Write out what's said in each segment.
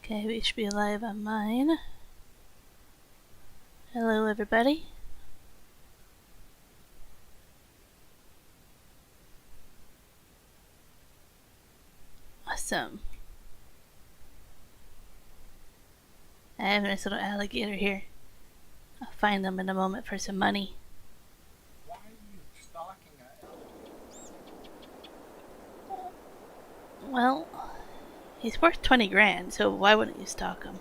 Okay, we should be live on mine. Hello, everybody. Awesome. I have a nice little alligator here. I'll find them in a moment for some money. Why are you stalking an alligator? Well, he's worth 20 grand, so why wouldn't you stalk him?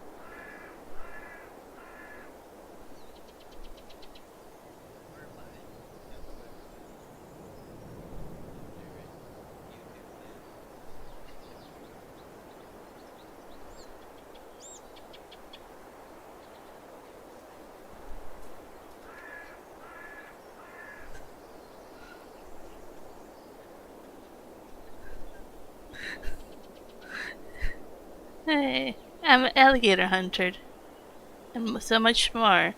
Hey, I'm an alligator hunter. And so much more.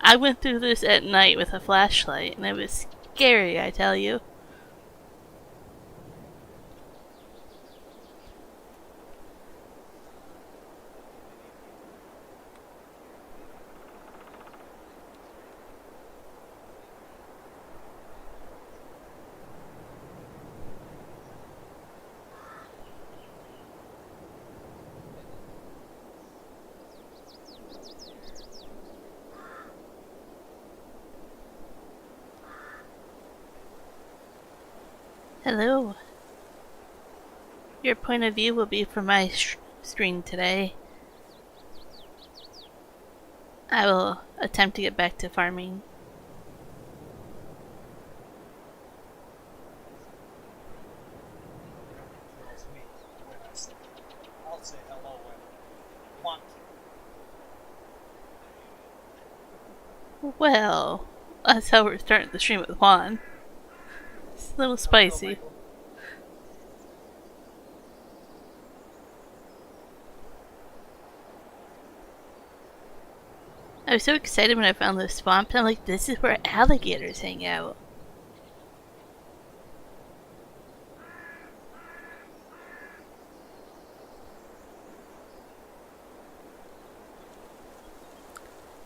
I went through this at night with a flashlight, and it was scary, I tell you. Hello. Your point of view will be from my screen today. I will attempt to get back to farming. I'll say hello when I want to. Well, that's how we're starting the stream with Juan. It's a little spicy. I was so excited when I found this swamp, and I'm like, this is where alligators hang out.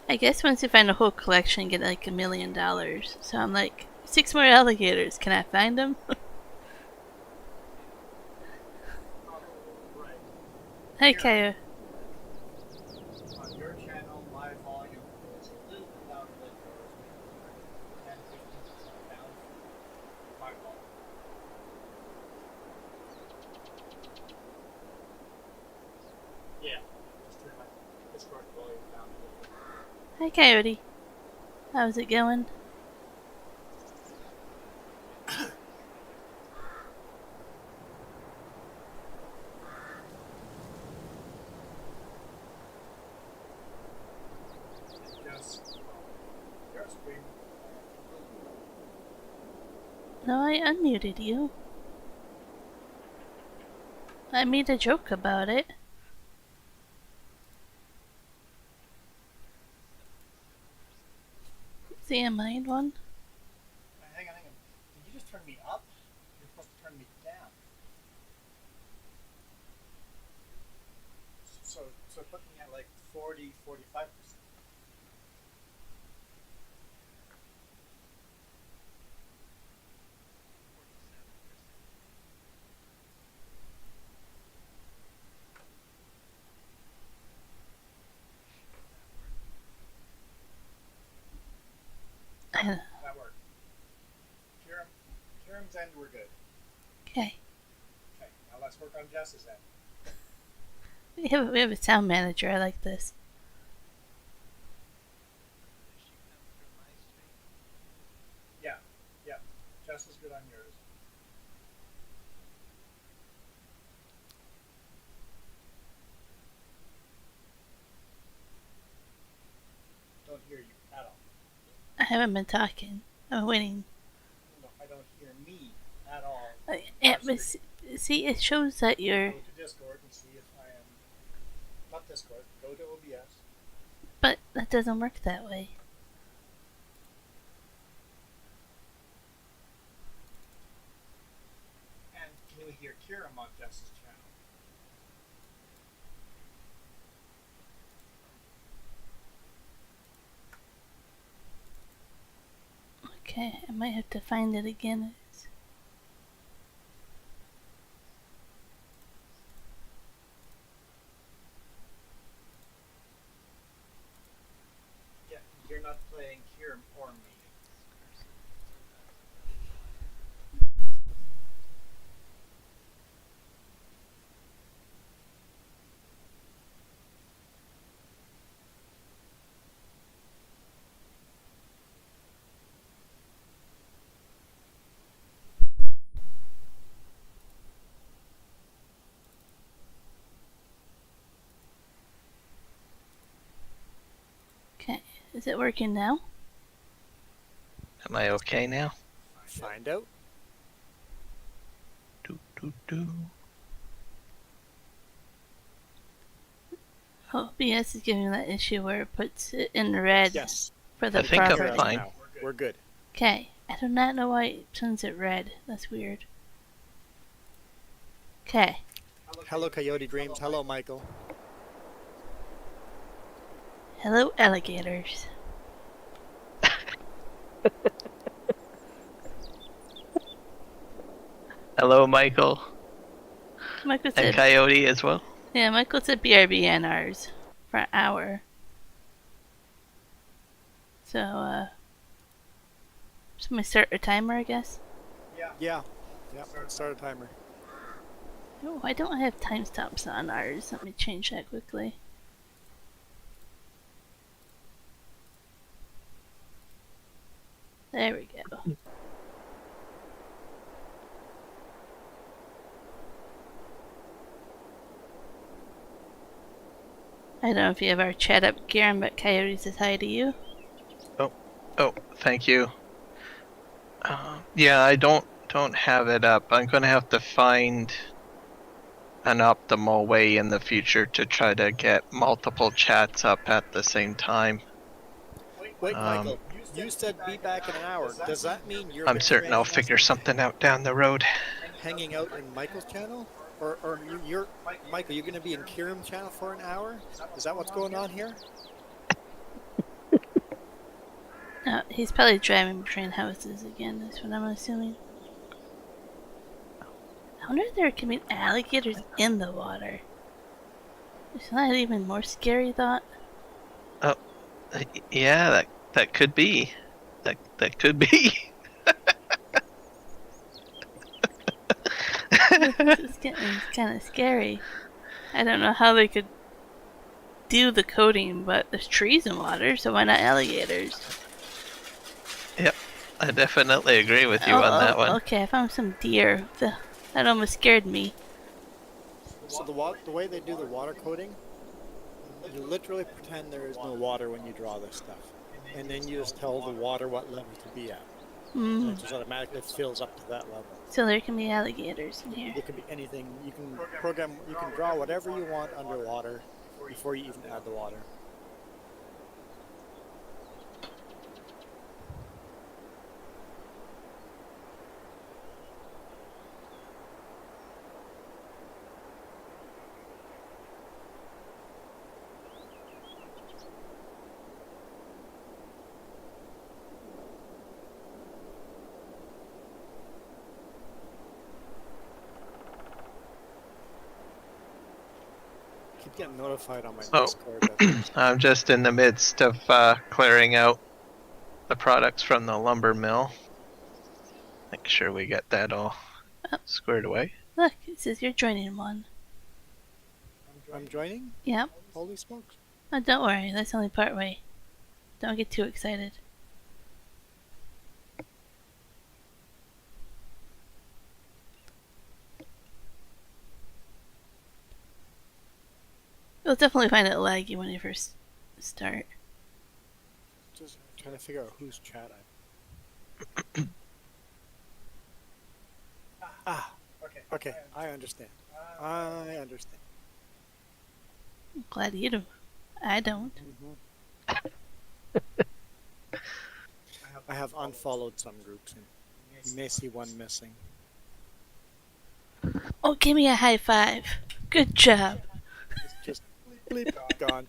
I guess once you find a whole collection, you get like $1 million. So I'm like, 6 more alligators. Can I find them? Hey, Kaya. On your channel, my volume is a little bit louder than yours, maybe 10-15% down from my volume. Yeah, just turn my Discord volume down a little bit. Hi, Coyote. How's it going? No, I unmuted you. I made a joke about it. See a mind one? Hang on. Did you just turn me up? You're supposed to turn me down. So put me at like 40, 45%. That worked. Kiram's end, we're good. Okay. Okay, now let's work on Jess's end. We have a sound manager. I like this. Yeah. Jess is good on yours. Don't hear you at all. I haven't been talking. I'm waiting. No, I don't hear me at all. See, it shows that you're... Go to Discord and see if I am... Not Discord, go to OBS. But that doesn't work that way. And can we hear Kiram on Jess's channel? Okay, I might have to find it again. Yeah, you're not playing Kiram or me. Okay, is it working now? Am I okay now? Find out. Do. OBS is giving me that issue where it puts it in red Yes. for the I think I'm property. fine. Now. We're good. Okay, I do not know why it turns it red. That's weird. Okay, Hello, Coyote Dreams. Hello, Michael. hello alligators. Hello, Michael. Michael And said, Coyote as well. yeah, Michael said BRB on ours for an hour. So, somebody start a timer, I guess. Yeah. Start a timer. Oh, why don't I have timestamps on ours? Let me change that quickly. There we go. I don't know if you have our chat up, Kiram, but Coyote says hi to you. Oh, thank you. Yeah, I don't have it up. I'm gonna have to find an optimal way in the future to try to get multiple chats up at the same time. Wait, Michael. You said be back in an hour. Does that mean you're I'm gonna certain be I'll figure something out down the road. hanging out in Michael's channel? Or you're Michael, you're gonna be in Kiram's channel for an hour? Is that what's going on here? He's probably driving between houses again, that's what I'm assuming. I wonder if there can be alligators in the water. Isn't that an even more scary thought? Yeah, that could be. That could be. This is getting kind of scary. I don't know how they could do the coding, but there's trees in water, so why not alligators? Yep, I definitely agree with you on that one. Okay, I found some deer. That almost scared me. So the way they do the water coding, you literally pretend there is no water when you draw this stuff. And then you just tell the water what level to be at. And it just automatically fills up to that level. So there can be alligators in here. It can be anything. You can draw whatever you want underwater before you even add the water. Keep getting notified on my Discord. I'm just in the midst of clearing out the products from the lumber mill. Make sure we get that all squared away. Look, it says you're joining one. I'm joining? Yep. Holy smokes. Oh, don't worry, that's only part way. Don't get too excited. You'll definitely find it laggy when you first start. Just trying to figure out whose chat Okay, I understand. I understand. I'm glad you do. I don't. I have unfollowed some groups and you may see one missing. Oh, give me a high five. Good job. Just bleep, gone.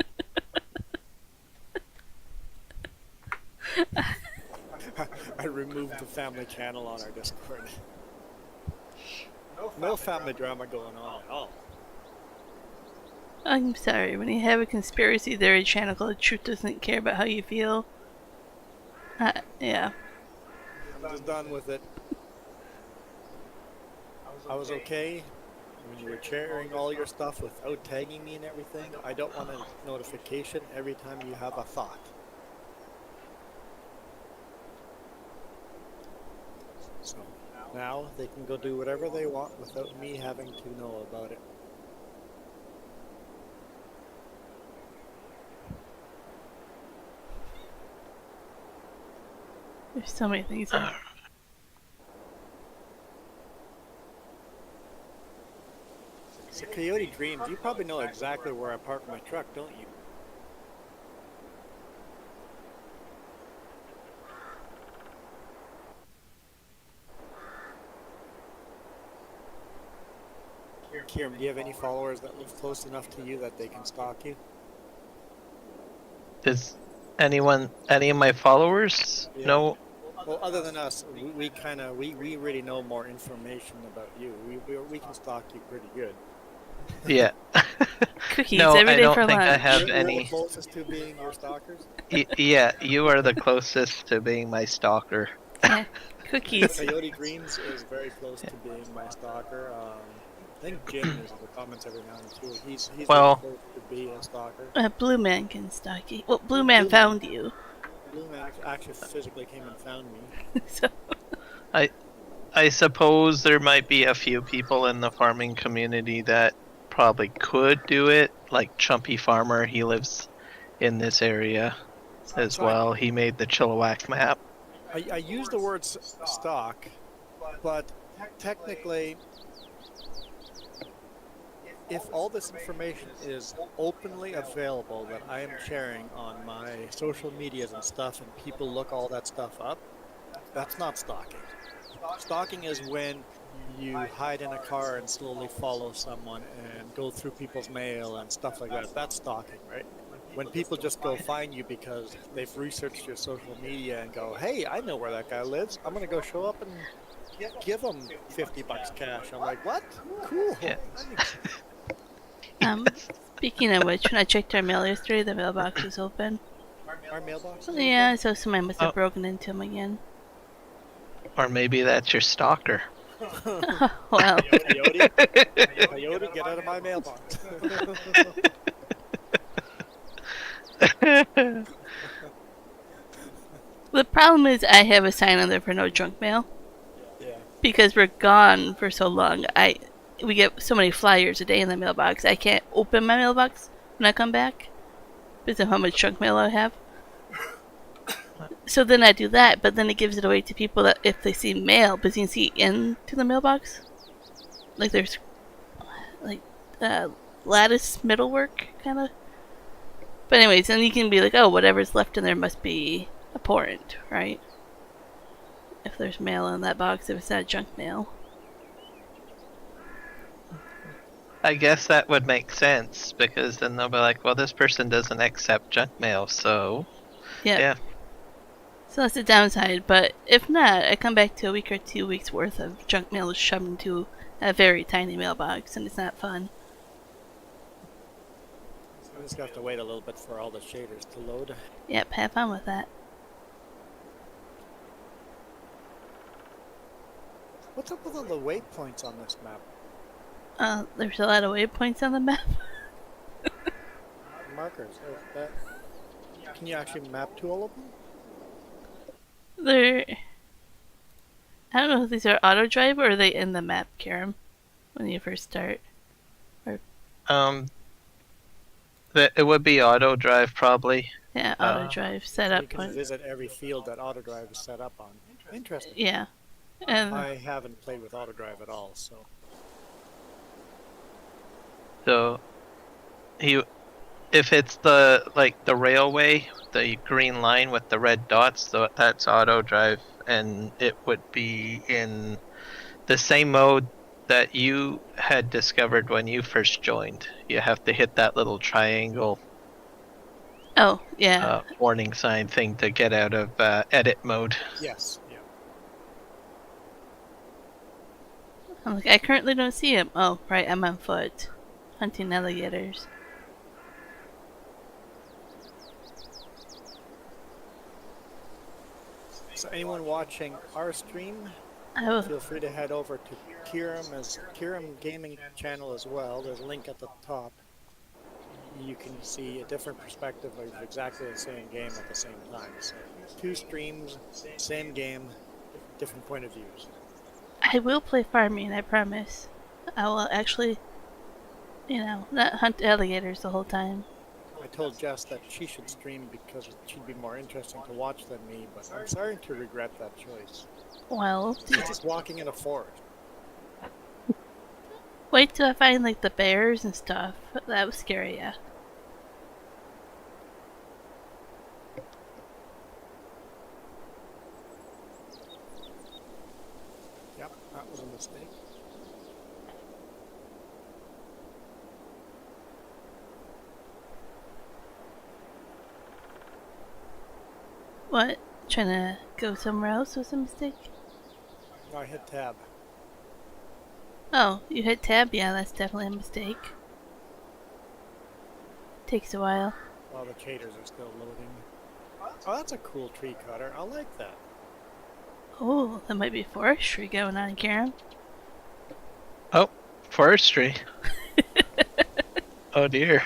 I remove the family channel on our Discord. No family drama going on at all. I'm sorry, when you have a conspiracy theory channel called Truth Doesn't Care About How You Feel. Yeah. I'm just done with it. I was okay when you were sharing all your stuff without tagging me and everything. I don't want a notification every time you have a thought. So now they can go do whatever they want without me having to know about it. There's so many things. So Coyote Dreams, you probably know exactly where I park my truck, don't you? Kiram, do you have any followers that live close enough to you that they can stalk you? Does any of my followers know? Well, other than us, we really know more information about you. We can stalk you pretty good. Yeah. Cookies No, every I day don't for think lunch. I have You're any. the closest to being your stalkers? Yeah, you are the closest to being my stalker. Yeah, cookies. Coyote Dreams is very close to being my stalker. I think Jim is in the comments every now and then too. He's Well- really close to be a stalker. Blue Man can stalk you. Well, Blue Man found you. Blue Man actually physically came and found me. So, I suppose there might be a few people in the farming community that probably could do it, like Chumpy Farmer. He lives in this area as well. He made the Chilliwack map. I use the word stalk, but technically, if all this information is openly available that I am sharing on my social medias and stuff, and people look all that stuff up, that's not stalking. Stalking is when you hide in a car and slowly follow someone and go through people's mail and stuff like that. That's stalking, right? When people just go find you because they've researched your social media and go, hey, I know where that guy lives. I'm going to go show up and give him $50 cash. I'm like, what? Cool. Yeah. speaking of which, when I checked our mail yesterday, the mailbox was open. Our mailbox? Yeah, so somebody must have broken into them again. Or maybe that's your stalker. Well, Coyote, get out of my mailbox. the problem is I have a sign on there for no junk mail. Yeah. Because we're gone for so long. We get so many flyers a day in the mailbox. I can't open my mailbox when I come back because of how much junk mail I have. So then I do that, but then it gives it away to people that if they see mail, but you can see into the mailbox. Like there's like lattice middlework kind of. But anyways, then you can be like, oh, whatever's left in there must be abhorrent, right? If there's mail in that box, if it's not junk mail. I guess that would make sense, because then they'll be like, well, this person doesn't accept junk mail, so... Yeah. So that's the downside, but if not, I come back to a week or 2 weeks worth of junk mail shoved into a very tiny mailbox, and it's not fun. We just have to wait a little bit for all the shaders to load. Yep, have fun with that. What's up with all the waypoints on this map? There's a lot of waypoints on the map. Markers. Can you actually map to all of them? I don't know if these are auto drive or are they in the map, Kiram, when you first start. It would be auto drive probably. Yeah, auto drive setup You can point. visit every field that AutoDrive is set up on. Interesting. Yeah, and I haven't played with AutoDrive at all, so. So, if it's the railway, the green line with the red dots, that's auto drive, and it would be in the same mode that you had discovered when you first joined. You have to hit that little triangle oh yeah, warning sign thing to get out of edit mode. Yes, yeah. I'm like, I currently don't see him. Oh, right, I'm on foot. Hunting alligators. So anyone watching our stream, Oh, feel free to head over to Kiram Gaming channel as well. There's a link at the top. You can see a different perspective of exactly the same game at the same time. So 2 streams, same game, different point of views. I will play farming, I promise. I will actually, not hunt alligators the whole time. I told Jess that she should stream because she'd be more interesting to watch than me, but I'm starting to regret that choice. Well, She's just walking in a forest. wait till I find like the bears and stuff. That would scare ya. Yep, that was a mistake. What? Trying to go somewhere else was a mistake? No, I hit tab. Oh, you hit tab? Yeah, that's definitely a mistake. Takes a while. While the shaders are still loading. Oh, that's a cool tree cutter. I like that. Oh, there might be forestry going on, Kiram. Oh, forestry. Oh dear.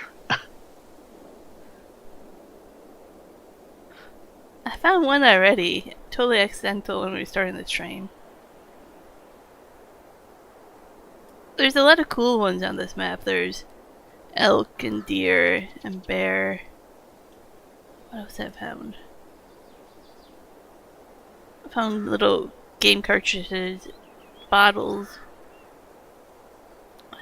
I found one already. Totally accidental when we were starting the train. There's a lot of cool ones on this map. There's elk and deer and bear. What else have I found? I found little game cartridges, bottles. I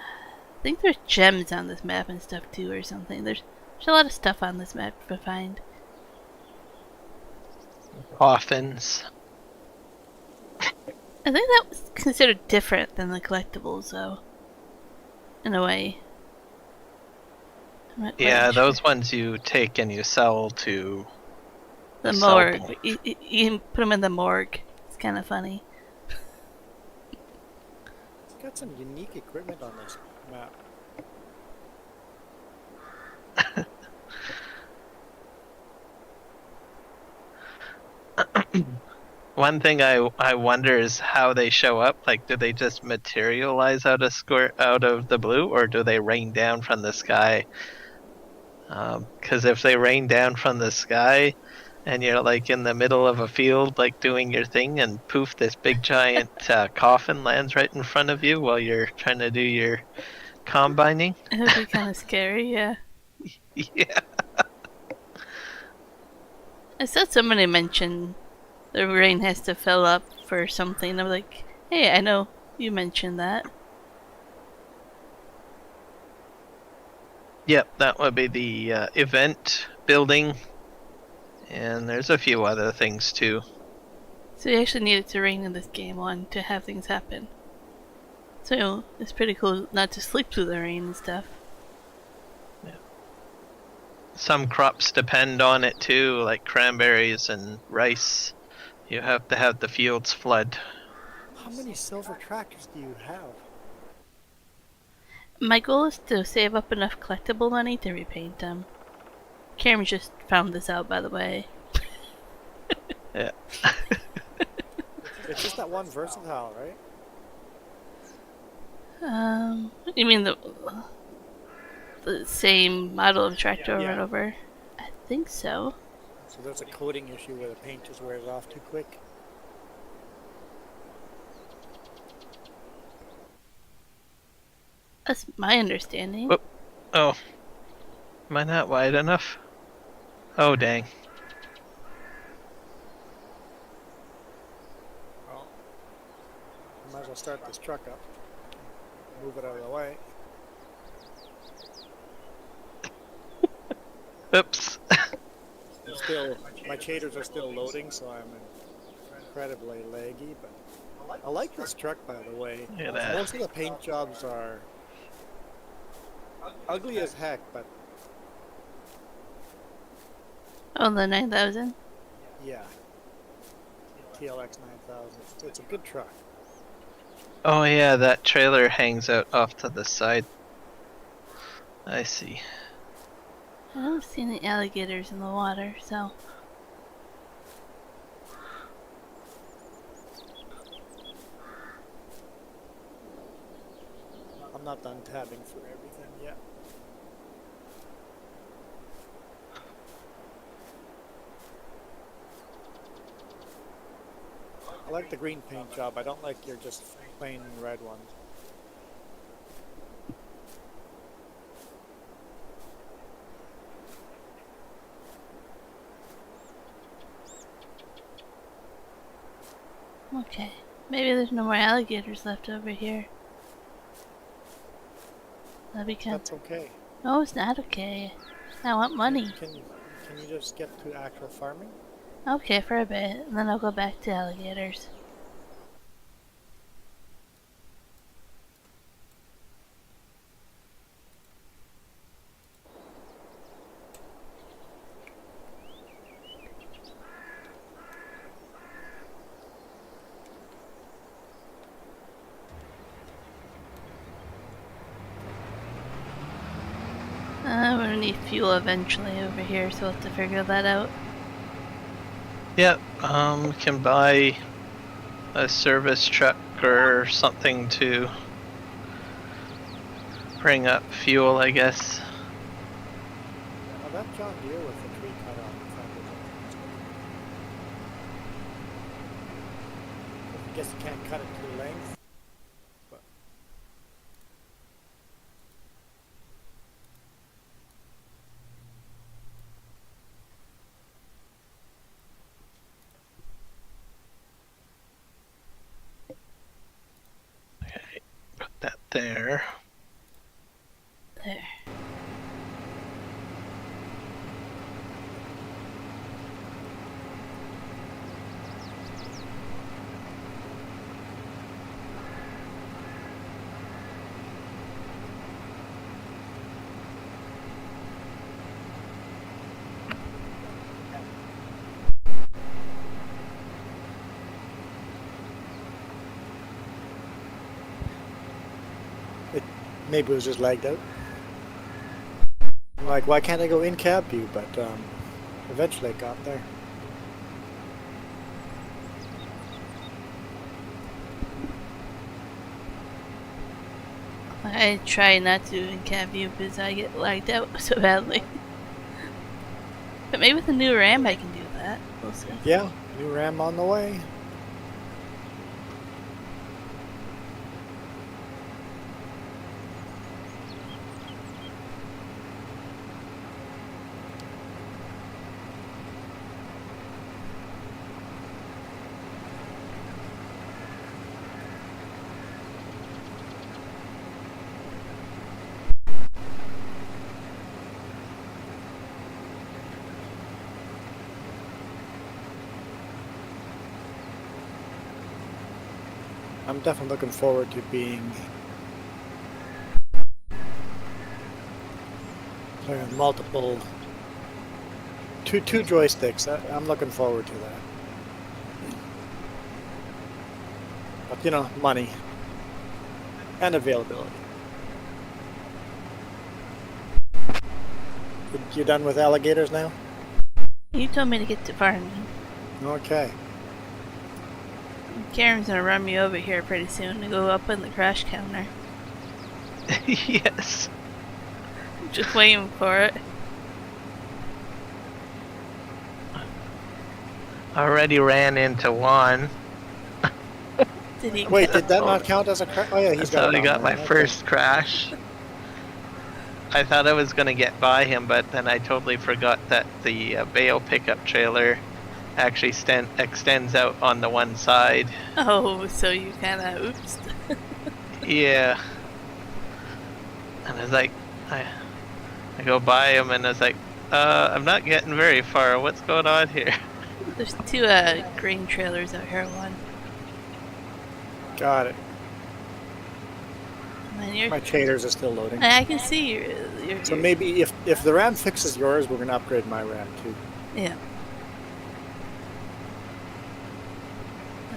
think there's gems on this map and stuff too or something. There's a lot of stuff on this map to find. Coffins. I think that was considered different than the collectibles though. In a way. I'm not quite Yeah, sure. those ones you take and you sell to The sell morgue. point. You can put them in the morgue. It's kind of funny. It's got some unique equipment on this map. One thing I wonder is how they show up. Like, do they just materialize out of the blue, or do they rain down from the sky? Because if they rain down from the sky, and you're like in the middle of a field, like doing your thing, and poof, this big giant coffin lands right in front of you while you're trying to do your combining. It would be kind of scary, yeah. Yeah. I saw somebody mention the rain has to fill up for something. I'm like, hey, I know you mentioned that. Yep, that would be the event building, and there's a few other things too. So you actually need it to rain in this game on to have things happen. So it's pretty cool not to sleep through the rain and stuff. Some crops depend on it too, like cranberries and rice. You have to have the fields flood. How many silver tractors do you have? My goal is to save up enough collectible money to repaint them. Kiram just found this out, by the way. Yeah. It's just that one versatile, right? You mean the same model of tractor over Yeah. and over? I think so. So there's a coating issue where the paint just wears off too quick. That's my understanding. Whoop. Oh. Am I not wide enough? Oh, dang. Well, I might as well start this truck up. Move it out of the way. Oops. Still, my shaders are still loading, so I'm incredibly laggy, but I like this truck, by the way. Look at that. Most of the paint jobs are ugly as heck, but Oh, the 9000? yeah. TLX 9000. It's a good truck. Oh yeah, that trailer hangs out off to the side. I see. I don't see any alligators in the water, so. I'm not done tabbing for everything yet. I like the green paint job. I don't like your just plain red one. Okay. Maybe there's no more alligators left over here. That'd be kind. That's okay. No, it's not okay. I want money. Can you just get to actual farming? Okay, for a bit, and then I'll go back to alligators. We're gonna need fuel eventually over here, so we'll have to figure that out. Yep, can buy a service truck or something to bring up fuel, I guess. Oh, that John Deere with the tree cut on the front of it. I guess you can't cut it to length. But Okay, put that there. There. maybe it was just lagged out. I'm like, why can't I go in cab view? But eventually it got there. I try not to in cab view because I get lagged out so badly. But maybe with the new RAM I can do that. We'll see. Yeah, new RAM on the way. I'm definitely looking forward to being playing multiple two joysticks. I'm looking forward to that. But you know, money and availability. You done with alligators now? You told me to get to farming. Okay. Kiram's gonna run me over here pretty soon to go up on the crash counter. Yes. Just waiting for it. Already ran into one. Did he? Wait, did that not count as a crash? Oh yeah, he's That's how got it I on got there. my Okay. first crash. I thought I was gonna get by him, but then I totally forgot that the bale pickup trailer actually extends out on the one side. Oh, so you kind of oops. Yeah. And I was like, I go by him and I was like, I'm not getting very far. What's going on here? There's two grain trailers out here. One. Got it. And you're, My shaders are still loading. I can see you're So maybe if the RAM fixes yours, we're gonna upgrade my RAM too. yeah.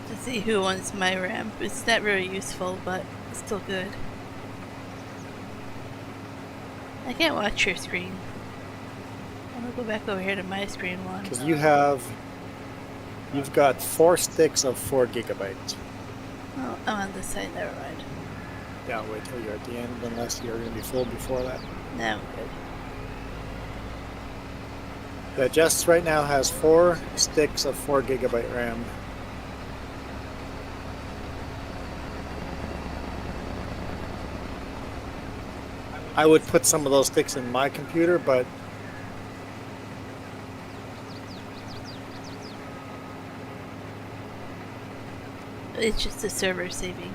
To see who wants my RAM. It's not very useful, but it's still good. I can't watch your screen. I'm gonna go back over here to my screen one. Because you've got 4 sticks of 4 gigabytes. Oh, I'm on this side, never mind. Yeah, I'll wait till you're at the end, unless you're going to be full before that. No, I'm good. Yeah, Jess right now has 4 sticks of 4 gigabyte RAM. I would put some of those sticks in my computer, but It's just a server saving.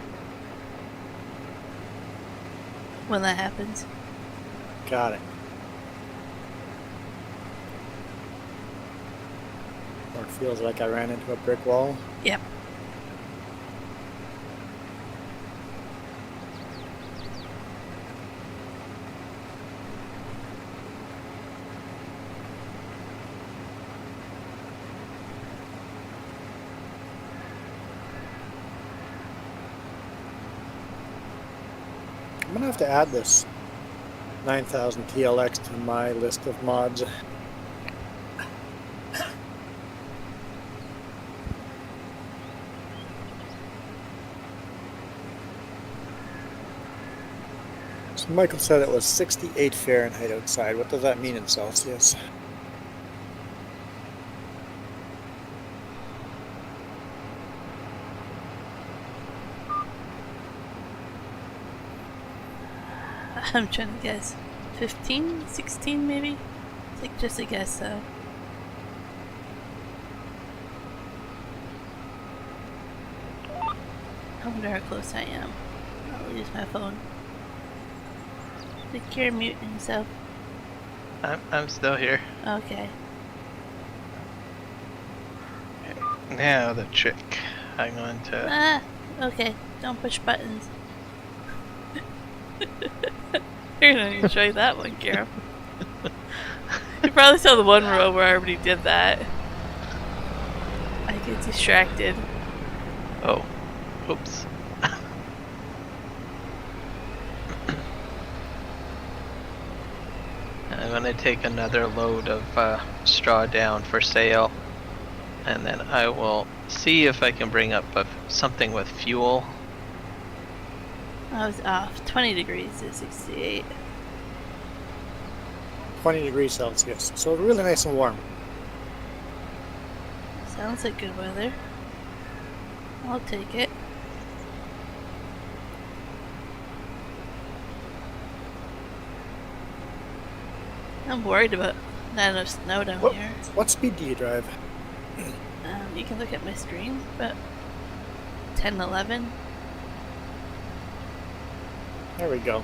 When that happens. got it. Or it feels like I ran into a brick wall. Yep. I'm gonna have to add this 9000 TLX to my list of mods. So Michael said it was 68 Fahrenheit outside. What does that mean in Celsius? I'm trying to guess. 15? 16 maybe? It's like just a guess though. I wonder how close I am. I'll use my phone. Did Kiram mute himself? I'm still here. Okay. Now the trick. I'm going to. Ah! Okay. Don't push buttons. You're gonna enjoy that one, Kiram. You probably saw the one row where I already did that. I get distracted. Oh, oops. I'm gonna take another load of straw down for sale, and then I will see if I can bring up something with fuel. I was off. 20 degrees to 68. 20 degrees Celsius. So really nice and warm. Sounds like good weather. I'll take it. I'm worried about not enough snow down here. What speed do you drive? You can look at my screen, but 10, 11. There we go.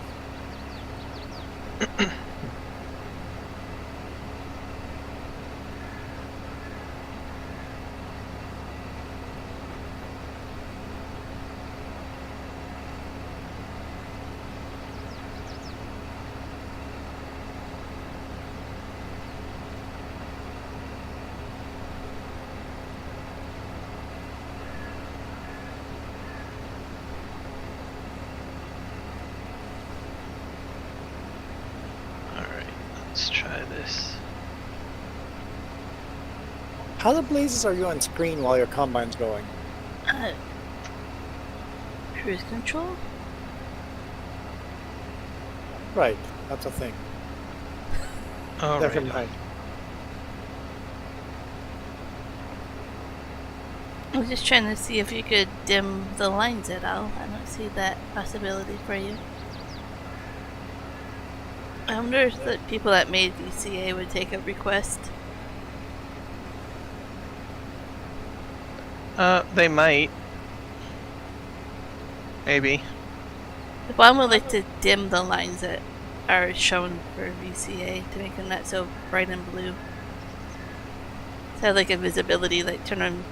Let's try this. How the blazes are you on screen while your combine's going? Cruise control? Right, that's a thing. Never mind. I was just trying to see if you could dim the lines at all. I don't see that possibility for you. I wonder if the people that made VCA would take a request. They might. Maybe. If one would like to dim the lines that are shown for VCA to make them not so bright and blue. So like a visibility, like turn on.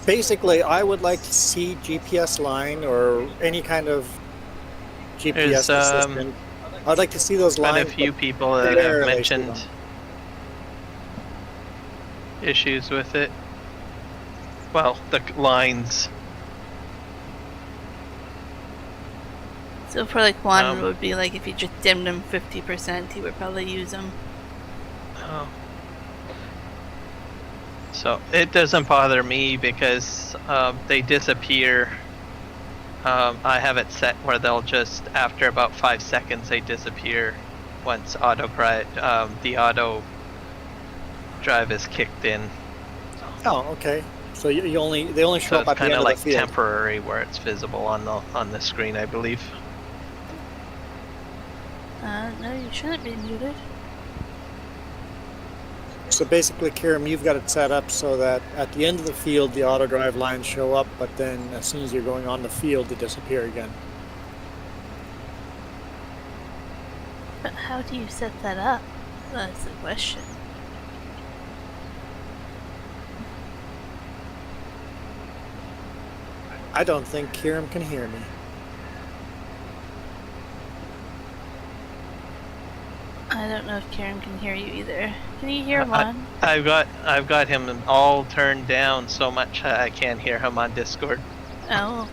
Basically, I would like to see GPS line or any kind of GPS assistant. I'd like to see those lines. Quite a few people that have mentioned issues with it. Well, the lines. So for like one, it Um, would be like if you just dimmed them 50%, he would probably use them. Oh. So it doesn't bother me because they disappear. I have it set where they'll just, after about 5 seconds, they disappear once the auto drive is kicked in. Oh, okay. So they only show So up it's at the kind end of like of the field. temporary where it's visible on the screen, I believe. No, you shouldn't be muted. So basically, Kiram, you've got it set up so that at the end of the field, the auto drive lines show up, but then as soon as you're going on the field, they disappear again. But how do you set that up? That's the question. I don't think Kiram can hear me. I don't know if Kiram can hear you either. Can you hear Juan? I've got him all turned down so much I can't hear him on Discord. Oh.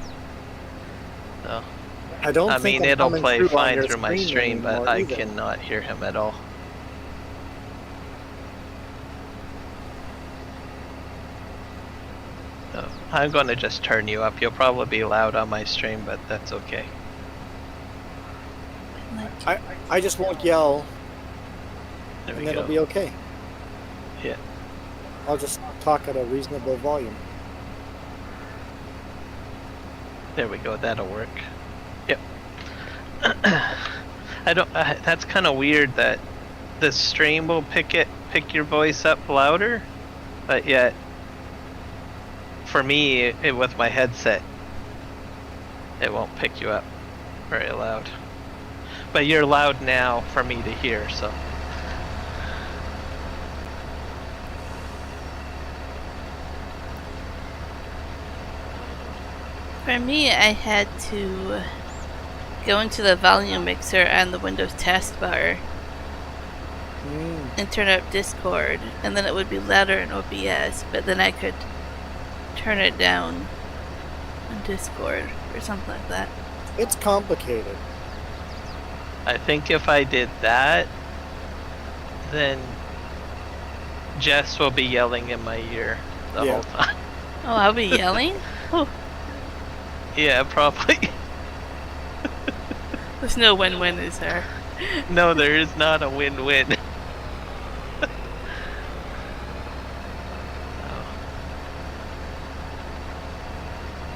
So I don't I think mean, I'm it'll coming play through on fine your through my screen stream, but anymore I either. cannot hear him at all. So I'm going to just turn you up. You'll probably be loud on my stream, but that's okay. I just won't yell, There and we then go. it'll be okay. Yeah. I'll just talk at a reasonable volume. There we go. That'll work. Yep. I don't. That's kind of weird that the stream will pick your voice up louder, but yet for me, with my headset, it won't pick you up very loud. But you're loud now for me to hear, so. For me, I had to go into the volume mixer and the Windows taskbar and turn up Discord, and then it would be louder in OBS, but then I could turn it down on Discord or something like that. It's complicated. I think if I did that, then Jess will be yelling in my ear the Yeah. whole time. Oh, I'll be yelling? Oh, Yeah, probably. there's no win-win, is there? No, there is not a win-win.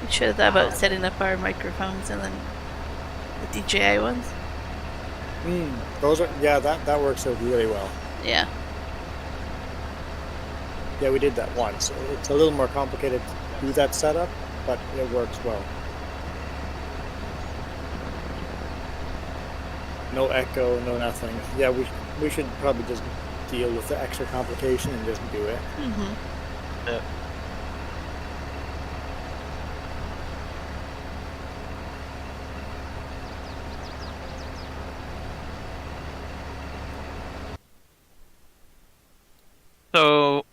We should have thought about setting up our microphones and then the DJI ones. Those are that works out really well. Yeah. Yeah, we did that once. It's a little more complicated to do that setup, but it works well. No echo, no nothing. Yeah, we should probably just deal with the extra complication and just do it. Mm-hmm. Yep. So,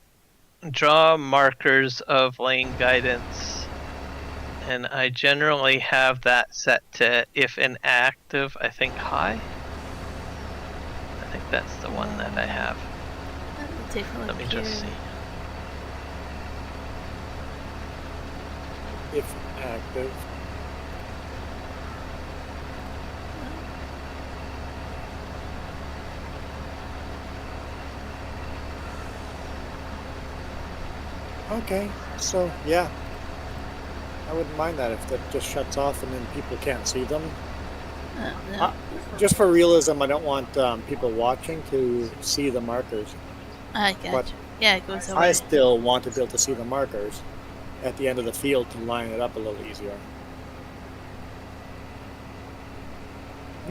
draw markers of lane guidance, and I generally have that set to, if inactive, I think high. I think that's the one that I have. Let me take a look Let me just see. If active. Okay, so yeah, I wouldn't mind that if that just shuts off and then people can't see them. No. Just for realism, I don't want people watching to see the markers. I got but you. Yeah, it goes away. I still want to be able to see the markers at the end of the field to line it up a little easier.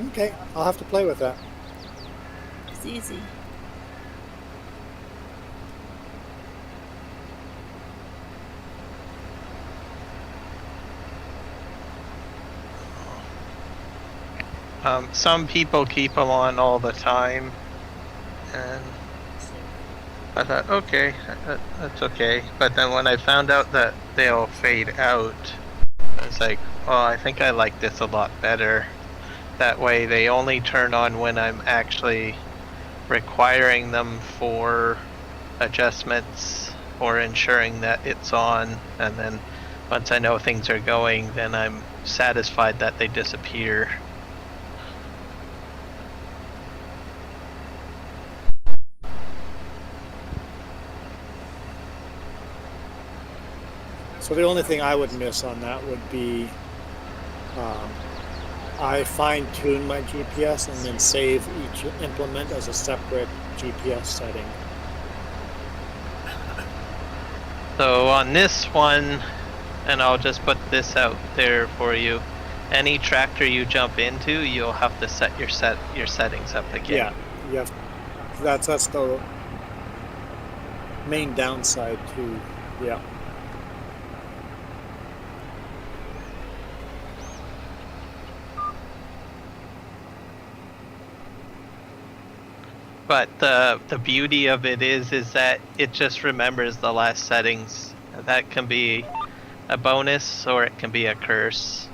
Okay, I'll have to play with that. It's easy. Some people keep them on all the time, and I thought, okay, that's okay. But then when I found out that they'll fade out, I was like, oh, I think I like this a lot better. That way they only turn on when I'm actually requiring them for adjustments or ensuring that it's on, and then once I know things are going, then I'm satisfied that they disappear. So the only thing I would miss on that would be I fine-tune my GPS and then save each implement as a separate GPS setting. So on this one, and I'll just put this out there for you, any tractor you jump into, you'll have to set your settings up again. Yeah, you have, that's the main downside too. Yeah. But the beauty of it is that it just remembers the last settings. That can be a bonus or it can be a curse.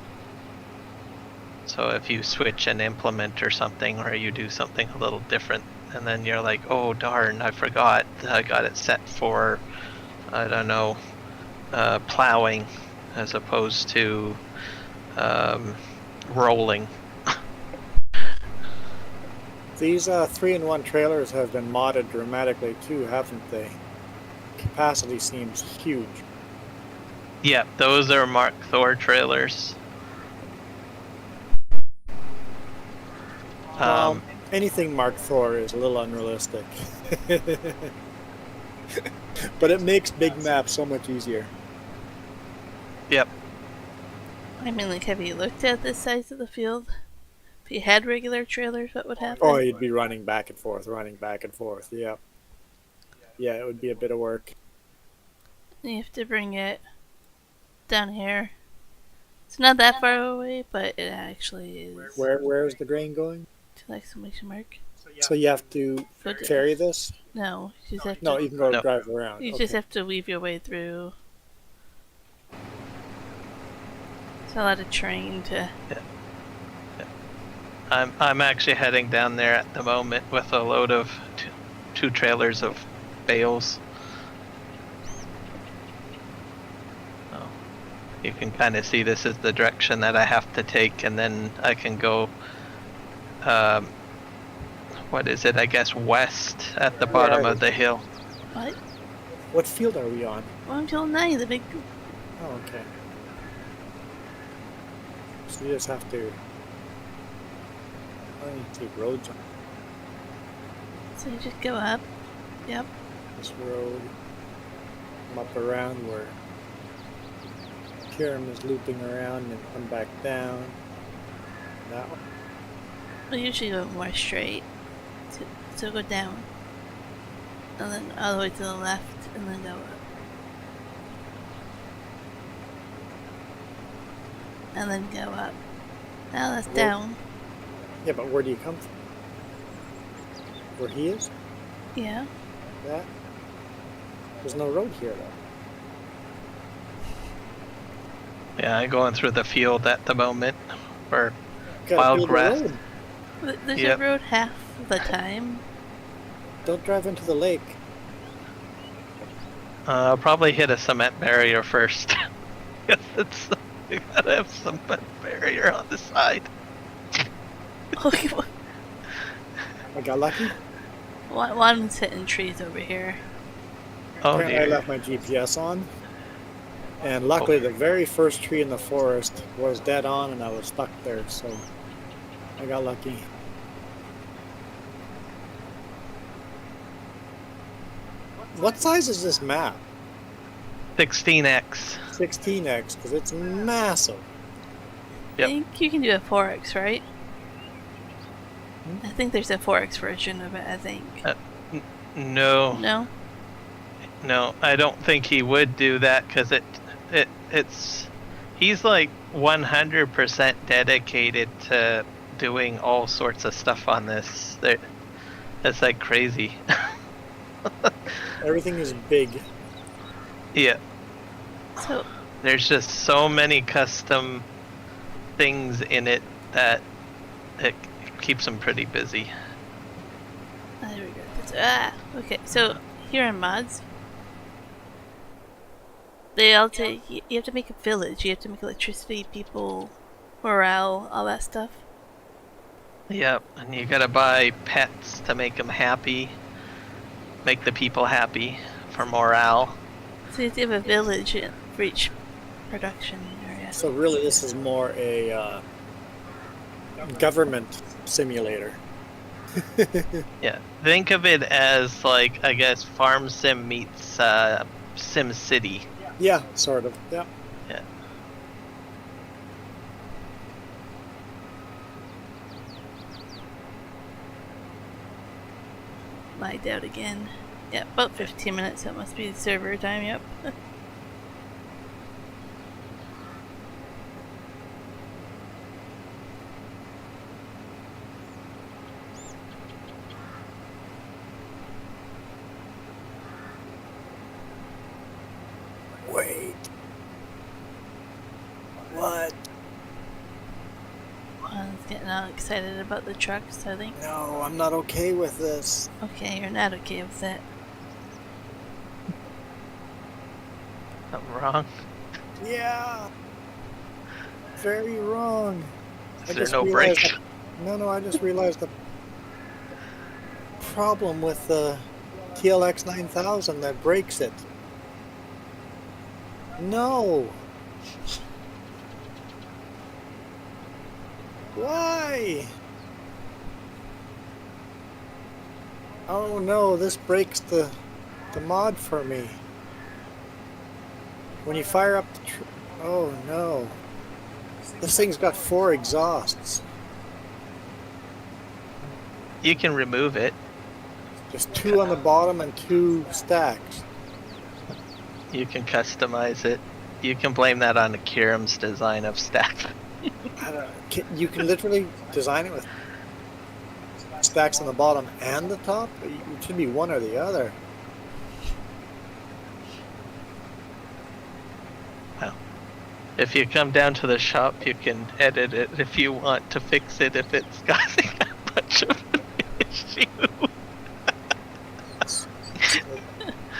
So if you switch an implement or something, or you do something a little different, and then you're like, oh darn, I forgot, I got it set for, I don't know, plowing as opposed to rolling. These 3-in-1 trailers have been modded dramatically too, haven't they? Capacity seems huge. Yeah, those are Mark Thor trailers. Anything Mark Thor is a little unrealistic. But it makes big maps so much easier. Yep. I mean, like, have you looked at the size of the field? If you had regular trailers, what would happen? Oh, you'd be running back and forth, yeah. Yeah, it would be a bit of work. You have to bring it down here. It's not that far away, but it actually is. Where's the grain going? To the exclamation mark. So you have to carry this? No, you just have to. No, you can go drive around. You just have to weave your way through. It's a lot of terrain to. Yeah. I'm actually heading down there at the moment with a load of two trailers of bales. So you can kind of see this is the direction that I have to take, and then I can go. What is it? I guess west at the bottom of the hill. What? What field are we on? 109, the big. Oh, okay. So you just have to. I need to take roads on So you just go up. Yep. this road. Come up around where Kiram is looping around and come back down. That one. We usually go more straight. So go down. And then all the way to the left, and then go up. And then go up. Now that's down. Yeah, but where do you come from? Where he is? Yeah. That? There's no road here, though. Yeah, I'm going through the field at the moment, or Gotta wild build a grass. road. There's Yep. a road half the time. Don't drive into the lake. I'll probably hit a cement barrier first. Because you gotta have some barrier on the side. Okay, I got lucky. one's hitting trees over here. Oh Apparently I dear. left my GPS on. And luckily the very first tree in the forest was dead on and I was stuck there, so I got lucky. What size is this map? 16x. 16x, because it's massive. Yep. I think you can do a 4x, right? I think there's a 4x version of it, I think. No. No? No, I don't think he would do that because it's he's like 100% dedicated to doing all sorts of stuff on this. It's like crazy. Everything is big. Yeah. So, There's just so many custom things in it that it keeps them pretty busy. I regret this. Ah, okay. So here in mods, they all take. You have to make a village. You have to make electricity, people, morale, all that stuff. Yep, and you gotta buy pets to make them happy, make the people happy for morale. So you have to have a village for each production area. So really, this is more a government simulator. Yeah, think of it as like, I guess, Farm Sim meets Sim City. Yeah, sort of. Yeah. Yeah. Lagged out again. Yeah, about 15 minutes. That must be the server time. Yep. Wait. What? Juan's getting all excited about the trucks, I think. No, I'm not okay with this. Okay, you're not okay with it. I'm wrong. Yeah. Very wrong. Is there no brake? No, I just realized the problem with the TLX 9000 that breaks it. No. Why? Oh no, this breaks the mod for me. When you fire up the oh no. This thing's got 4 exhausts. You can remove it. There's 2 on the bottom and 2 stacks. You can customize it. You can blame that on the Kiram's design of stack. You can literally design it with stacks on the bottom and the top. It should be one or the other. Well, if you come down to the shop, you can edit it if you want to fix it if it's causing a bunch of an issue.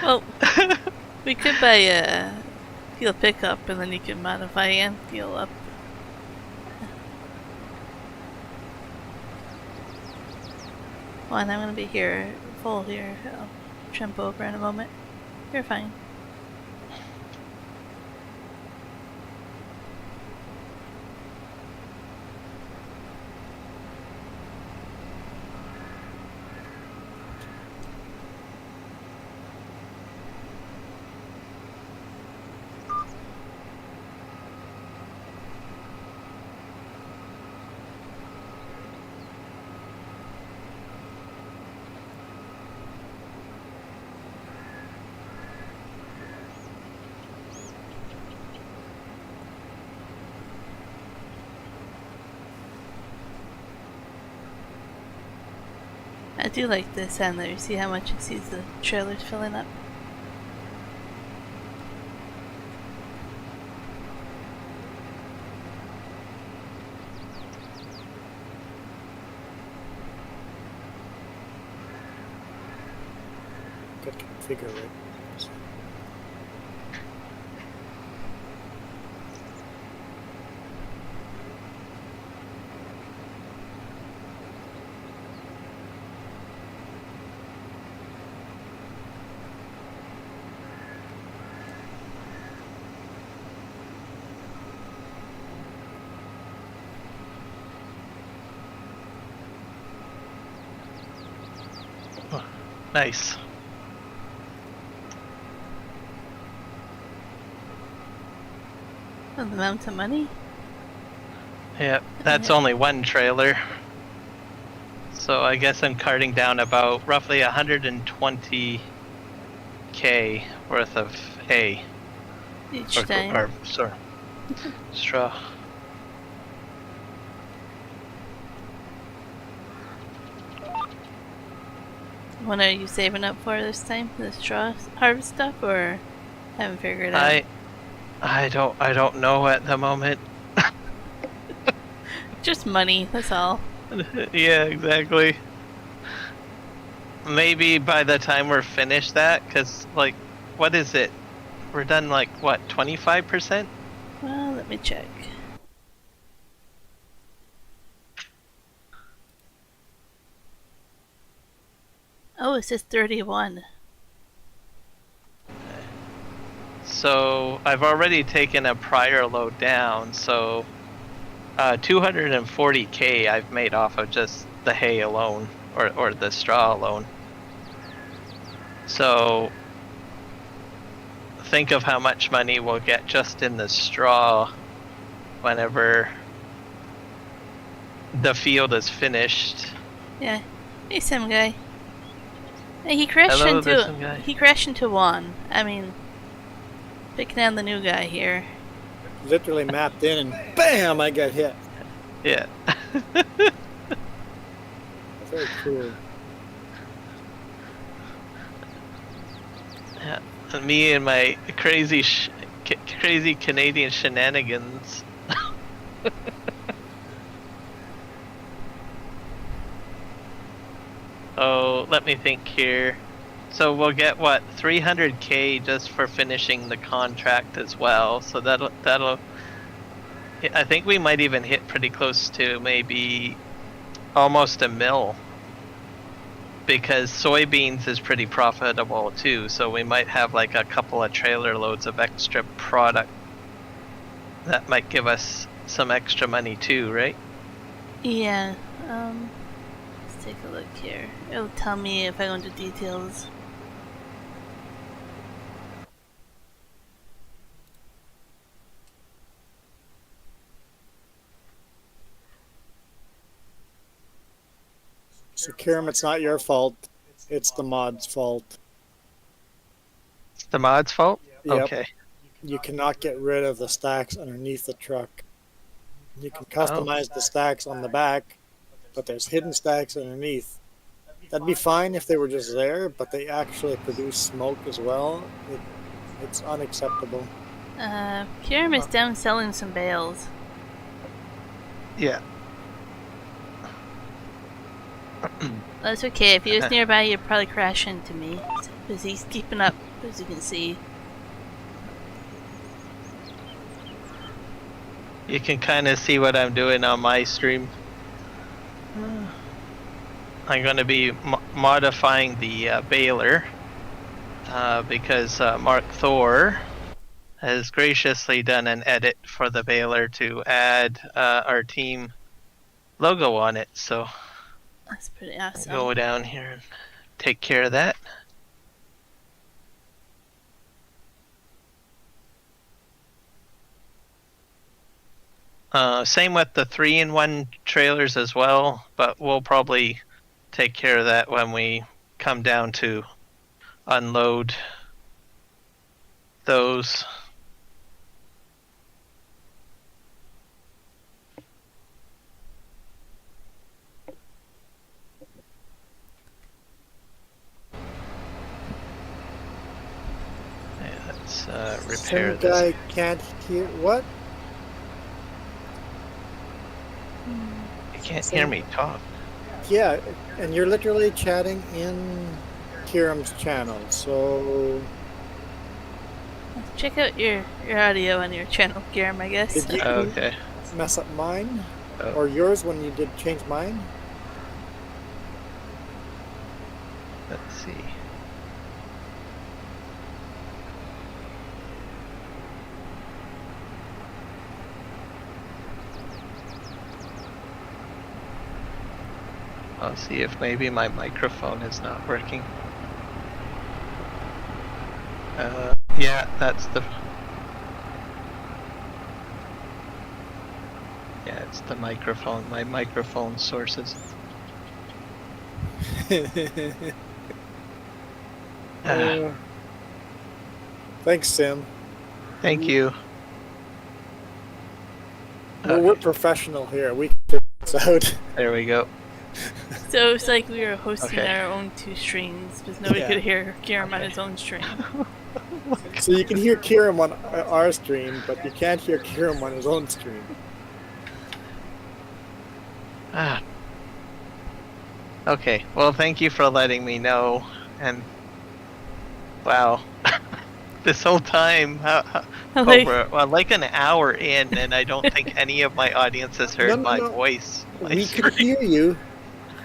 Well, we could buy a fuel pickup and then you can modify and fuel up. Juan, I'm gonna be here, full here. I'll jump over in a moment. You're fine. I do like this sound there. You see how much it sees the trailers filling up? Got to configure it. Nice. Oh, the amount of money? Yeah, that's only one trailer. So I guess I'm carting down about roughly 120k worth of hay. Each time. Or sorry, straw. What are you saving up for this time? The straw harvest stuff, or haven't figured out? I don't know at the moment. Just money, that's all. Yeah, exactly. Maybe by the time we're finished that, because, like, what is it? We're done, like, what, 25%? Well, let me check. Oh, it says 31. So I've already taken a prior load down, so 240K I've made off of just the hay alone, or the straw alone. So think of how much money we'll get just in the straw whenever the field is finished. Yeah. Hey, some guy. Hey, he crashed Hello, there's some into guy. he crashed into Juan. I mean, picking on the new guy here. Literally mapped in and bam, I got hit. Yeah. Very cool. Yeah. Me and my crazy Canadian shenanigans. Oh, let me think here. So we'll get what, 300K just for finishing the contract as well. So that'll. I think we might even hit pretty close to maybe almost $1 million. Because soybeans is pretty profitable too, so we might have like a couple of trailer loads of extra product that might give us some extra money too, right? Yeah. Let's take a look here. It'll tell me if I go into details. So, Kiram, it's not your fault. It's the mod's fault. It's the mod's fault? Yep. Okay. You cannot get rid of the stacks underneath the truck. You can customize the stacks on the back, but there's hidden stacks underneath. That'd be fine if they were just there, but they actually produce smoke as well. It's unacceptable. Kiram is down selling some bales. Yeah. That's okay. If he was nearby, he'd probably crash into me. Because he's keeping up, as you can see. You can kind of see what I'm doing on my stream. I'm going to be modifying the baler because Mark Thor has graciously done an edit for the baler to add our team logo on it. So That's pretty awesome. go down here and take care of that. Same with the 3-in-1 trailers as well, but we'll probably take care of that when we come down to unload those. Yeah, let's repair Some this. guy can't hear what? You can't hear me talk. Yeah, and you're literally chatting in Kiram's channel, so Check out your audio on your channel, Kiram, I guess. did you Okay. mess up mine? Oh. Or yours when you did change mine? Let's see. I'll see if maybe my microphone is not working. Yeah, that's the... Yeah, it's the microphone. My microphone sources. Thanks, Sim. Thank you. Well, we're professional here. We can figure this out. There we go. So it's like we were hosting Okay. our own two streams because nobody Yeah. could hear Kiram on his own stream. So you can hear Kiram on our stream, but you can't hear Kiram on his own stream. Ah. Okay, well, thank you for letting me know. And wow, this whole time, Like- over like an hour in, and I don't think any of my audience has heard my voice. We could hear you.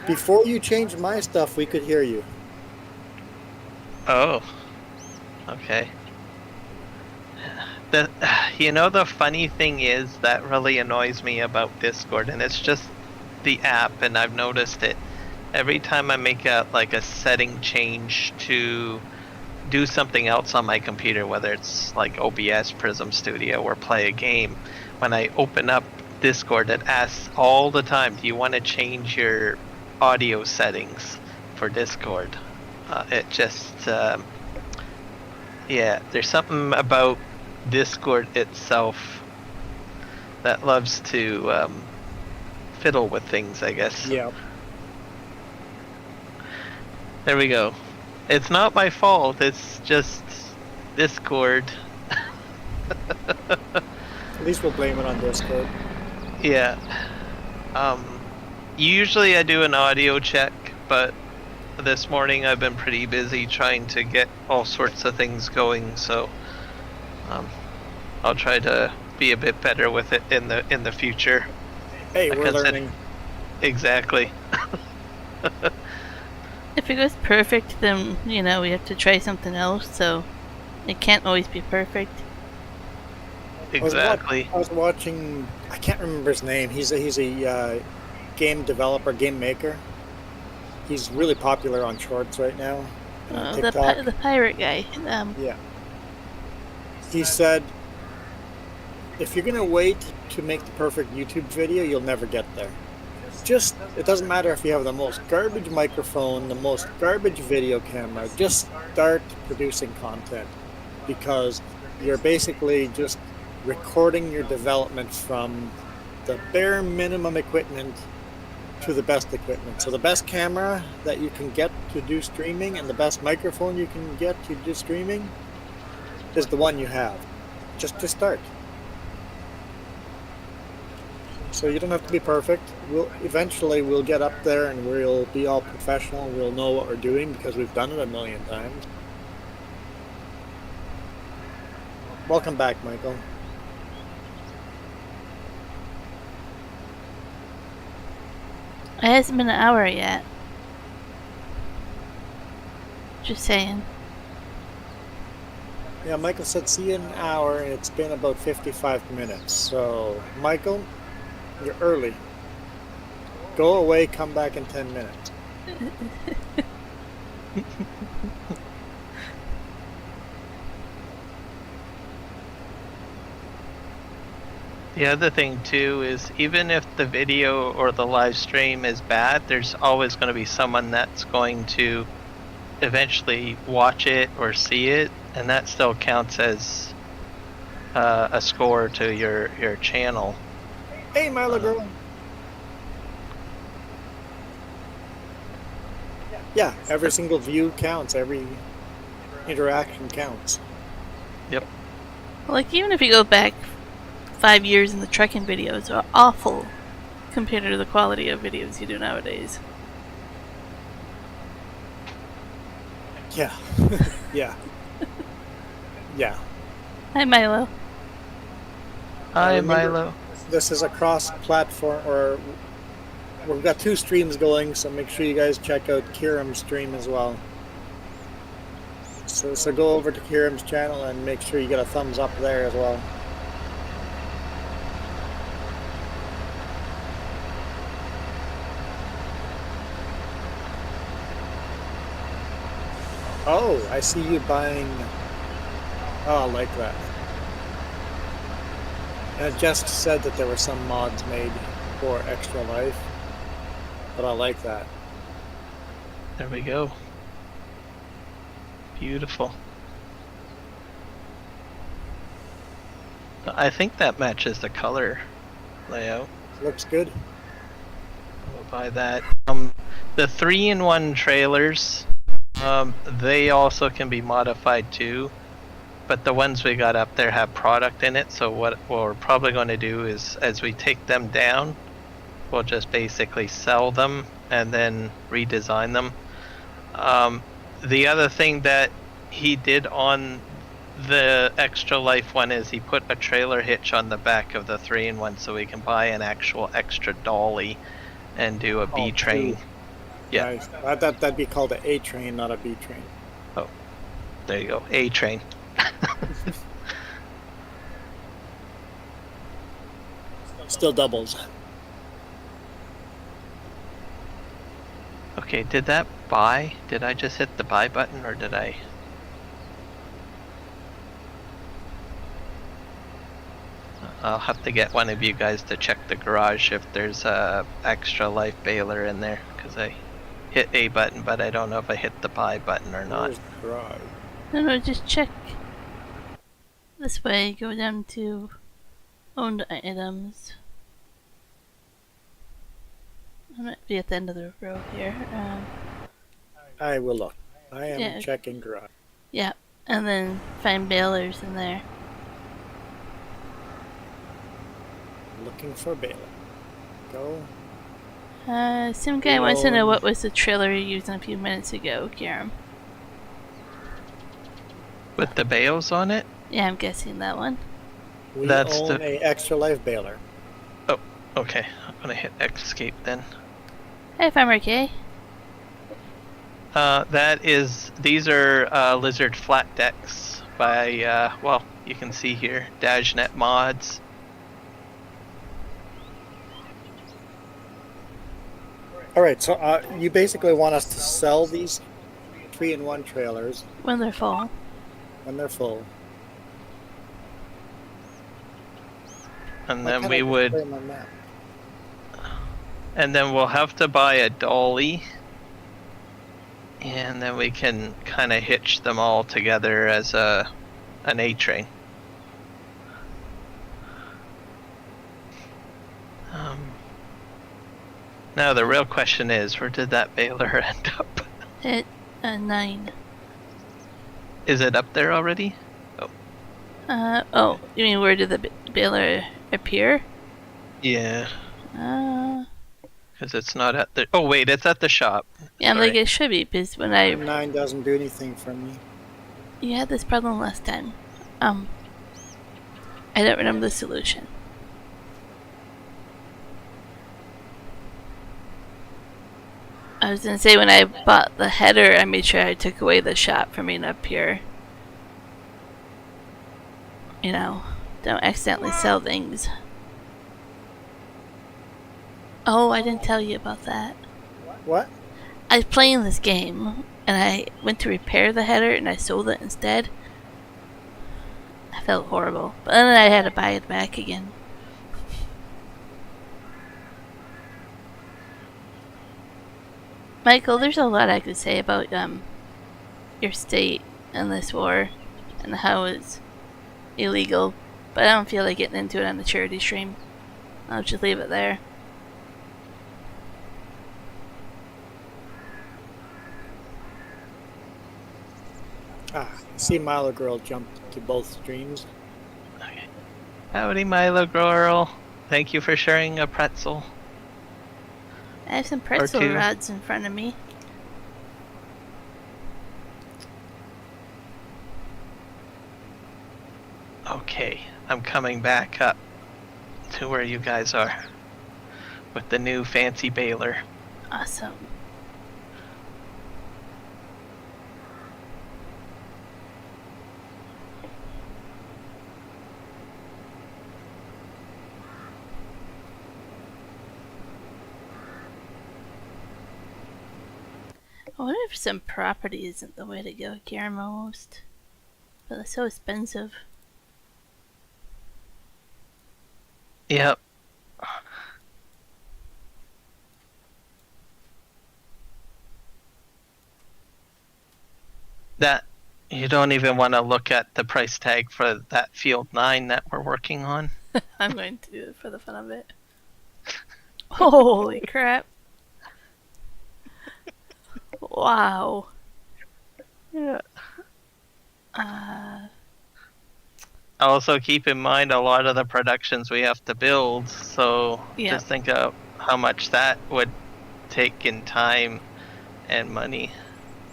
Before you changed my stuff, we could hear you. Oh, okay. The funny thing is that really annoys me about Discord, and it's just the app, and I've noticed it every time I make a setting change to do something else on my computer, whether it's like OBS, Prism Studio, or play a game. When I open up Discord, it asks all the time, do you want to change your audio settings for Discord? It just yeah, there's something about Discord itself that loves to fiddle with things, I guess. Yeah. There we go. It's not my fault, it's just Discord. At least we'll blame it on Discord. Yeah. Usually I do an audio check, but this morning I've been pretty busy trying to get all sorts of things going, so I'll try to be a bit better with it in the future. Hey, we're Because learning. Exactly. If it goes perfect, then, we have to try something else, so it can't always be perfect. Exactly. I was watching, I can't remember his name. He's a game developer, game maker. He's really popular on Shorts right now. On TikTok. The pirate guy. Yeah. He said, if you're gonna wait to make the perfect YouTube video, you'll never get there. It doesn't matter if you have the most garbage microphone, the most garbage video camera, just start producing content, because you're basically just recording your development from the bare minimum equipment to the best equipment. So the best camera that you can get to do streaming and the best microphone you can get to do streaming is the one you have, just to start. So you don't have to be perfect. Eventually we'll get up there and we'll be all professional. We'll know what we're doing because we've done it a million times. Welcome back, Michael. It hasn't been an hour yet. Just saying. Yeah, Michael said see you in an hour, and it's been about 55 minutes. So, Michael, you're early. Go away, come back in 10 minutes. The other thing too is, even if the video or the live stream is bad, there's always going to be someone that's going to eventually watch it or see it, and that still counts as a score to your channel. Hey, Milo girl. Yeah, every single view counts. Every interaction counts. Yep. Like, even if you go back 5 years and the trekking videos are awful compared to the quality of videos you do nowadays. Yeah. Yeah. Yeah. Hi, Milo. Hi, remember- Milo. This is a cross-platform, or we've got two streams going, so make sure you guys check out Kiram's stream as well. So go over to Kiram's channel and make sure you get a thumbs up there as well. Oh, I see you buying. Oh, I like that. And it just said that there were some mods made for Extra Life, but I like that. There we go. Beautiful. I think that matches the color layout. Looks good. We'll buy that. the 3-in-1 trailers, they also can be modified too. But the ones we got up there have product in it, so what we're probably going to do is, as we take them down, we'll just basically sell them and then redesign them. The other thing that he did on the Extra Life one is he put a trailer hitch on the back of the 3-in-1 so we can buy an actual extra dolly and do a B train. Two. Yeah. Nice. I thought that'd be called an A train, not a B train. Oh, there you go. A train. Still doubles. Okay, did that buy? Did I just hit the buy button or did I? I'll have to get one of you guys to check the garage if there's a Extra Life baler in there, because I hit A button, but I don't know if I hit the buy button or not. Where's the garage? No, just check. This way, go down to owned items. I might be at the end of the row here. I will look. I am Yeah. checking garage. Yeah, and then find balers in there. Looking for baler. Go. Some guy wants to know what was the trailer you used a few minutes ago, Kiram. With the bales on it? Yeah, I'm guessing that one. We That's own the- a Extra Life baler. Oh, okay. I'm gonna hit escape then. Hey, Farmer K. These are Lizard flat decks by, well, you can see here, Dajnet Mods. Alright, so you basically want us to sell these 3-in-1 trailers When they're full. when they're full. And Why then can't we I just would, put 'em on that? and then we'll have to buy a dolly. And then we can kind of hitch them all together as an A train. Now the real question is, where did that baler end up? Hit 9. Is it up there already? Oh, you mean where did the baler appear? Yeah, Uh, because it's not at the. Oh wait, it's at the shop. yeah, I'm like Sorry. it should be, because when I 9 doesn't do anything for me. you had this problem last time. I don't remember the solution. I was gonna say when I bought the header, I made sure I took away the shop from being up here. You know, don't accidentally sell things. Oh, I didn't tell you about that. What? I was playing this game, and I went to repair the header, and I sold it instead. I felt horrible, but then I had to buy it back again. Michael, there's a lot I could say about your state and this war, and how it's illegal, but I don't feel like getting into it on the charity stream. I'll just leave it there. See Milo Girl jump to both streams. Okay. Howdy, Milo Girl. Thank you for sharing a pretzel. I have some pretzel two. rods in front of me. Okay, I'm coming back up to where you guys are with the new fancy baler. Awesome. I wonder if some property isn't the way to go, Kiram, almost. But it's so expensive. Yep. That you don't even want to look at the price tag for that Field 9 that we're working on. I'm going to do it for the fun of it. Holy crap. Wow. Yeah. Uh, Also, keep in mind a lot of the productions we have to build, so Yep. just think of how much that would take in time and money.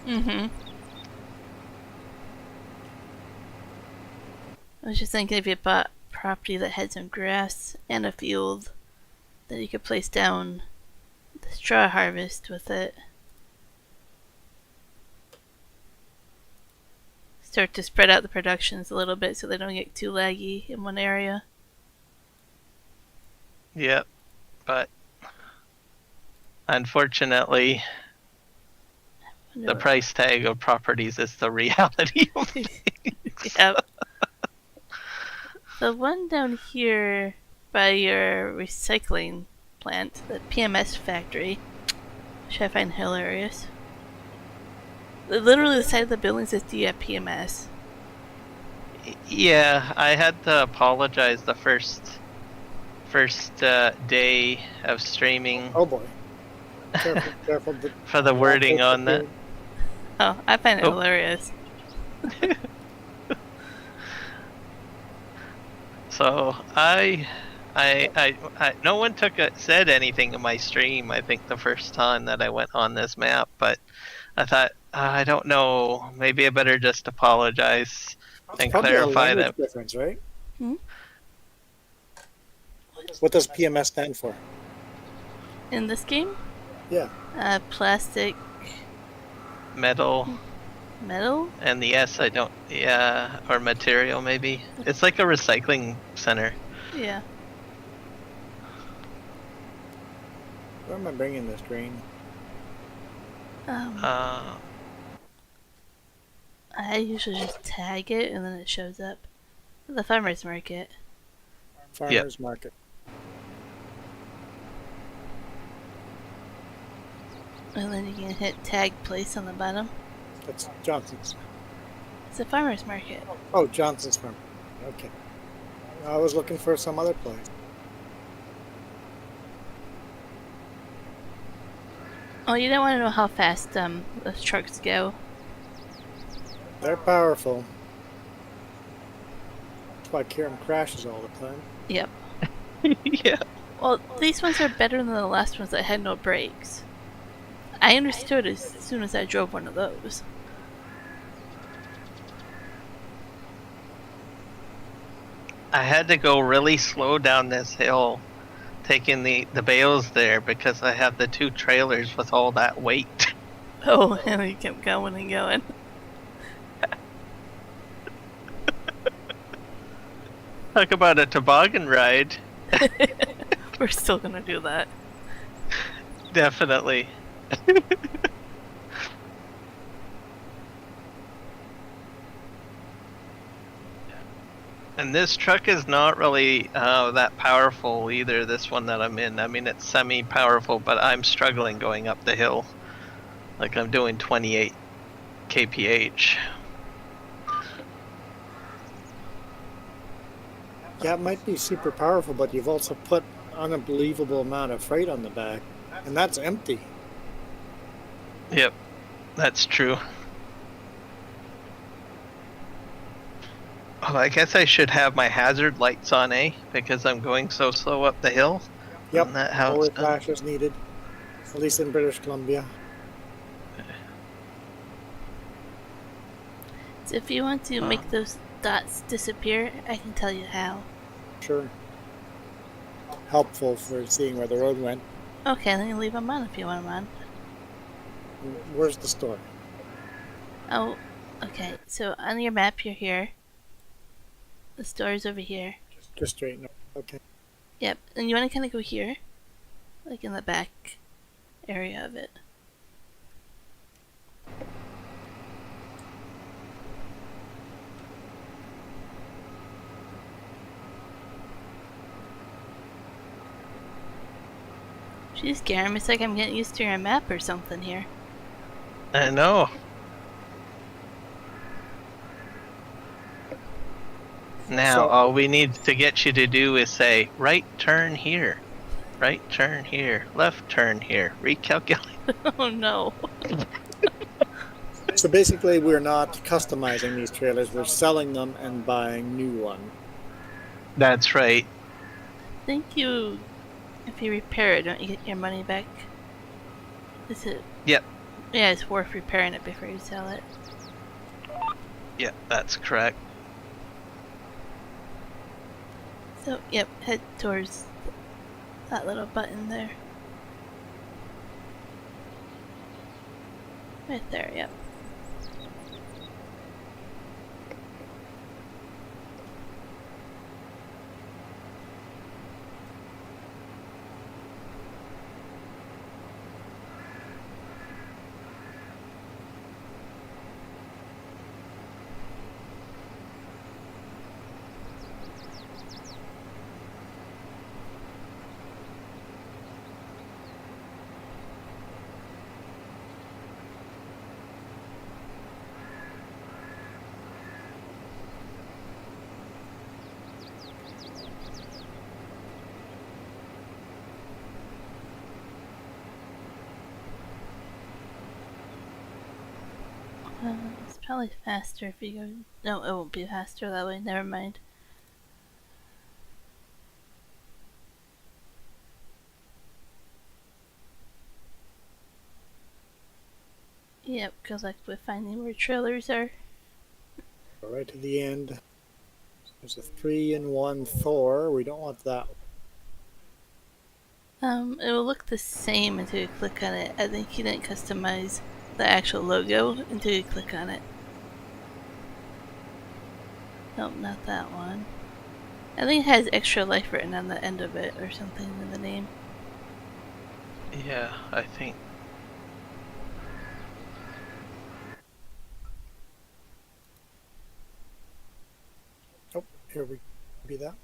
I was just thinking if you bought property that had some grass and a field, that you could place down the straw harvest with it. Start to spread out the productions a little bit so they don't get too laggy in one area. Yep, but unfortunately, the price tag of properties is the reality of things. Yep. The one down here by your recycling plant, the PMS factory, which I find hilarious. Literally the side of the building says, "Do you have PMS?" Yeah, I had to apologize the first day of streaming Oh boy. Careful, careful. for the wording on that. Oh, I find it Oh. hilarious. So no one said anything in my stream. I think the first time that I went on this map, but I thought I don't know. Maybe I better just apologize and Probably clarify a language that. difference, right? Hmm? What does PMS stand for? In this game, Yeah. plastic, Metal metal. and the S I don't. Yeah, or material maybe. It's like a recycling center. Yeah. Where am I bringing this grain? I usually just tag it and then it shows up. The farmer's market. Farmers market. And then you can hit tag place on the bottom. That's Johnson's. It's a farmer's market. Oh, Johnson's farm. Okay. I was looking for some other place. Oh, you don't want to know how fast those trucks go. They're powerful. That's why Kiram crashes all the time. Yep. Yeah. Well, these ones are better than the last ones that had no brakes. I understood as soon as I drove one of those. I had to go really slow down this hill, taking the bales there because I have the two trailers with all that weight. Oh, and he kept going and going. Talk about a toboggan ride. We're still gonna do that. Definitely. And this truck is not really that powerful either, this one that I'm in. I mean, it's semi-powerful, but I'm struggling going up the hill. Like, I'm doing 28 kph. Yeah, it might be super powerful, but you've also put unbelievable amount of freight on the back, and that's empty. Yep, that's true. Oh, I guess I should have my hazard lights on, eh? Because I'm going so slow up the hill. Yep, Isn't that how forward it's done? flashes needed, at least in British Columbia. So if you want to make those dots disappear, I can tell you how. Sure. Helpful for seeing where the road went. Okay, then you leave them on if you want them on. Where's the store? Oh, okay. So on your map, you're here. The store's over here. Just straight north. Okay. Yep, and you want to kind of go here, like in the back area of it. Jeez, Kiram, it's like I'm getting used to your map or something here. I know. Now, So- all we need to get you to do is say, right turn here, right turn here, left turn here, recalculate. Oh no. So basically, we're not customizing these trailers. We're selling them and buying new ones. That's right. Thank you. If you repair it, don't you get your money back? Is it? Yep. Yeah, it's worth repairing it before you sell it. Yep, that's correct. So, yep, head towards that little button there. Right there, yep. It's probably faster if you go. No, it won't be faster that way. Never mind. Yep, because like we're finding where trailers are. Go right to the end. There's a 3-in-1 Thor. We don't want that. It will look the same until you click on it. I think you didn't customize the actual logo until you click on it. Nope, not that one. I think it has extra life written on the end of it or something in the name. Yeah, I think. Oh, here we be that.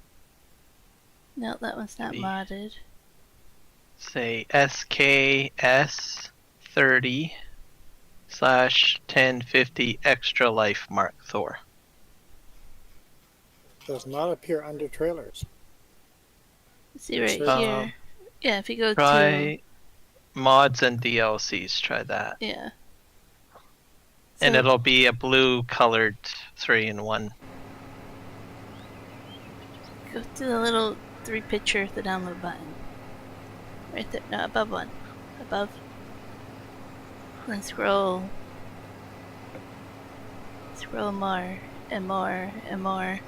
No, that one's not Maybe. modded. Say SKS 30/1050 extra life Mark Thor. Does not appear under trailers. See right Sure. here. Yeah, if you go to Try mods and DLCs. Try that. yeah. And So- it'll be a blue colored 3-in-1. Go to the little 3 picture at the download button. Right there. No, above one. Above. Then scroll. Scroll more and more and more.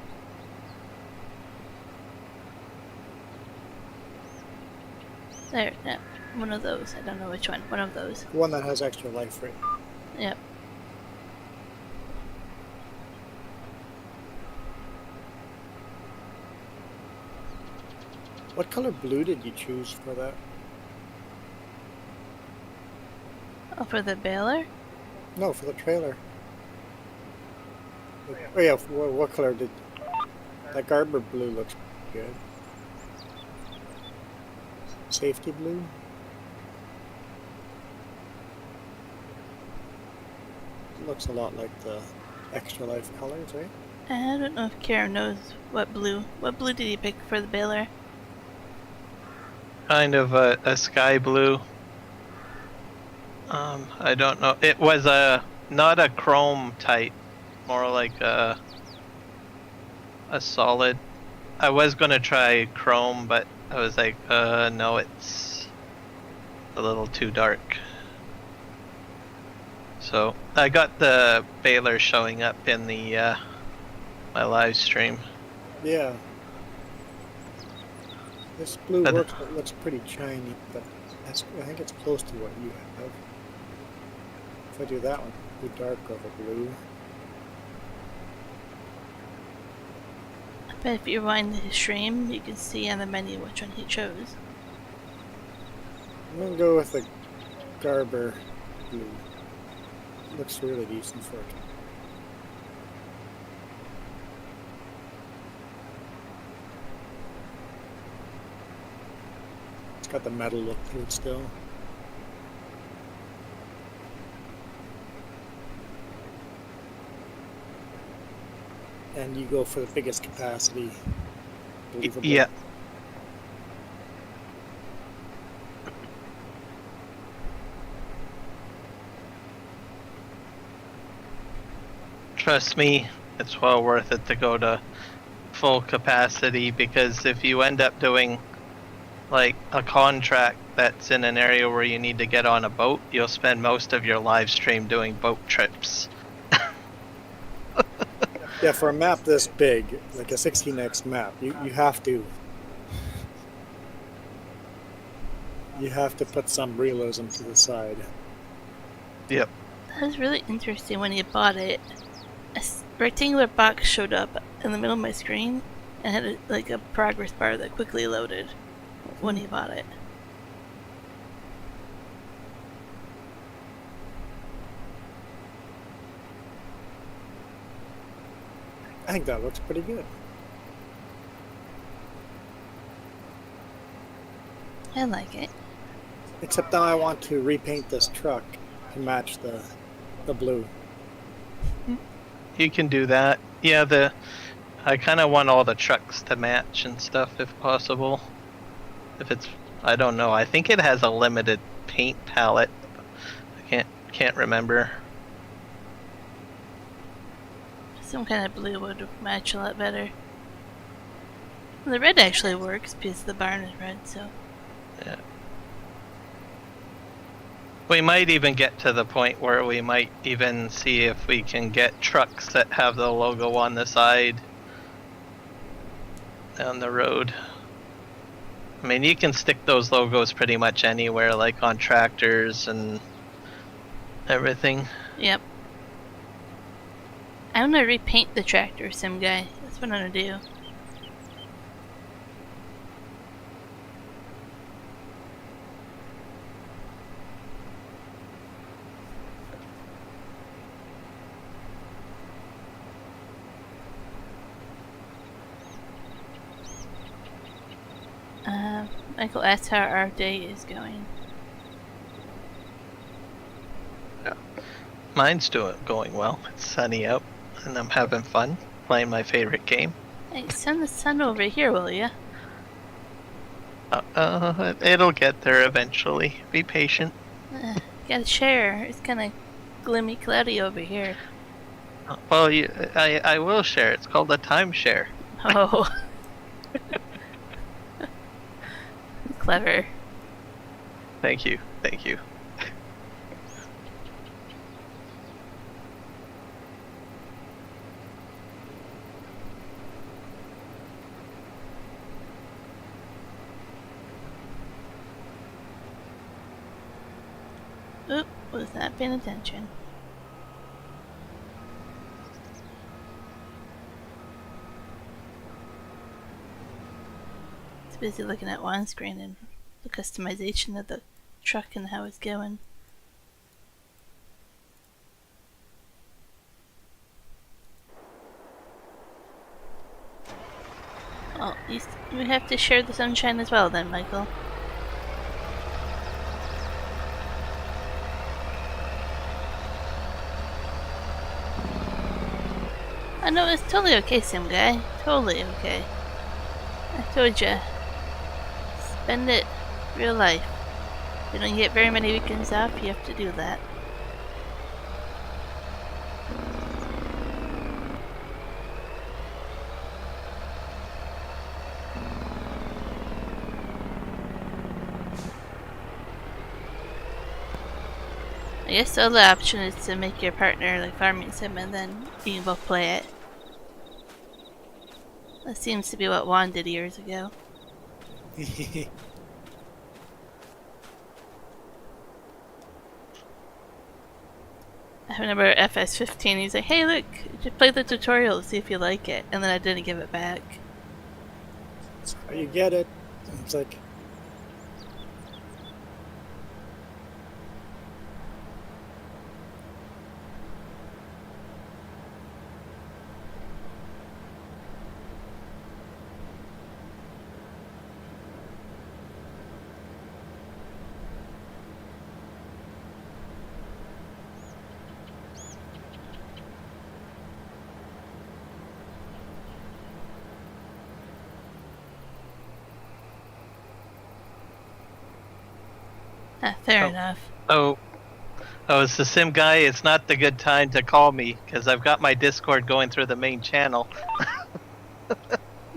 There, no, one of those. I don't know which one. One of those. The one that has extra life rate. Yep. What color blue did you choose for that? Oh, for the baler? No, for the trailer. Oh yeah, what color did... That Garber blue looks good. Safety blue? It looks a lot like the extra life colors, right? I don't know if Kiram knows what blue. What blue did he pick for the baler? Kind of a sky blue. I don't know. It was not a chrome type, more like a solid. I was gonna try chrome, but I was like, no, it's a little too dark. So I got the baler showing up in the my live stream. Yeah. This blue Other- works, but it looks pretty shiny, but that's, I think it's close to what you have. If I do that one, blue dark over blue. But if you rewind his stream, you can see on the menu which one he chose. I'm gonna go with the Garber blue. Looks really decent for it. It's got the metal look to it still. And you go for the biggest capacity. Believable. Yeah. Trust me, it's well worth it to go to full capacity, because if you end up doing like a contract that's in an area where you need to get on a boat, you'll spend most of your live stream doing boat trips. Yeah, for a map this big, like a 16x map, you have to put some realism to the side. Yep. That was really interesting when you bought it. A rectangular box showed up in the middle of my screen and had like a progress bar that quickly loaded when you bought it. I think that looks pretty good. I like it. Except now I want to repaint this truck to match the blue. You can do that. Yeah, I kind of want all the trucks to match and stuff if possible. If it's, I don't know. I think it has a limited paint palette. I can't remember. Some kind of blue would match a lot better. The red actually works because the barn is red, so. Yeah. We might even get to the point where we might even see if we can get trucks that have the logo on the side down the road. I mean, you can stick those logos pretty much anywhere, like on tractors and everything. Yep. I'm gonna repaint the tractor, sim guy. That's what I'm gonna do. Michael asked how our day is going. Yeah. Mine's going well. It's sunny out, and I'm having fun playing my favorite game. Hey, send the sun over here, will ya? It'll get there eventually. Be patient. Gotta share. It's kinda gloomy, cloudy over here. Well, I will share. It's called a timeshare. Oh. Clever. Thank you. Thank you. Oop, was not paying attention. It's busy looking at one screen and the customization of the truck and how it's going. Well, we have to share the sunshine as well then, Michael. I know it's totally okay, Sim Guy. Totally okay. I told ya. Spend it real life. You don't get very many weekends off, you have to do that. I guess the other option is to make your partner like farming sim and then you can both play it. That seems to be what Juan did years ago. I remember FS15, he's like, hey look, just play the tutorial to see if you like it, and then I didn't give it back. So you get it. It's like, Fair enough. Oh, Oh, it's the sim guy. It's not the good time to call me because I've got my Discord going through the main channel.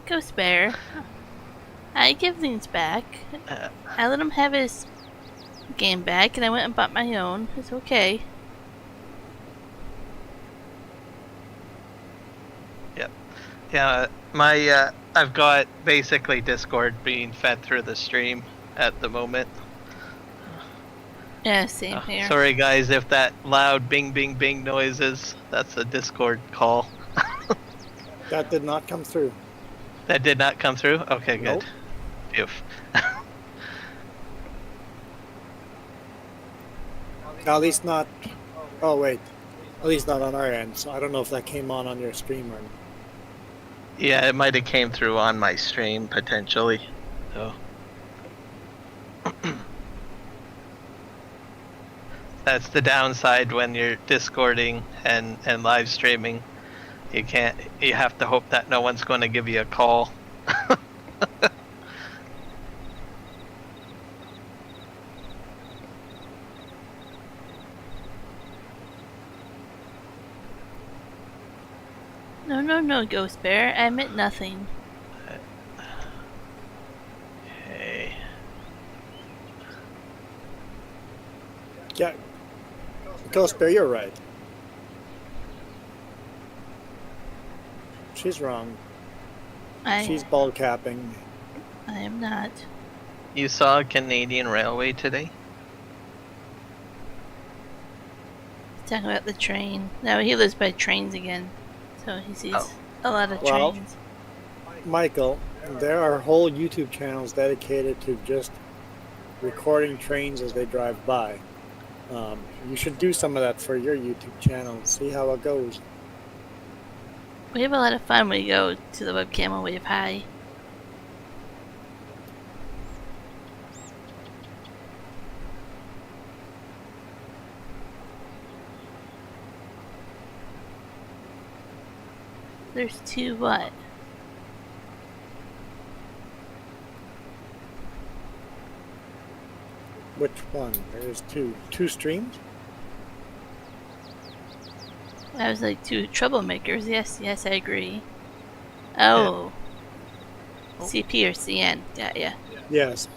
Ghost Bear. I give things back. I let him have his game back, and I went and bought my own. It's okay. Yep. Yeah, my I've got basically Discord being fed through the stream at the moment. Yeah, same here. Sorry guys if that loud bing bing bing noises. That's a Discord call. That did not come through. That did not come through? Okay, good. Nope. Phew. At least not. Oh wait, at least not on our end. So I don't know if that came on your stream or not. Yeah, it might have came through on my stream potentially. So that's the downside when you're Discording and live streaming. You have to hope that no one's going to give you a call. No, Ghost Bear. I meant nothing. Okay. Yeah, Ghost Bear, you're right. She's wrong. She's ball capping. I am not. You saw Canadian Railway today? Talking about the train. No, he lives by trains again. So he sees a lot of trains. Michael, there are whole YouTube channels dedicated to just recording trains as they drive by. You should do some of that for your YouTube channel and see how it goes. We have a lot of fun when we go to the webcam and wave high. There's two what? Which one? There's two streams? I was like two troublemakers. Yes, I agree. Oh. Yeah. CP or CN. Yeah. Yes.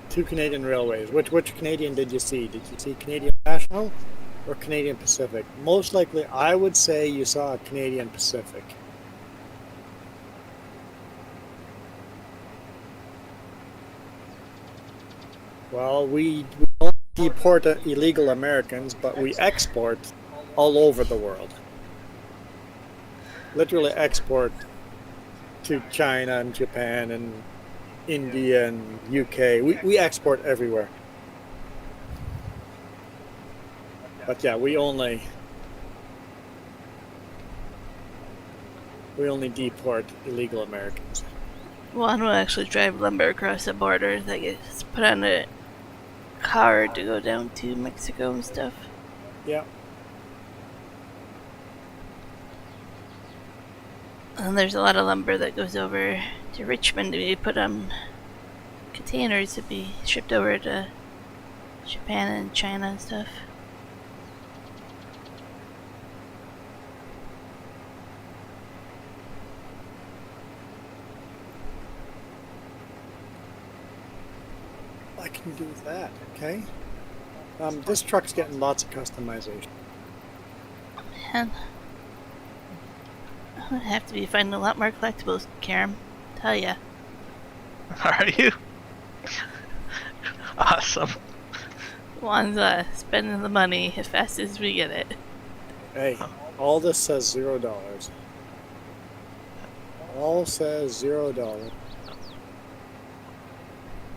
Two Canadian railways. Which Canadian did you see? Did you see Canadian National or Canadian Pacific? Most likely, I would say you saw Canadian Pacific. Well, we don't deport illegal Americans, but we export all over the world. Literally export to China and Japan and India and UK. We export everywhere. But yeah, we only deport illegal Americans. Well, I don't actually drive lumber across the border. That gets put on a car to go down to Mexico and stuff. Yeah. And there's a lot of lumber that goes over to Richmond to be put on containers to be shipped over to Japan and China and stuff. I can do that, okay? This truck's getting lots of customization. Man. I'm gonna have to be finding a lot more collectibles, Kiram. Tell ya. Are you? Awesome. Juan's spending the money as fast as we get it. Hey, all this says $0. All says $0.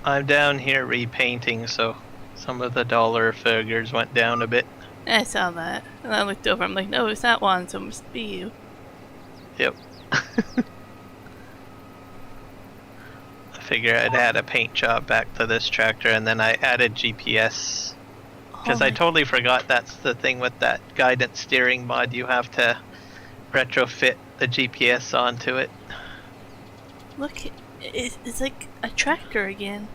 I'm down here repainting, so some of the dollar figures went down a bit. I saw that. And I looked over, I'm like, no, it's not Juan, so it must be you. Yep. I figure I'd add a paint job back to this tractor, and then I added GPS. Because I totally forgot that's the thing with that guidance steering mod. You have to retrofit the GPS onto it. Look, it's like a tractor again.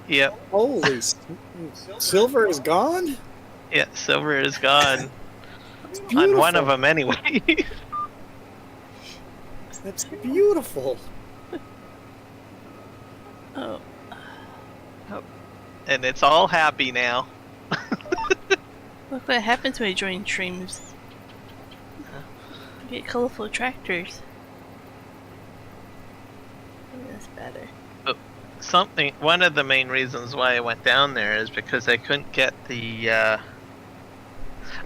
Yep. Holy, Silver is gone? Yeah, silver is gone. Beautiful. On one of them anyway. That's beautiful. Oh, And it's all happy now. look what happens when you join streams. You get colorful tractors. Maybe that's better. One of the main reasons why I went down there is because I couldn't get the,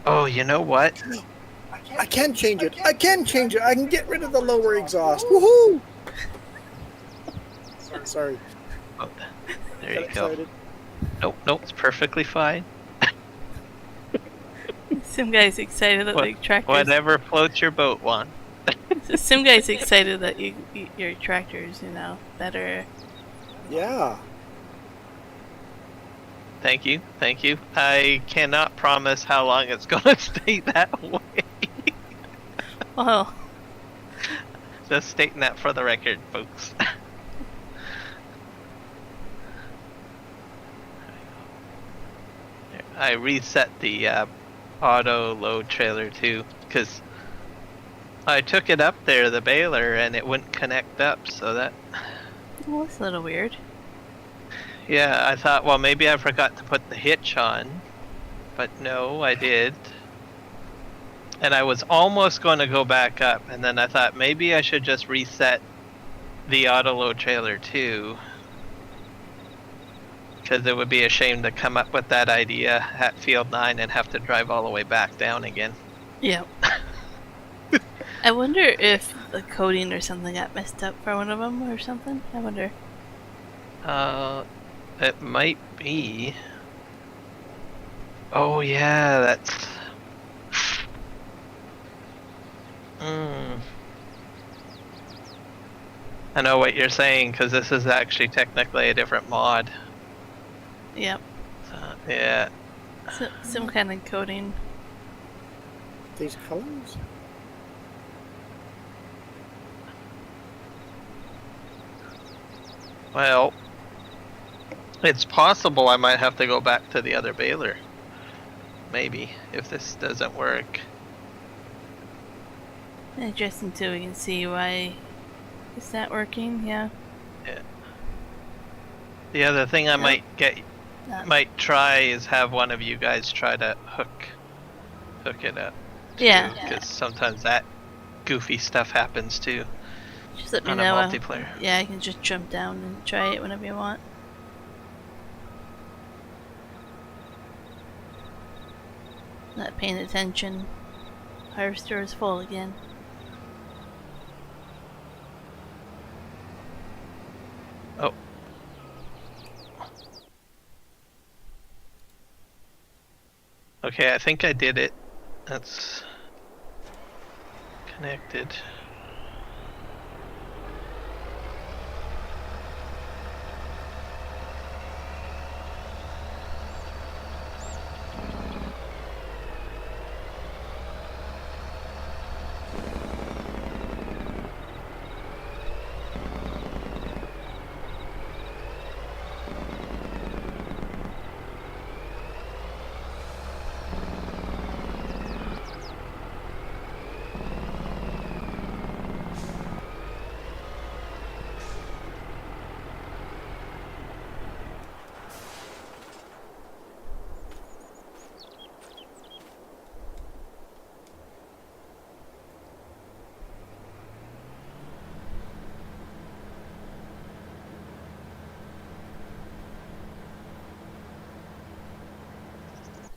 oh, you know what? I can change it. I can change it. I can get rid of the lower exhaust. Woohoo! Sorry. Oh, there Got you go. excited. Nope, it's perfectly fine. Some guy's excited that the tractors. Whatever floats your boat, Juan. So some guy's excited that your tractors, better. Yeah. Thank you. I cannot promise how long it's gonna stay that way. Well, Just stating that for the record, folks. I reset the auto load trailer too, because I took it up there, the baler, and it wouldn't connect up, so that... well, that's a little weird. Yeah, I thought, well, maybe I forgot to put the hitch on, but no, I did. And I was almost going to go back up, and then I thought maybe I should just reset the auto load trailer too. Because it would be a shame to come up with that idea at Field 9 and have to drive all the way back down again. Yeah. I wonder if the coding or something got messed up for one of them or something. I wonder. It might be. Oh yeah, that's... I know what you're saying, because this is actually technically a different mod. Yep. Yeah. So, some kind of coding. These colors? Well, it's possible I might have to go back to the other baler. Maybe, if this doesn't work. Just until we can see why it's not working, yeah. Yeah. The other thing I might try is have one of you guys try to hook it up. Yeah. Because sometimes that goofy stuff happens too. Just let me on know. A multiplayer. Yeah, I can just jump down and try it whenever you want. Not paying attention. Harvester is full again. Oh. Okay, I think I did it. That's connected.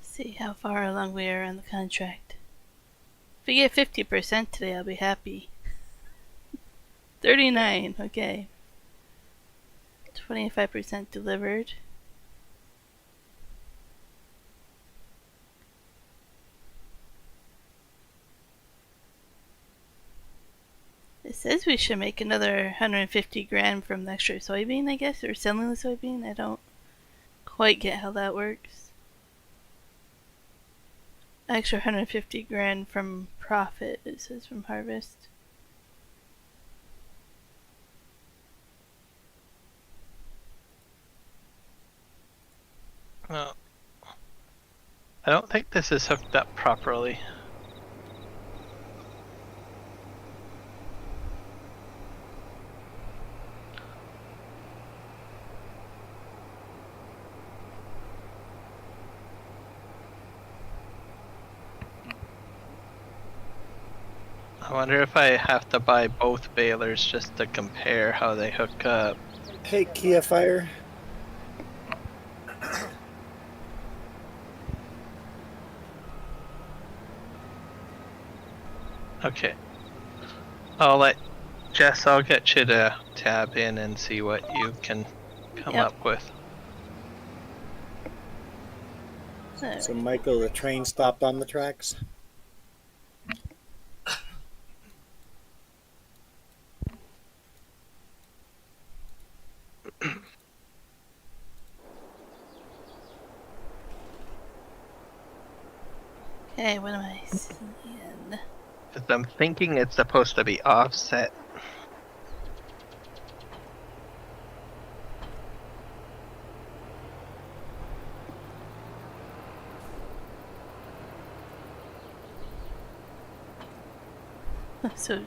See how far along we are on the contract. If we get 50% today, I'll be happy. 39, okay. 25% delivered. It says we should make another 150 grand from the extra soybean, I guess, or selling the soybean. I don't quite get how that works. Extra 150 grand from profit, it says, from harvest. Well, I don't think this is hooked up properly. I wonder if I have to buy both balers just to compare how they hook up. Hey, Kia Fire. Okay. I'll let Jess, I'll get you to tab in and see what you can come Yep. up with. So, Michael, the train stopped on the tracks. Okay, what am I seeing? 'Cause I'm thinking it's supposed to be offset. So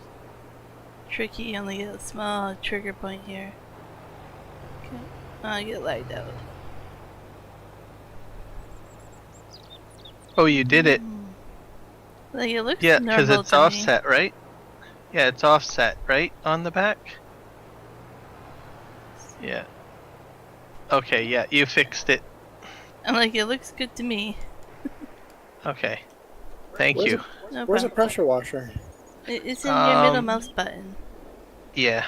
tricky, you only get a small trigger point here. Okay. Oh, I get lagged out. Oh, you did it. Like, it looks Yeah, because normal it's to me. offset, right? Yeah, it's offset, right? On the back? Yeah. Okay, yeah, you fixed it. I'm like, it looks good to me. Okay. Thank Where's you. it- No Where's the problem. pressure washer? It's in your middle Um, mouse button. Yeah.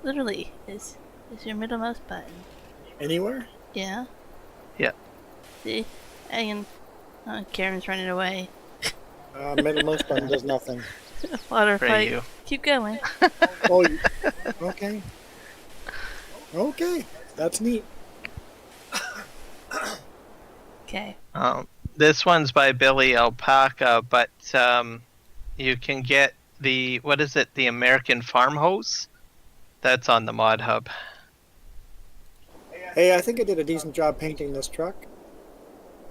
Literally, it's your middle mouse button. Anywhere? Yeah. Yeah. See? I can. Oh, Karen's running away. Middle mouse button does nothing. Water For fight. you. Keep going. Oh, okay. Okay, that's neat. Okay. This one's by Billy Alpaca, but you can get the, what is it, the American Farm Hose? That's on the Mod Hub. Hey, I think I did a decent job painting this truck.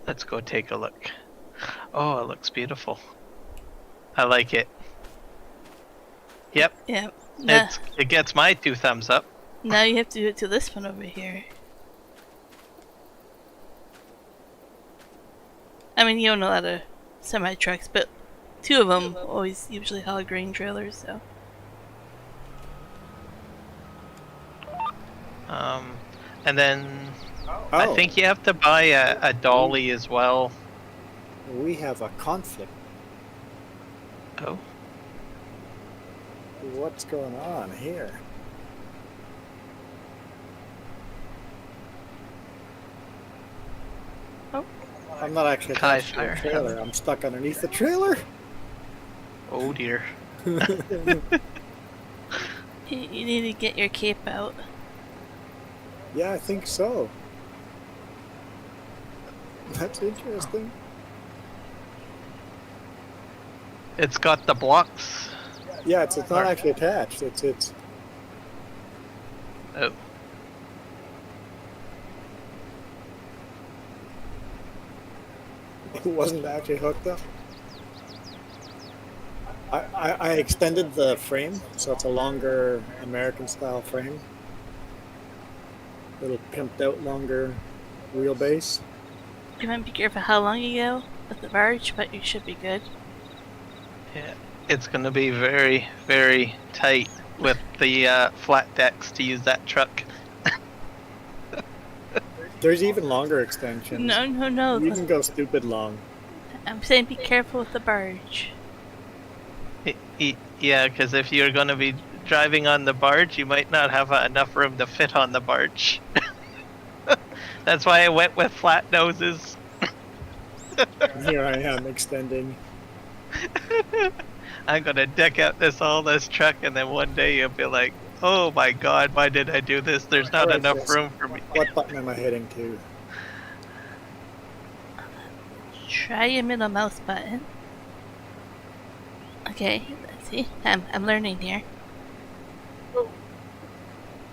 Let's go take a look. Oh, it looks beautiful. I like it. Yep, Yeah. Now, it gets my 2 thumbs up. now you have to do it to this one over here. I mean, you own a lot of semi trucks, but 2 of them always usually haul grain trailers, so. And then I Oh, think you have to buy a dolly as well. we have a conflict. Oh, What's going on here? Oh. I'm not actually Kai attached to a fire. trailer. I'm stuck underneath the trailer. oh dear. You need to get your cape out. Yeah, I think so. That's interesting. It's got the blocks. Yeah, it's not actually attached. It's Oh, it wasn't actually hooked up. I extended the frame, so it's a longer American style frame. Little pimped out longer wheelbase. You might be careful how long you go with the barge, but you should be good. yeah. It's going to be very, very tight with the flat decks to use that truck. There's even longer extensions. No. You can go stupid long. I'm saying be careful with the barge. Yeah, because if you're going to be driving on the barge, you might not have enough room to fit on the barge. That's why I went with flat noses. Here I am extending. I'm going to deck out this truck, and then one day you'll be like, oh my god, why did I do this? There's not Alright, enough yes. room for me. What button am I hitting to? Try your middle mouse button. Okay, let's see. I'm learning here.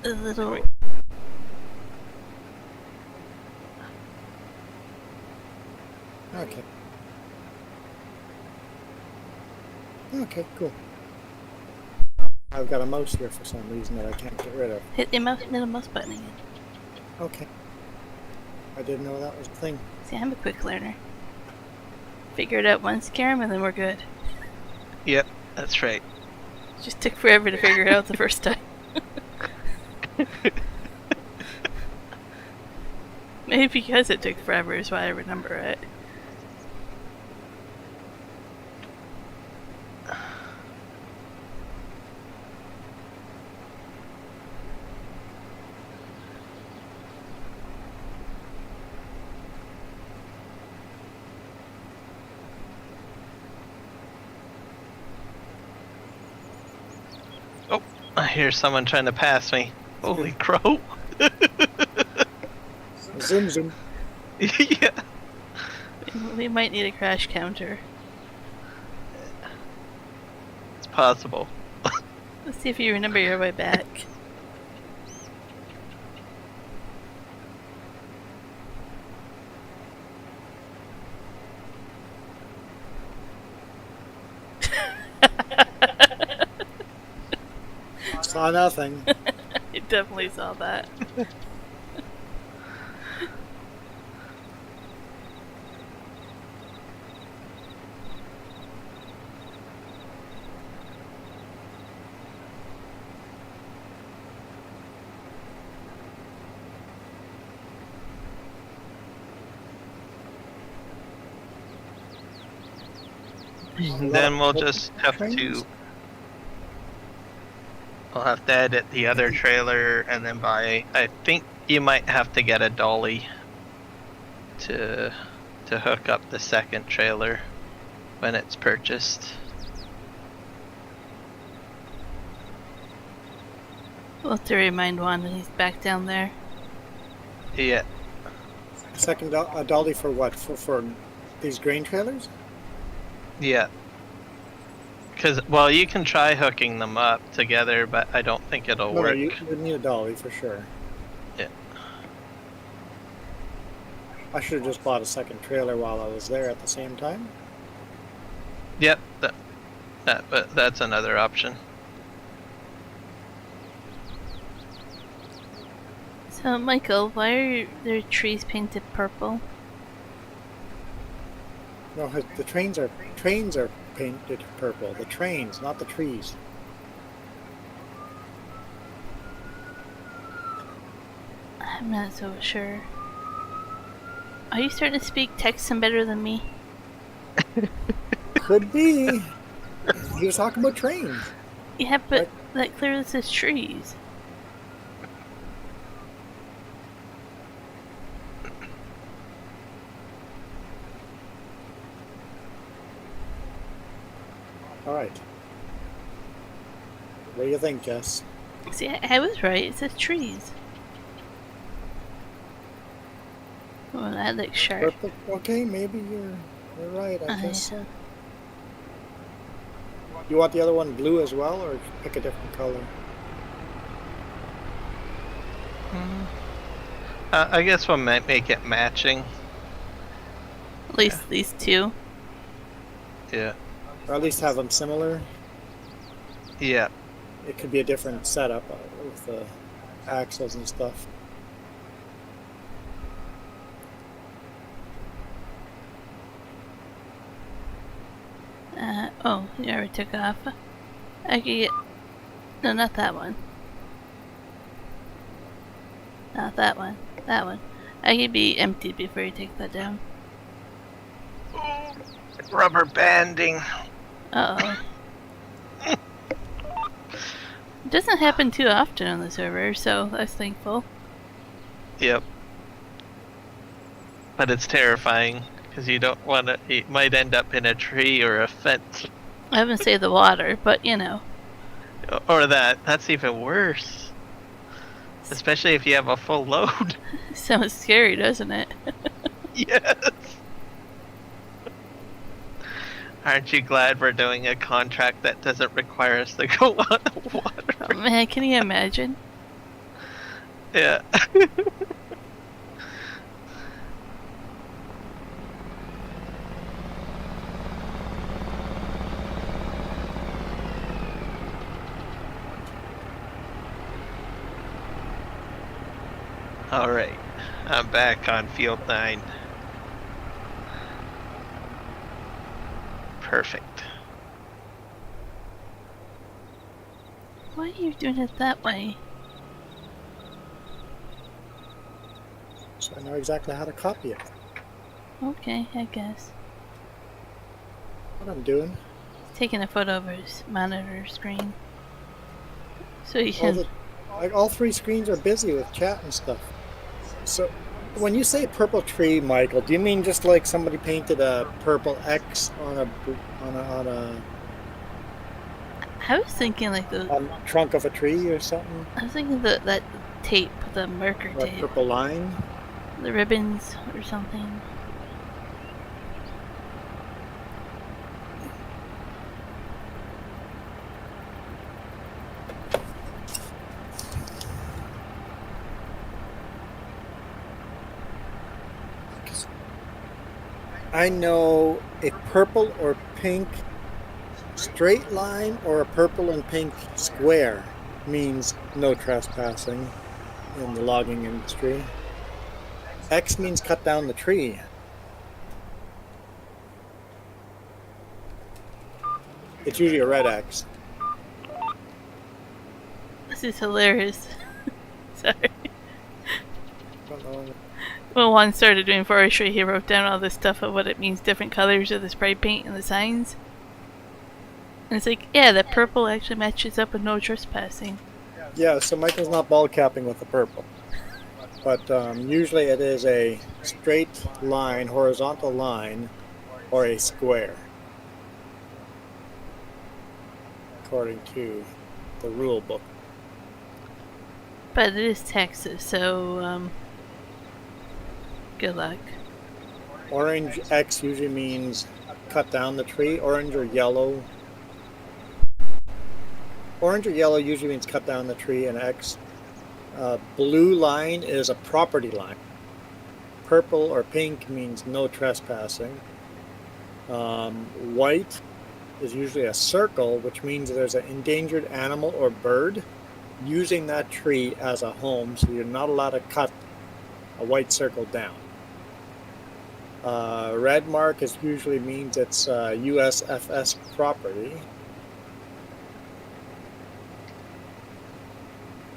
A little. Okay. Okay, cool. I've got a mouse here for some reason that I can't get rid of. Hit the middle mouse button again. Okay. I didn't know that was a thing. See, I'm a quick learner. Figure it out once, Kiram, and then we're good. Yep, that's right. Just took forever to figure it out the first time. Maybe because it took forever is why I remember it. Oh, I hear someone trying to pass me. Holy crow. Zoom, zoom. Yeah. We might need a crash counter. It's possible. Let's see if you remember your way back. Saw nothing. I definitely saw that. Then we'll just have Trains? to... We'll have to edit the other trailer and then buy... I think you might have to get a dolly to hook up the second trailer when it's purchased. We'll have to remind Juan that he's back down there. Yeah. Second a dolly for what? For these grain trailers? Yeah. Because, well, you can try hooking them up together, but I don't think it'll No, work. you need a dolly for sure. Yeah. I should have just bought a second trailer while I was there at the same time. Yep, but that's another option. So, Michael, why are their trees painted purple? No, the trains are painted purple. The trains, not the trees. I'm not so sure. Are you starting to speak Texan better than me? Could be. He was talking about trains. Yeah, but that clearly says trees. All right. What do you think, Jess? See, I was right. It says trees. Well, that looks sharp. Purple? Okay, maybe you're right. I guess so. You want the other one blue as well, or pick a different color? I guess we'll make it matching. At least these two. Yeah. Or at least have them similar. Yeah. It could be a different setup with the axles and stuff. Oh, you already took off. I could get... No, not that one. Not that one. That one. I could be empty before you take that down. Rubber banding. Uh-oh. It doesn't happen too often on the server, so that's thankful. Yep. But it's terrifying, because you don't want to... It might end up in a tree or a fence. I haven't saved the water, but you know. Or that's even worse. Especially if you have a full load. Sounds scary, doesn't it? Yes. Aren't you glad we're doing a contract that doesn't require us to go on the water? Oh man, can you imagine? Yeah. Alright, I'm back on field 9. Perfect. Why are you doing it that way? So I know exactly how to copy it. Okay, I guess. What I'm doing. Taking a photo of his monitor screen. So you All can... all 3 screens are busy with chat and stuff. So when you say purple tree, Michael, do you mean just like somebody painted a purple X on a I was thinking like the... trunk of a tree or something? I was thinking that tape, the marker Or a tape. purple line? The ribbons or something. I know a purple or pink straight line or a purple and pink square means no trespassing in the logging industry. X means cut down the tree. It's usually a red X. This is hilarious. Sorry. I don't know. When Juan started doing forestry, he wrote down all this stuff of what it means, different colors of the spray paint and the signs. And it's like, yeah, that purple actually matches up with no trespassing. Yeah, so Michael's not ball capping with the purple. But usually it is a straight line, horizontal line, or a square. According to the rule book. But it is Texas, so good luck. Orange X usually means cut down the tree. Orange or yellow. Orange or yellow usually means cut down the tree, and X. Blue line is a property line. Purple or pink means no trespassing. White is usually a circle, which means there's an endangered animal or bird using that tree as a home, so you're not allowed to cut a white circle down. Red mark usually means it's USFS property.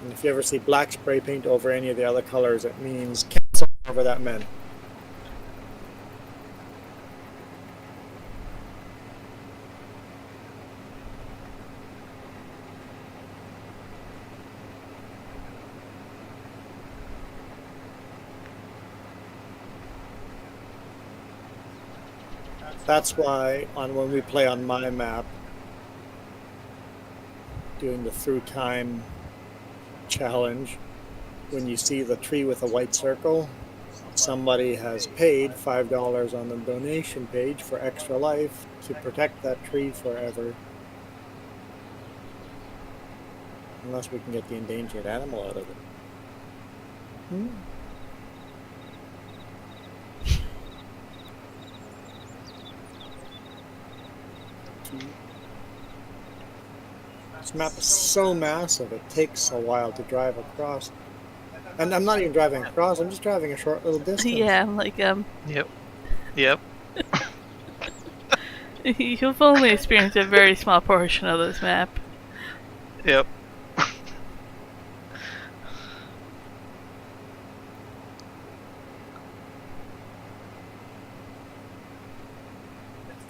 And if you ever see black spray paint over any of the other colors, it means cancel whatever that meant. That's why when we play on my map, doing the through time challenge, when you see the tree with a white circle, somebody has paid $5 on the donation page for extra life to protect that tree forever. Unless we can get the endangered animal out of it. This map is so massive, it takes a while to drive across. And I'm not even driving across, I'm just driving a short little distance. Yeah, I'm like, Yep. You've only experienced a very small portion of this map. Yep.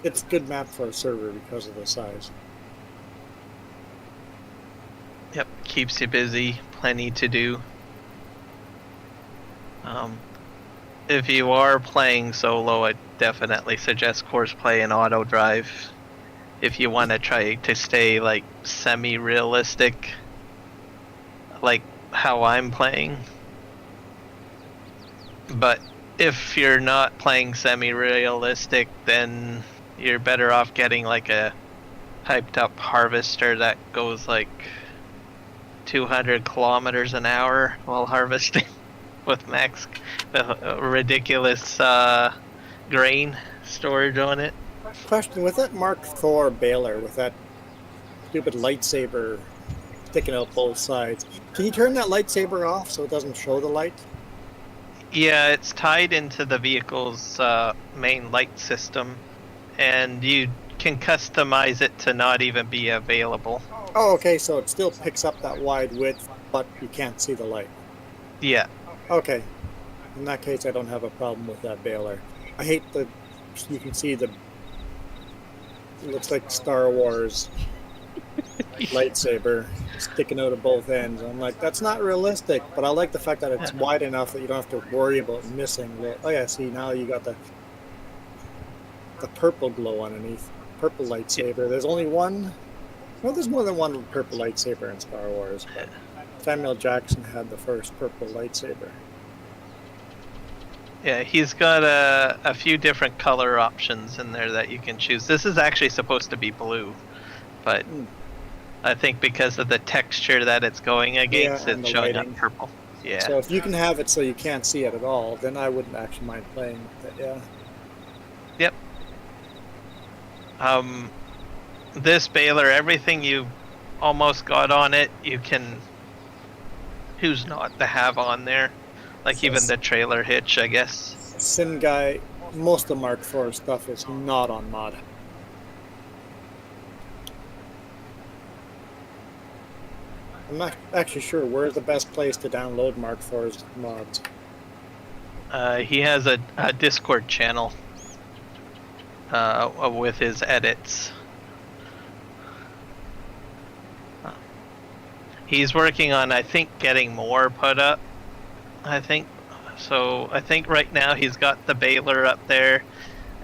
It's a good map for a server because of the size. Yep, keeps you busy, plenty to do. If you are playing solo, I definitely suggest course play and auto drive. If you want to try to stay like semi-realistic, like how I'm playing. But if you're not playing semi-realistic, then you're better off getting like a hyped up harvester that goes like 200 kilometers an hour while harvesting with max ridiculous grain storage on it. Question, with that Mark Thor baler with that stupid lightsaber sticking out both sides, can you turn that lightsaber off so it doesn't show the light? Yeah, it's tied into the vehicle's main light system, and you can customize it to not even be available. Oh, okay, so it still picks up that wide width, but you can't see the light. Yeah. Okay. In that case, I don't have a problem with that baler. I hate the, you can see the, it looks like Star Wars lightsaber sticking out of both ends. I'm like, that's not realistic, but I like the fact that it's wide enough that you don't have to worry about missing. Oh yeah, see, now you got the purple glow underneath. Purple lightsaber. There's only one. Well, there's more than one purple lightsaber in Star Wars, but Samuel Jackson had the first purple lightsaber. Yeah, he's got a few different color options in there that you can choose. This is actually supposed to be blue, but I think because of the texture that it's going against, it's showing up purple. Yeah. So if you can have it so you can't see it at all, then I wouldn't actually mind playing with it, yeah. Yep. This baler, everything you almost got on it, you can choose not to have on there. Like so even the trailer hitch, I guess. Sim Guy, most of Mark IV stuff is not on mod. I'm not actually sure where's the best place to download Mark IV's mods. He has a Discord channel with his edits. He's working on, I think, getting more put up. I think right now he's got the baler up there,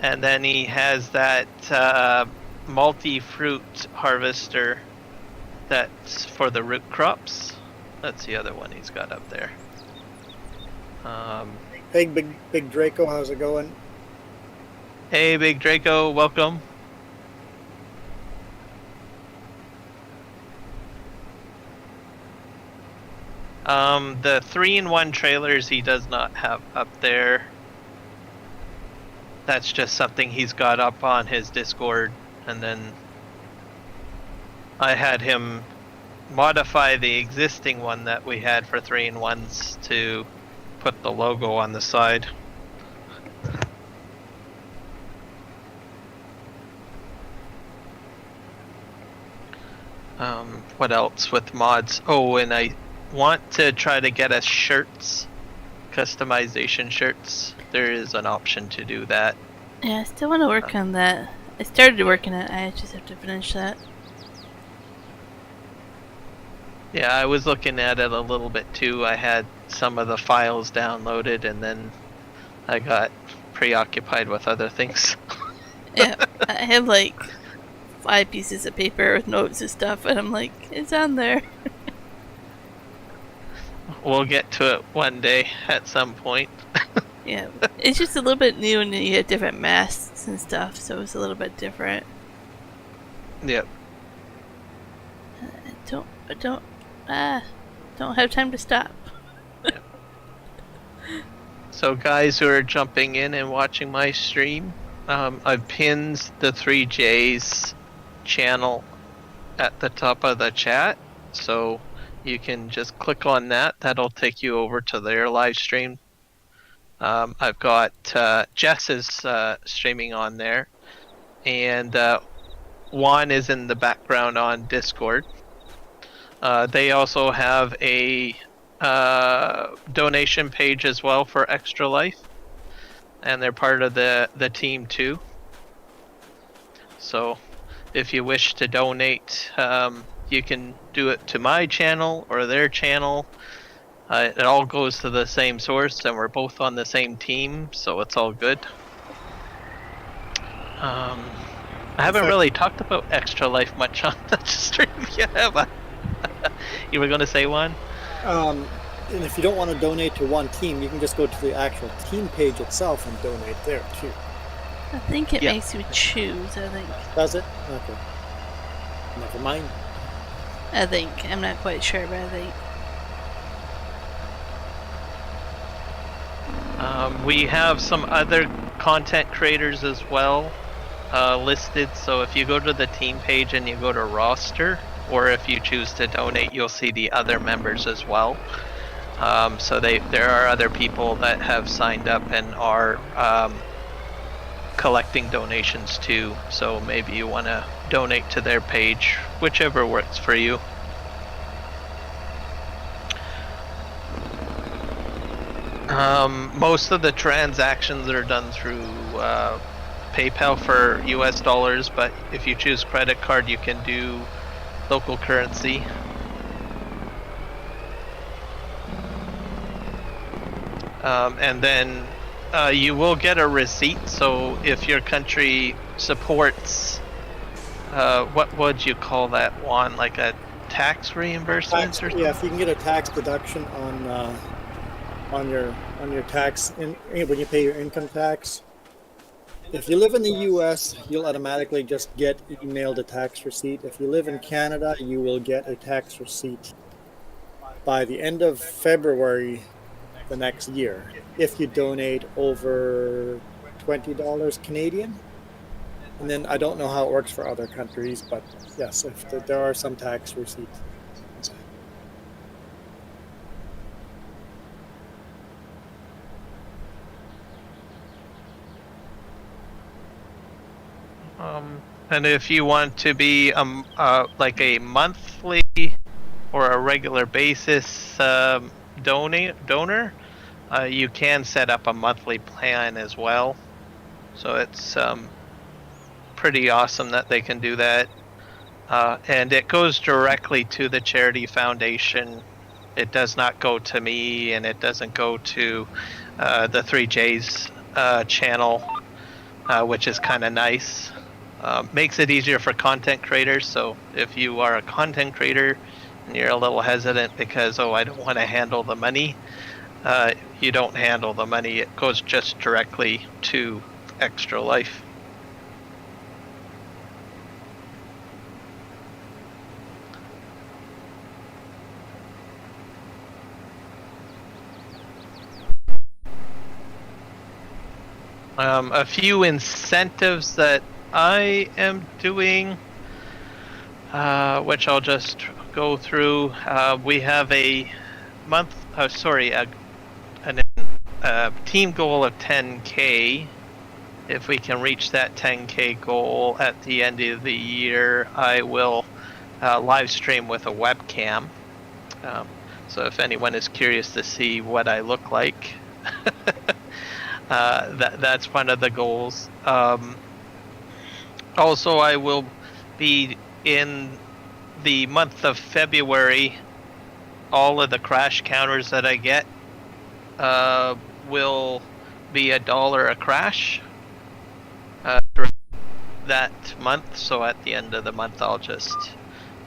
and then he has that multi-fruit harvester that's for the root crops. That's the other one he's got up there. Hey, Big Draco, how's it going? Hey, Big Draco, welcome. The 3-in-1 trailers he does not have up there. That's just something he's got up on his Discord, and then I had him modify the existing one that we had for 3-in-1s to put the logo on the side. What else with mods? Oh, and I want to try to get us shirts, customization shirts. There is an option to do that. Yeah, I still want to work on that. I started working on it, I just have to finish that. Yeah, I was looking at it a little bit too. I had some of the files downloaded and then I got preoccupied with other things. Yeah, I have like 5 pieces of paper with notes and stuff, and I'm like, it's on there. We'll get to it one day at some point. Yeah, it's just a little bit new, and you get different masks and stuff, so it's a little bit different. Yep. I don't have time to stop. Yep. So guys who are jumping in and watching my stream, I've pinned the 3J's channel at the top of the chat, so you can just click on that. That'll take you over to their live stream. I've got Jess's streaming on there, and Juan is in the background on Discord. They also have a donation page as well for Extra Life, and they're part of the team too. So if you wish to donate, you can do it to my channel or their channel. It all goes to the same source, and we're both on the same team, so it's all good. I haven't really talked about Extra Life much on the stream yet, have I? You were going to say one? And if you don't want to donate to one team, you can just go to the actual team page itself and donate there too. I think it makes you choose, I think. Does it? Okay. Never mind. I think. I'm not quite sure, but I think. We have some other content creators as well listed, so if you go to the team page and you go to roster, or if you choose to donate, you'll see the other members as well. So there are other people that have signed up and are collecting donations too. So maybe you want to donate to their page, whichever works for you. Most of the transactions are done through PayPal for US dollars, but if you choose credit card, you can do local currency. And then you will get a receipt. So if your country supports, what would you call that one? Like a tax reimbursement or something? Yeah, if you can get a tax deduction on your tax when you pay your income tax. If you live in the U.S., you'll automatically just get emailed a tax receipt. If you live in Canada, you will get a tax receipt by the end of February the next year if you donate over $20 Canadian. And then I don't know how it works for other countries, but yes, there are some tax receipts. And if you want to be like a monthly or a regular basis donor, you can set up a monthly plan as well. So it's pretty awesome that they can do that. And it goes directly to the charity foundation. It does not go to me, and it doesn't go to the 3J's channel, which is kind of nice. Makes it easier for content creators. So if you are a content creator and you're a little hesitant because, I don't want to handle the money, you don't handle the money. It goes just directly to Extra Life. A few incentives that I am doing, which I'll just go through. We have a team goal of 10K. If we can reach that 10K goal at the end of the year, I will live stream with a webcam. So if anyone is curious to see what I look like, that's one of the goals. Also, I will be in the month of February. All of the crash counters that I get will be $1 a crash through that month. So at the end of the month, I'll just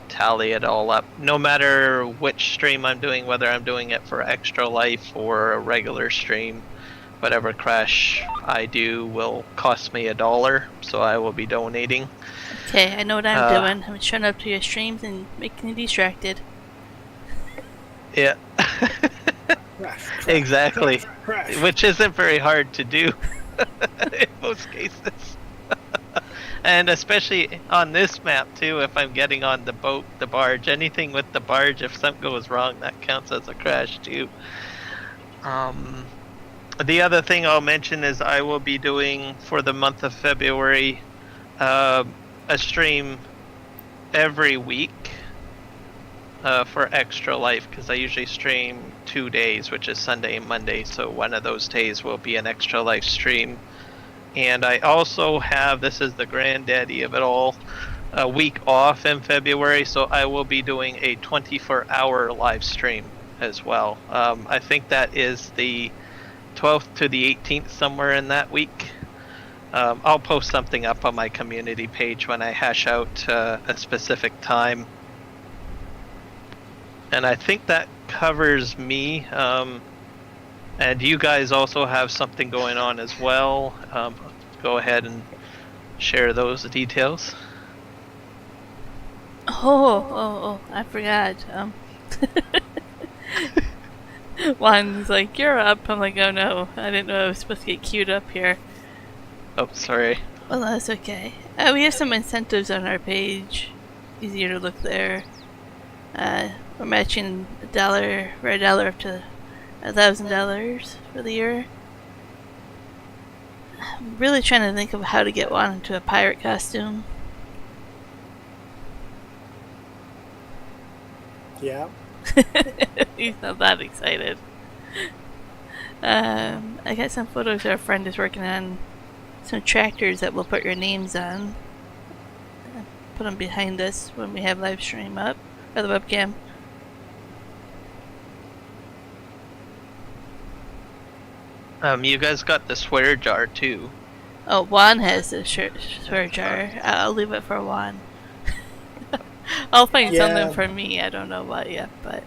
tally it all up. No matter which stream I'm doing, whether I'm doing it for Extra Life or a regular stream, whatever crash I do will cost me $1, so I will be donating. Okay, I know what I'm doing. I'm showing up to your streams and making you distracted. Yeah. Crash, exactly. crash. Which isn't very hard to do in most cases. And especially on this map too, if I'm getting on the boat, the barge, anything with the barge, if something goes wrong, that counts as a crash too. The other thing I'll mention is I will be doing, for the month of February, a stream every week for Extra Life, because I usually stream 2 days, which is Sunday and Monday, so one of those days will be an Extra Life stream. And I also have, this is the granddaddy of it all, a week off in February, so I will be doing a 24-hour live stream as well. I think that is the 12th to the 18th, somewhere in that week. I'll post something up on my community page when I hash out a specific time. And I think that covers me. And you guys also have something going on as well. Go ahead and share those details. Oh, I forgot. Juan's like, you're up. I'm like, oh no, I didn't know I was supposed to get queued up here. Oh, sorry. Well, that's okay. We have some incentives on our page. Easier to look there. We're matching $1 up to $1,000 for the year. I'm really trying to think of how to get Juan into a pirate costume. Yeah. He's not that excited. I got some photos our friend is working on some tractors that we'll put your names on. Put them behind us when we have live stream up, or the webcam. You guys got the swear jar too. Oh, Juan has the swear jar. I'll leave it for Juan. I'll find something for me. I don't know what yet, but.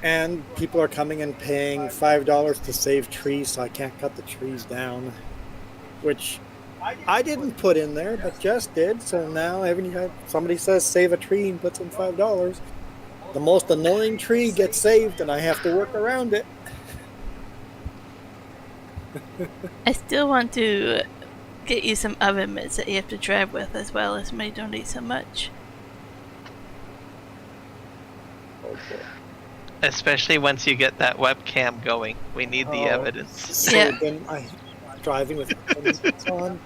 And people are coming and paying $5 to save trees, so I can't cut the trees down, which I didn't put in there, but Jess did. So now somebody says save a tree and puts in $5. The most annoying tree gets saved, and I have to work around it. I still want to get you some oven mitts that you have to drive with, as well as may donate so much. Okay. Especially once you get that webcam going. We need the evidence. So Yeah. then driving with on.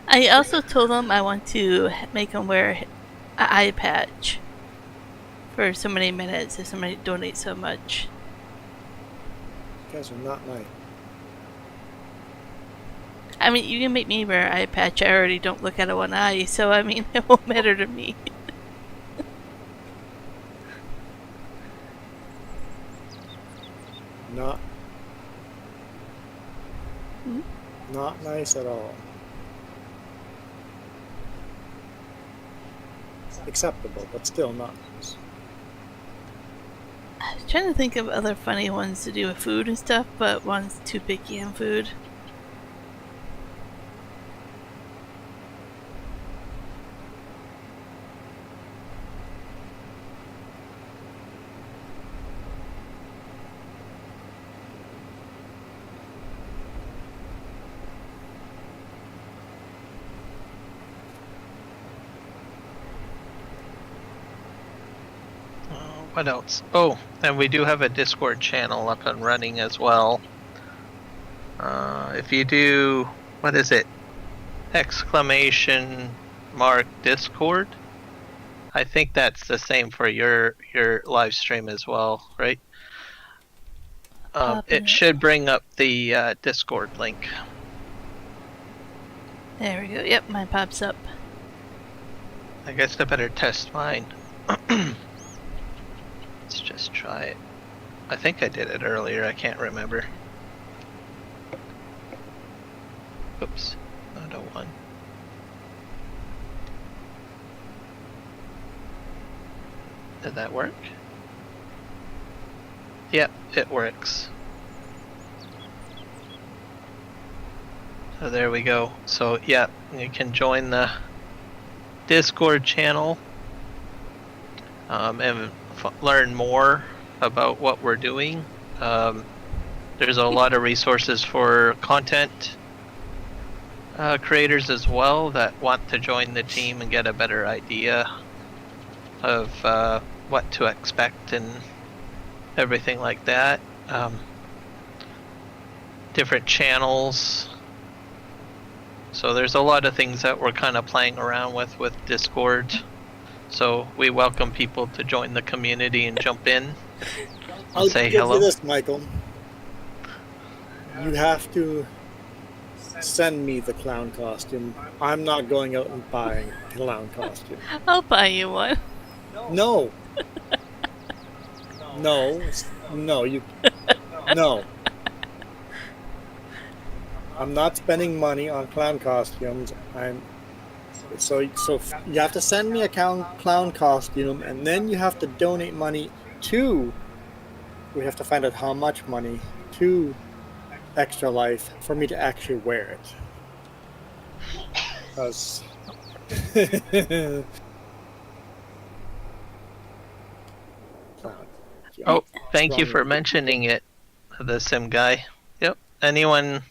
I also told them I want to make them wear an eye patch for so many minutes if somebody donates so much. You guys are not nice. I mean, you can make me wear an eye patch. I already don't look at it one eye, so I mean, it won't matter to me. Not nice at all. Acceptable, but still not nice. I was trying to think of other funny ones to do with food and stuff, but one's too picky on food. What else? Oh, and we do have a Discord channel up and running as well. If you do, what is it? !Discord? I think that's the same for your live stream as well, right? It should bring up the Discord link. There we go. Yep, mine pops up. I guess I better test mine. Let's just try it. I think I did it earlier, I can't remember. Oops, not a one. Did that work? Yep, it works. So there we go. So yeah, you can join the Discord channel and learn more about what we're doing. There's a lot of resources for content creators as well that want to join the team and get a better idea of what to expect and everything like that. Different channels. So there's a lot of things that we're kind of playing around with Discord. So we welcome people to join the community and jump in. I'll say give hello. you this, Michael. You have to send me the clown costume. I'm not going out and buying a clown costume. I'll buy you one. No. No. No. I'm not spending money on clown costumes. So you have to send me a clown costume, and then you have to donate money to. We have to find out how much money to Extra Life for me to actually wear it. Because. Oh, thank you for mentioning it, the Sim guy. Yep. Anyone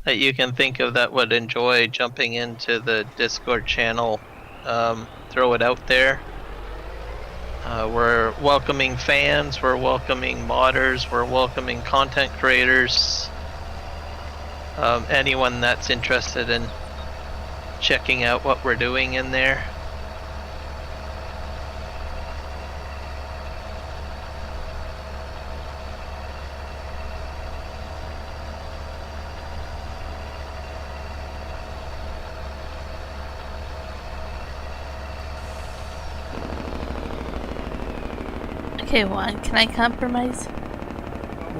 that you can think of that would enjoy jumping into the Discord channel, throw it out there. We're welcoming fans, we're welcoming modders, we're welcoming content creators. Anyone that's interested in checking out what we're doing in there. Okay, Juan, can I compromise?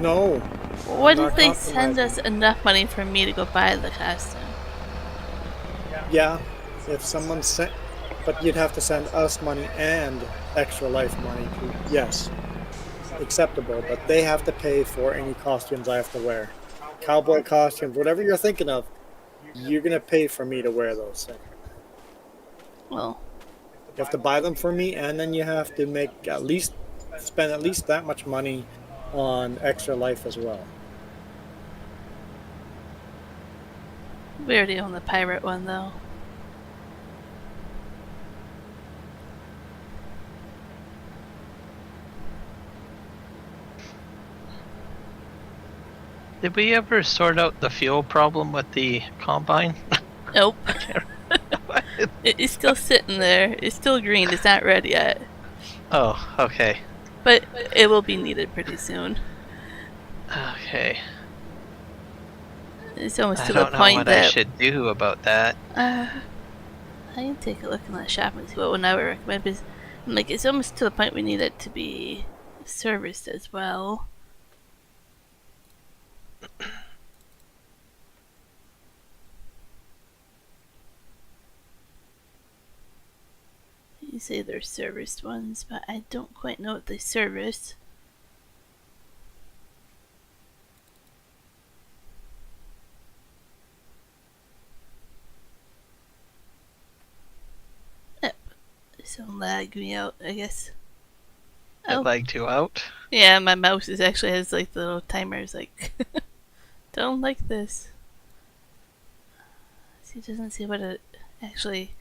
No. What I'm if not they send us compromising. enough money for me to go buy the costume? Yeah, if someone sent, but you'd have to send us money and Extra Life money to, yes, acceptable, but they have to pay for any costumes I have to wear. Cowboy costumes, whatever you're thinking of, you're gonna pay for me to wear those things. Well, You have to buy them for me, and then you have to spend at least that much money on Extra Life as well. we already own the pirate one, though. Did we ever sort out the fuel problem with the combine? Nope. It's still sitting there. It's still green. It's not red yet. Oh, okay. But it will be needed pretty soon. Okay. It's almost I to the don't know point what I that should do about that. I can take a look in the shop and see what one I would recommend. Because, like, it's almost to the point we need it to be serviced as well. You say they're serviced ones, but I don't quite know what they service. Yep. So lag me out, I guess. It lagged you out? Yeah, my mouse actually has like the little timers like don't like this. See, it doesn't see what it actually.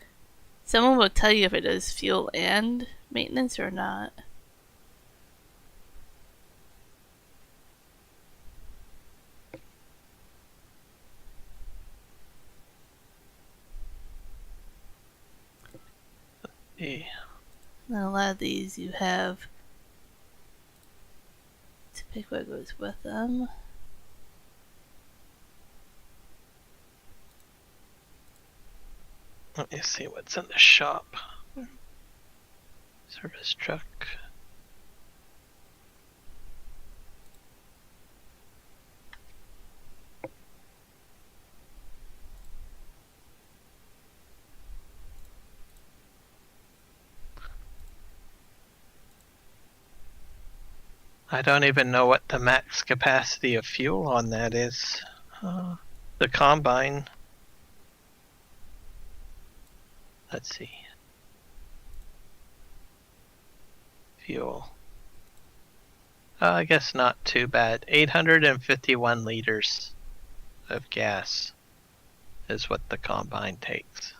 Someone will tell you if it does fuel and maintenance or not. Yeah. And a lot of these you have to pick what goes with them. Let me see what's in the shop. Service truck. I don't even know what the max capacity of fuel on that is. The combine. Let's see. Fuel. I guess not too bad. 851 liters of gas is what the combine takes.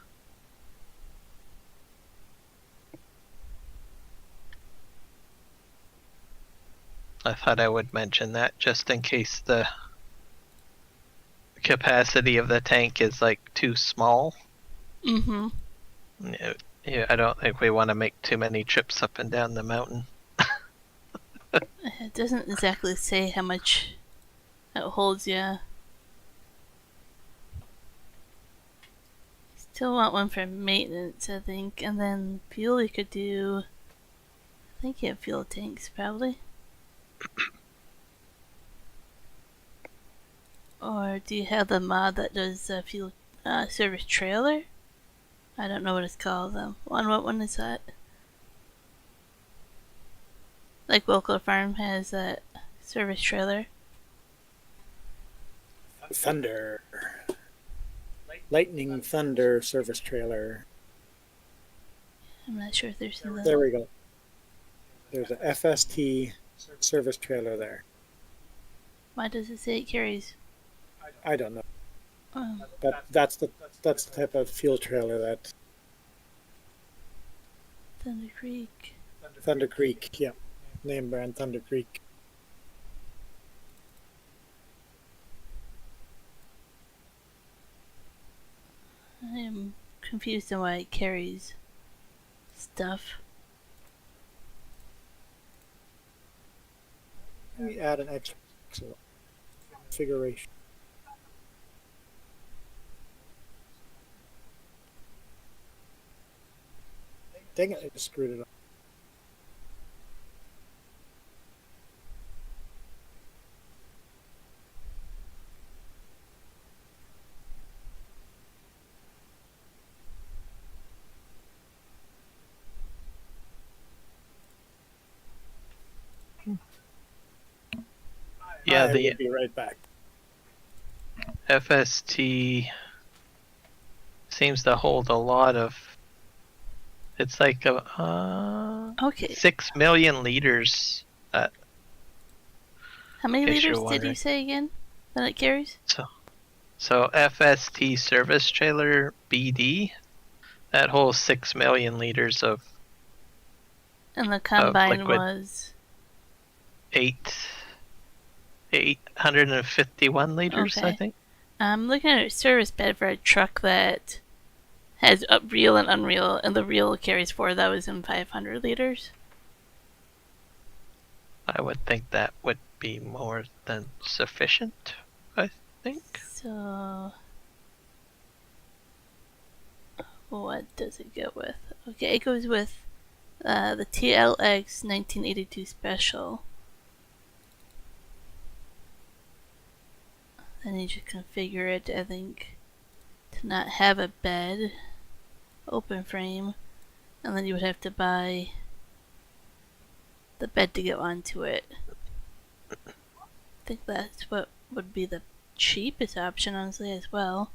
I thought I would mention that just in case the capacity of the tank is like too small. Mm-hmm. Yeah, I don't think we want to make too many trips up and down the mountain. It doesn't exactly say how much it holds, yeah. Still want one for maintenance, I think. And then fuel you could do. I think you have fuel tanks, probably. Or do you have the mod that does fuel service trailer? I don't know what it's called though. What one is that? Like Local Farm has that service trailer. Thunder. Lightning Thunder service trailer. I'm not sure if there's another. There we go. There's a FST service trailer there. Why does it say it carries? I don't know, Oh, but that's the type of fuel trailer that Thunder Creek. Thunder Creek, yeah. Name brand Thunder Creek. I am confused on why it carries stuff. We add an extra configuration. Dang it, I just screwed it up. Yeah, I the will be right back. FST seems to hold a lot of. It's like Okay. 6 million liters. How many Guess you're liters did you wondering. say again that it carries? So FST service trailer BD, that holds 6 million liters of And the combine liquid. was 851 liters, I Okay. think. I'm looking at a service bed for a truck that has real and unreal, and the real carries 4,500 liters. I would think that would be more than sufficient, I think. So, what does it go with? Okay, it goes with the TLX 1982 Special. Then you just configure it, I think, to not have a bed, open frame, and then you would have to buy the bed to go onto it. I think that's what would be the cheapest option, honestly, as well.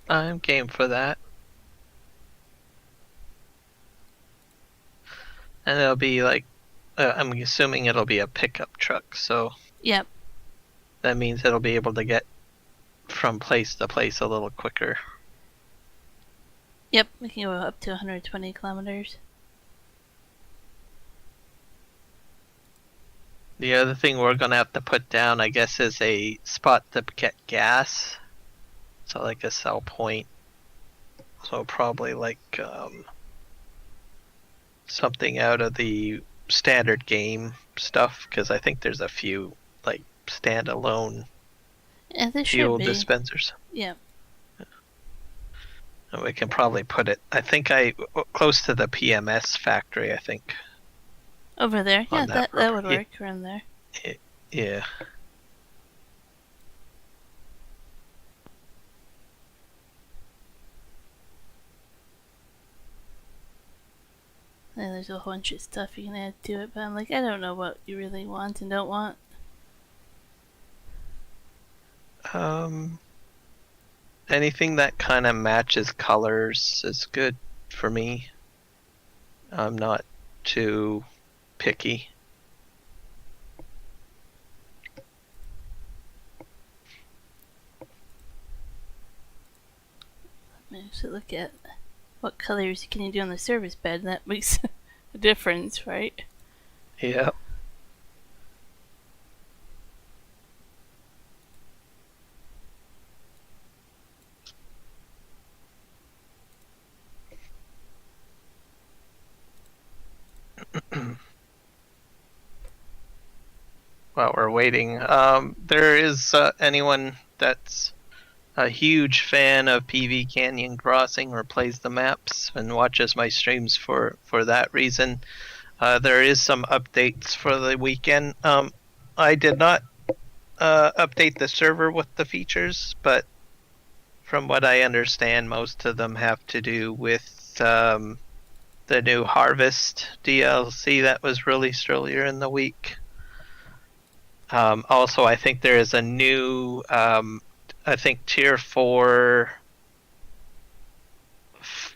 I'm game for that. And it'll be like, I'm assuming it'll be a pickup truck, so Yep. that means it'll be able to get from place to place a little quicker. Yep, we can go up to 120 kilometers. The other thing we're gonna have to put down, I guess, is a spot to get gas. So like a sell point. So probably like something out of the standard game stuff, because I think there's a few like standalone Yeah, there should fuel be. dispensers. Yep. And we can probably put it, I think close to the PMS factory, I think. Over there. Yeah, On that that would property. work around there. Yeah. And there's a whole bunch of stuff you can add to it, but I'm like, I don't know what you really want and don't want. Anything that kind of matches colors is good for me. I'm not too picky. Maybe we should look at what colors can you do on the service bed. That makes a difference, right? Yeah. While we're waiting, there is anyone that's a huge fan of PV Canyon Crossing or plays the maps and watches my streams for that reason. There is some updates for the weekend. I did not update the server with the features, but from what I understand, most of them have to do with the new Harvest DLC that was released earlier in the week. Also, I think there is a new, I think tier 4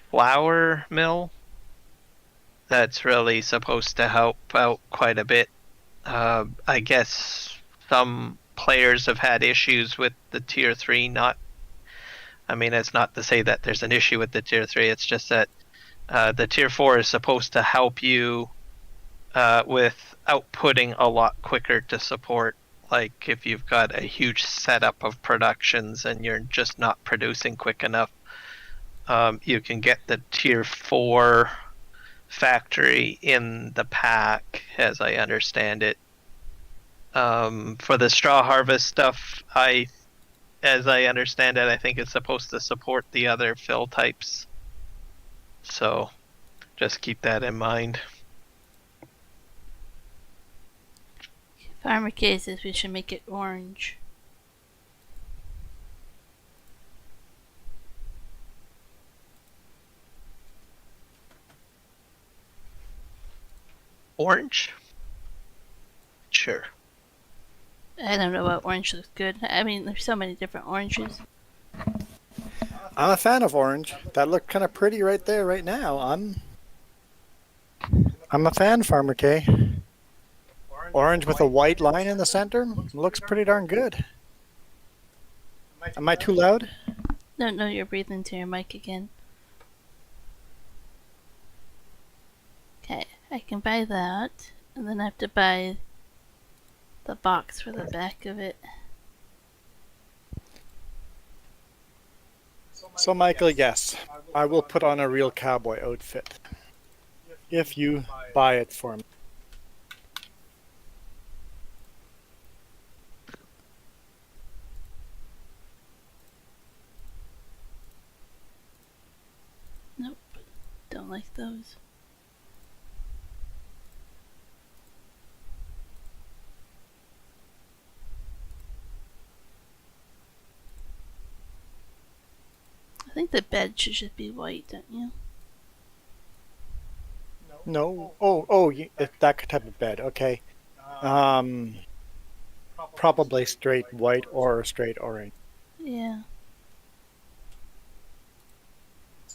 flour mill that's really supposed to help out quite a bit. I guess some players have had issues with the tier 3 not I mean, it's not to say that there's an issue with the tier 3. It's just that the tier 4 is supposed to help you with outputting a lot quicker to support. Like if you've got a huge setup of productions and you're just not producing quick enough, you can get the tier 4 factory in the pack, as I understand it. For the straw harvest stuff, as I understand it, I think it's supposed to support the other fill types. So just keep that in mind. Farmer K says we should make it orange. Orange? Sure. I don't know what orange looks good. I mean, there's so many different oranges. I'm a fan of orange. That looked kind of pretty right there, right now. I'm a fan, Farmer K. Orange with a white line in the center looks pretty darn good. Am I too loud? No, you're breathing into your mic again. Okay, I can buy that, and then I have to buy the box for the back of it. So, Michael, yes, I will put on a real cowboy outfit if you buy it for me. Nope, don't like those. I think the bed should just be white, don't you? No. Oh, that type of bed. Okay. Probably straight white or straight orange. Yeah.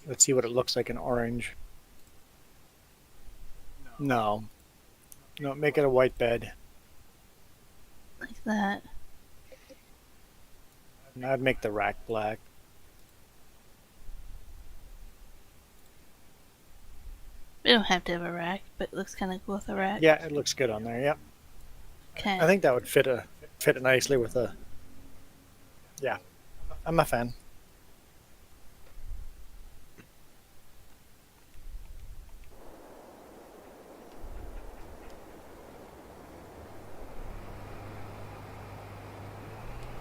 Let's see what it looks like in orange. No, make it a white bed. Like that. And I'd make the rack black. We don't have to have a rack, but it looks kind of cool with a rack. Yeah, it looks good on there. Yep. Okay. I think that would fit it nicely with a. Yeah, I'm a fan.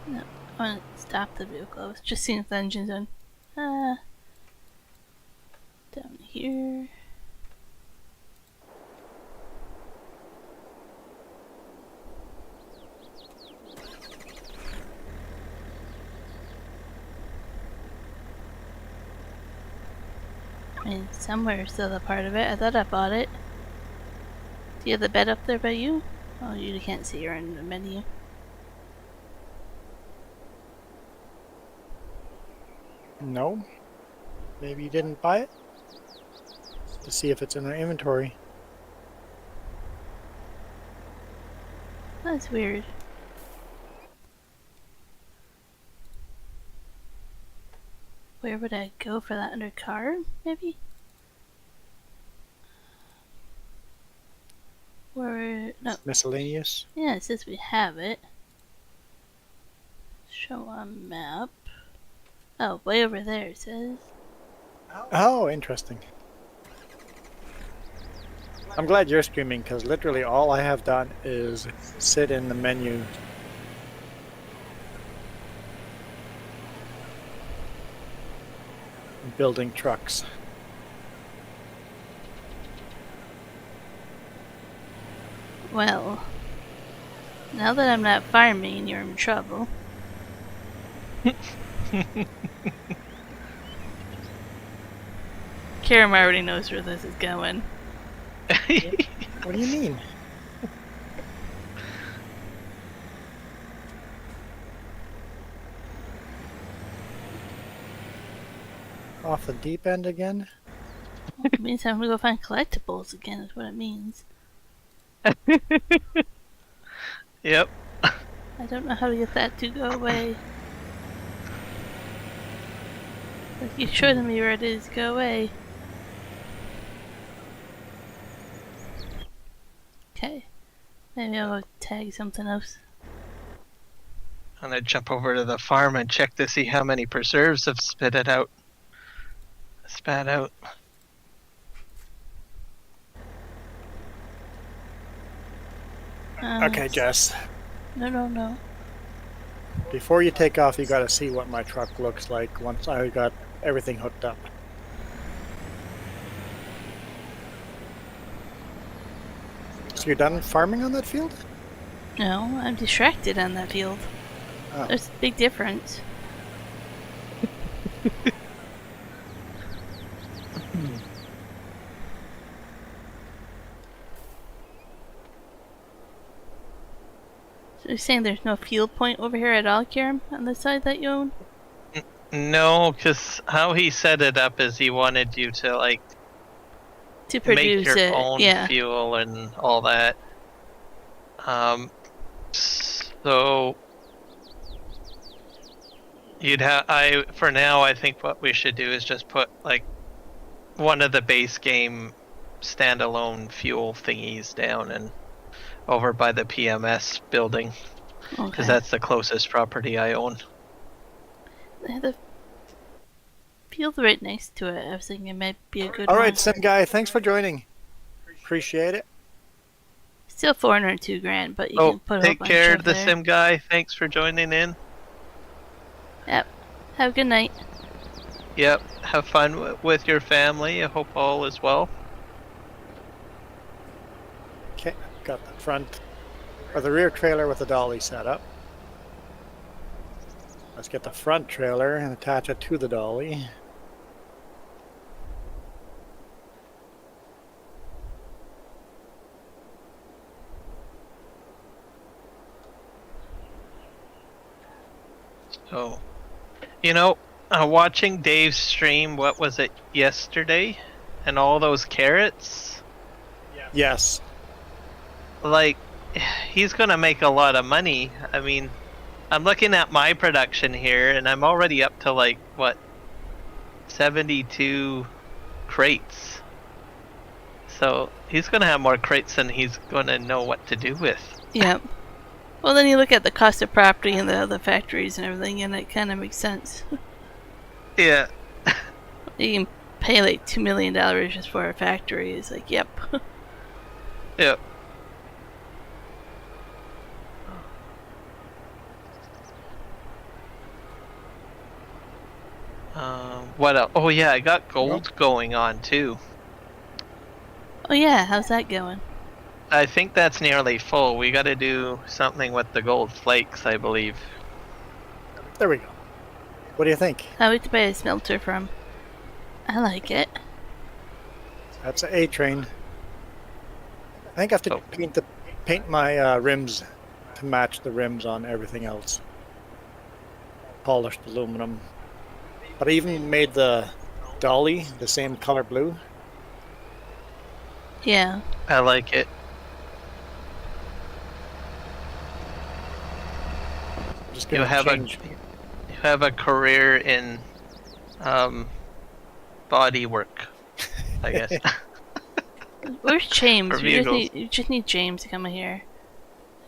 No, I want to stop the vehicle. I was just seeing if the engine's on. Down here. I mean, somewhere still a part of it. I thought I bought it. Do you have the bed up there by you? Oh, you can't see. You're in the menu. No. Maybe you didn't buy it? To see if it's in our inventory. That's weird. Where would I go for that? Under car, maybe? Where? No. Miscellaneous? Yeah, it says we have it. Show on map. Oh, way over there it says. Oh, interesting. I'm glad you're streaming because literally all I have done is sit in the menu. Building trucks. Well, now that I'm not farming, you're in trouble. Kiram already knows where this is going. What do you mean? Off the deep end again? Well, it means I'm gonna go find collectibles again, is what it means. Yep. I don't know how to get that to go away. You show them where it is. Go away. Okay. Maybe I'll go tag something else. I'm gonna jump over to the farm and check to see how many preserves have spat out. Okay, Jess. No. Before you take off, you got to see what my truck looks like once I got everything hooked up. So you're done farming on that field? No, I'm distracted on that field. Oh. There's a big difference. So you're saying there's no field point over here at all, Kiram, on the side that you own? No, because how he set it up is he wanted you to like To produce make your it, own yeah. fuel and all that. So you'd have for now I think what we should do is just put like one of the base game standalone fuel thingies down and over by the PMS building, because Okay. that's the closest property I own. They had a field right next to it. I was thinking it might be a good All one. right, Sim Guy, thanks for joining. Appreciate it. Still 402 grand, but you can put a whole Take bunch care, up the there. Sim Guy. Thanks for joining in. Yep. Have a good night. Yep. Have fun with your family. I hope all is well. Okay, got the front or the rear trailer with the dolly set up. Let's get the front trailer and attach it to the dolly. So, watching Dave's stream, what was it, yesterday? And all those carrots? Yes. Like, he's gonna make a lot of money. I mean, I'm looking at my production here, and I'm already up to like, what, 72 crates. So, he's gonna have more crates than he's gonna know what to do with. Yep. Well, then you look at the cost of property and the other factories and everything, and it kind of makes sense. Yeah. You can pay like $2 million just for a factory. It's like, yep. Yep. What else? Oh yeah, I got gold going on too. Oh yeah, how's that going? I think that's nearly full. We gotta do something with the gold flakes, I believe. There we go. What do you think? How we to buy a smelter from? I like it. That's an A-train. I think I have to paint my rims to match the rims on everything else. Polished aluminum. But I even made the dolly the same color blue. Yeah. I like it. Just You gonna have change. you have a career in body work, I guess. Where's James? For You just need James to come in here.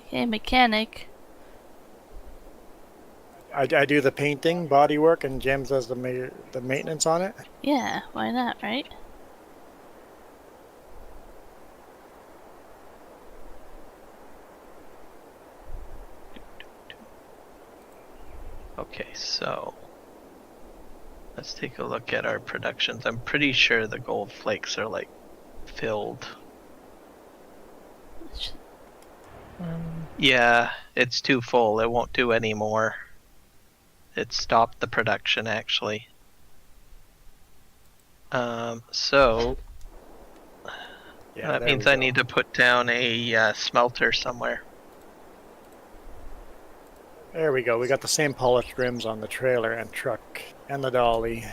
Hey, mechanic. I do the painting, body work, and James does the maintenance on it. Yeah, why not, right? Okay, so let's take a look at our productions. I'm pretty sure the gold flakes are like filled. Yeah, it's too full. It won't do any more. It stopped the production actually. So Yeah, that there means we I go. need to put down a smelter somewhere. There we go. We got the same polished rims on the trailer and truck and the dolly.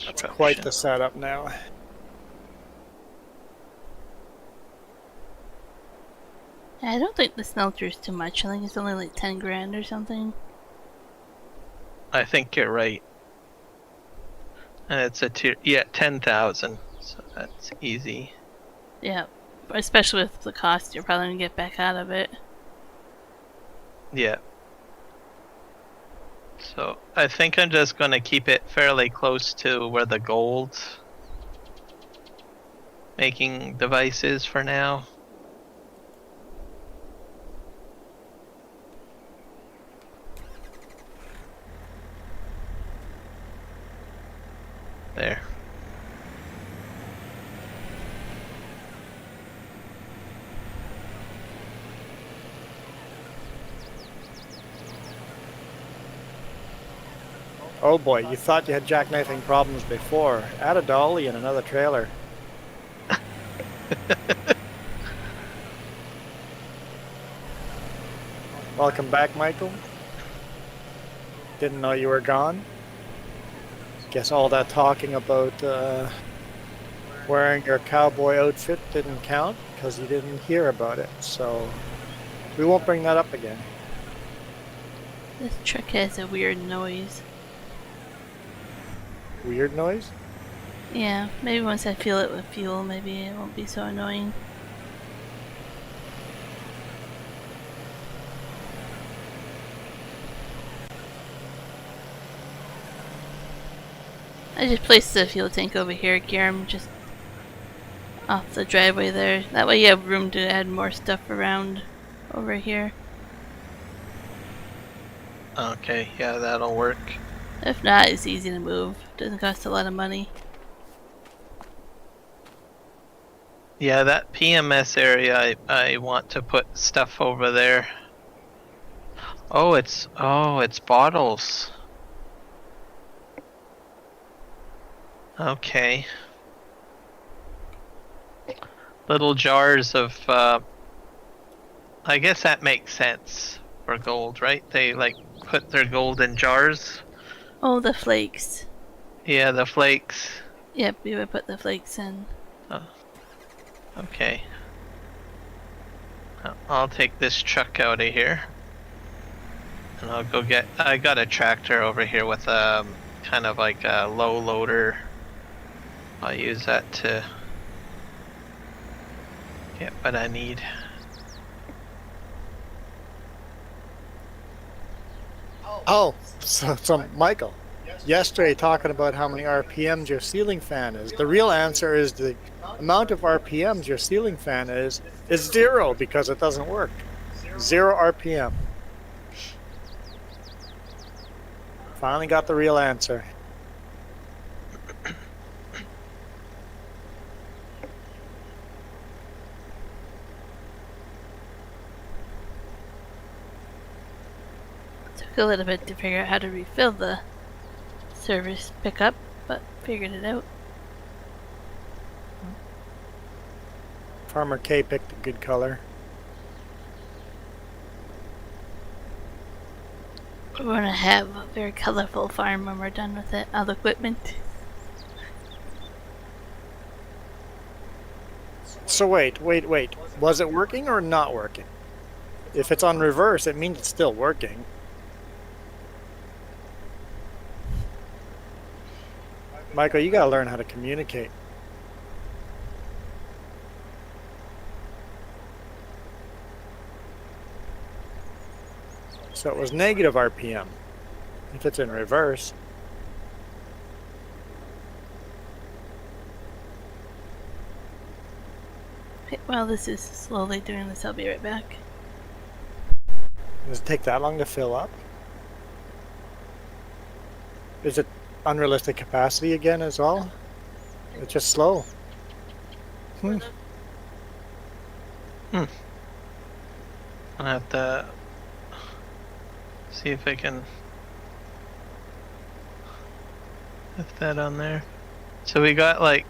That's quite the setup now. I don't think the smelter is too much. I think it's only like 10 grand or something. I think you're right. And it's a tier, yeah, 10,000. So that's easy. Yeah, especially with the cost you're probably gonna get back out of it. Yeah. So I think I'm just gonna keep it fairly close to where the gold making device is for now. There. Oh boy, you thought you had jackknifing problems before. Add a dolly and another trailer. Welcome back, Michael. Didn't know you were gone. Guess all that talking about wearing your cowboy outfit didn't count because you didn't hear about it. So we won't bring that up again. This truck has a weird noise. Weird noise? Yeah, maybe once I feel it with fuel, maybe it won't be so annoying. I just placed the fuel tank over here, Kiram, just off the driveway there. That way you have room to add more stuff around over here. Okay, yeah, that'll work. If not, it's easy to move. Doesn't cost a lot of money. Yeah, that PMS area, I want to put stuff over there. Oh, it's bottles. Okay. Little jars of, I guess that makes sense for gold, right? They like put their gold in jars. Oh, the flakes. Yeah, the flakes. Yep, we would put the flakes in. Oh. Okay. I'll take this truck out of here. And I'll go get, I got a tractor over here with kind of like a low loader. I'll use that to get what I need. Oh, so Michael, yesterday talking about how many RPMs your ceiling fan is. The real answer is the amount of RPMs your ceiling fan is 0 because it doesn't work. 0 RPM. Finally got the real answer. Took a little bit to figure out how to refill the service pickup, but figured it out. Farmer K picked a good color. We're gonna have a very colorful farm when we're done with it. All the equipment. So wait. Was it working or not working? If it's on reverse, it means it's still working. Michael, you gotta learn how to communicate. So it was negative RPM. If it's in reverse. Okay, while this is slowly doing this, I'll be right back. Does it take that long to fill up? Is it unrealistic capacity again as well? It's just slow. I have to see if I can put that on there. So we got like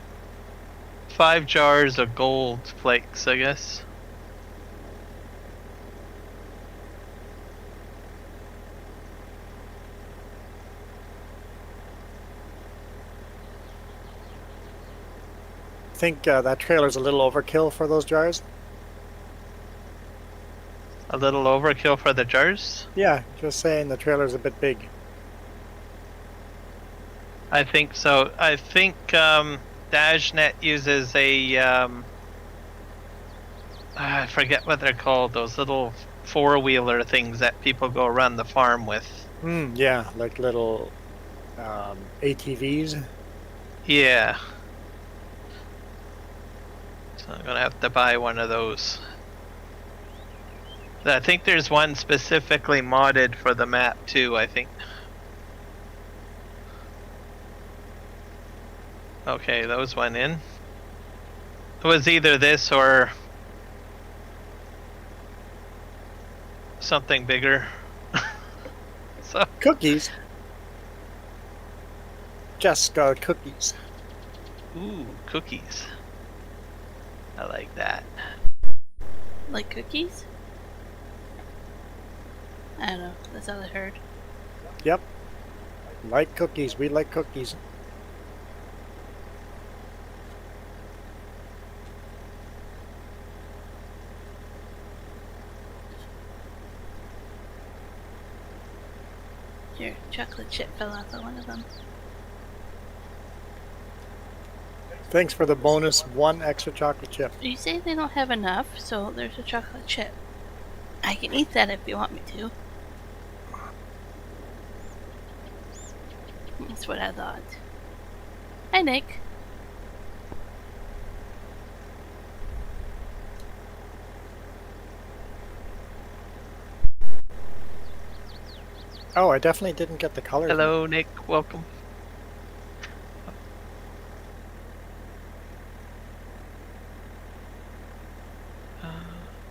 5 jars of gold flakes, I guess. Think that trailer's a little overkill for those jars? A little overkill for the jars? Yeah, just saying the trailer's a bit big. I think so. I think DashNet uses a I forget what they're called. Those little four-wheeler things that people go around the farm with. Yeah, like little ATVs. Yeah. So I'm gonna have to buy one of those. I think there's one specifically modded for the map too, I think. Okay, those went in. It was either this or something bigger. So Cookies. Just got cookies. ooh, cookies. I like that. Like cookies? I don't know. That's all I heard. Yep. Like cookies. We like cookies. Here, chocolate chip fell off of one of them. Thanks for the bonus 1 extra chocolate chip. You say they don't have enough, so there's a chocolate chip. I can eat that if you want me to. That's what I thought. Hi, Nick. Oh, I definitely didn't get the colors. Hello, Nick. Welcome.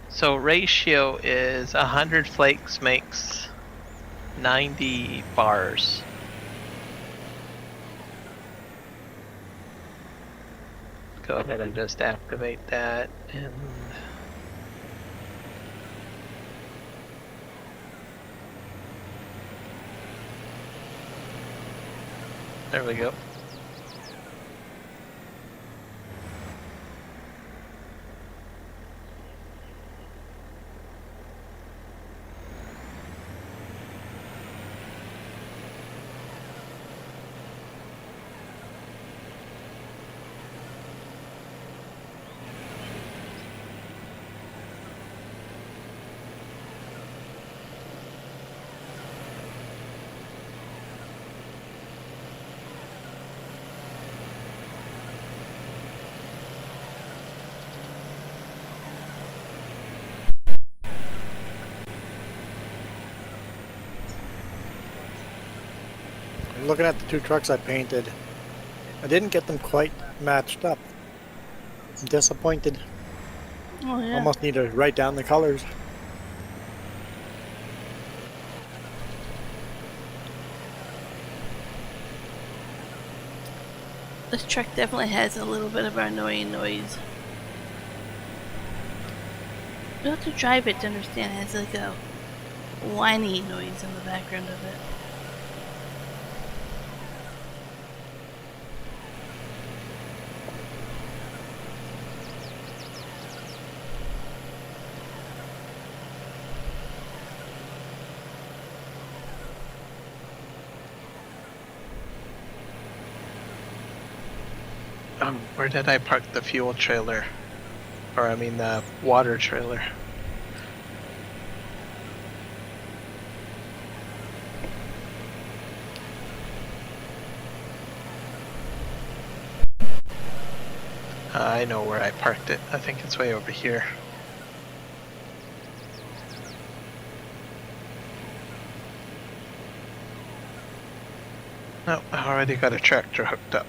So ratio is 100 flakes makes 90 bars. Go ahead and just activate that and there we go. I'm looking at the 2 trucks I painted. I didn't get them quite matched up. I'm disappointed. Oh, yeah. Almost need to write down the colors. This truck definitely has a little bit of an annoying noise. You have to drive it to understand it has like a whiny noise in the background of it. Where did I park the fuel trailer? Or I mean the water trailer. I know where I parked it. I think it's way over here. No, I already got a tractor hooked up.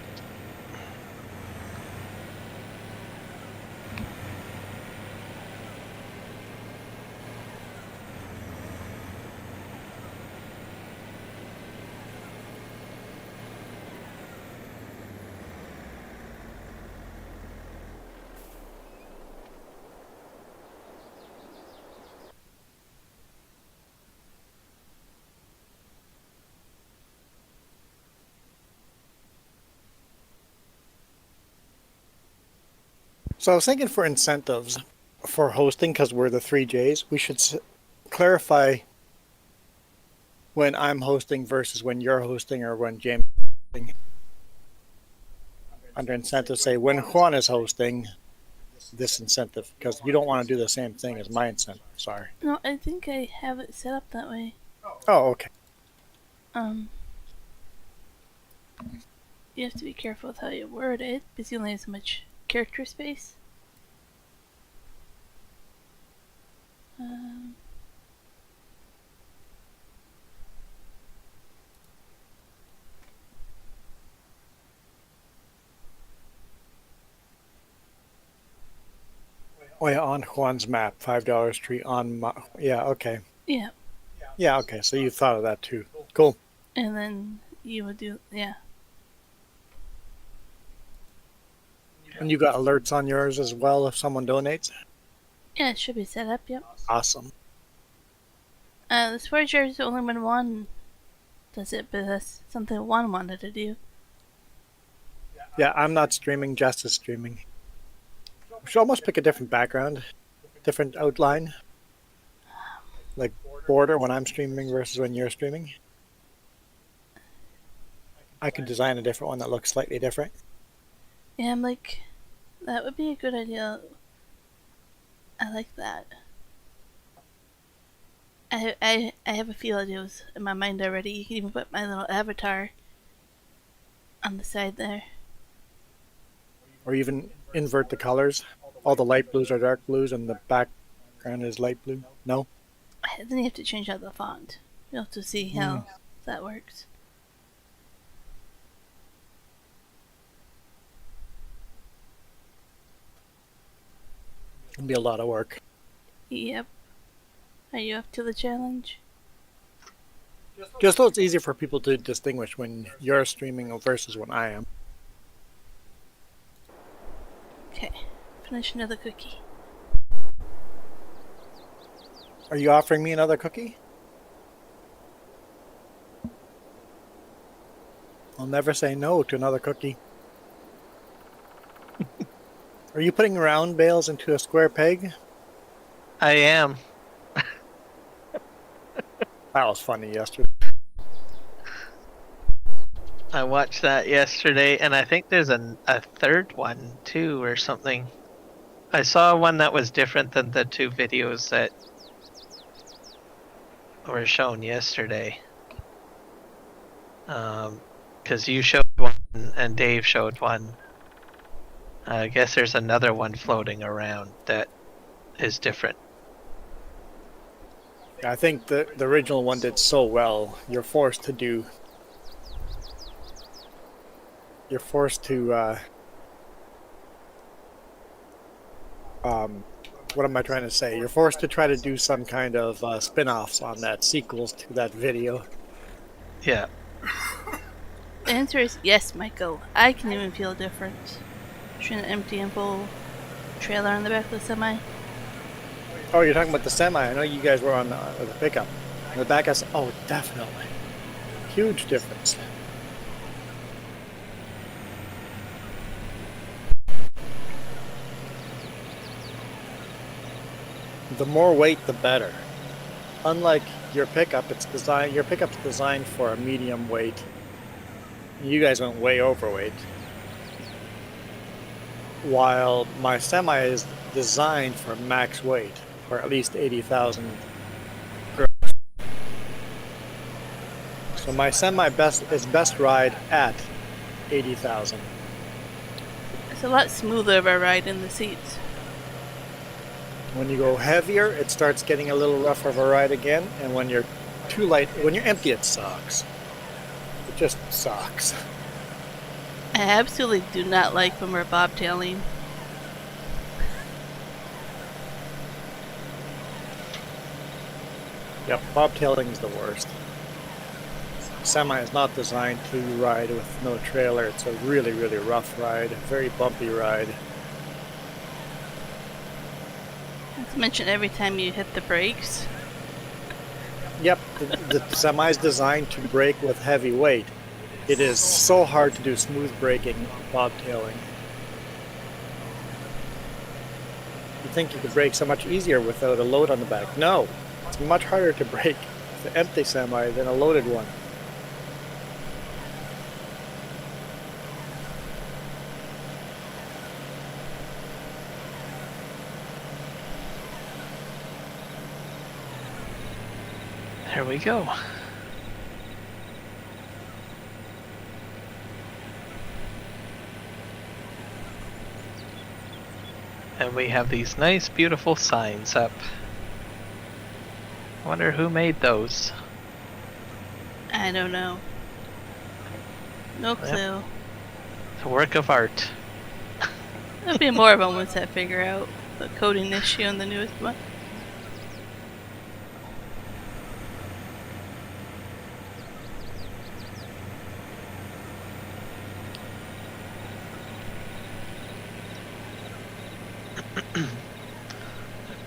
So I was thinking for incentives for hosting, because we're the 3Js, we should clarify when I'm hosting versus when you're hosting or when James is hosting. Under incentive, say when Juan is hosting this incentive, because you don't want to do the same thing as my incentive. Sorry. No, I think I have it set up that way. Oh, okay. You have to be careful with how you word it, because you only have so much character space. Oh yeah, on Juan's map, $5 tree on my, yeah, okay. Yeah. Yeah, okay, so you thought of that too. Cool. And then you would do, yeah. And you got alerts on yours as well if someone donates? Yeah, it should be set up, yep. Awesome. As far as yours, only when one does it, but that's something one wanted to do. Yeah, I'm not streaming, Jess is streaming. We should almost pick a different background, different outline. Like border when I'm streaming versus when you're streaming. I could design a different one that looks slightly different. Yeah, I'm like, that would be a good idea. I like that. I have a few ideas in my mind already. You can even put my little avatar on the side there. Or even invert the colors. All the light blues are dark blues and the background is light blue. No? Then you have to change out the font. You'll have to see how that works. It'll be a lot of work. Yep. Are you up to the challenge? Just so it's easier for people to distinguish when you're streaming versus when I am. Okay. Finish another cookie. Are you offering me another cookie? I'll never say no to another cookie. Are you putting round bales into a square peg? I am. That was funny yesterday. I watched that yesterday, and I think there's a third one too, or something. I saw one that was different than the two videos that were shown yesterday. Because you showed one and Dave showed one. I guess there's another one floating around that is different. I think the original one did so well. You're forced to what am I trying to say? You're forced to try to do some kind of spin-offs on that, sequels to that video. Yeah. The answer is yes, Michael. I can even feel a difference between an empty and full trailer on the back of the semi. Oh, you're talking about the semi. I know you guys were on the pickup. On the back, oh, definitely. Huge difference. The more weight, the better. Unlike your pickup, your pickup's designed for a medium weight. You guys went way overweight. While my semi is designed for max weight, or at least 80,000 gross. So my semi is best ride at 80,000. It's a lot smoother of a ride in the seats. When you go heavier, it starts getting a little rougher of a ride again, and when you're too light, when you're empty, it sucks. It just sucks. I absolutely do not like when we're bobtailing. Yep, bobtailing is the worst. Semi is not designed to ride with no trailer. It's a really, really rough ride, a very bumpy ride. Not to mention every time you hit the brakes. Yep, the semi is designed to brake with heavy weight. It is so hard to do smooth braking, bobtailing. You think you could brake so much easier without a load on the back. No, It's much harder to break the empty semi than a loaded one. There we go. And we have these nice, beautiful signs up. I wonder who made those. I don't know. No clue. It's a work of art. There'll be more of them once I figure out the coding issue on the newest one.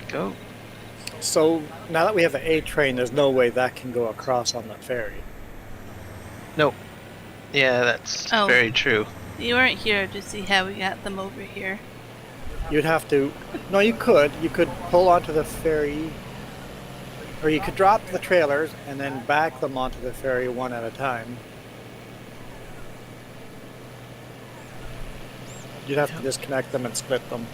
Go. So now that we have the A train, there's no way that can go across on the ferry. Nope. Yeah, that's Oh. very true. You weren't here to see how we got them over here. You'd have to. No, you could. You could pull onto the ferry, or you could drop the trailers and then back them onto the ferry one at a time. You'd have to disconnect them and split them.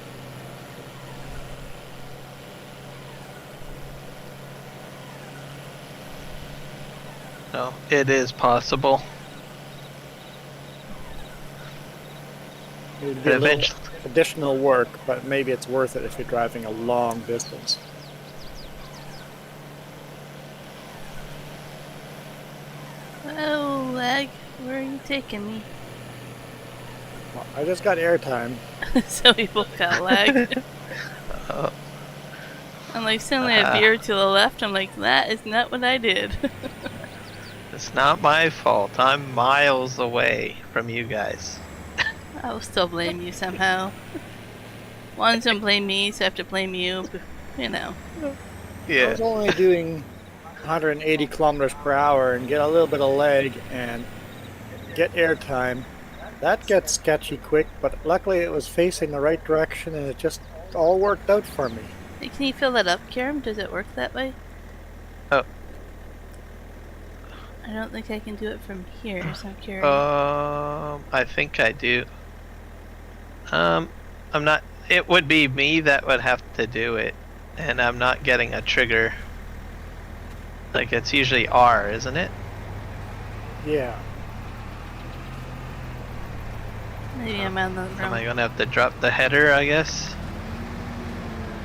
No, it is possible. It would be a little Eventually, additional work, but maybe it's worth it if you're driving a long distance. Oh, lag, where are you taking me? Well, I just got airtime. So we both got lag. oh, I'm like, suddenly I veered to the left. I'm like, that is not what I did. it's not my fault. I'm miles away from you guys. I will still blame you somehow. One's gonna blame me, so I have to blame you. But, you know. I Yeah. was only doing 180 kilometers per hour and get a little bit of lag and get airtime. That gets sketchy quick, but luckily it was facing the right direction and it just all worked out for me. Hey, can you fill that up, Kiram? Does it work that way? Oh. I don't think I can do it from here, so I'm curious. I think I do. I'm not. It would be me that would have to do it, and I'm not getting a trigger. Like it's usually R, isn't it? Yeah. Maybe I'm on the Am wrong. I gonna have to drop the header? I guess.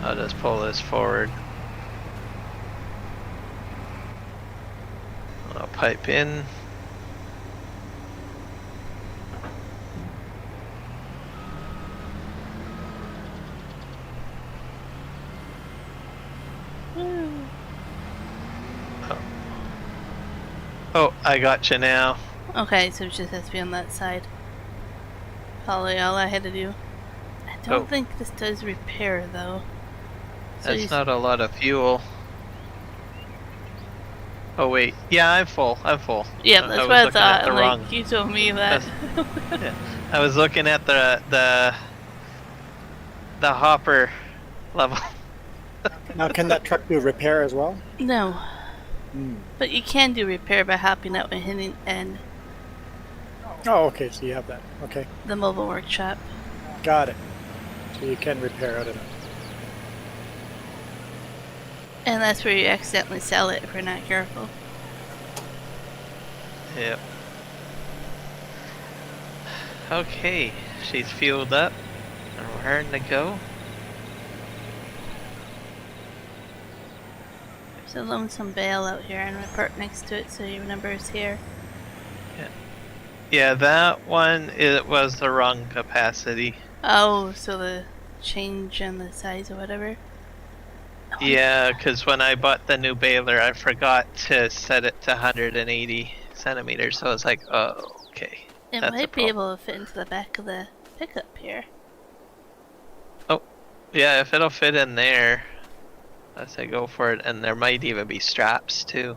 I'll just pull this forward. I'll pipe in. Oh, I got you now. Okay, so it just has to be on that side. Probably all I had to do. I don't Oh. think this does repair though. So That's not a lot of fuel. Oh wait, yeah, I'm full. I'm full. Yeah, I that's was what I looking at thought. the I'm wrong- like, you told me that. Yeah. I was looking at the hopper level. Now, can that truck do repair as well? No, Hmm. but you can do repair by hopping out and hitting N, Oh, okay, so you have that. Okay, the mobile workshop. got it. So you can repair out of it. And that's where you accidentally sell it if you're not careful. Yep. Okay, she's fueled up. And we're raring to go. There's a lonesome bale out here, and I park next to it so you remember it's here. Yeah, that one it was the wrong capacity. Oh, so the change in the size or whatever? Oh, Yeah, because when I bought the new baler, I forgot to set it to 180 centimeters. So I was like, oh, okay. It That's a might be problem. able to fit into the back of the pickup here. Yeah, if it'll fit in there, I say go for it. And there might even be straps too.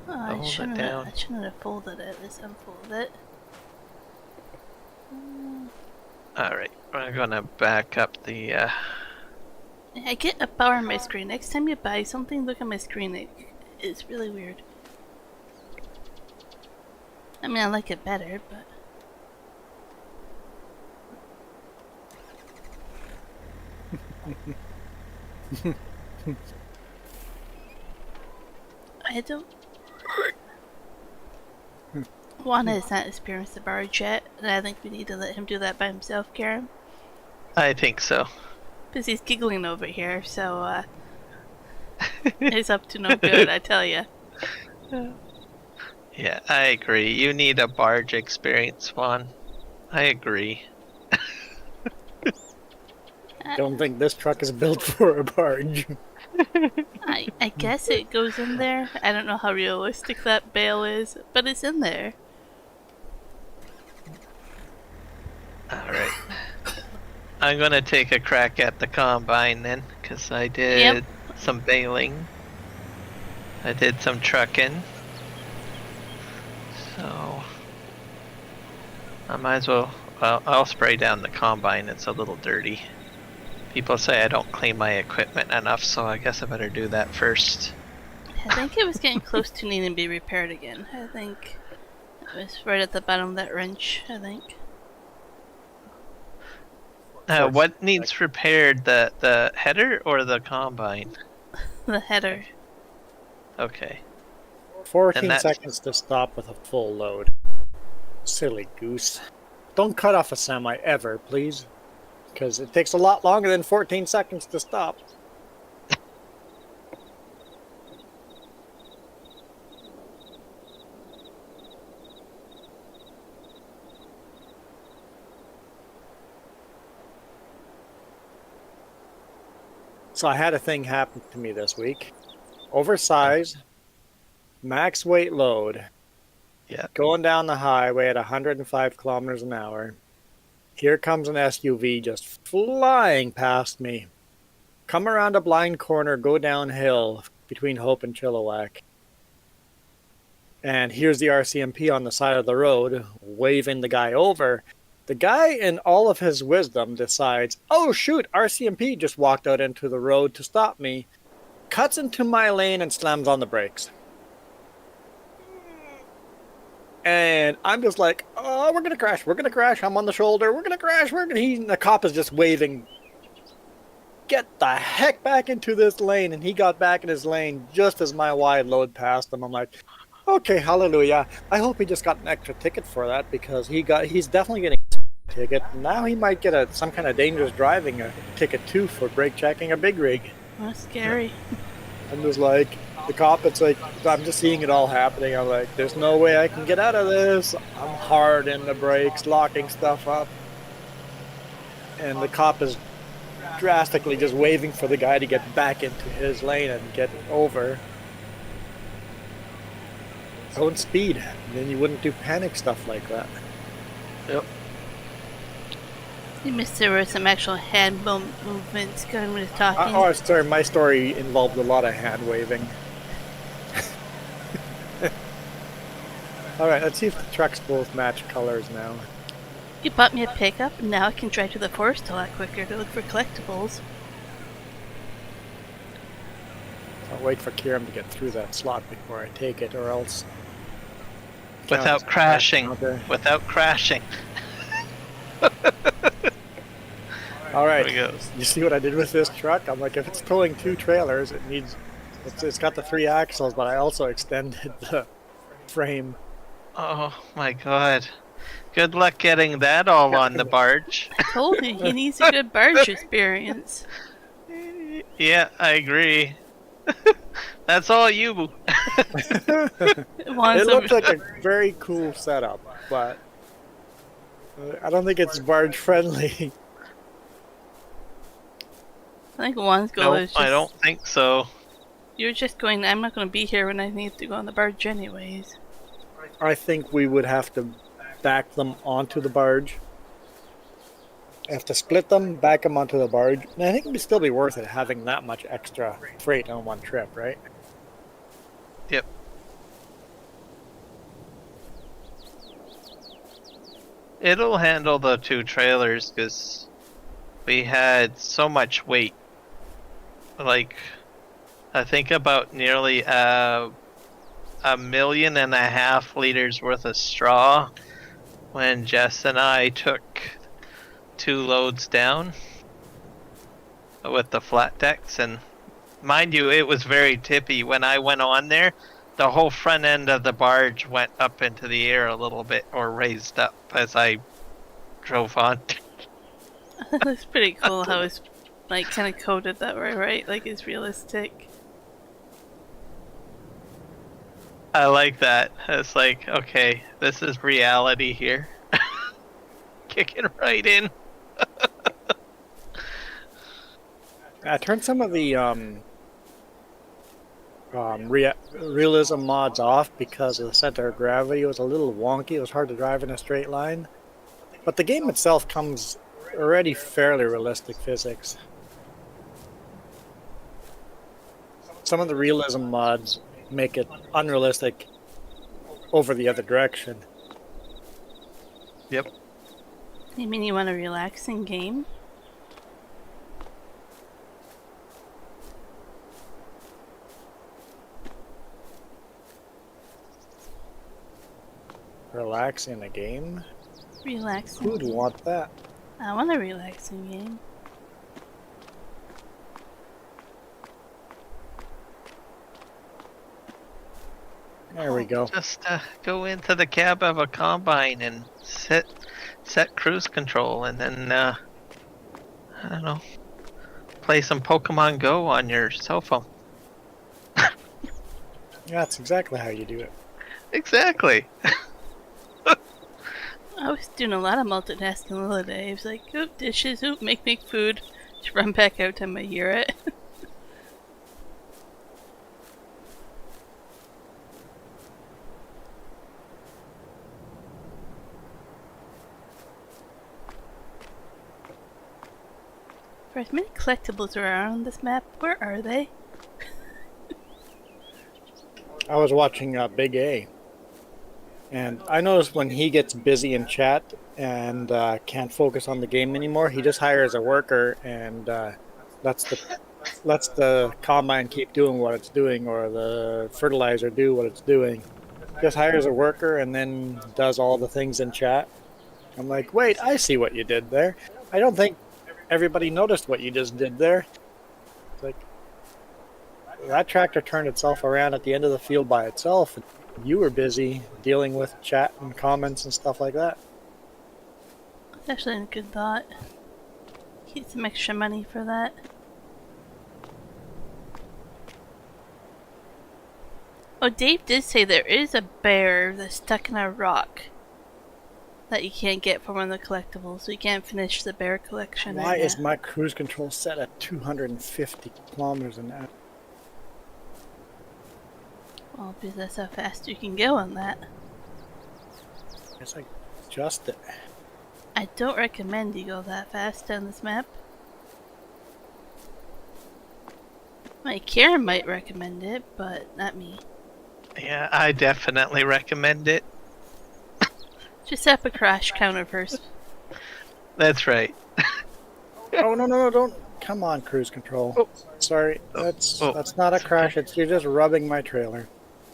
Oh, Hold it down. I shouldn't have folded it. Let's unfold it. All right, we're gonna back up the. Yeah, I get a bar on my screen. Next time you buy something, look at my screen. It's really weird. I mean, I like it better, but... I don't... Juan has not experienced the barge yet, and I think we need to let him do that by himself, Kiram. I think so. Because he's giggling over here, so, he's up to no good, I tell ya. Yeah, I agree. You need a barge experience, Juan. I agree. Don't think this truck is built for a barge. I guess it goes in there. I don't know how realistic that bale is, but it's in there. Alright. I'm gonna take a crack at the combine then, because I did some baling. I did some trucking. So I might as well, I'll spray down the combine. It's a little dirty. People say I don't clean my equipment enough, so I guess I better do that first. I think it was getting close to needing to be repaired again. I think it was right at the bottom of that wrench, I think. What needs repaired, the header or the combine? The header. Okay. 14 seconds to stop with a full load. Silly goose. Don't cut off a semi ever, please. Because it takes a lot longer than 14 seconds to stop. So I had a thing happen to me this week. Oversized, max weight load. Yeah. Going down the highway at 105 kilometers an hour. Here comes an SUV just flying past me. Come around a blind corner, go downhill between Hope and Chilliwack. And here's the RCMP on the side of the road, waving the guy over. The guy, in all of his wisdom, decides, oh shoot, RCMP just walked out into the road to stop me. Cuts into my lane and slams on the brakes. And I'm just like, oh, we're going to crash. I'm on the shoulder. We're going to crash. The cop is just waving. Get the heck back into this lane. And he got back in his lane just as my wide load passed him. I'm like, okay, hallelujah. I hope he just got an extra ticket for that because he's definitely getting a ticket. Now he might get some kind of dangerous driving ticket too for brake checking a big rig. That's scary. I'm just like, the cop, it's like, I'm just seeing it all happening. I'm like, there's no way I can get out of this. I'm hard in the brakes, locking stuff up. And the cop is drastically just waving for the guy to get back into his lane and get over. Own speed. And then you wouldn't do panic stuff like that. Yep. You missed there were some actual hand movements going when he was talking. Oh, sorry, my story involved a lot of hand waving. Alright, let's see if the trucks both match colors now. You bought me a pickup, and now I can drive to the forest a lot quicker to look for collectibles. I'll wait for Kiram to get through that slot before I take it, or else... Without crashing. Without crashing. Alright, There we go. you see what I did with this truck? I'm like, if it's towing two trailers, it's got the 3 axles, but I also extended the frame. Oh my god. Good luck getting that all on the barge. I told you, he needs a good barge experience. Yeah, I agree. That's all you. It looks like a very cool setup, but I don't think it's barge friendly. I think one's goal No, is just... I don't think so. You're just going, I'm not going to be here when I need to go on the barge anyways. I think we would have to back them onto the barge. Have to split them, back them onto the barge. And I think it would still be worth it having that much extra freight on one trip, right? Yep. It'll handle the 2 trailers because we had so much weight like, I think about nearly 1.5 million liters worth of straw when Jess and I took 2 loads down with the flat decks. And mind you, it was very tippy. When I went on there, the whole front end of the barge went up into the air a little bit, or raised up as I drove on. It's pretty cool how it's like kind of coded that way, right? Like it's realistic. I like that. It's like, okay, this is reality here. Kicking right in. I turned some of the realism mods off because the center of gravity was a little wonky. It was hard to drive in a straight line. But the game itself comes already fairly realistic physics. Some of the realism mods make it unrealistic over the other direction. Yep. You mean you want a relaxing game? Relax in a game? Relaxing. Who'd want that? I want a relaxing game. There we go. Just go into the cab of a combine and set cruise control, and then I don't know, play some Pokemon Go on your cell phone. That's exactly how you do it. Exactly. I was doing a lot of multitasking the other day. I was like, oop, dishes, oop, make food. Just run back out time I hear it. For as many collectibles there are on this map, where are they? I was watching Big A, and I noticed when he gets busy in chat and can't focus on the game anymore, he just hires a worker and lets the combine keep doing what it's doing, or the fertilizer do what it's doing. Just hires a worker and then does all the things in chat. I'm like, wait, I see what you did there. I don't think everybody noticed what you just did there. It's like, that tractor turned itself around at the end of the field by itself, and you were busy dealing with chat and comments and stuff like that. That's actually a good thought. Get some extra money for that. Oh, Dave did say there is a bear that's stuck in a rock that you can't get from one of the collectibles, so you can't finish the bear collection. Why is my cruise control set at 250 kilometers an hour? Well, because that's how fast you can go on that. It's like, adjust it. I don't recommend you go that fast on this map. My Kiram might recommend it, but not me. Yeah, I definitely recommend it. Just set up a crash counter first. That's right. Oh, no, don't. Come on, cruise control. Oh. Sorry, that's not a crash. You're just rubbing my trailer.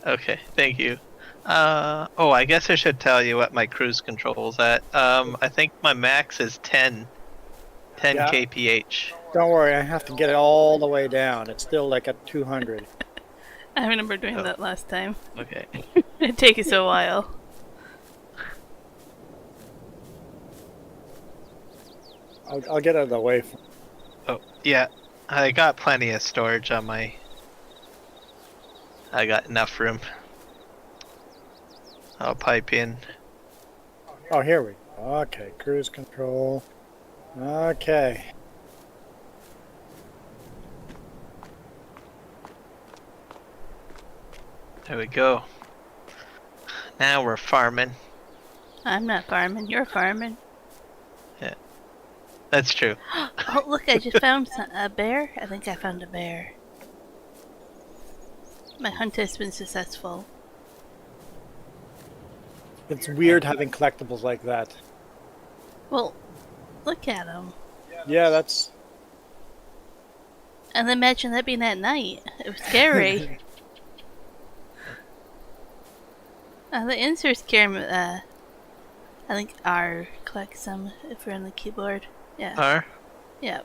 Okay, thank you. I guess I should tell you what my cruise control's at. I think my max is 10 Yeah. kph. Don't worry, I have to get it all the way down. It's still like at 200. I remember doing that last time. Okay. It takes a while. I'll get out of the way. Oh, yeah. I got plenty of storage on my... I got enough room. I'll pipe in. Oh, here we go. Okay, cruise control. Okay. There we go. Now we're farming. I'm not farming, you're farming. Yeah. That's true. Oh, look, I just found a bear. I think I found a bear. My hunt has been successful. It's weird having collectibles like that. Well, look at him. Yeah, that's... And then imagine that being at night. It was scary. The inserts Kiram, I think R collects some if we're on the keyboard. Yeah. R? Yeah.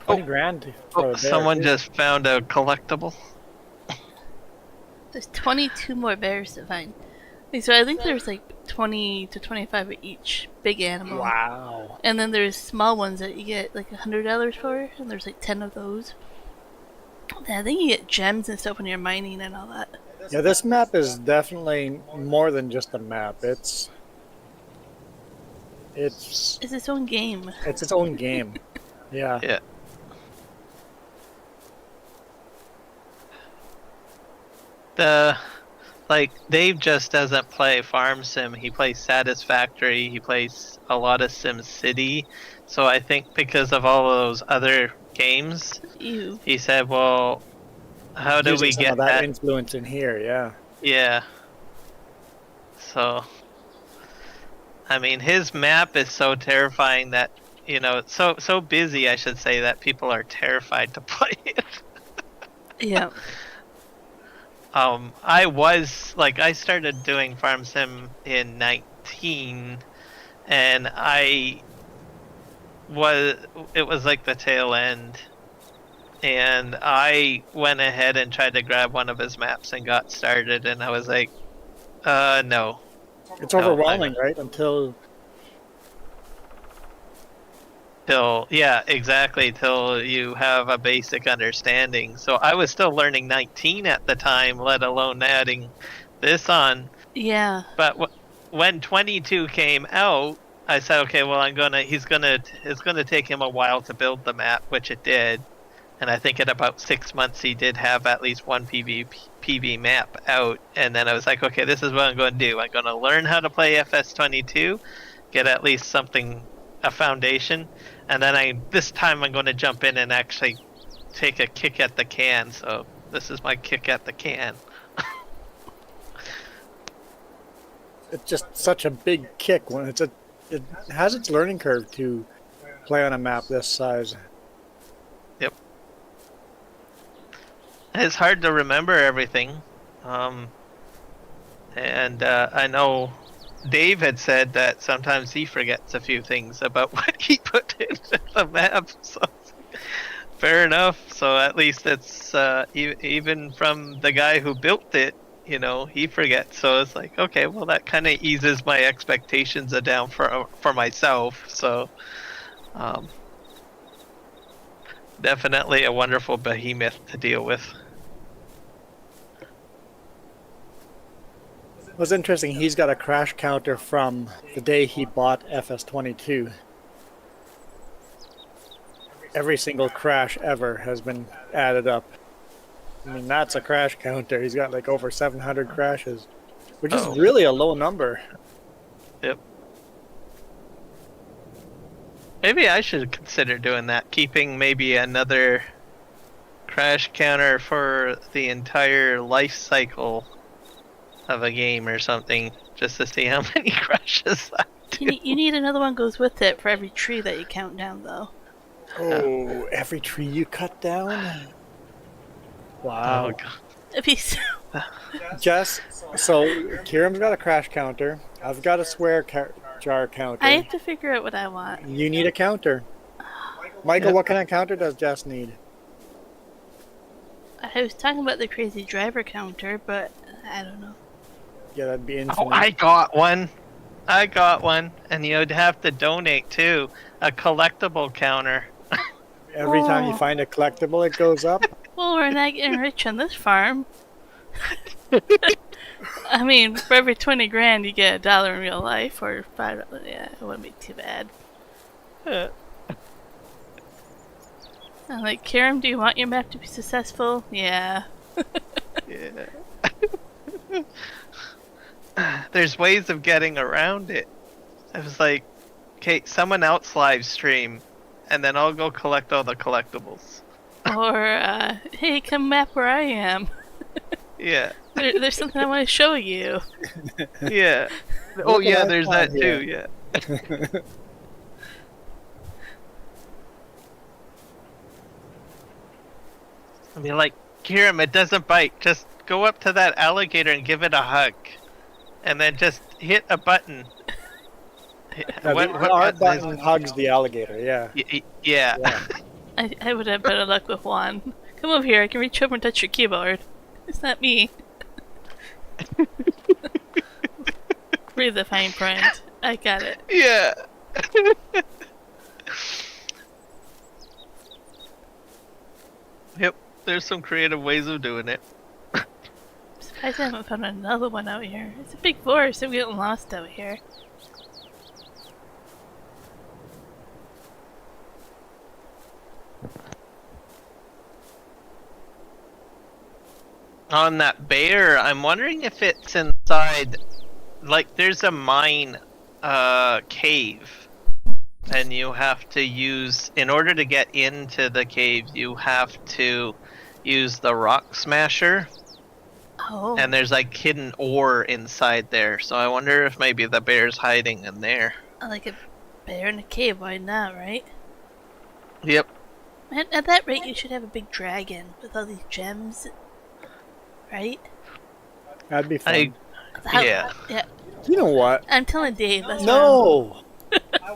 20 grand. For a bear, Someone too. just found a collectible. There's 22 more bears to find. So I think there's like 20 to 25 of each big animal. Wow. And then there's small ones that you get like $100 for, and there's like 10 of those. And I think you get gems and stuff when you're mining and all that. Yeah, this map is definitely more than just a map. It's It's its own game. It's its own game. Yeah. Yeah. Dave just doesn't play Farm Sim. He plays Satisfactory. He plays a lot of Sim City. So I think because of all of those other games, Ew. he said, "Well, how do Using we some get of that influence in here? Yeah. Yeah. So, I mean, his map is so terrifying that so busy, I should say, that people are terrified to play it. Yeah. I started doing Farm Sim in 19, and it was like the tail end, and I went ahead and tried to grab one of his maps and got started, and I was like, no. It's overwhelming, right? Till you have a basic understanding. So I was still learning 19 at the time, let alone adding this on. Yeah. But when 22 came out, I said, okay, well, it's gonna take him a while to build the map, which it did. And I think in about 6 months he did have at least one PV map out. And then I was like, okay, this is what I'm going to do. I'm going to learn how to play FS22, get at least a foundation, and then this time I'm going to jump in and actually take a kick at the can. So this is my kick at the can. it's just such a big kick when it has its learning curve to play on a map this size. Yep. It's hard to remember everything. And I know Dave had said that sometimes he forgets a few things about what he put into the map. So fair enough. So at least it's even from the guy who built it, he forgets. So it's like, okay, well, that kind of eases my expectations down for myself. So definitely a wonderful behemoth to deal with. What's interesting, he's got a crash counter from the day he bought FS22. Every single crash ever has been added up. I mean, that's a crash counter. He's got like over 700 crashes, which is really a low number. Yep. Maybe I should consider doing that, keeping maybe another crash counter for the entire life cycle of a game or something, just to see how many crashes I do. You need another one goes with it for every tree that you count down, though. Oh, every tree you cut down? Wow. Oh, God. If he's Jess, so Kiram's got a crash counter. I've got a swear jar counter. I have to figure out what I want. You need a counter. Michael, what kind of counter does Jess need? I was talking about the crazy driver counter, but I don't know. Yeah, that'd be infinite. Oh, I got one, and you'd have to donate too. A collectible counter. Every time you find a collectible, it goes up. Well, we're not getting rich on this farm. I mean, for every 20 grand, you get $1 in real life, or $5. Yeah, it wouldn't be too bad. I'm like, Kiram, do you want your map to be successful? Yeah. Yeah. There's ways of getting around it. I was like, okay, someone else live stream, and then I'll go collect all the collectibles. Or, hey, come map where I am. Yeah. There's something I want to show you. Yeah. Oh yeah, there's that too. Yeah. I'd be like, Kiram, it doesn't bite. Just go up to that alligator and give it a hug. And then just hit a button. Now, What the R button is button hugs the alligator, yeah. Yeah. Yeah. I would have better luck with Juan. Come over here, I can reach over and touch your keyboard. It's not me. Read the fine print. I got it. Yeah. Yep, there's some creative ways of doing it. I'm surprised I haven't found another one out here. It's a big forest, I'm getting lost out here. On that bear, I'm wondering if it's inside, like there's a mine cave, and you have to use, in order to get into the cave, you have to use the rock smasher, Oh. and there's like hidden ore inside there, so I wonder if maybe the bear's hiding in there. Like a bear in a cave, why not, right? Yep. At that rate, you should have a big dragon with all these gems. Right? That'd be fun. Yeah. Yeah. You know what? I'm telling Dave. That's No!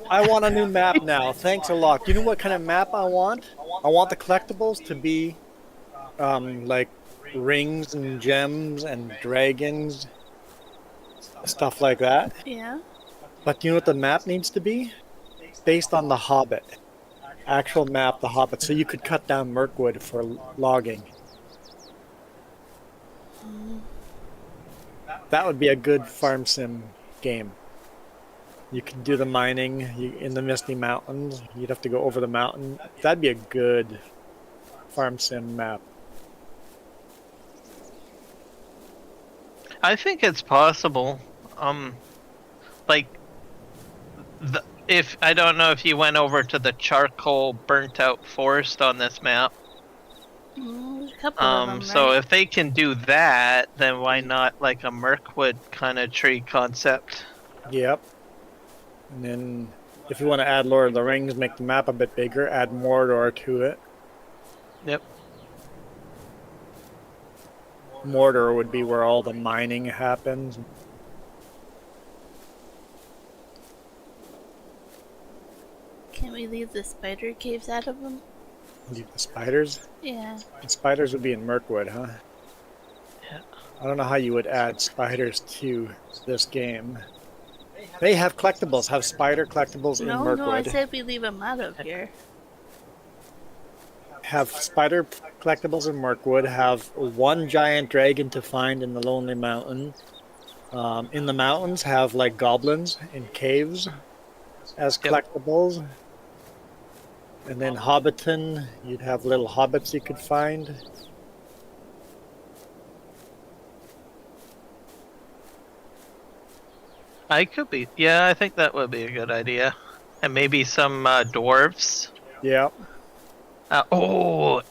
I want a new map now. Thanks a lot. You know what kind of map I want? I want the collectibles to be like rings and gems and dragons, stuff like that. Yeah. But you know what the map needs to be? Based on the Hobbit. Actual map, the Hobbit. So you could cut down Mirkwood for logging. That would be a good farm sim game. You can do the mining in the Misty Mountains. You'd have to go over the mountain. That'd be a good farm sim map. I think it's possible. Like, if I don't know if you went over to the charcoal burnt out forest on this map. There's a couple of them, So right? if they can do that, then why not like a Mirkwood kind of tree concept? Yep. And then if you want to add Lord of the Rings, make the map a bit bigger, add Mordor to it. Yep. Mordor would be where all the mining happens. Can we leave the spider caves out of them? Leave the spiders. Yeah. The spiders would be in Mirkwood, huh? Yeah. I don't know how you would add spiders to this game. They have collectibles, have spider collectibles in Mirkwood. No, I said we leave them out of here. Have spider collectibles in Mirkwood, have one giant dragon to find in the Lonely Mountain. In the mountains, have like goblins in caves as collectibles. And then Hobbiton, you'd have little hobbits you could find. I think that would be a good idea. And maybe some dwarves. Yeah.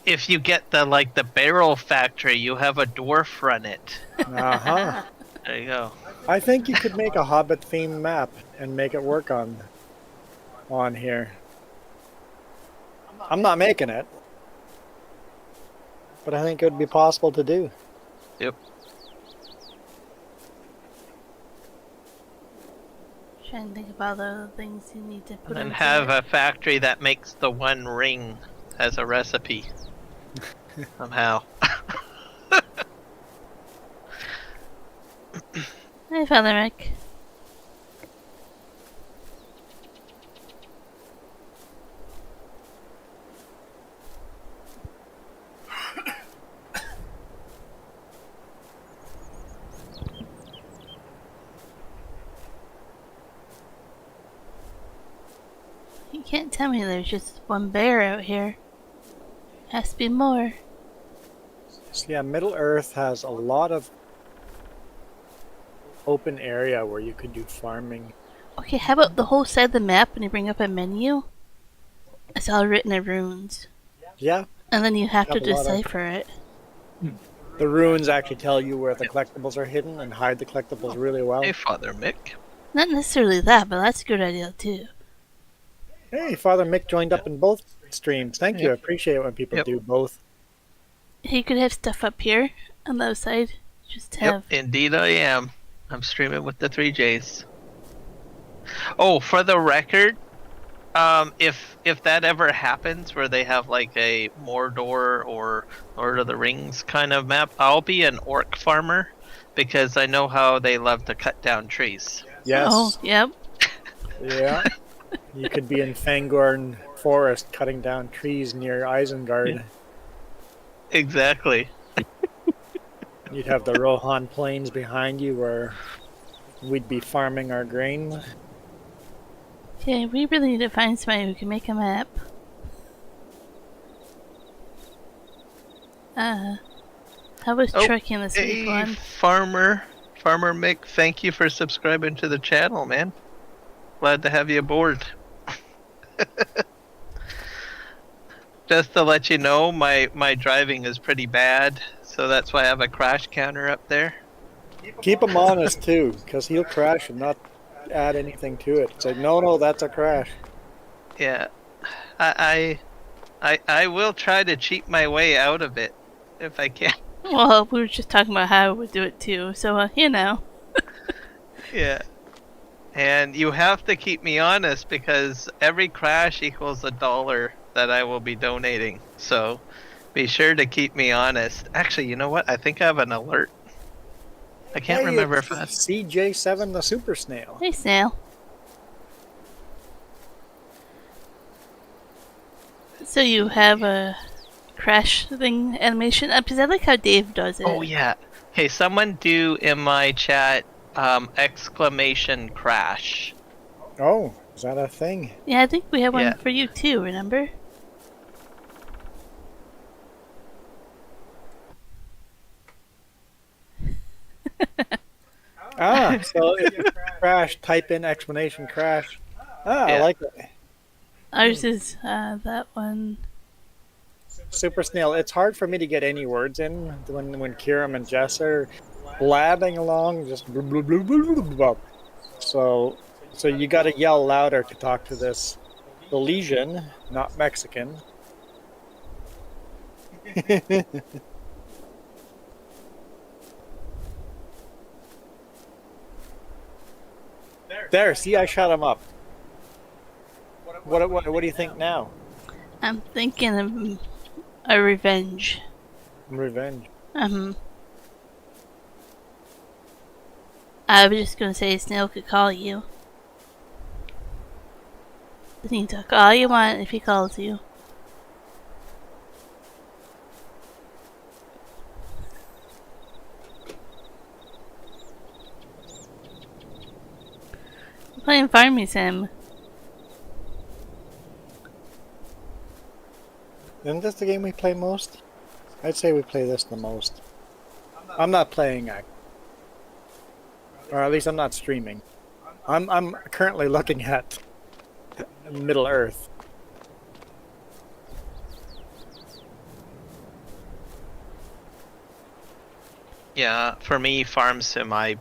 If you get the barrel factory, you have a dwarf run it. Uh-huh. There you go. I think you could make a Hobbit themed map and make it work on here. I'm not making it, but I think it would be possible to do. Yep. Trying to think about the other things you need to put in. And have a factory that makes the one ring as a recipe. Somehow. Hi, Father Mick. You can't tell me there's just one bear out here. Has to be more. So yeah, Middle Earth has a lot of open area where you could do farming. Okay, how about the whole side of the map when you bring up a menu? It's all written in runes. Yeah, And then you have to Have a lot of- decipher it. the runes actually tell you where the collectibles are hidden and hide the collectibles really well. Hey, Father Mick. Not necessarily that, but that's a good idea too. Hey, Father Mick joined up in both streams. Thank you. I appreciate it when people Yep. do both. He could have stuff up here on the other side. Just have. Yep, indeed I am. I'm streaming with the 3Js. Oh, for the record, if that ever happens where they have like a Mordor or Lord of the Rings kind of map, I'll be an orc farmer because I know how they love to cut down trees. Yes. Oh, yep. Yeah. You could be in Fangorn Forest cutting down trees near Isengard. Yeah. Exactly. You'd have the Rohan Plains behind you where we'd be farming our grain. Okay, we really need to find somebody who can make a map. How was trucking this week one? Farmer Mick, thank you for subscribing to the channel, man. Glad to have you aboard. Just to let you know, my driving is pretty bad, so that's why I have a crash counter up there. Keep him honest too, because he'll crash and not add anything to it. It's like, no, that's a crash. Yeah, I will try to cheat my way out of it if I can. Well, we were just talking about how I would do it too, so you know. Yeah. And you have to keep me honest because every crash equals $1 that I will be donating. So be sure to keep me honest. Actually, you know what? I think I have an alert. I can't remember if that's CJ7 the Super Snail. Hey, Snail. So you have a crash thing animation? Because I like how Dave does it. Oh, yeah. Hey, someone do in my chat exclamation crash. Oh, is that a thing? Yeah, I think we have one Yeah. for you too, remember? So if you crash, type in exclamation crash. Yeah. I like it. Ours is that one. Super Snail. It's hard for me to get any words in when Kiram and Jess are blabbing along, just blah, blah, blah, blah, blah, blah. So you got to yell louder to talk to this Belizean, not Mexican. There, see, I shut him up. What do you think now? I'm thinking of a revenge. Revenge. I was just gonna say Snail could call you. You can talk all you want if he calls you. I'm playing Farming Sim. Isn't this the game we play most? I'd say we play this the most. I'm not playing, or at least I'm not streaming. I'm currently looking at Middle Earth. Yeah, for me, Farm Sim I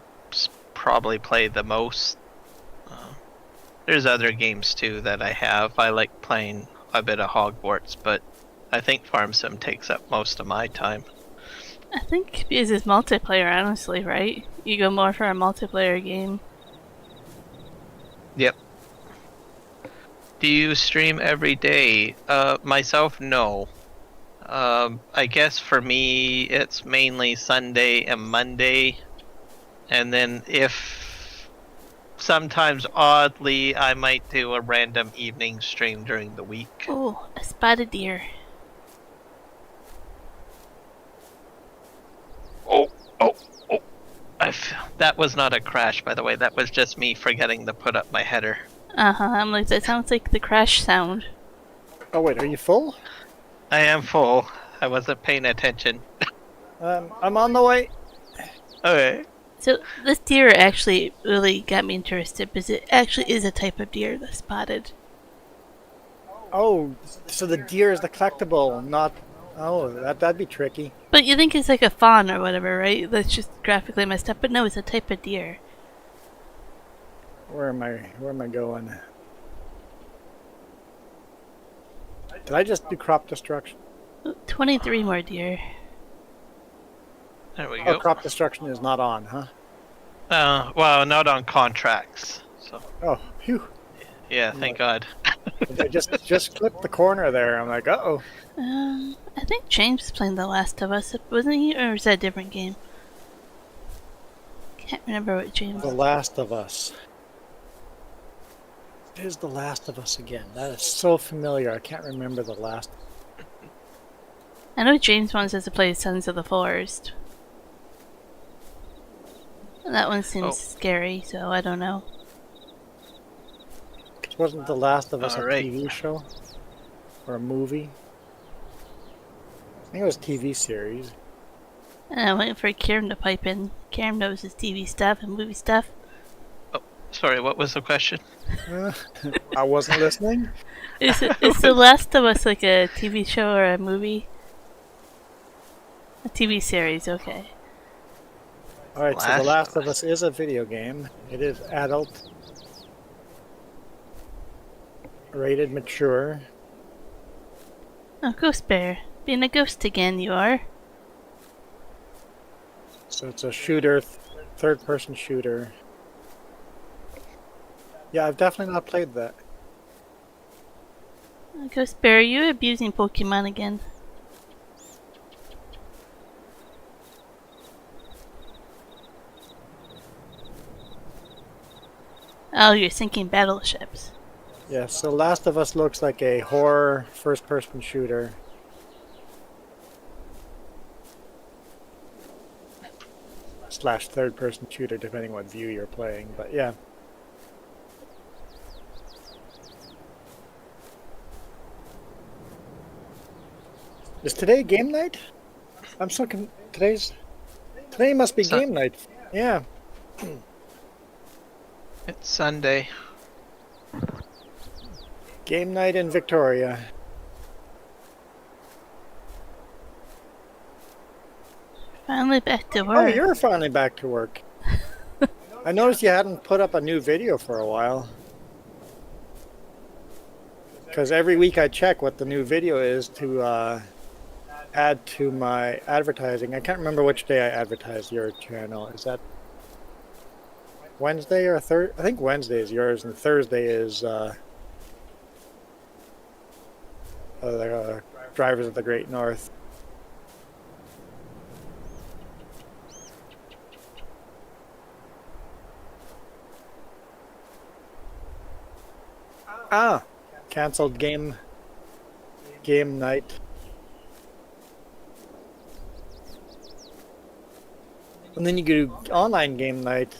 probably play the most. There's other games too that I have. I like playing a bit of Hogwarts, but I think Farm Sim takes up most of my time. I think because it's multiplayer, honestly, right? You go more for a multiplayer game. Yep. Do you stream every day? Myself, no. I guess for me, it's mainly Sunday and Monday. And then if sometimes oddly, I might do a random evening stream during the week. Oh, a spotted deer. That was not a crash, by the way. That was just me forgetting to put up my header. I'm like, that sounds like the crash sound. Oh wait, are you full? I am full. I wasn't paying attention. I'm on the way. Okay. So this deer actually really got me interested because it actually is a type of deer that's spotted. Oh, so the deer is the collectible, not... Oh, that'd be tricky. But you think it's like a fawn or whatever, right? That's just graphically messed up. But no, it's a type of deer. Where am I going? Did I just do crop destruction? 23 more deer. There we Oh, go. crop destruction is not on, huh? Well, not on contracts. So Oh, phew. yeah, thank God. I just clipped the corner there. I'm like, uh-oh. I think James was playing The Last of Us, wasn't he? Or was that a different game? Can't remember what James. The Last of Us. It is The Last of Us again. That is so familiar. I can't remember the last. I know James wants us to play Sons of the Forest. That one seems scary, so I don't know. Wasn't The Last of Us a Alright. TV show? Or a movie? I think it was a TV series. And I'm waiting for Kiram to pipe in. Kiram knows his TV stuff and movie stuff. Sorry, what was the question? I wasn't listening. Is The Last of Us like a TV show or a movie? A TV series, okay. Alright, so The Last of Us is a video game. It is adult. Rated mature. Oh, Ghost Bear. Being a ghost again, you are. So it's a shooter, third-person shooter. Yeah, I've definitely not played that. Ghost Bear, are you abusing Pokemon again? Oh, you're sinking battleships. Yeah, so Last of Us looks like a horror first-person shooter. / third-person shooter, depending what view you're playing, but yeah. Is today game night? I'm so today must be game night. Yeah. It's Sunday. Game night in Victoria. Finally back to Oh, work. you're finally back to work. I noticed you hadn't put up a new video for a while. Because every week I check what the new video is to add to my advertising. I can't remember which day I advertise your channel. Is that Wednesday or Thursday? I think Wednesday is yours, and Thursday is the Drivers of the Great North. Ah, cancelled game night. And then you do online game night.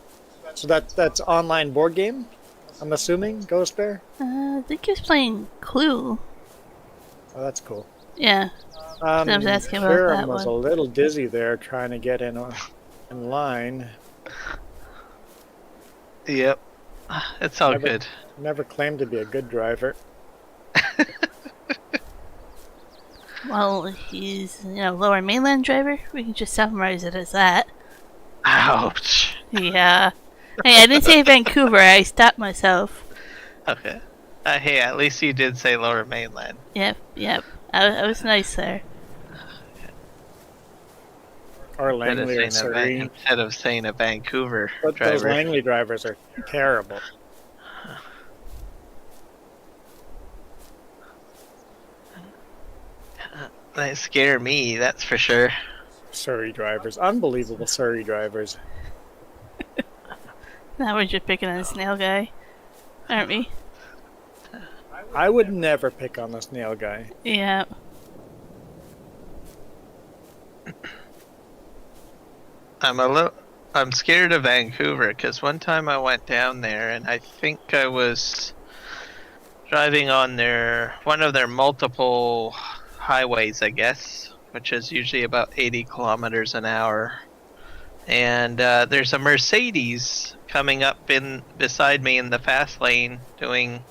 So that's online board game, I'm assuming, Ghost Bear? I think he was playing Clue. Oh, that's cool. Yeah. I was asking about Kiram that was one. a little dizzy there trying to get in line. Yep. It's all good. Never claimed to be a good driver. Well, he's, lower mainland driver. We can just summarize it as that. Ouch. Yeah. Hey, I didn't say Vancouver. I stopped myself. Okay. Hey, at least you did say Lower Mainland. Yep. I was nice there. Or Langley or Instead Surrey. instead of saying a Vancouver But those driver. Langley drivers are terrible. They scare me, that's for sure. Surrey drivers. Unbelievable Surrey drivers. Now we're just picking on the snail guy, aren't we? I would never pick on the snail guy. Yeah. I'm scared of Vancouver because one time I went down there and I think I was driving on one of their multiple highways, I guess, which is usually about 80 kilometers an hour. And there's a Mercedes coming up beside me in the fast lane doing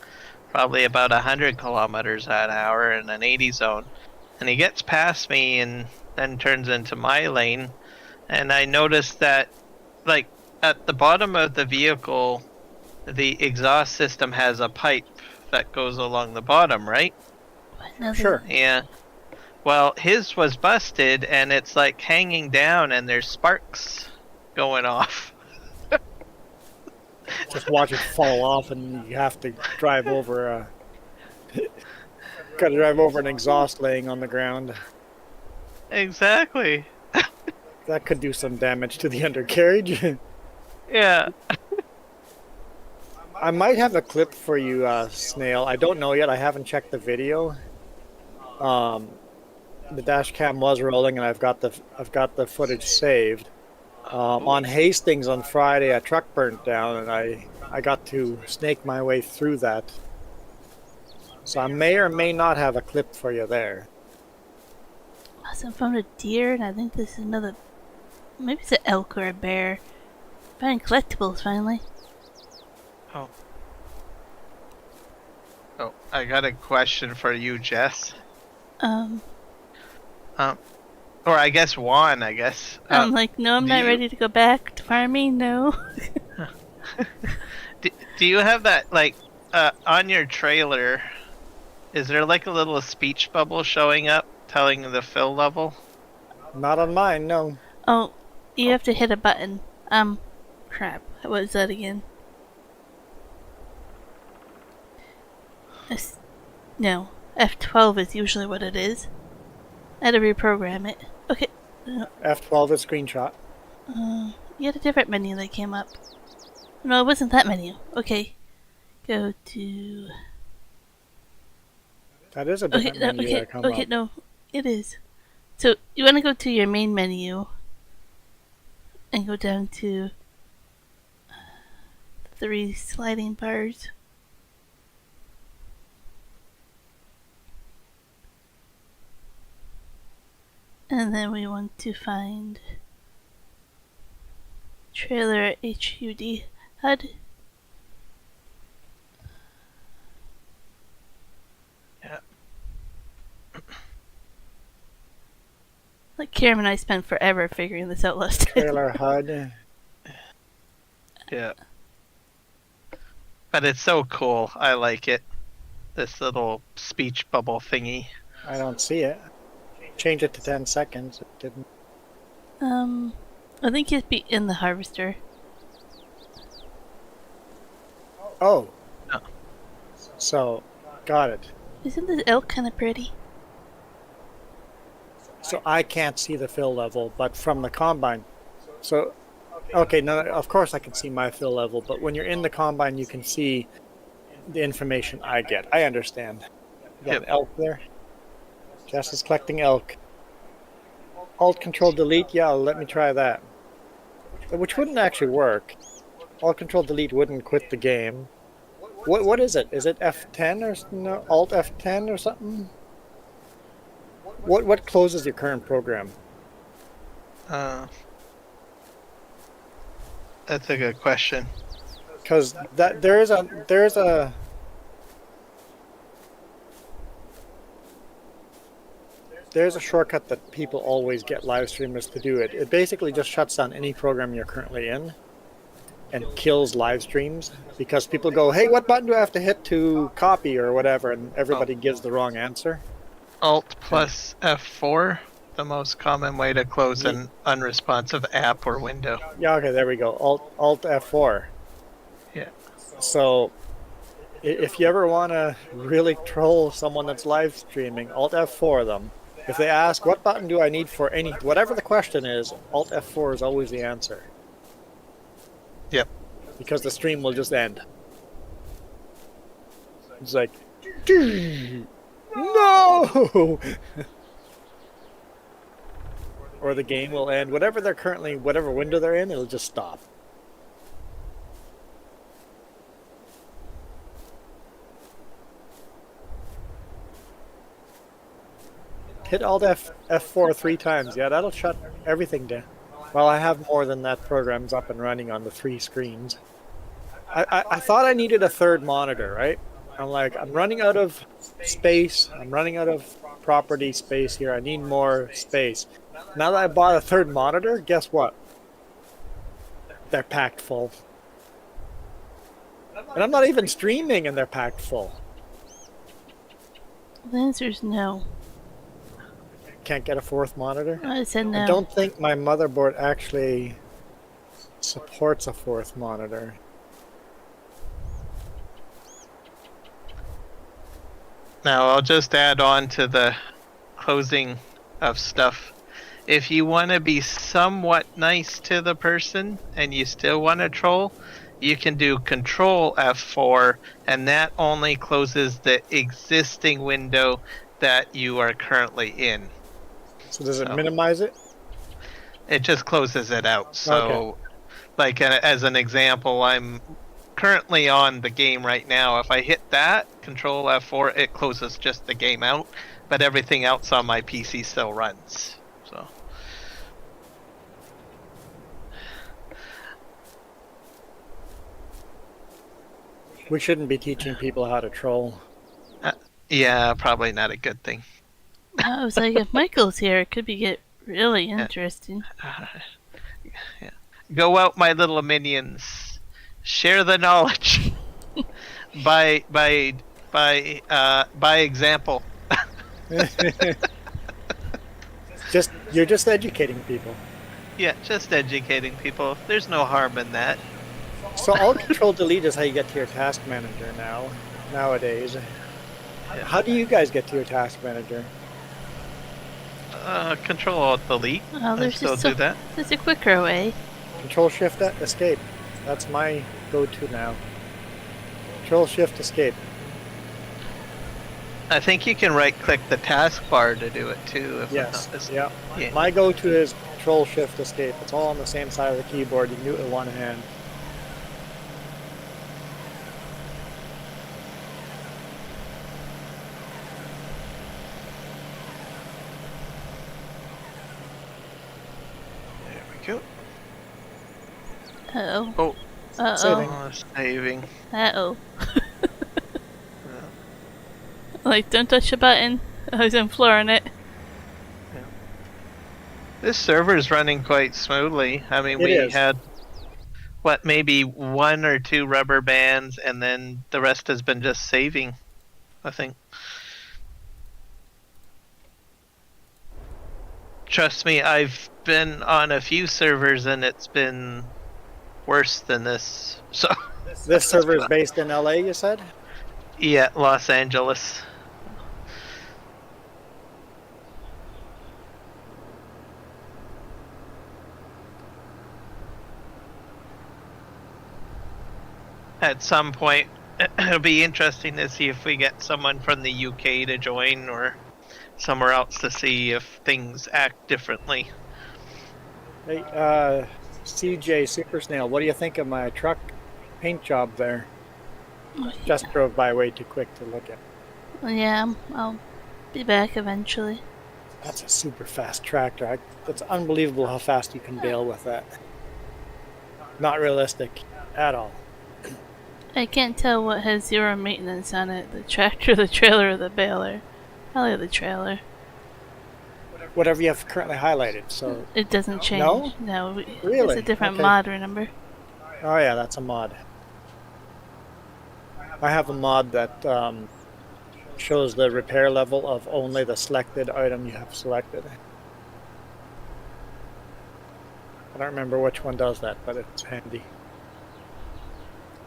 probably about 100 kilometers an hour in an 80 zone. And he gets past me and then turns into my lane. And I noticed that, like, at the bottom of the vehicle, the exhaust system has a pipe that goes along the bottom, right? Another- Sure. Yeah. Well, his was busted, and it's like hanging down, and there's sparks going off. Just watch it fall off, and you have to drive over gotta drive over an exhaust laying on the ground. Exactly. That could do some damage to the undercarriage. Yeah. I might have a clip for you, Snail. I don't know yet. I haven't checked the video. The dash cam was rolling, and I've got the footage saved. On Hastings on Friday, a truck burnt down, and I got to snake my way through that. So I may or may not have a clip for you there. Awesome, found a deer, and I think this is another. Maybe it's an elk or a bear. Finding collectibles finally. Oh. Oh, I got a question for you, Jess. Or I guess Juan, I guess. I'm like, no, I'm not ready to go back to farming, no. Do you have that, like, on your trailer, is there like a little speech bubble showing up telling the fill level? Not on mine, no. Oh, you have to hit a button. Crap. What was that again? No. F12 is usually what it is. I had to reprogram it. Okay. F12 is screenshot. You had a different menu that came up. No, it wasn't that menu. Okay. Go to... That is a different menu that comes up. No. It is. So, you want to go to your main menu and go down to 3 sliding bars. And then we want to find trailer HUD HUD. Yeah. Like Kiram and I spent forever figuring this out last time. Trailer HUD. Yeah. But it's so cool. I like it. This little speech bubble thingy. I don't see it. Change it to 10 seconds. It didn't. I think it'd be in the harvester. Oh. Oh. So, got it. Isn't this elk kind of pretty? So I can't see the fill level, but from the combine. So, okay, no, of course I can see my fill level, but when you're in the combine, you can see the information I get. I understand. You got Yep. an elk there? Jess is collecting elk. Alt Control Delete, yeah, let me try that. Which wouldn't actually work. Alt Control Delete wouldn't quit the game. What is it? Is it F10 or no, Alt F10 or something? What closes your current program? That's a good question. Because that there's a shortcut that people always get live streamers to do it. It basically just shuts down any program you're currently in and kills live streams because people go, hey, what button do I have to hit to copy or whatever, and everybody gives the wrong answer. Alt plus F4, the most common way to close an unresponsive app or window. Yeah, okay, there we go. Alt F4. Yeah. So if you ever want to really troll someone that's live streaming, Alt F4 them. If they ask, what button do I need for any, whatever the question is, Alt F4 is always the answer. Yep. Because the stream will just end. It's like, no! Or the game will end. Whatever window they're in, it'll just stop. Hit Alt F4 3 times. Yeah, that'll shut everything down. Well, I have more than that programs up and running on the 3 screens. I thought I needed a third monitor, right? I'm like, I'm running out of space. I'm running out of property space here. I need more space. Now that I bought a third monitor, guess what? They're packed full. And I'm not even streaming and they're packed full. The answer is no. can't get a fourth monitor? I said no. I don't think my motherboard actually supports a fourth monitor. Now I'll just add on to the closing of stuff. If you want to be somewhat nice to the person and you still want to troll, you can do Control F4, and that only closes the existing window that you are currently in. So does it minimize it? It just closes it out. So, Okay. like as an example, I'm currently on the game right now. If I hit that, Control F4, it closes just the game out, but everything else on my PC still runs. So. We shouldn't be teaching people how to troll. Yeah, probably not a good thing. I was like, if Michael's here, it could get really interesting. Yeah. Go out, my little minions. Share the knowledge. by example. You're just educating people. Yeah, just educating people. There's no harm in that. So Alt Control Delete is how you get to your task manager nowadays. Yeah. How do you guys get to your task manager? Control Alt Delete. Oh, I there's still just do that. there's a quicker way. Control Shift Escape. That's my go-to now. Control Shift Escape. I think you can right-click the taskbar to do it too. If Yes. I'm not mis- Yeah. Yeah. My go-to is Control Shift Escape. It's all on the same side of the keyboard. You can do it with one hand. There we go. Uh-oh. Oh, Saving. saving. Uh-oh. Like, don't touch the button. I was imploring it. This server's running quite smoothly. I mean, It we is. had maybe 1 or 2 rubber bands, and then the rest has been just saving, I think. Trust me, I've been on a few servers and it's been worse than this. So This server is based in LA, you said? yeah, Los Angeles. At some point, it'll be interesting to see if we get someone from the UK to join or somewhere else to see if things act differently. Hey, CJ Super Snail, what do you think of my truck paint job there? Just drove by way too quick to look at. Yeah, I'll be back eventually. That's a super fast tractor. It's unbelievable how fast you can bale with that. Not realistic at all. I can't tell what has 0 maintenance on it. The tractor, the trailer, or the baler. Probably the trailer. Whatever you have currently highlighted. So, It doesn't change. No? No, Really? It's a different Okay. mod, remember? oh yeah, that's a mod. I have a mod that shows the repair level of only the selected item you have selected. I don't remember which one does that, but it's handy.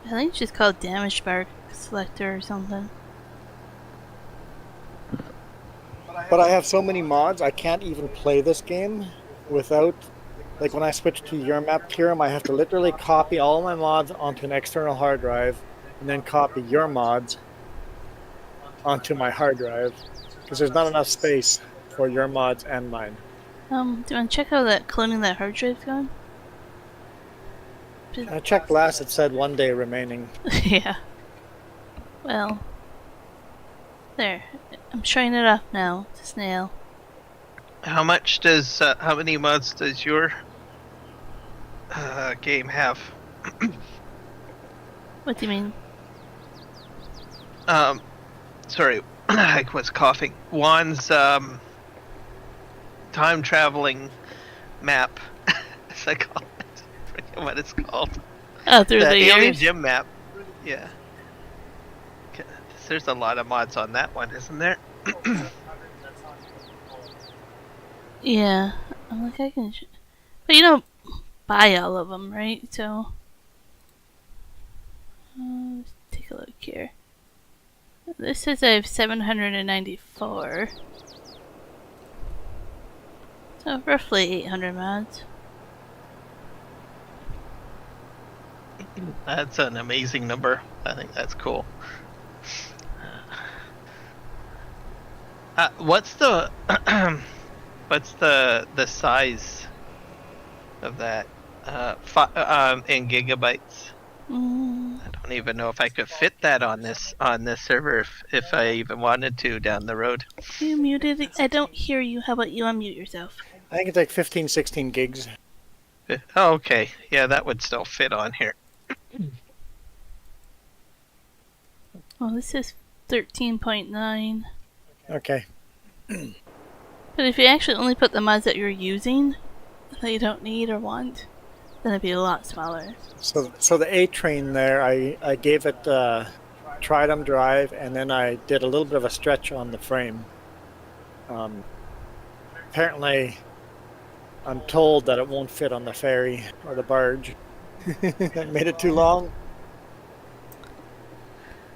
I think it's just called damage bar selector or something. But I have so many mods, I can't even play this game without, like when I switch to your map, Kiram, I have to literally copy all my mods onto an external hard drive and then copy your mods onto my hard drive because there's not enough space for your mods and mine. Do you want to check how that cloning that hard drive's going? I checked last, it said 1 day remaining. Yeah. Well. There. I'm showing it off now to Snail. How many mods does your game have? What do you mean? Sorry, I was coughing. Juan's time traveling map, as I call it. I forget what it's called. Oh, through the Alien years? Gym map. Yeah. There's a lot of mods on that one, isn't there? Yeah. I'm like, I can. But you don't buy all of them, right? So. Let's take a look here. This says I have 794. So roughly 800 mods. That's an amazing number. I think that's cool. What's the what's the size of that in gigabytes? I don't even know if I could fit that on this server if I even wanted to down the road. You muted? I don't hear you. How about you unmute yourself? I think it's like 15, 16 gigs. Oh, okay, yeah, that would still fit on here. Well, this is 13.9. Okay. But if you actually only put the mods that you're using, that you don't need or want, then it'd be a lot smaller. So the A train there, I gave it Tridem drive, and then I did a little bit of a stretch on the frame. Apparently, I'm told that it won't fit on the ferry or the barge. That made it too long.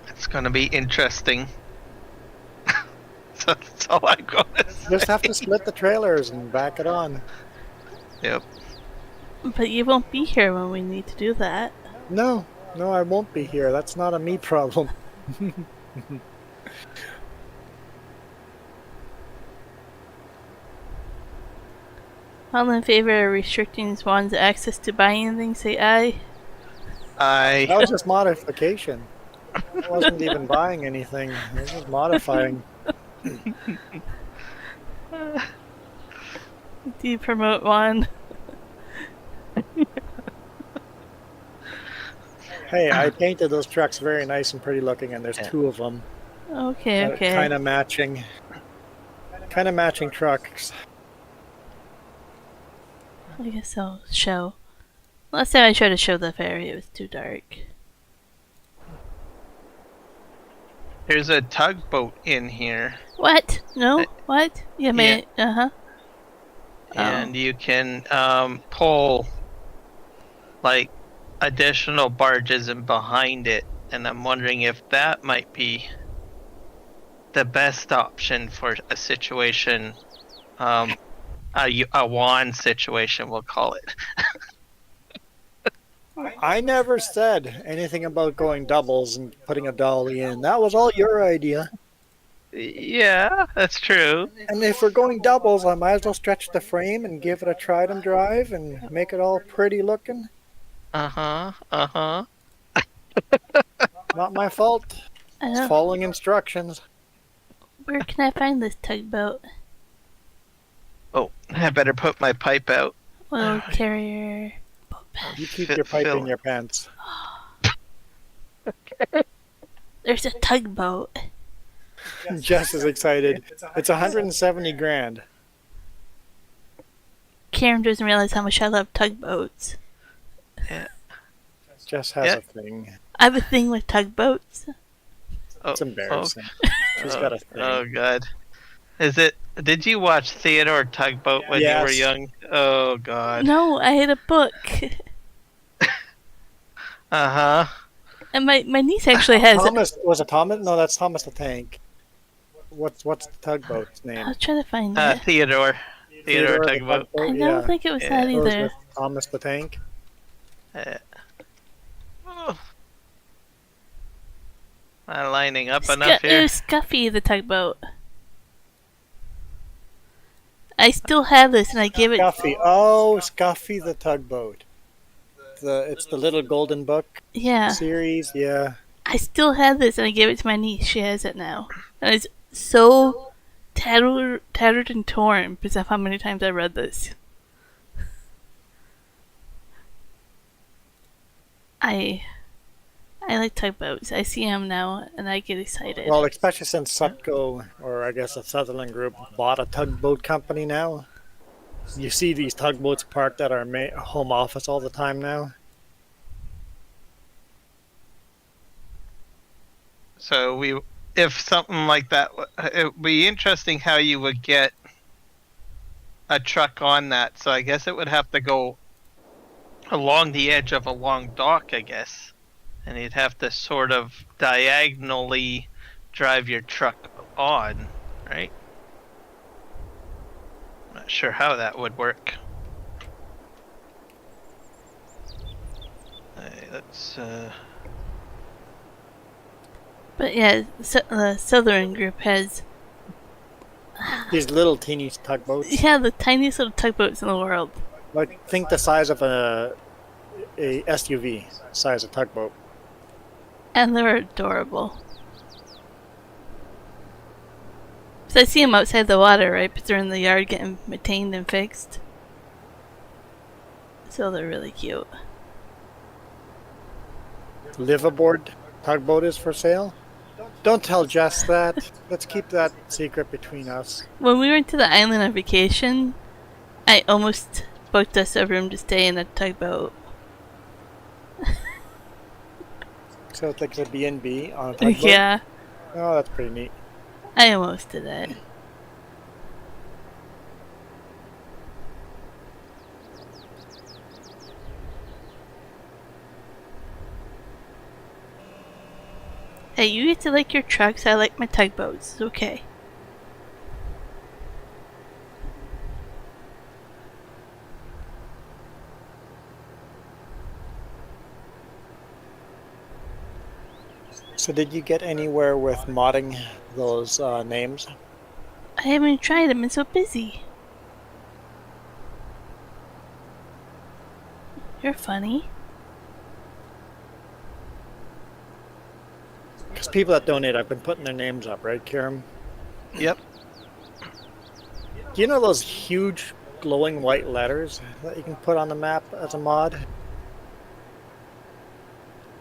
It's gonna be interesting. That's all I'm gonna say. Just have to split the trailers and back it on. Yep. But you won't be here when we need to do that. No, I won't be here. That's not a me problem. All in favor of restricting Swan's access to buying things, say aye. That was just modification. I wasn't even buying anything. I was just modifying. Do you promote one? Hey, I painted those trucks very nice and pretty looking, and there's two of them. Okay. Kind of matching trucks. I guess I'll show. Last time I tried to show the ferry, it was too dark. There's a tugboat in here. What? No? What? Yeah, man. Yeah. And you can pull like additional barges in behind it, and I'm wondering if that might be the best option for a situation, a WAN situation, we'll call it. I never said anything about going doubles and putting a dolly in. That was all your idea. Yeah, that's true. And if we're going doubles, I might as well stretch the frame and give it a Tridem drive and make it all pretty looking. Uh-huh. Not my fault. It's following instructions. Where can I find this tugboat? Oh, I better put my pipe out. Oil carrier. You keep your pipe in your pants. Okay. There's a tugboat. Jess is excited. It's 170 grand. Kiram doesn't realize how much I love tugboats. Yeah. Jess has a thing. I have a thing with tugboats. It's embarrassing. She's got a thing. Oh god. Did you watch Theodore Tugboat when you were young? Oh god. No, I had a book. Uh-huh. And my niece actually has Was it Thomas? No, that's Thomas the Tank. What's the tugboat's name? I'll try to find it. Theodore Tugboat. I don't think it was that either. Thomas the Tank. Not lining up enough here. It was Scuffy the tugboat. I still have this, and I gave it. Scuffy. Oh, Scuffy the tugboat. It's the little golden book series. Yeah. I still have this, and I gave it to my niece. She has it now, and it's so tattered and torn because of how many times I read this. I like tugboats. I see them now, and I get excited. Well, especially since Sutco, or I guess a Sutherland Group, bought a tugboat company now. You see these tugboats parked at our home office all the time now. So if something like that, it would be interesting how you would get a truck on that, so I guess it would have to go along the edge of a long dock, I guess. And you'd have to sort of diagonally drive your truck on, right? Not sure how that would work. Let's But yeah, the Southern group has These little teeny tugboats. yeah the tiniest little tugboats in the world. Like, think the size of a SUV, size of tugboat. And they're adorable. So I see them outside the water, right? But they're in the yard getting maintained and fixed. So they're really cute. Live aboard tugboat is for sale. Don't tell Jess that. Let's keep that secret between us. When we went to the island on vacation, I almost booked us a room to stay in a tugboat. So it's like a B&B on a tugboat? Yeah, Oh, that's pretty neat. I almost did it. Hey, you get to like your trucks, I like my tugboats. It's okay. So did you get anywhere with modding those names? I haven't tried them, I'm so busy. You're funny. Because people that donate, I've been putting their names up, right, Kiram? Yep. Do you know those huge glowing white letters that you can put on the map as a mod?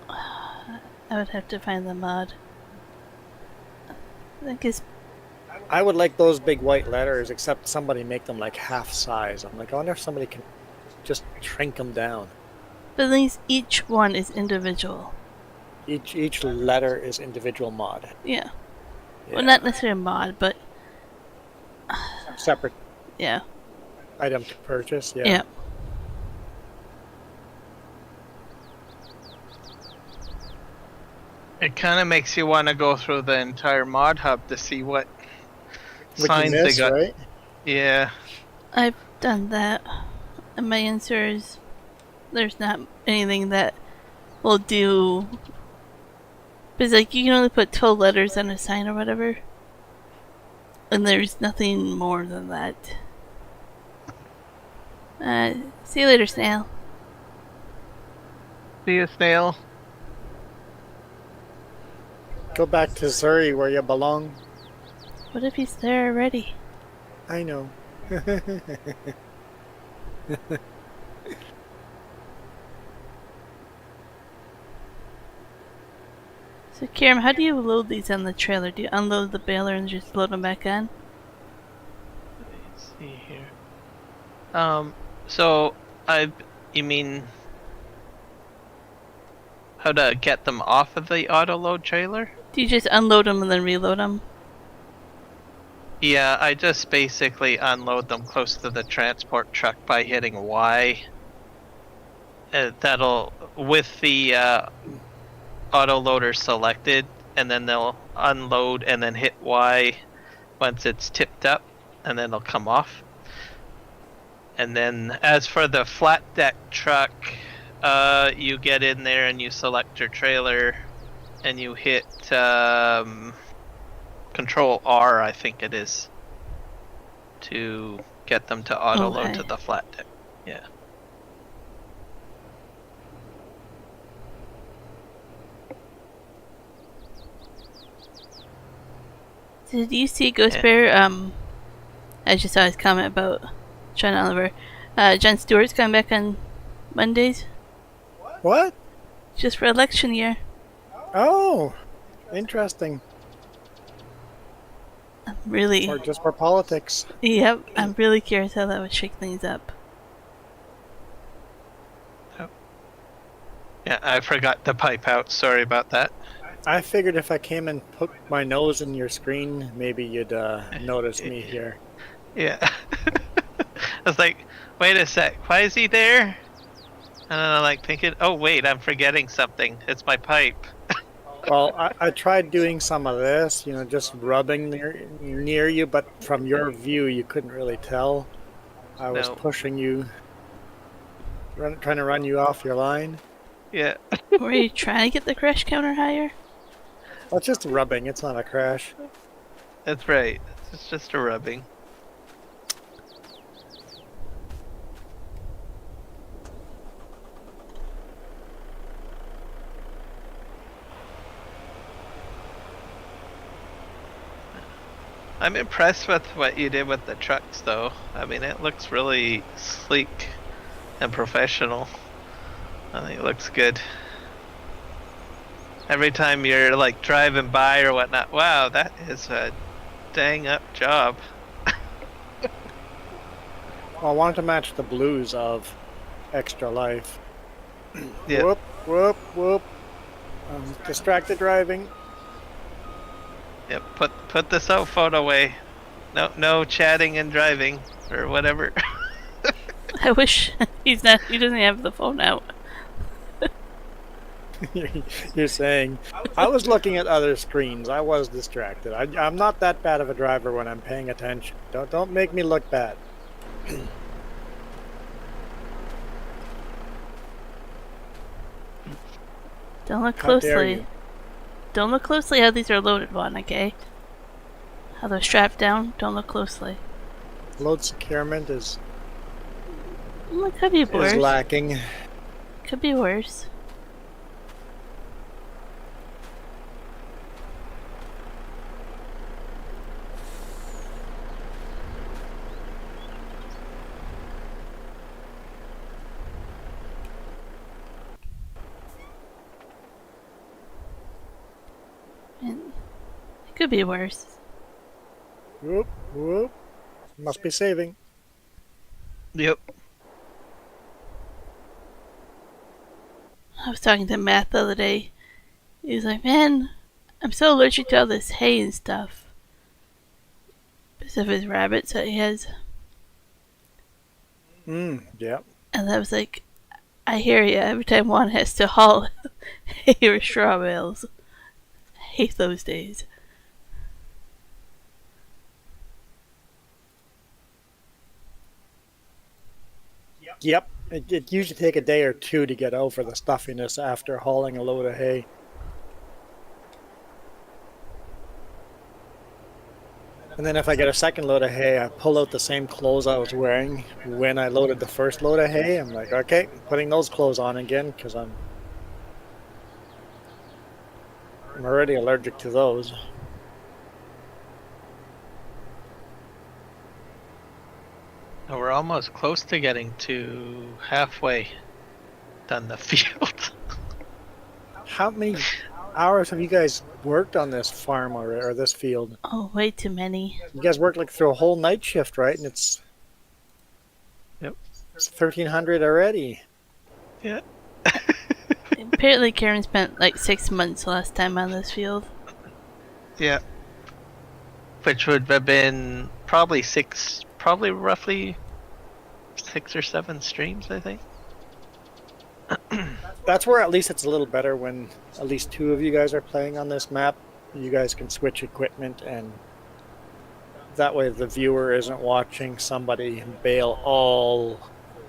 I would have to find the mod. I think it's I would like those big white letters, except somebody make them like half size. I'm like, I wonder if somebody can just shrink them down. but at least each one is individual. Each letter is individual mod. Yeah. Yeah. Well, not necessarily a mod, but Separate yeah. item to purchase. Yeah. Yeah. It kind of makes you want to go through the entire mod hub to see what What signs you miss, they got. right? Yeah. I've done that. And my answer is there's not anything that will do. Because, like, you can only put 12 letters on a sign or whatever. And there's nothing more than that. See you later, snail. See you, snail. Go back to Surrey where you belong. What if he's there already? I know. So, Kiram, how do you load these on the trailer? Do you unload the baler and just load them back on? Let's see here. So you mean how to get them off of the auto load trailer? Do you just unload them and then reload them? Yeah, I just basically unload them close to the transport truck by hitting Y. That'll, with the auto loader selected, and then they'll unload and then hit Y once it's tipped up, and then they'll come off. And then as for the flat deck truck, you get in there and you select your trailer and you hit Control R, I think it is, to get them to auto load Okay. to the flat deck. Yeah. Did you see Ghost Bear? I just saw his comment about Sean Oliver. Jon Stewart's coming back on Mondays, What? just for election year. Oh, interesting. I'm really, Or just for politics. yep, I'm really curious how that would shake things up. Yeah, I forgot to pipe out. Sorry about that. I figured if I came and put my nose in your screen, maybe you'd notice me here. Yeah. was like, wait a sec, why is he there? And then I'm like thinking, oh wait, I'm forgetting something. It's my pipe. Well, I tried doing some of this, just rubbing near you, but from your view, you couldn't really tell. I was No. pushing you, trying to run you off your line. Yeah. Were you trying to get the crash counter higher? Well, it's just rubbing. It's not a crash. That's right. It's just a rubbing. I'm impressed with what you did with the trucks, though. I mean, it looks really sleek and professional. I think it looks good. Every time you're like driving by or whatnot, wow, that is a dang up job. Well, I wanted to match the blues of Extra Life. Yeah. Whoop, whoop, whoop. Distracted driving. Yep. Put the cell phone away. No chatting and driving or whatever. I wish he doesn't have the phone out. You're saying I was looking at other screens. I was distracted. I'm not that bad of a driver when I'm paying attention. Don't make me look bad. Don't look How dare closely. you. Don't look closely how these are loaded, Juan, okay? How they're strapped down, don't look closely. Load securement is It could be worse. lacking. Could be worse. And it could be worse. Whoop, whoop. Must be saving. Yep. I was talking to Matt the other day. He was like, man, I'm so allergic to all this hay and stuff. Because of his rabbits that he has. Yeah. And I was like, I hear you. Every time one has to haul hay or straw bales. I hate those days. Yep. It usually take a day or two to get over the stuffiness after hauling a load of hay. And then if I get a second load of hay, I pull out the same clothes I was wearing when I loaded the first load of hay. I'm like, okay, putting those clothes on again because I'm already allergic to those. We're almost close to getting to halfway done the field. How many hours have you guys worked on this farm or this field? Oh, way too many. You guys worked like through a whole night shift, right? And it's Yep. It's 1,300 already. Yeah. Apparently Kiram spent like 6 months last time on this field. Yeah. Which would have been probably roughly 6 or 7 streams, I think. That's where at least it's a little better when at least two of you guys are playing on this map. You guys can switch equipment, and that way the viewer isn't watching somebody bail all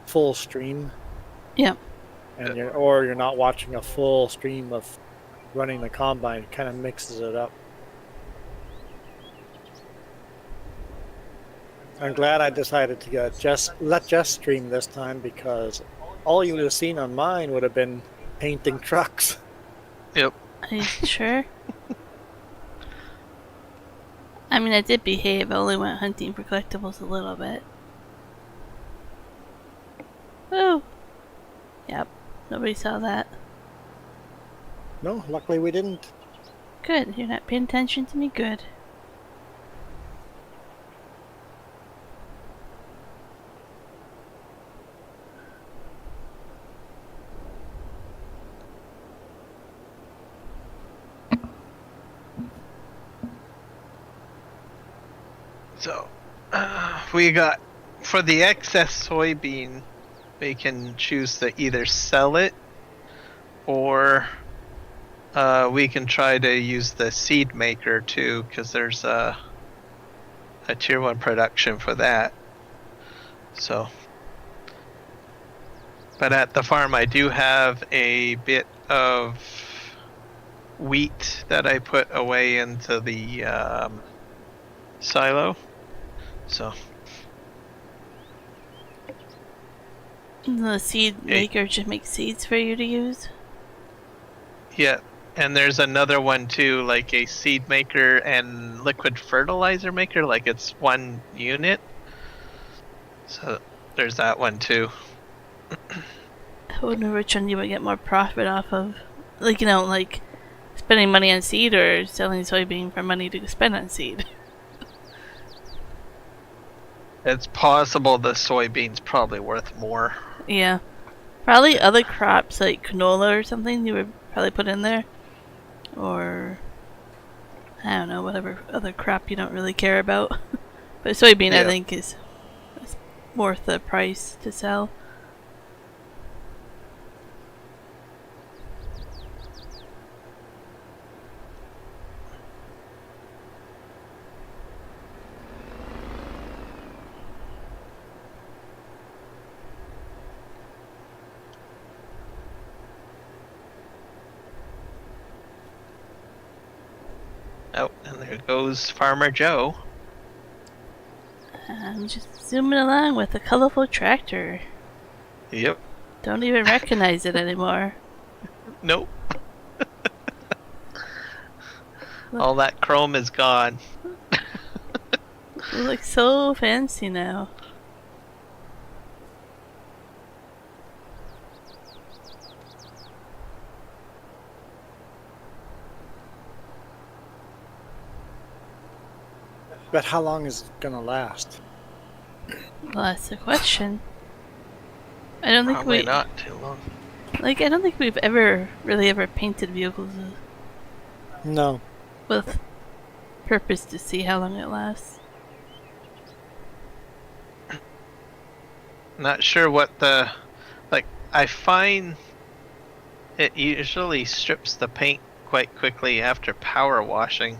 full stream. Yep. And you're not watching a full stream of running the combine. It kind of mixes it up. I'm glad I decided to let Jess stream this time, because all you would have seen on mine would have been painting trucks. Yep. Are you sure? I mean, I did behave. I only went hunting for collectibles a little bit. Woo! Yep. Nobody saw that. No, luckily we didn't. Good. You're not paying attention to me? Good. So, we got for the excess soybean, we can choose to either sell it, or we can try to use the seed maker too, because there's a tier 1 production for that. So, but at the farm I do have a bit of wheat that I put away into the silo. So The seed maker just makes seeds for you to use? yeah, and there's another one too, like a seed maker and liquid fertilizer maker, like it's one unit. So there's that one too. I wonder which one you would get more profit off of. Like, you know, like spending money on seed or selling soybean for money to spend on seed. It's possible the soybean's probably worth more. Yeah. Probably other crops like canola or something you would probably put in there. Or, I don't know, whatever other crop you don't really care about. But soybean, I think, is worth the price to sell. Oh, and there goes Farmer Joe. I'm just zooming along with a colorful tractor. Yep. Don't even recognize it anymore. Nope. All that chrome is gone. It looks so fancy now. But how long is it gonna last? Well, that's the question. I don't think Probably not too long. I don't think we've ever painted vehicles No. with purpose to see how long it lasts. Not sure what the... Like, I find it usually strips the paint quite quickly after power washing.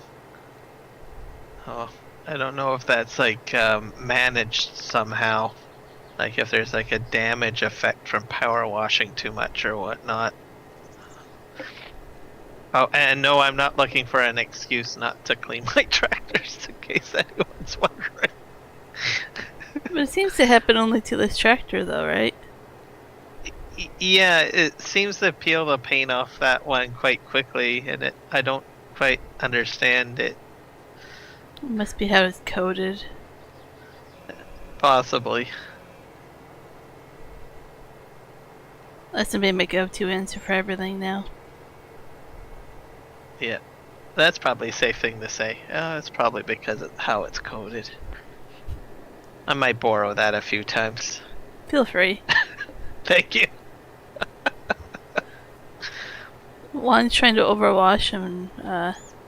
Oh, I don't know if that's like managed somehow. Like if there's like a damage effect from power washing too much or whatnot. Oh, and no, I'm not looking for an excuse not to clean my tractors, in case anyone's wondering. But it seems to happen only to this tractor though, right? Yeah, it seems to peel the paint off that one quite quickly, and I don't quite understand it. It must be how it's coated. Possibly. That's gonna be my go-to answer for everything now. Yeah, that's probably a safe thing to say. It's probably because of how it's coded. I might borrow that a few times. Feel free. Thank you. Juan's trying to overwash and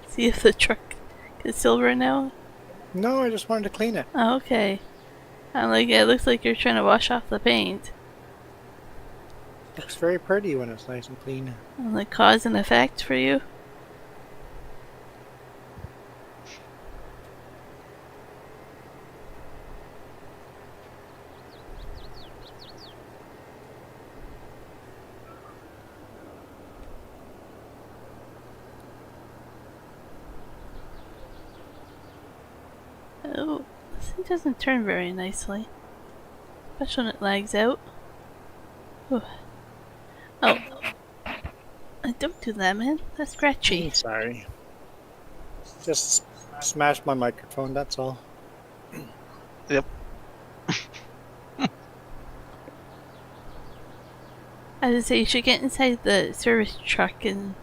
see if the truck is silver now. No, I just wanted to clean it. Oh, okay. I'm like, it looks like you're trying to wash off the paint. Looks very pretty when it's nice and clean. And like cause and effect for you. Oh, this thing doesn't turn very nicely. Especially when it lags out. Ooh. Oh. Don't do that, man. That's scratchy. Sorry. Just smashed my microphone, that's all. Yep. I would say you should get inside the service truck and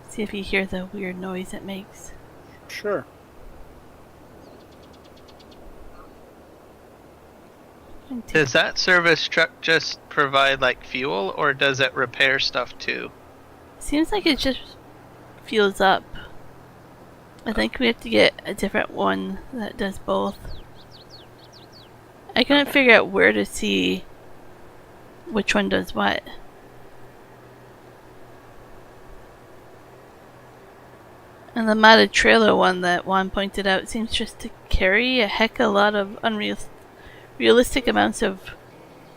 see if you hear the weird noise it makes. Sure. Does that service truck just provide like fuel, or does it repair stuff too? Seems like it just fuels up. I think we have to get a different one that does both. I couldn't figure out where to see which one does what. And the modded trailer one that Juan pointed out seems just to carry a heck of a lot of realistic amounts of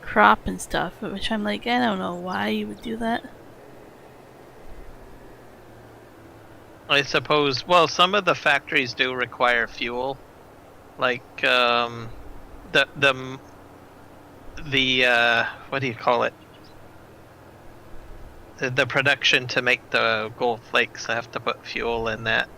crop and stuff, which I'm like, I don't know why you would do that. I suppose. Well, some of the factories do require fuel, like the what do you call it? The production to make the gold flakes have to put fuel in that.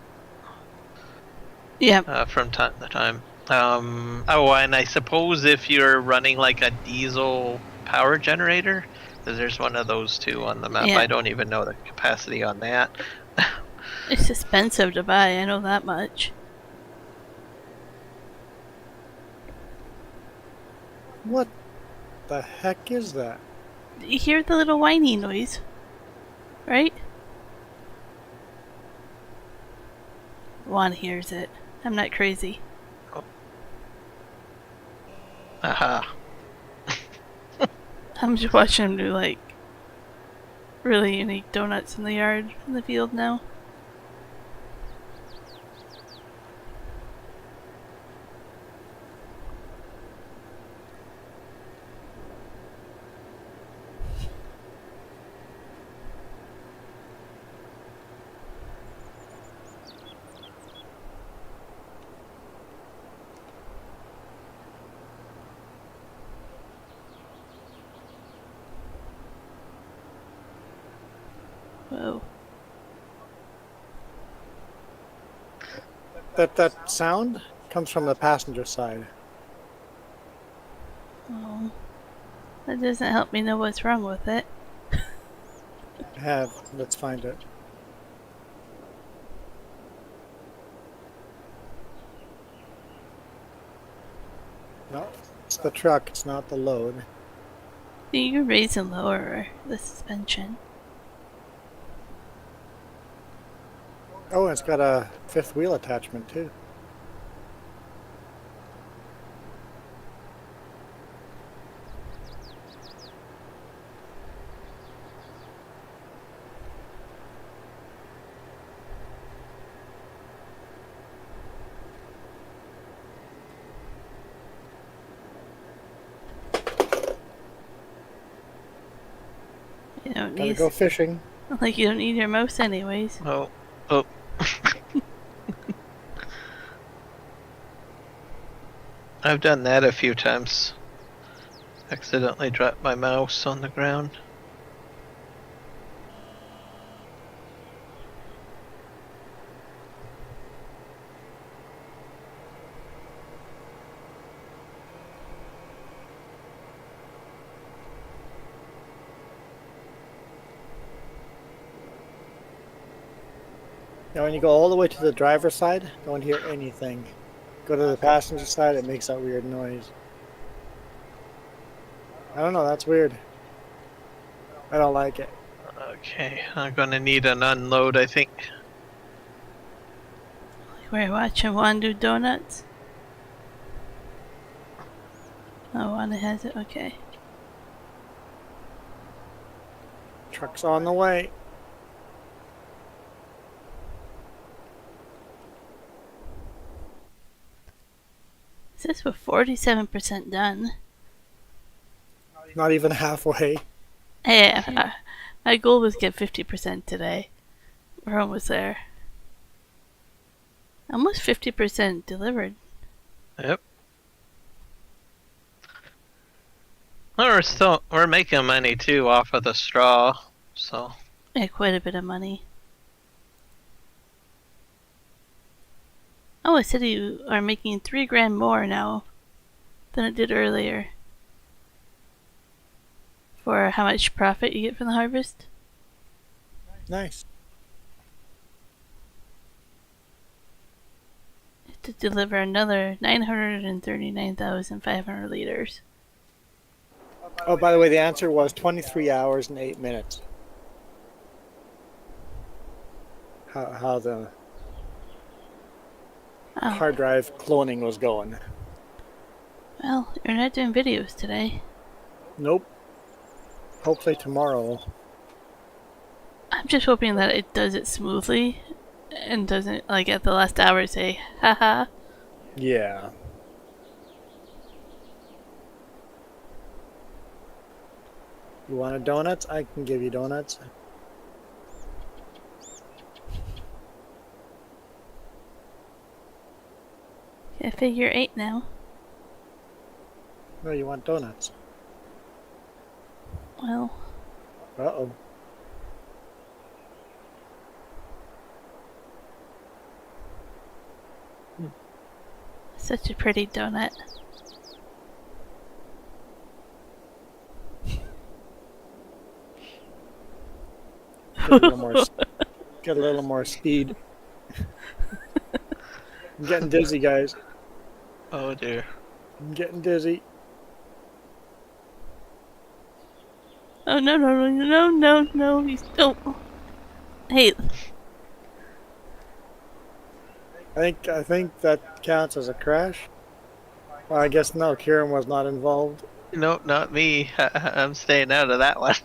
Yeah. From time to time. Oh, and I suppose if you're running like a diesel power generator, because there's one of those too on the map. Yeah. I don't even know the capacity on that. It's expensive to buy, I know that much. What the heck is that? You hear the little whiny noise, right? Juan hears it. I'm not crazy. Aha. I'm just watching him do like really unique donuts in the yard, in the field now. Whoa. That sound comes from the passenger side. Oh. That doesn't help me know what's wrong with it. Let's find it. No, it's the truck, it's not the load. You can raise and lower the suspension. Oh, it's got a fifth wheel attachment too. You don't Gotta need go fishing. like you don't need your mouse anyways. Oh. I've done that a few times. Accidentally dropped my mouse on the ground. Now when you go all the way to the driver's side, don't hear anything. Go to the passenger side, it makes that weird noise. I don't know, that's weird. I don't like it. Okay, I'm gonna need an unload, I think. We're watching Juan do donuts. Oh, Juan has it. Okay. Truck's on the way. It says we're 47% done. Not even halfway. Yeah, my goal was to get 50% today. We're almost there. Almost 50% delivered. Yep. Well, we're making money too off of the straw, so. Yeah, quite a bit of money. Oh, it said you are making $3,000 more now than it did earlier. For how much profit you get from the harvest? Nice. To deliver another 939,500 liters. Oh, by the way, the answer was 23 hours and 8 minutes. How the hard drive cloning was going. Well, you're not doing videos today. Nope. Hopefully tomorrow. I'm just hoping that it does it smoothly and doesn't, like, at the last hour say, haha. Yeah. You want a donuts? I can give you donuts. Yeah, figure 8 now. No, you want donuts. Well, Uh-oh. such a pretty donut. Get a little more speed. I'm getting dizzy, guys. Oh dear. I'm getting dizzy. Oh, no, no, no, no, no, no, he's, oh. Hey, I think that counts as a crash. Well, I guess no. Kiram was not involved. Nope, not me. I'm staying out of that one.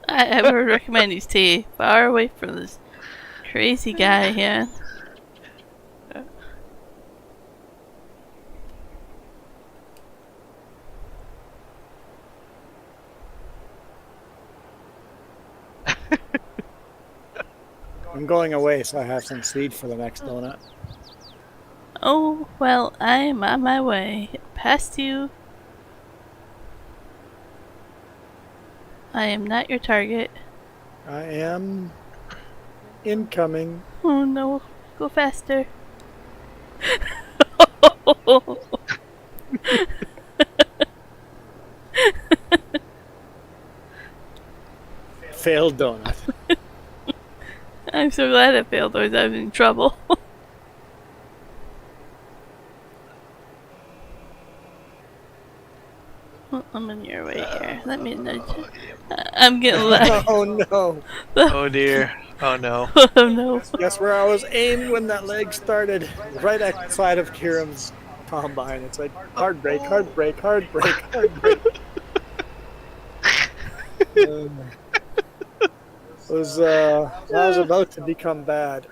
I would recommend you stay far away from this crazy guy here. I'm going away, so I have some seed for the next donut. Oh, well, I'm on my way. Past you. I am not your target. I am incoming. Oh no, go faster. Failed donut. I'm so glad I failed or I was in trouble. Well, I'm in your way here. Let me nudge you. I'm getting lag. Oh no. Oh dear. Oh no. Oh no. Guess where I was aimed when that leg started? Right outside of Kiram's combine. It's like hard brake, hard brake, hard brake, hard brake. That was about to become bad.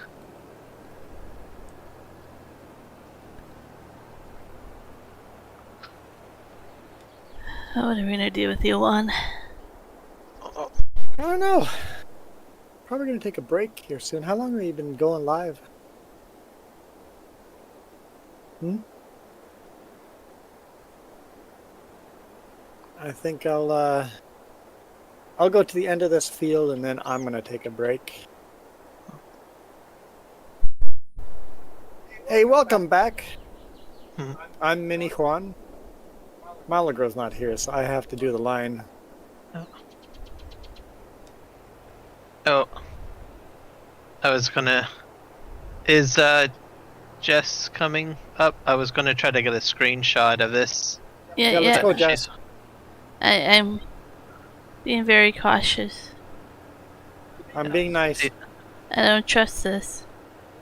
What are we gonna do with you, Juan? I don't know. Probably gonna take a break here soon. How long have you been going live? I think I'll go to the end of this field and then I'm gonna take a break. Hey, welcome back. I'm Mini Juan. Malagro's not here, so I have to do the line. Oh. I was gonna... Is Jess coming up? I was gonna try to get a screenshot of this. Yeah, Let's yeah. go, Jess. I'm being very cautious. I'm being nice. I don't trust this.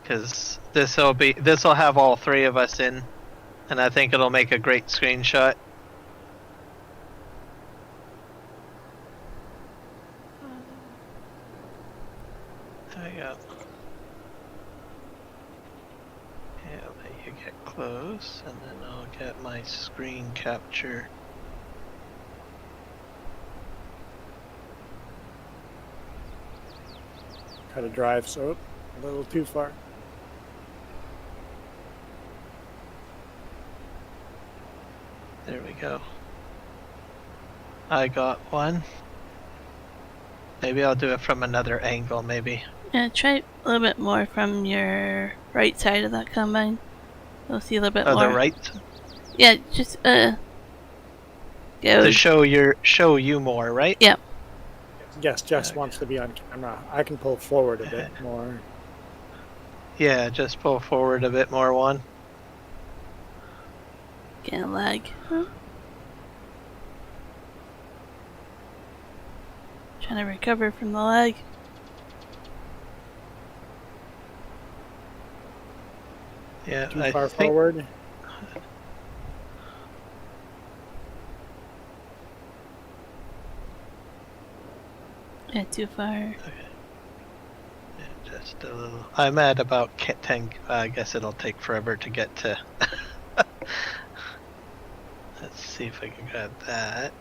Because this'll have all three of us in, and I think it'll make a great screenshot. There we go. Yeah, let you get close, and then I'll get my screen capture. Try to drive so a little too far. There we go. I got one. Maybe I'll do it from another angle, maybe. Yeah, try a little bit more from your right side of that combine. You'll see a little bit Oh, more. the right? Yeah, just go. To show you more, right? Yeah. Yes, Jess wants to be on camera. I can pull forward a bit more. Yeah, just pull forward a bit more, one. Getting lag. Huh? Trying to recover from the lag. Yeah, Too I far think forward. Yeah, too far. Just a little. I'm at about 10. I guess it'll take forever to get to. Let's see if I can grab that.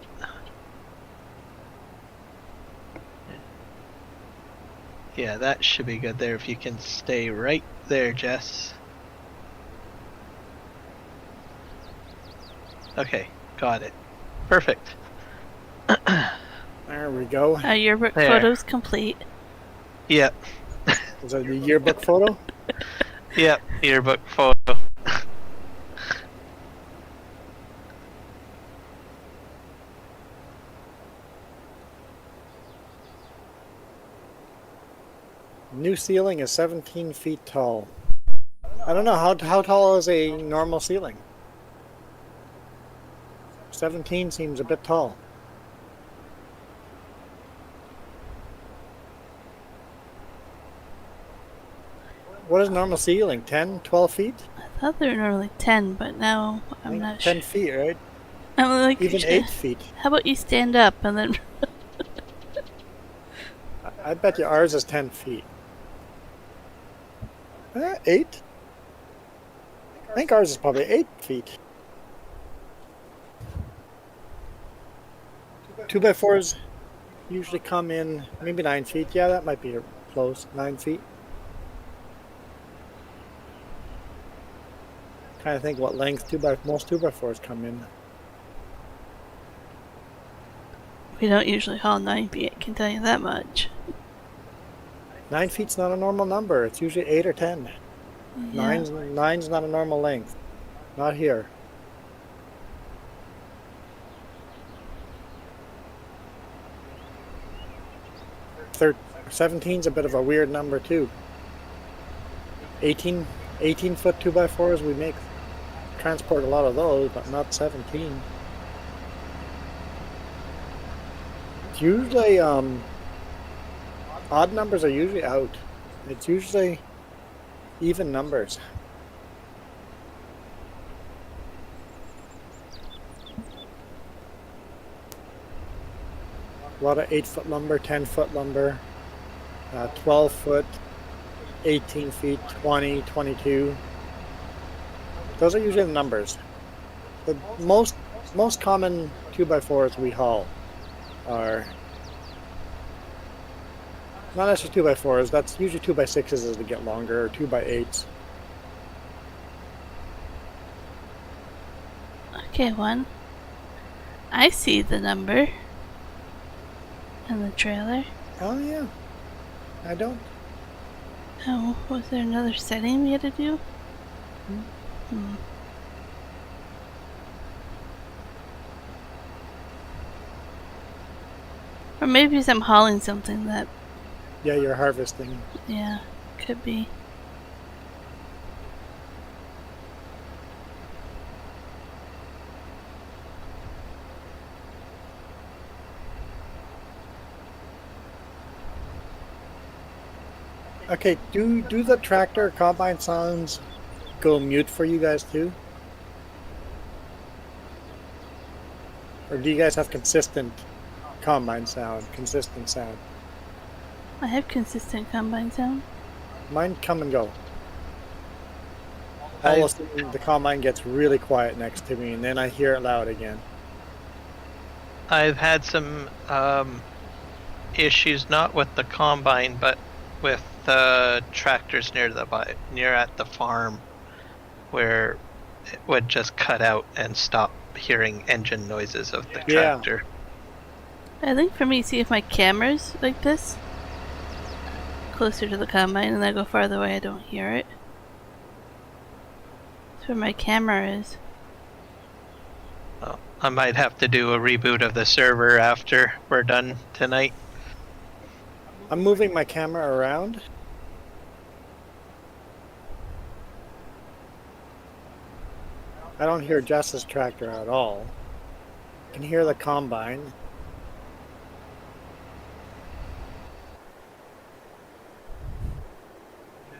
Yeah, that should be good there if you can stay right there, Jess. Okay, got it. Perfect. There we go. Yearbook There. photo's complete. Yep. Is that the yearbook photo? Yep. Yearbook photo. New ceiling is 17 feet tall. I don't know, how tall is a normal ceiling? 17 seems a bit tall. What is normal ceiling? 10, 12 feet? I thought they were normally 10, but now I I'm think not 10 sure. feet, right? I'm like, Even 8 feet. how about you stand up and then... I bet you ours is 10 feet. 8? I think ours is probably 8 feet. 2x4s usually come in maybe 9 feet. Yeah, that might be close. 9 feet. Kind of think what length most 2x4s come in. We don't usually haul 9 feet, I can tell you that much. 9 feet's not a normal number. It's usually 8 or 10. Yeah. Nine's not a normal length. Not here. 17's a bit of a weird number too. 18 foot 2x4s we make transport a lot of those, but not 17. It's usually odd numbers are usually out. It's usually even numbers. A lot of 8-foot lumber, 10-foot lumber, 12 foot, 18 feet, 20, 22. Those are usually the numbers. The most common 2x4s we haul are not necessarily 2x4s. That's usually 2x6s as they get longer, or 2x8s. Okay, one. I see the number. And the trailer. Oh yeah, I don't. Oh, was there another setting we had to do? Or maybe I'm hauling something that, Yeah, you're harvesting. yeah, could be. Okay, do the tractor combine sounds go mute for you guys too? Or do you guys have consistent combine sound, consistent sound? I have consistent combine sound. Mine come and go. All of a sudden the combine gets really quiet next to me and then I hear it loud again. I've had some issues, not with the combine, but with tractors near at the farm, where it would just cut out and stop hearing engine noises of the tractor. I think for me, see if my camera's like this, closer to the combine, and I go farther away, I don't hear it. That's where my camera is. Well, I might have to do a reboot of the server after we're done tonight. I'm moving my camera around. I don't hear Jess's tractor at all. I can hear the combine.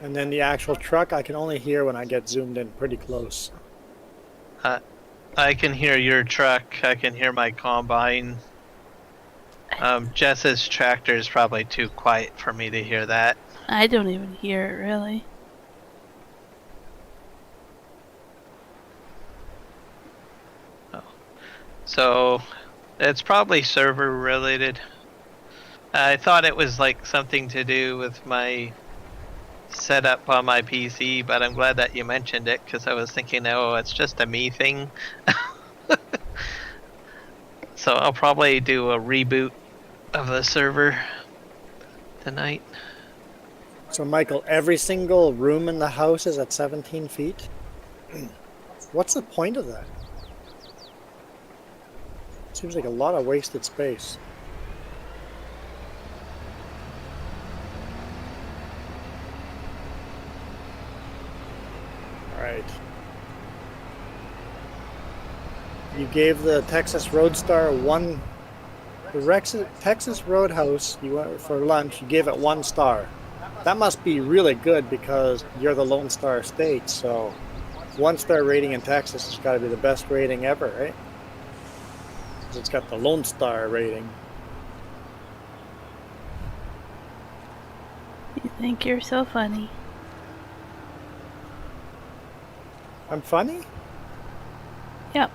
And then the actual truck I can only hear when I get zoomed in pretty close. I can hear your truck. I can hear my combine. Jess's tractor is probably too quiet for me to hear that. I don't even hear it really. So it's probably server related. I thought it was like something to do with my setup on my PC, but I'm glad that you mentioned it because I was thinking, oh, it's just a me thing. So I'll probably do a reboot of the server tonight. So, Michael, every single room in the house is at 17 feet? What's the point of that? Seems like a lot of wasted space. Alright. You gave the Texas Roadstar one... The Texas Roadhouse, you went for lunch, you gave it 1 star. That must be really good because you're the Lone Star State, so 1-star rating in Texas has got to be the best rating ever, right? Because it's got the Lone Star rating. You think you're so funny. I'm funny? Yep.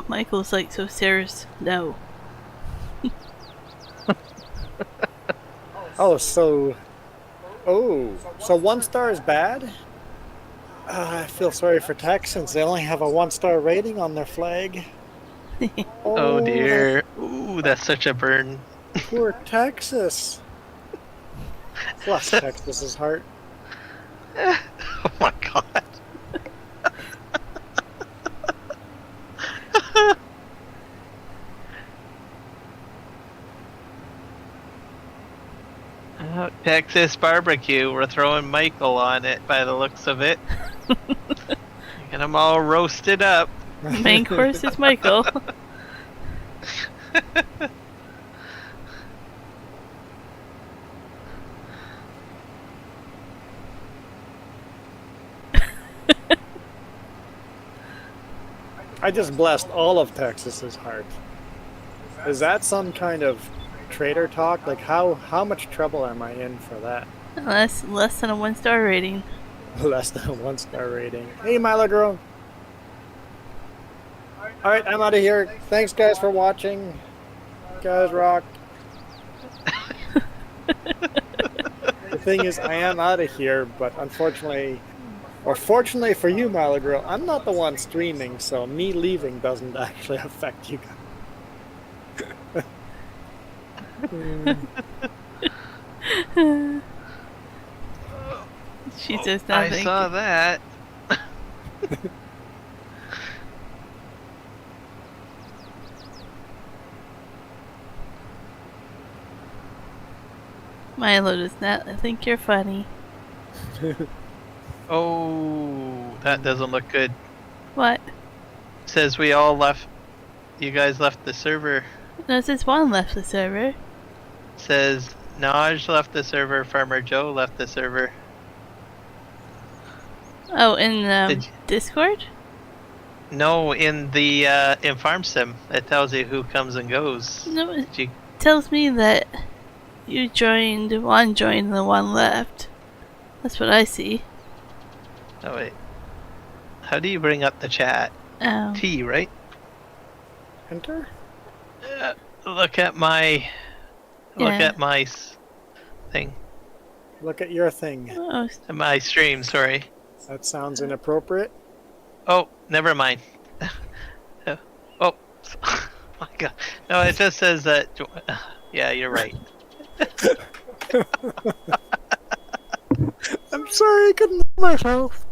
Michael's like, so serious. No. Oh, so 1 star is bad? I feel sorry for Texans. They only have a 1-star rating on their flag. Oh dear. Ooh, that's such a burn. Poor Texas. Bless Texas's heart. Oh my god. Texas barbecue. We're throwing Michael on it by the looks of it. Get them all roasted up. Main course is Michael. I just blessed all of Texas's heart. Is that some kind of traitor talk? Like how much trouble am I in for that? Less than a 1-star rating. Less than a 1-star rating. Hey, Milo girl. All right, I'm out of here. Thanks, guys, for watching. You guys rock. The thing is, I am out of here, but unfortunately, or fortunately for you, Milo girl, I'm not the one streaming, so me leaving doesn't actually affect you guys. She says nothing. I saw that. Milo does not think you're funny. Oh, that doesn't look good. What? Says we all left. You guys left the server. No, it says one left the server. Says Naj left the server. Farmer Joe left the server. Oh, in Discord? No, in the in Farm Sim, it tells you who comes and goes. No, it tells me that you joined, one joined, and one left. That's what I see. Oh wait, how do you bring up the chat? T, right? Enter? Look at my thing. Look at your thing. Oh, My stream, sorry. That sounds inappropriate. Oh, never mind. Oh, my god. No, it just says that. Yeah, you're right. I'm sorry, I couldn't help myself.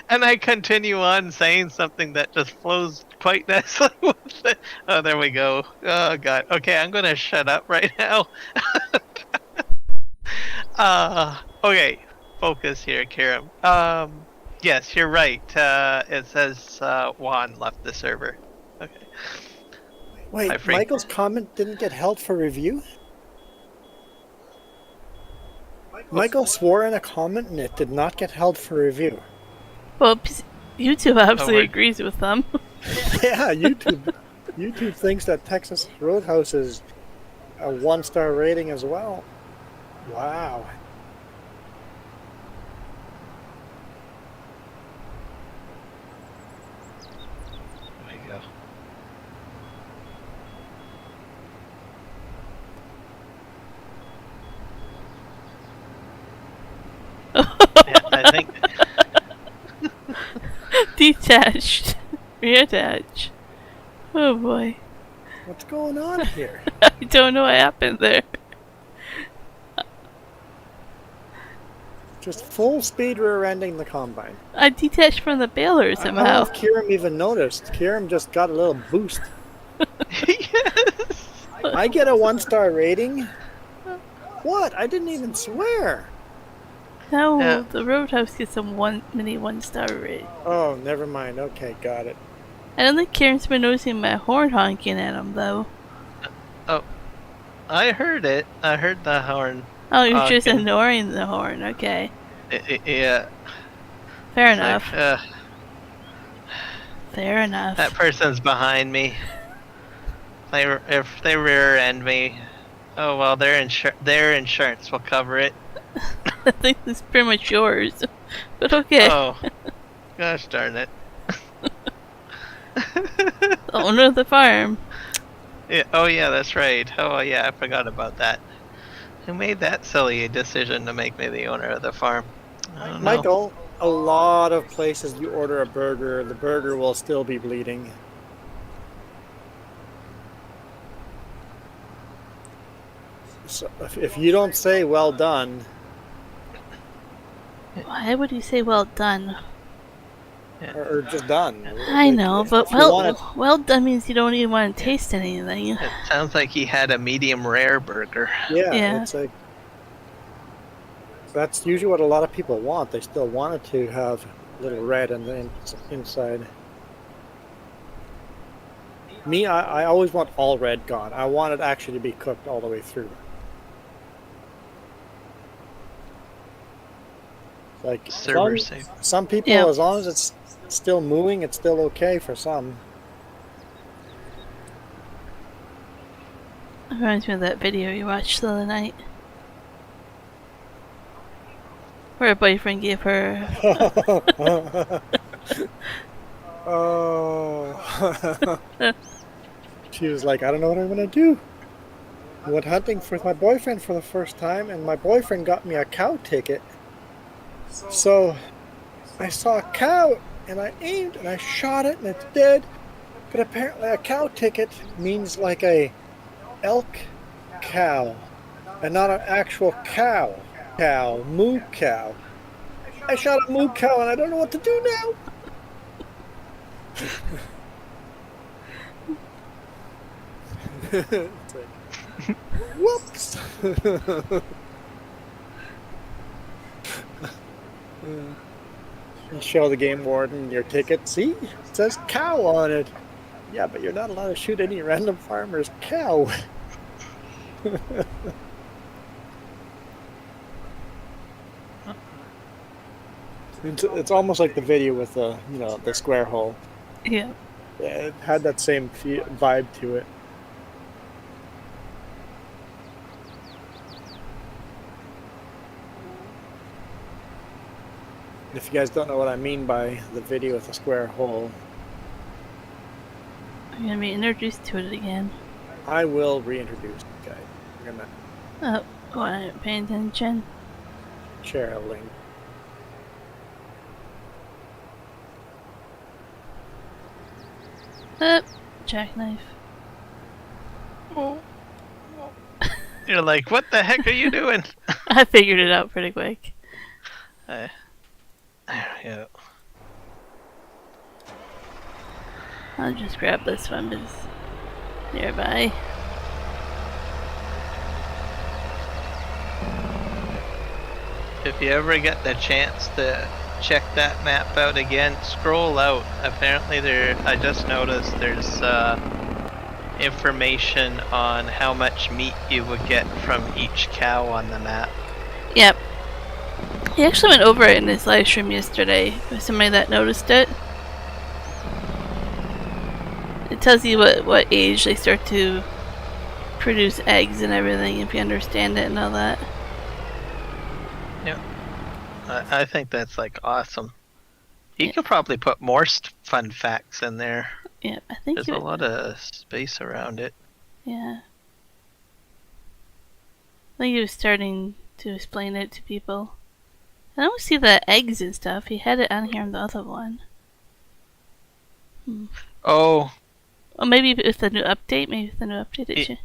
And I continue on saying something that just flows quite nicely with it. Oh, there we go. Oh god. Okay, I'm gonna shut up right now. Okay, focus here, Kiram. Yes, you're right. It says Juan left the server. Okay. Wait, Michael's comment didn't get held for review? Michael swore in a comment and it did not get held for review. well, YouTube obviously agrees with them. Yeah, YouTube thinks that Texas Roadhouse is a 1-star rating as well. Wow. There we go. Yeah, I think Detached. Reattach. Oh boy. What's going on here? I don't know what happened there. Just full speed rear-ending the combine. I detached from the baler I don't know somehow. if Kiram even noticed. Kiram just got a little boost. yes. I get a 1-star rating? What? I didn't even swear. No, Yeah. the Roadhouse gets a mini 1-star rate. Oh, never mind. Okay, got it. I don't think Karen's been noticing my horn honking at him though. Oh, I heard it. I heard the horn. Oh, you're just honking. ignoring the horn. Okay, Yeah. fair It's enough. like, Fair enough. that person's behind me. If they rear end me, oh well, their insurance will cover it. I think this is pretty much yours. But okay. Oh, gosh darn it. The owner of the farm. Yeah, oh yeah, that's right. Oh yeah, I forgot about that. Who made that silly decision to make me the owner of the farm? I don't know. Michael, a lot of places you order a burger, the burger will still be bleeding. So if you don't say well done, Why would you say well done? or just done. I know, but if you want well done means you don't even want to taste anything. It sounds like he had a medium rare burger. Yeah. It's like that's usually what a lot of people want. They still want it to have a little red and then inside. Me, I always want all red gone. I want it actually to be cooked all the way through. Like Server safe. some people, Yeah. as long as it's still moving, it's still okay for some. It reminds me of that video you watched the other night. Where a boyfriend gave her... Oh. She was like, I don't know what I'm going to do. I went hunting with my boyfriend for the first time, and my boyfriend got me a cow ticket. So I saw a cow, and I aimed, and I shot it, and it's dead. But apparently a cow ticket means like a elk cow, and not an actual cow. Moo cow. I shot a moo cow, and I don't know what to do now. It's like, whoops. You show the game warden your ticket. See, it says cow on it. Yeah, but you're not allowed to shoot any random farmer's cow. It's almost like the video with the the square hole. Yeah. Yeah, it had that same vibe to it. If you guys don't know what I mean by the video with the square hole, I'm gonna be introduced to it again. I will reintroduce the guy. I'm gonna Oh, I didn't pay attention. share a link. Jackknife. You're like, what the heck are you doing? I figured it out pretty quick. Yeah. I'll just grab this one because nearby. If you ever get the chance to check that map out again, scroll out. Apparently I just noticed there's information on how much meat you would get from each cow on the map. Yep. He actually went over it in his live stream yesterday. There was somebody that noticed it. It tells you what age they start to produce eggs and everything, if you understand it and all that. Yeah. I think that's like awesome. You Yeah. could probably put more fun facts in there. Yeah, I think There's a lot of space around it. Yeah. I think he was starting to explain it to people. I don't see the eggs and stuff. He had it on here in the other one. Oh. Well, maybe with the new update. Maybe with the new update it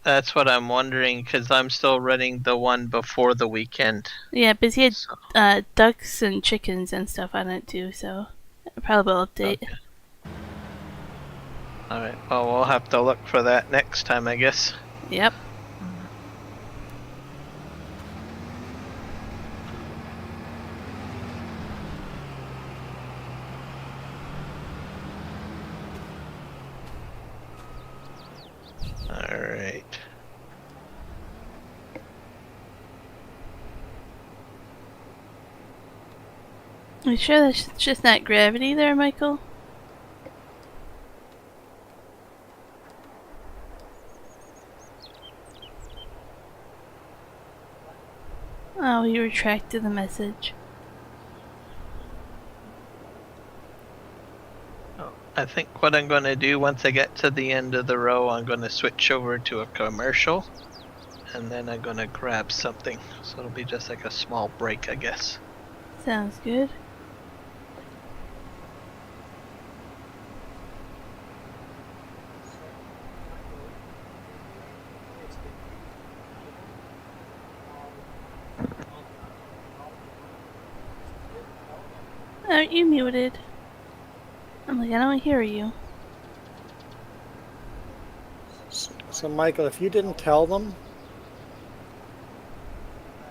That's what I'm wondering, because I'm still running the one before the weekend. Yeah, but he had ducks and chickens and stuff on it too, so probably will update. Okay. Alright, well, we'll have to look for that next time, I guess. Yep. Alright. Are you sure that's just not gravity there, Michael? Oh, you retracted the message. I think what I'm going to do once I get to the end of the row, I'm going to switch over to a commercial. And then I'm going to grab something. So it'll be just like a small break, I guess. Sounds good. Aren't you muted? I'm like, I don't hear you. So Michael, if you didn't tell them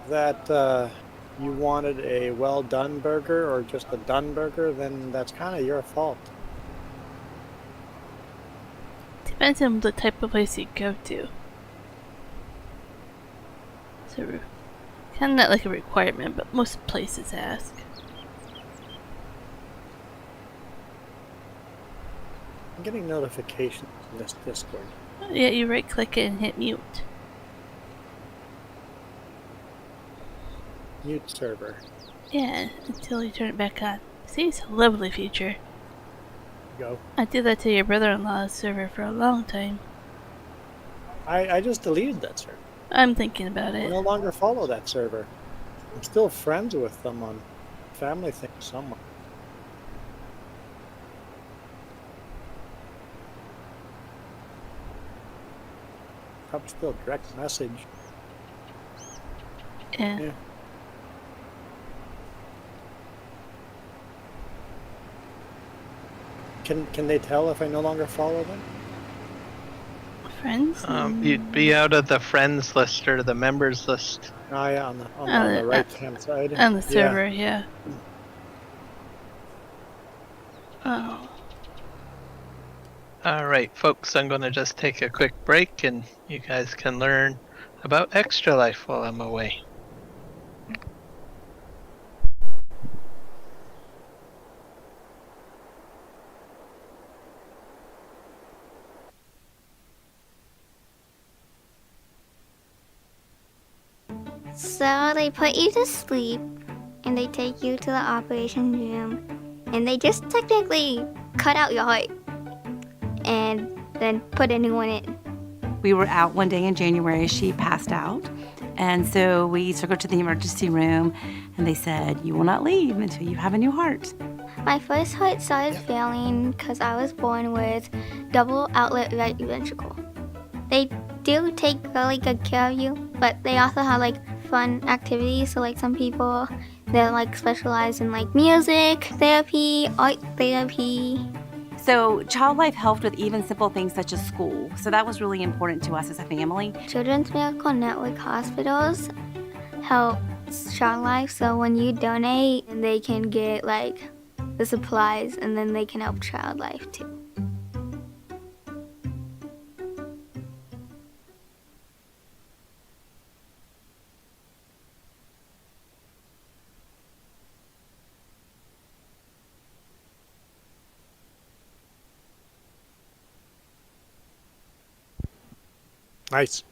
that you wanted a well done burger or just a done burger, then that's kind of your fault. Depends on the type of place you go to. So, kind of not like a requirement, but most places ask. I'm getting notifications in this Discord. Yeah, you right click it and hit mute. Mute server. Yeah, until you turn it back on. See, it's a lovely feature. Go. I did that to your brother-in-law's server for a long time. I just deleted that server. I'm thinking about I it. no longer follow that server. I'm still friends with them on family things somewhere. Probably still direct message. Yeah. Can they tell if I no longer follow them? Friends? You'd be out of the friends list or the members list. Oh yeah, on the right hand side. On the server, yeah. Oh. Alright, folks, I'm going to just take a quick break and you guys can learn about Extra Life while I'm away. So they put you to sleep and they take you to the operation room and they just technically cut out your heart and then put a new one in. We were out one day in January, she passed out, and so we took her to the emergency room and they said, you will not leave until you have a new heart. My first heart started failing because I was born with double outlet right ventricle. They do take really good care of you, but they also have like fun activities. So like some people, they're like specialize in like music therapy, art therapy. So Child Life helped with even simple things such as school. So that was really important to us as a family. Children's Miracle Network hospitals help Child Life. So when you donate, they can get like the supplies and then they can help Child Life too. Nice.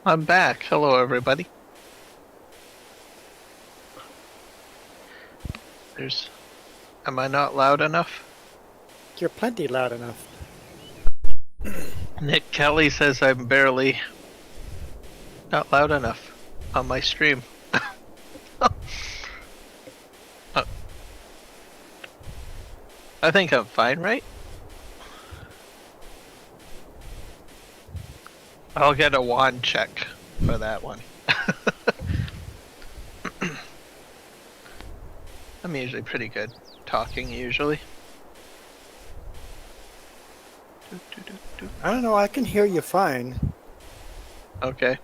I'm back. Hello, everybody. Am I not loud enough? You're plenty loud enough. Nick Kelly says I'm barely not loud enough on my stream. I think I'm fine, right? I'll get a wand check for that one. I'm usually pretty good talking, usually. I don't know, I can hear you fine. Okay.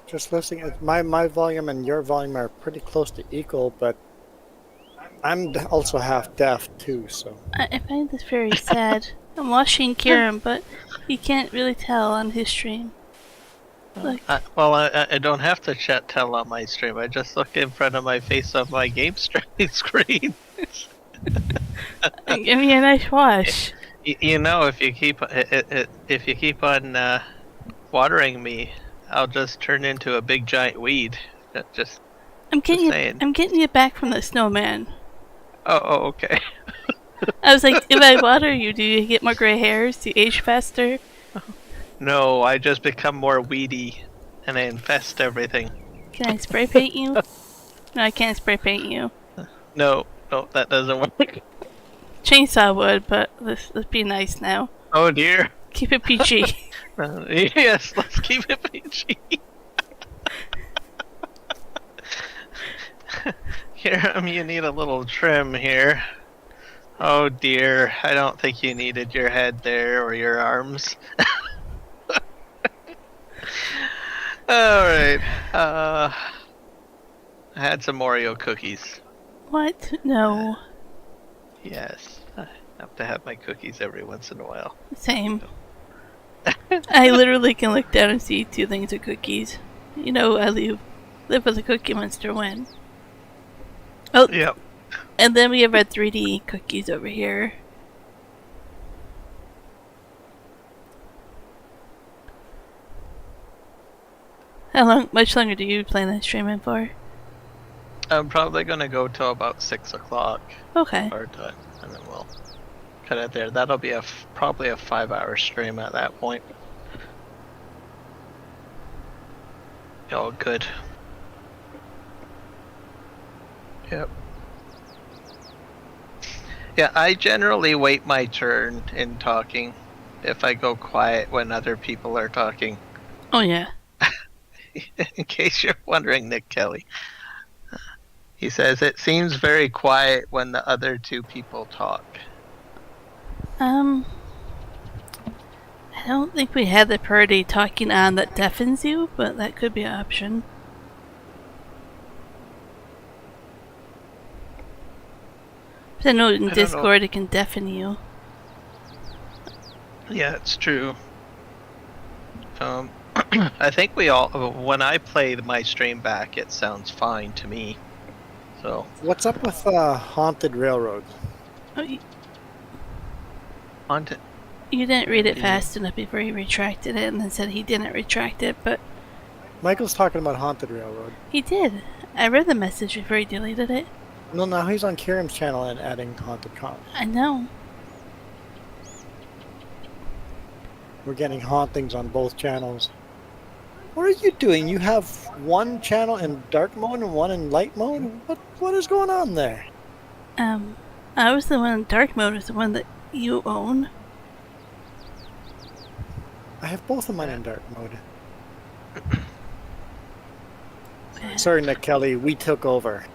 Just listening, my volume and your volume are pretty close to equal, but I'm also half deaf too, so. I find this very sad. I'm watching Kiram, but he can't really tell on his stream. Look. I don't have to tell on my stream. I just look in front of my face on my game streaming screen. Give me a nice wash. You know, if you keep on watering me, I'll just turn into a big giant weed. I'm getting you back from the snowman. Oh, okay. I was like, if I water you, do you get more gray hairs? Do you age faster? No, I just become more weedy, and I infest everything. Can I spray paint you? No, I can't spray paint you. No, that doesn't work. Chainsaw would, but let's be nice now. Oh dear. Keep it PG. Yes, let's keep it PG. Kiram, you need a little trim here. Oh dear, I don't think you needed your head there or your arms. Alright, I had some Oreo cookies. What? No. Yes, I have to have my cookies every once in a while. Same. I literally can look down and see 2 things of cookies. You know, I live with a Cookie Monster when. Oh, yep. And then we have our 3D cookies over here. Much longer do you plan on streaming for? I'm probably gonna go till about 6 o'clock. Okay. Our time, and then we'll cut it there. That'll be probably a 5-hour stream at that point. Oh, good. Yep. Yeah, I generally wait my turn in talking if I go quiet when other people are talking. Oh, yeah. In case you're wondering, Nick Kelly. He says, it seems very quiet when the other 2 people talk. I don't think we had the party talking on that deafens you, but that could be an option. 'Cause I know in I don't know. Discord it can deafen you. Yeah, it's true. I think we all, when I play my stream back, it sounds fine to me. So, What's up with Haunted Railroad? Oh, you on to, didn't read it Yeah. fast enough before he retracted it and then said he didn't retract it, but Michael's talking about Haunted Railroad. he did. I read the message before he deleted it. No, now he's on Kiram's channel and adding Haunted Con. I know. We're getting hauntings on both channels. What are you doing? You have one channel in dark mode and one in light mode? What is going on there? I was the one in dark mode, is the one that you own. I have both of mine in dark mode. Sorry, Nick Kelly, we took over.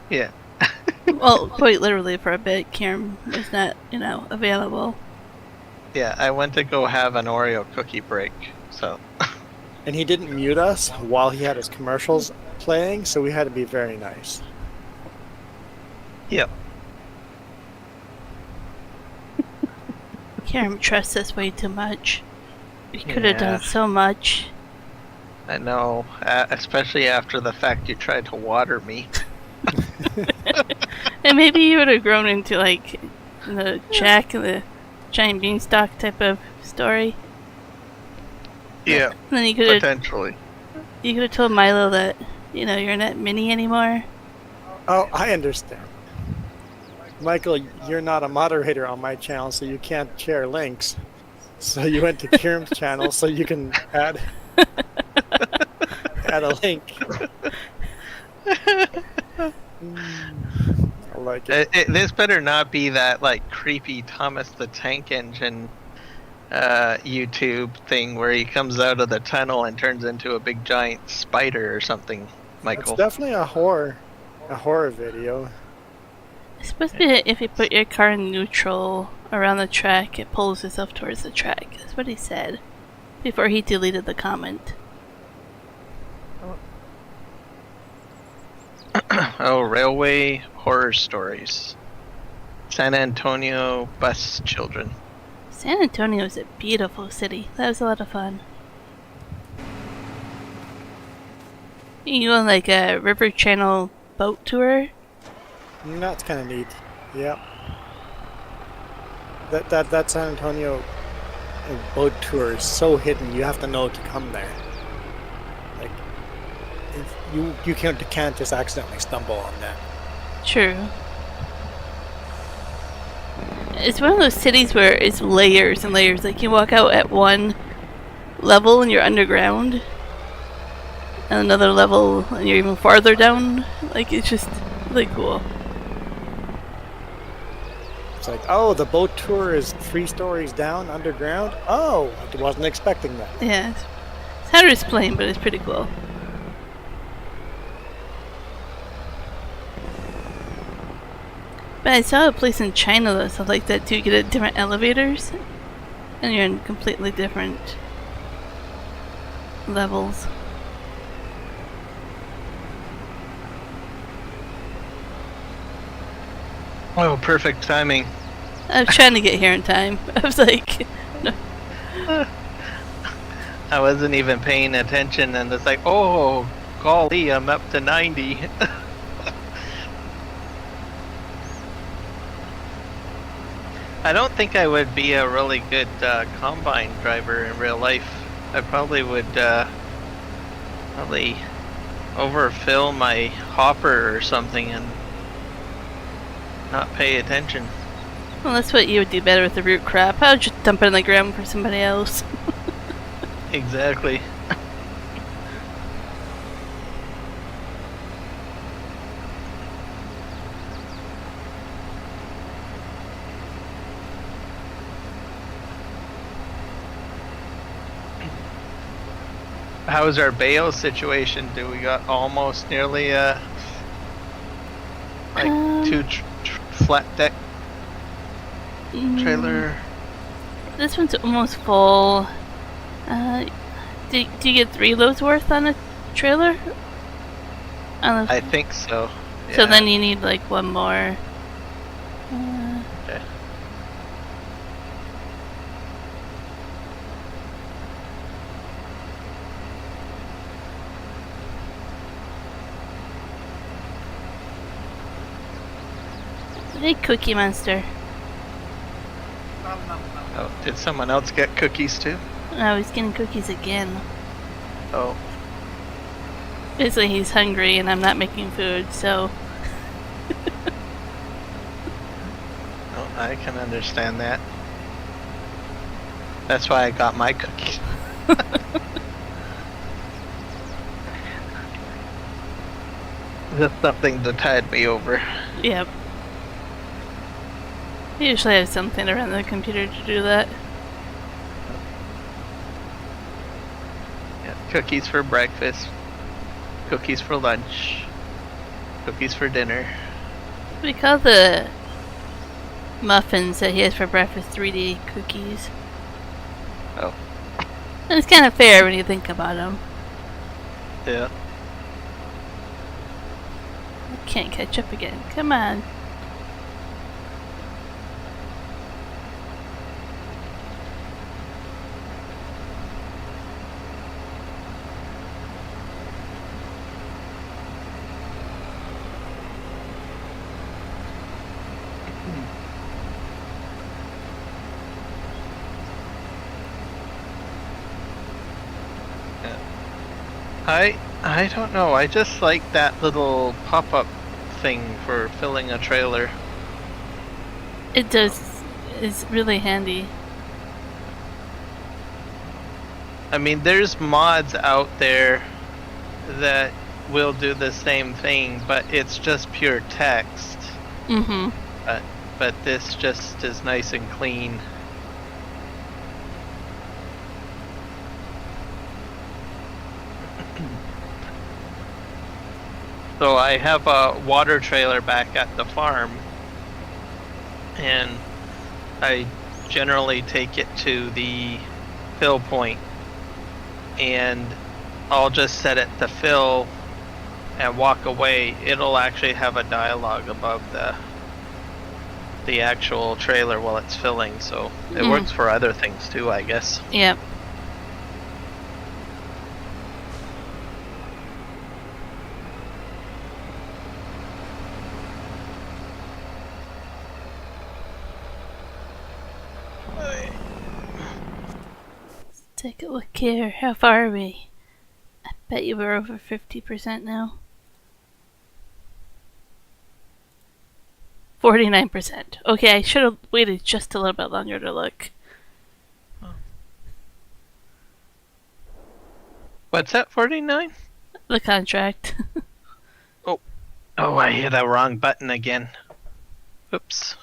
yeah. Well, quite literally for a bit. Kiram was not, available. Yeah, I went to go have an Oreo cookie break, so. And he didn't mute us while he had his commercials playing, so we had to be very nice. Yep. Kiram trusts us way too much. We could have Yeah. done so much. I know, especially after the fact you tried to water me. And maybe you would have grown into, like, the Jack, the giant beanstalk type of story. Yeah, And then you could have potentially. told Milo that, you're not Minnie anymore. Oh, I understand. Michael, you're not a moderator on my channel, so you can't share links. So you went to Kiram's channel so you can add a link. I like it. This better not be that like creepy Thomas the Tank Engine YouTube thing where he comes out of the tunnel and turns into a big giant spider or something, It's Michael. definitely a horror video. It's supposed to be that if you put your car in neutral around the track, it pulls itself towards the track. That's what he said before he deleted the comment. Oh, railway horror stories. San Antonio bus children. San Antonio is a beautiful city. That was a lot of fun. You can go on like a River Channel boat tour. That's kind of neat. Yep. That San Antonio boat tour is so hidden. You have to know to come there. Like, you can't just accidentally stumble on that. True. It's one of those cities where it's layers and layers. Like you walk out at one level and you're underground, and another level and you're even farther down. Like it's just really cool. It's like, oh, the boat tour is 3 stories down underground. Oh, I wasn't expecting that. Yeah, it's hard to explain, but it's pretty cool. But I saw a place in China that stuff like that too. You get at different elevators, and you're in completely different levels. Oh, perfect timing. I was trying to get here in time. I was like, no. I wasn't even paying attention, and it's like, oh, golly, I'm up to 90. I don't think I would be a really good combine driver in real life. I probably would probably overfill my hopper or something and not pay attention. Well, that's what you would do better with the root crop. I would just dump it in the ground for somebody else. Exactly. How's our bail situation? Do we got almost nearly like 2 flat deck trailer? This one's almost full. Do you get 3 loads worth on a trailer? I think so. So yeah. then you need like one more. Hey, Cookie Monster. Oh, did someone else get cookies too? Oh, he's getting cookies again. Oh, Basically, he's hungry and I'm not making food, so... oh, I can understand that. That's why I got my cookies. Just something to tide me over. Yep. I usually have something around the computer to do that. Yeah, cookies for breakfast, cookies for lunch, cookies for dinner. We call the muffins that he has for breakfast 3D cookies. Oh, And it's kind of fair when you think about them. yeah. I can't catch up again. Come on. I don't know. I just like that little pop-up thing for filling a trailer. It does. It's really handy. I mean, there's mods out there that will do the same thing, but it's just pure text. Mm-hmm. But this just is nice and clean. So I have a water trailer back at the farm, and I generally take it to the fill point, and I'll just set it to fill and walk away. It'll actually have a dialogue above the actual trailer while it's filling, so it works for other things too, I guess. Yep. Take a look here. How far are we? I bet you we're over 50% now. 49%. Okay, I should have waited just a little bit longer to look. What's that, 49? The contract. Oh, I hit a wrong button again. Oops.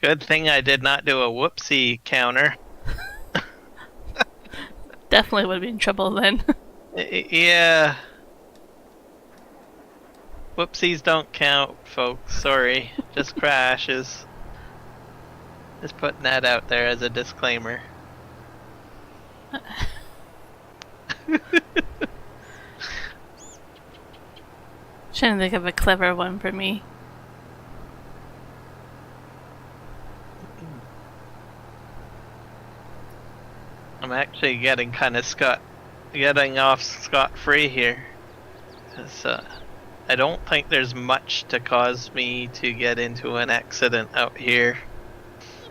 Good thing I did not do a whoopsie counter. Definitely would be in trouble then. Yeah. Whoopsies don't count, folks. Sorry. Just crashes. Just putting that out there as a disclaimer. Trying to think of a clever one for me. I'm actually getting off scot-free here. 'Cause, I don't think there's much to cause me to get into an accident out here.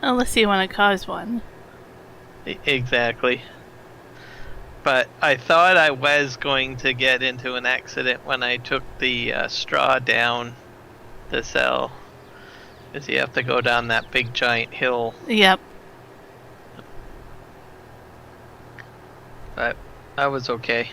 Unless you want to cause one. Exactly. But I thought I was going to get into an accident when I took the straw down the cell. Because you have to go down that big giant hill. Yep. But I was okay.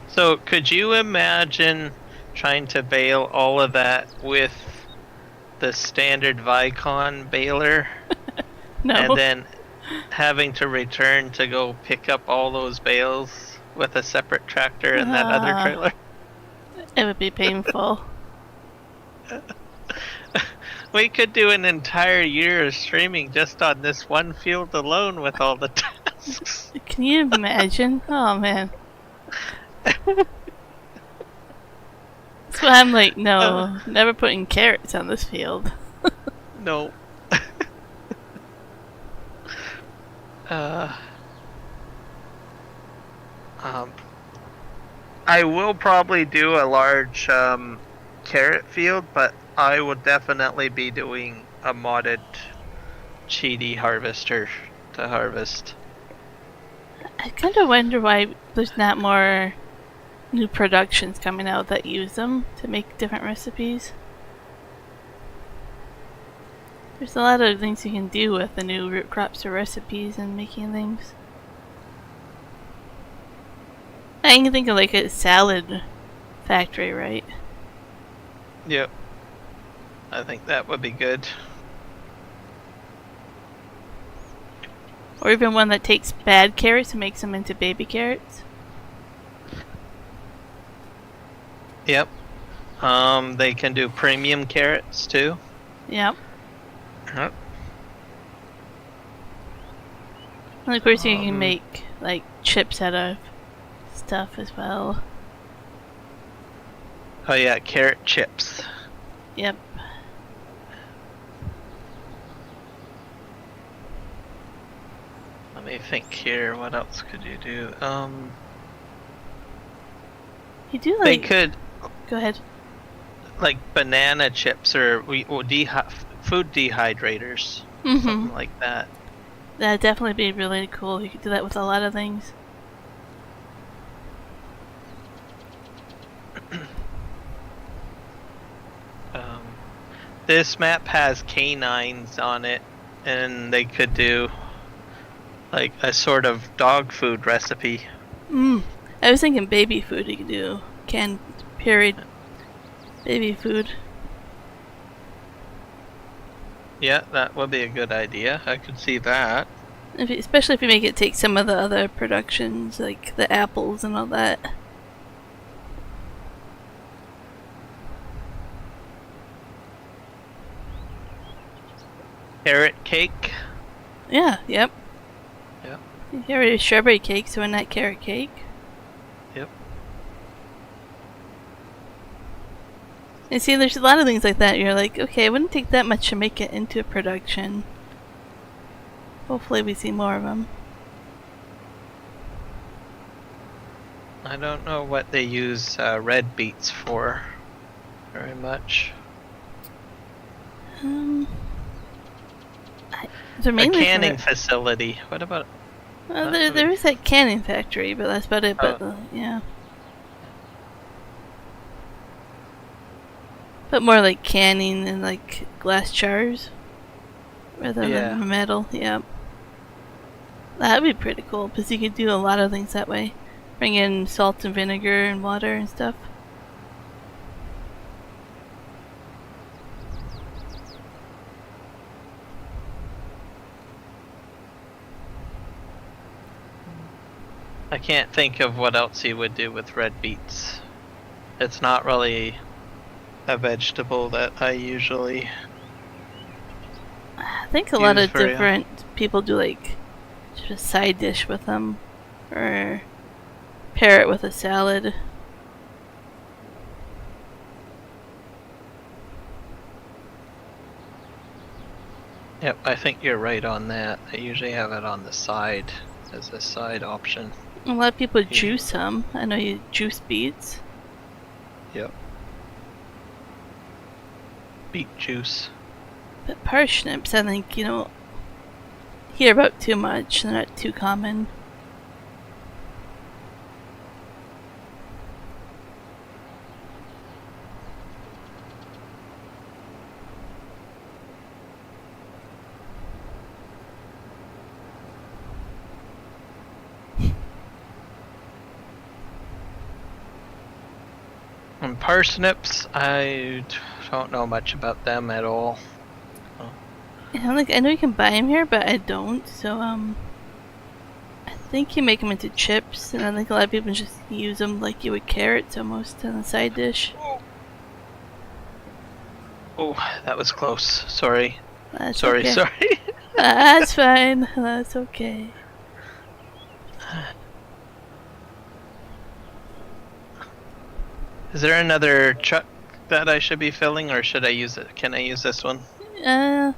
So could you imagine trying to bale all of that with the standard Vicon baler? No. And then having to return to go pick up all those bales with a separate tractor and that other trailer? It would be painful. We could do an entire year of streaming just on this one field alone with all the tasks. Can you imagine? Oh man. That's why I'm like, no, never putting carrots on this field. No. uh, I will probably do a large carrot field, but I will definitely be doing a modded cheaty harvester to harvest. I kind of wonder why there's not more new productions coming out that use them to make different recipes. There's a lot of things you can do with the new root crops or recipes and making things. I can think of like a salad factory, right? Yep. I think that would be good. Or even one that takes bad carrots and makes them into baby carrots. Yep. They can do premium carrots too. Yep. Yep. And of course you can make like chips out of stuff as well. Oh yeah, carrot chips. Yep. Let me think here. What else could you do? You do They like. could Go ahead. like banana chips or food dehydrators, something like that. That'd definitely be really cool. You could do that with a lot of things. This map has canines on it, and they could do like a sort of dog food recipe. I was thinking baby food you could do. Canned, period. Baby food. Yeah, that would be a good idea. I could see that. Especially if you make it take some of the other productions, like the apples and all that. Carrot cake. Yeah, yep. Yep. You already have strawberry cake, so why not carrot cake? Yep. And see, there's a lot of things like that. You're like, okay, it wouldn't take that much to make it into a production. Hopefully we see more of them. I don't know what they use red beets for very much. They're A mainly canning facility. What about? Well, there is that canning factory, but that's about it. But yeah, but more like canning in like glass jars rather than metal. Yeah, that'd be pretty cool because you could do a lot of things that way. Bring in salt and vinegar and water and stuff. I can't think of what else you would do with red beets. It's not really a vegetable that I usually. I think a lot of different people do like just a side dish with them, or pair it with a salad. Yep, I think you're right on that. I usually have it on the side as a side option. A lot of people juice them. I know you juice beets. Yep. Beet juice. But parsnips, I think, you don't hear about too much. They're not too common. And parsnips, I don't know much about them at all. Yeah, like I know you can buy them here, but I don't. So I think you make them into chips, and I think a lot of people just use them like you would carrots almost on a side dish. Oh, that was close. Sorry. That's Sorry. okay. That's fine. That's okay. Is there another truck that I should be filling, or should I use it? Can I use this one? Might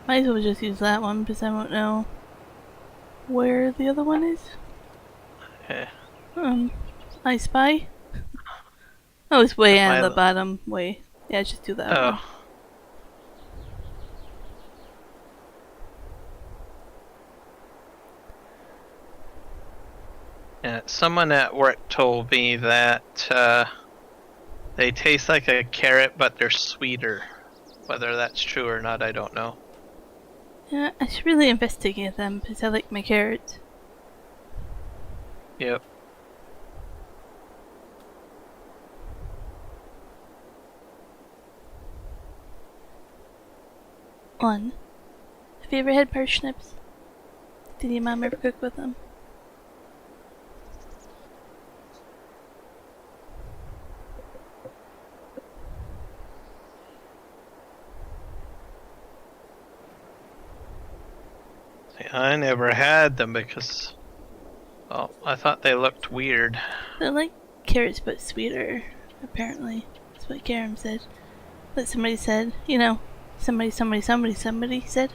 as well just use that one because I don't know where the other one is. Okay. I spy? Oh, it's way Am on I the bottom way. Yeah, just do that Oh. one. Yeah, someone at work told me that they taste like a carrot, but they're sweeter. Whether that's true or not, I don't know. Yeah, I should really investigate them because I like my carrots. Yep. One. Have you ever had parsnips? Did your mom ever cook with them? I never had them because, well, I thought they looked weird. They're like carrots but sweeter, apparently. That's what Kiram said. But somebody said, you know, somebody said.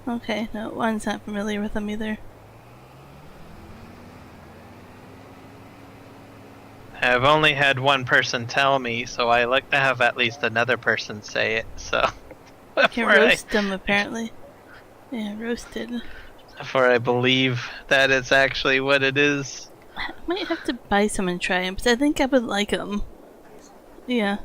Okay, no, one's not familiar with them either. I've only had one person tell me, so I like to have at least another person say it, so... You can roast them, apparently. Yeah, roasted. Before I believe that it's actually what it is. I might have to buy some and try them, because I think I would like them. Yeah.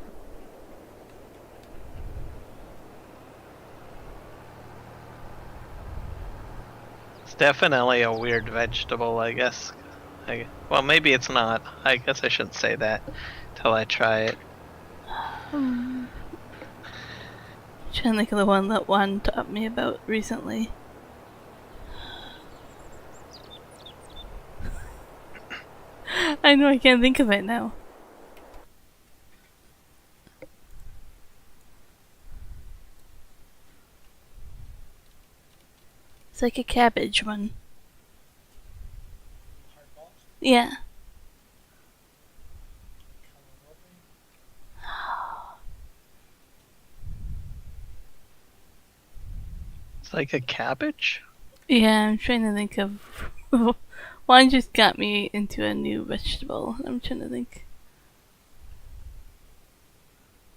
It's definitely a weird vegetable, I guess. Well, maybe it's not. I guess I shouldn't say that till I try it. Trying to think of the one that Juan taught me about recently. I know, I can't think of it now. It's like a cabbage one. Yeah. It's like a cabbage? Yeah, I'm trying to think of... Juan just got me into a new vegetable. I'm trying to think.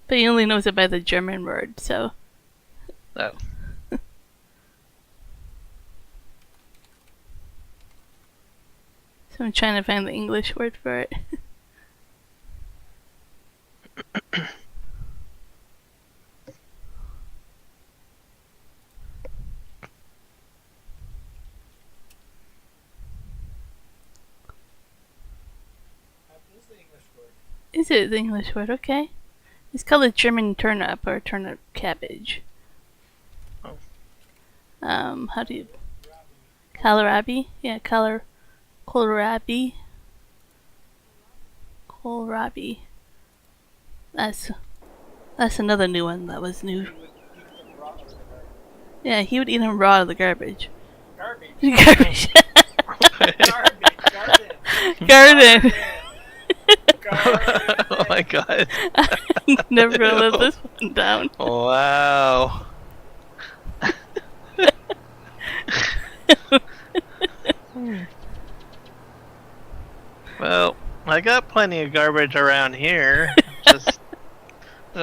But he only knows it by the German word, so... Oh. So I'm trying to find the English word for it. Is it the English word? Okay. It's called a German turnip or turnip cabbage. Oh. How do you... Kohlrabi? Yeah, kohlrabi. Kohlrabi. That's another new one that was new. Yeah, he would eat them raw out of the garbage. Garbage. Garbage. Garden. Garden. Oh my god. Never gonna live this one down. Wow. Well, I got plenty of garbage around here. Just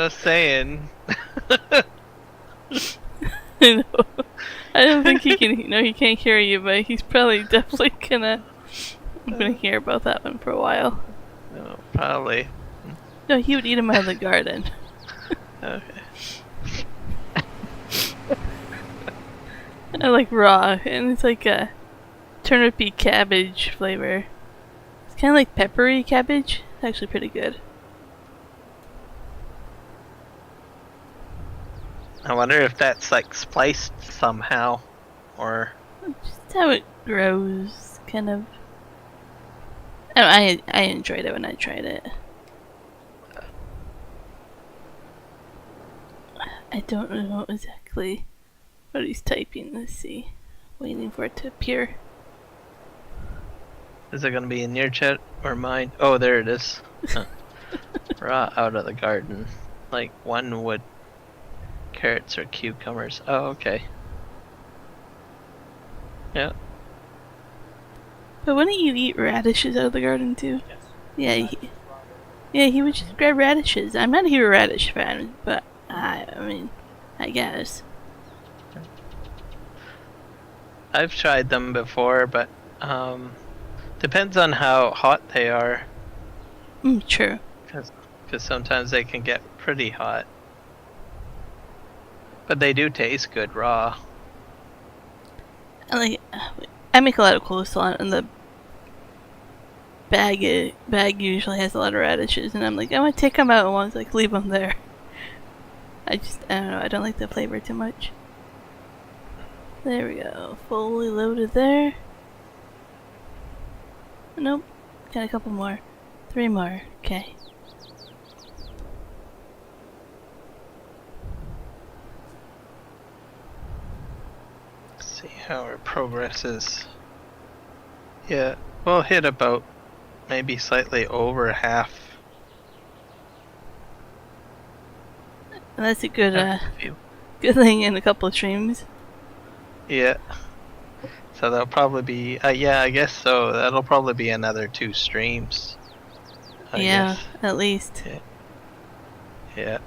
saying. I know. I don't think he can. No, he can't hear you, but he's probably definitely gonna. I'm gonna hear about that one for a while. No, probably. No, he would eat them out of the garden. Okay. I like raw, and it's like a turnipy cabbage flavor. It's kind of like peppery cabbage. It's actually pretty good. I wonder if that's like spliced somehow, or Just how it grows, kind of. I enjoyed it when I tried it. I don't know exactly what he's typing. Let's see. Waiting for it to appear. is it gonna be in your chat or mine? Oh, there it is. Huh. Raw out of the garden. Like one would carrots or cucumbers. Oh, okay. Yeah. But wouldn't you eat radishes out of the garden too? Yes. Yeah, Radishes, yeah, he would just grab radishes. I'm not a huge radish fan, but I mean, I guess. I've tried them before, but depends on how hot they are. True. Because sometimes they can get pretty hot. But they do taste good raw. I make a lot of coleslaw, and the bag usually has a lot of radishes, and I'm like, I want to take them out, and one's like, leave them there. I don't know, I don't like the flavor too much. There we go, fully loaded there. Nope, got a couple more. 3 more, okay. See how our progress is. Yeah, we'll hit about maybe slightly over half. And that's a good, Few. good thing in a couple of streams. Yeah. So that'll probably be, yeah, I guess so. That'll probably be another 2 streams. I Yeah, guess. at least. Yeah.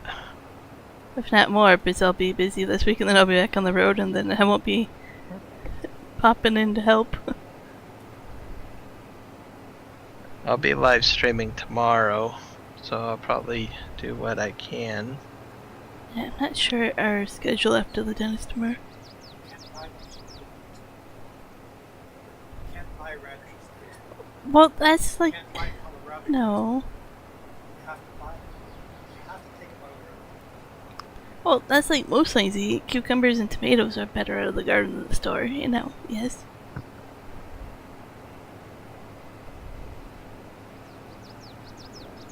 If not more, because I'll be busy this week, and then I'll be back on the road, and then I won't be popping in to help. I'll be live streaming tomorrow, so I'll probably do what I can. Yeah, I'm not sure our schedule after the dentist tomorrow. Can't buy much. Can't buy radishes. Well, that's like, Can't buy kohlrabi. no. You have to buy it. You have to take it out of the Well, that's like most things you eat. Cucumbers and tomatoes are better out of the garden than the store, you know, yes.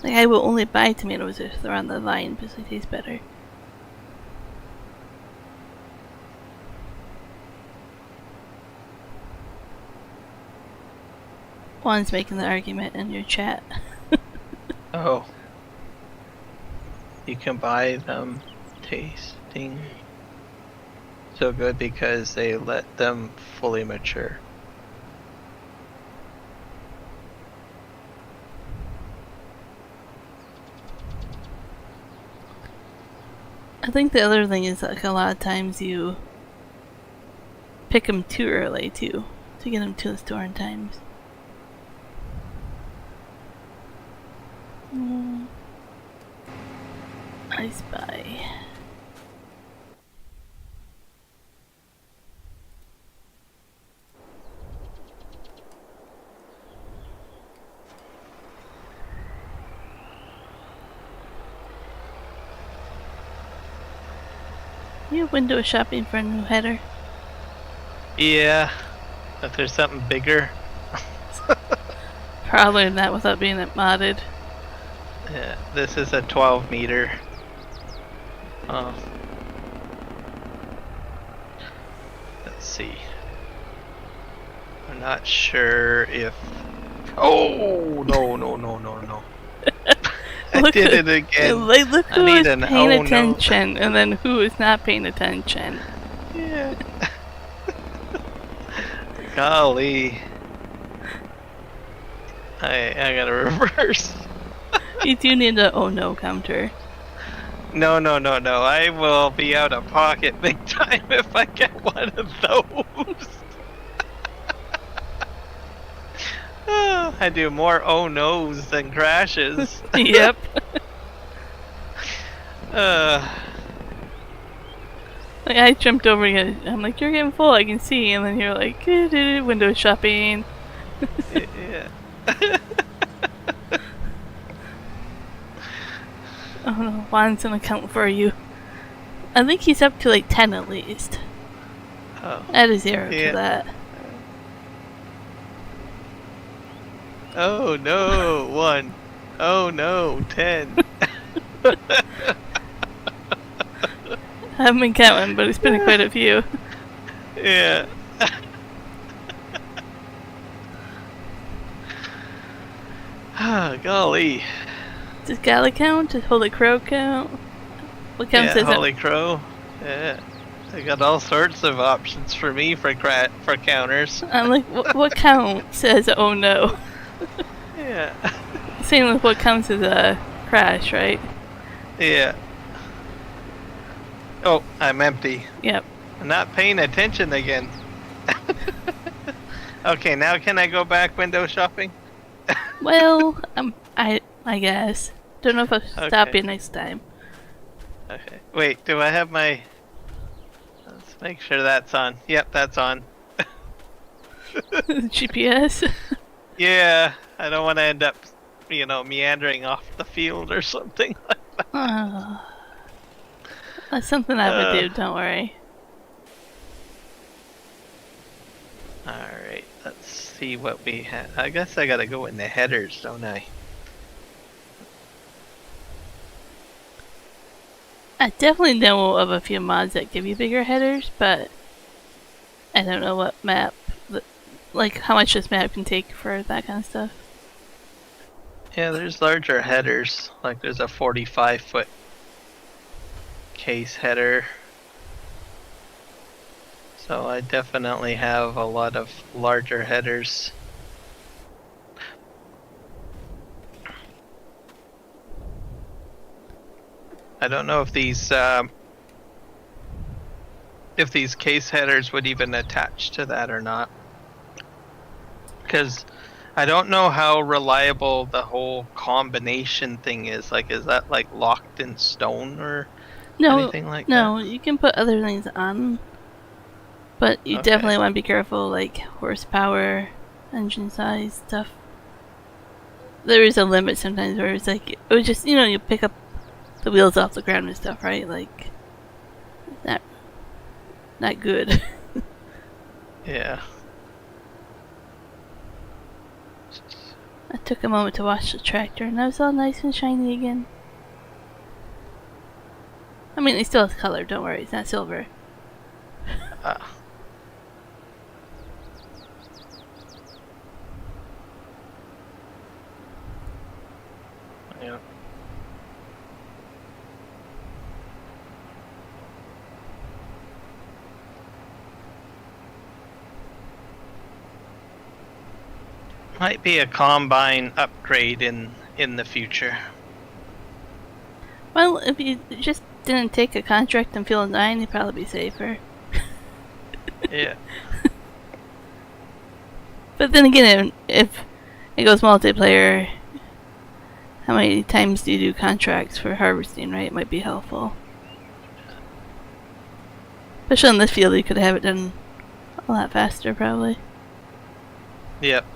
Like, I will only buy tomatoes if they're on the vine because they taste better. Juan's making the argument in your chat. Oh. You can buy them tasting so good because they let them fully mature. I think the other thing is like a lot of times you pick them too early too to get them to the store in times. I spy. You window shopping for a new header? Yeah, if there's something bigger. Probably not without being modded. Yeah, this is a 12 meter. Oh. Let's see. I'm not sure if. Oh no! I Look did at- it again. Like, look I who need is an paying oh no. attention, and then who is not paying attention. Yeah. Golly. I gotta reverse. You do need a oh no counter. No. I will be out of pocket big time if I get one of those. Oh, I do more oh no's than crashes. Yep. Like, I jumped over you. I'm like, you're getting full, I can see. And then you're like, window shopping. Yeah. Oh no, Juan's gonna count for you. I think he's up to like 10 at least. Oh. Add a 0 Yeah. to that. Oh no, 1. Oh no, 10. I haven't been counting, but it's been quite a few. Yeah. Ah, golly. Does Gala count? Does Holy Crow count? What counts Yeah, as Holy Crow. Yeah. They got all sorts of options for me for counters. I'm like, what counts as oh no? Yeah. Same with what counts as a crash, right? Yeah. Oh, I'm empty. Yep. I'm not paying attention again. Okay, now can I go back window shopping? Well, I guess. Don't know if I'll stop Okay. you next time. Okay. Wait, do I have my... Let's make sure that's on. Yep, that's on. GPS. Yeah, I don't want to end up, meandering off the field or something like that. That's something I would do. Don't worry. Alright, let's see what we have. I guess I gotta go in the headers, don't I? I definitely know of a few mods that give you bigger headers, but I don't know what map, like how much this map can take for that kind of stuff. Yeah, there's larger headers. Like there's a 45-foot case header. So I definitely have a lot of larger headers. I don't know if these case headers would even attach to that or not. Because I don't know how reliable the whole combination thing is. Like, is that like locked in stone or anything like that? No, you can put other things on, but you Okay. definitely want to be careful, like horsepower, engine size, stuff. There is a limit sometimes where it's like, it would just, you pick up the wheels off the ground and stuff, right? Like, not good. Yeah. I took a moment to watch the tractor, and that was all nice and shiny again. I mean, it still has color, don't worry, it's not silver. Yeah. Might be a combine upgrade in the future. Well, if you just didn't take a contract in Field 9, you'd probably be safer. Yeah. But then again, if it goes multiplayer, how many times do you do contracts for harvesting, right? It might be helpful. Especially in this field, you could have it done a lot faster, probably. Yep.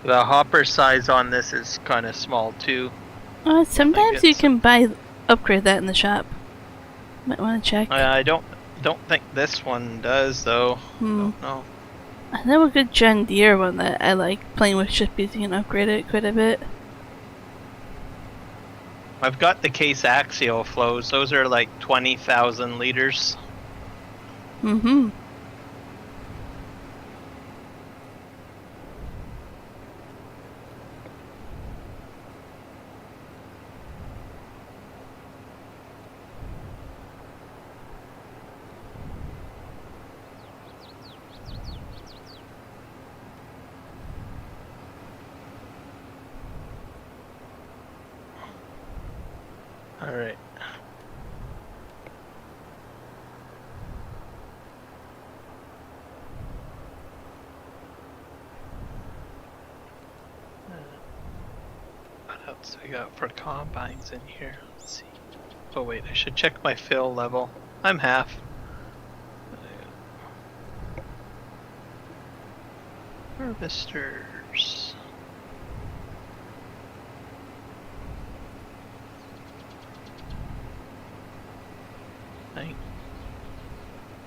The hopper size on this is kind of small too. Sometimes you can upgrade that in the shop. Might want to check. I don't think this one does though. No. I know a good John Deere one that I like playing with, just because you can upgrade it quite a bit. I've got the case axial flows. Those are like 20,000 liters. Mm-hmm. All right. What else we got for combines in here? Let's see. Oh wait, I should check my fill level. I'm half. Harvesters.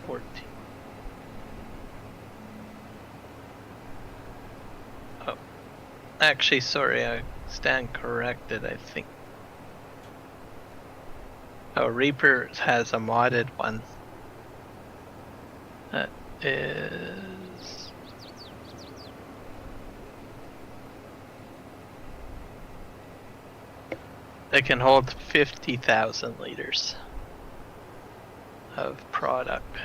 14. Oh, actually, sorry, I stand corrected, I think. Oh, Reaper has a modded one. That is... It can hold 50,000 liters of product.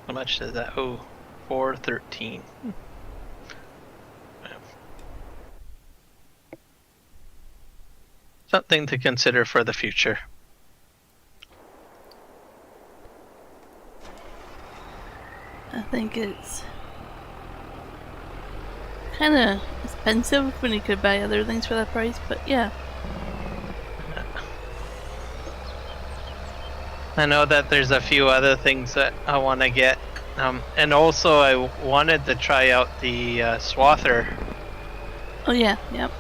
How much is that? Oh, 413. Something to consider for the future. I think it's kind of expensive when you could buy other things for that price, but yeah. I know that there's a few other things that I want to get. And also I wanted to try out the swather. Oh yeah, yep.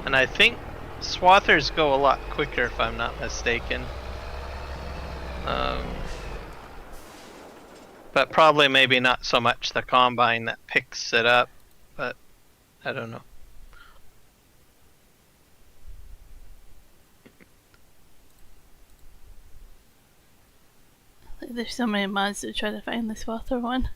And I think swathers go a lot quicker if I'm not mistaken. But probably maybe not so much the combine that picks it up, but I don't know. There's so many mods to try to find the swather one.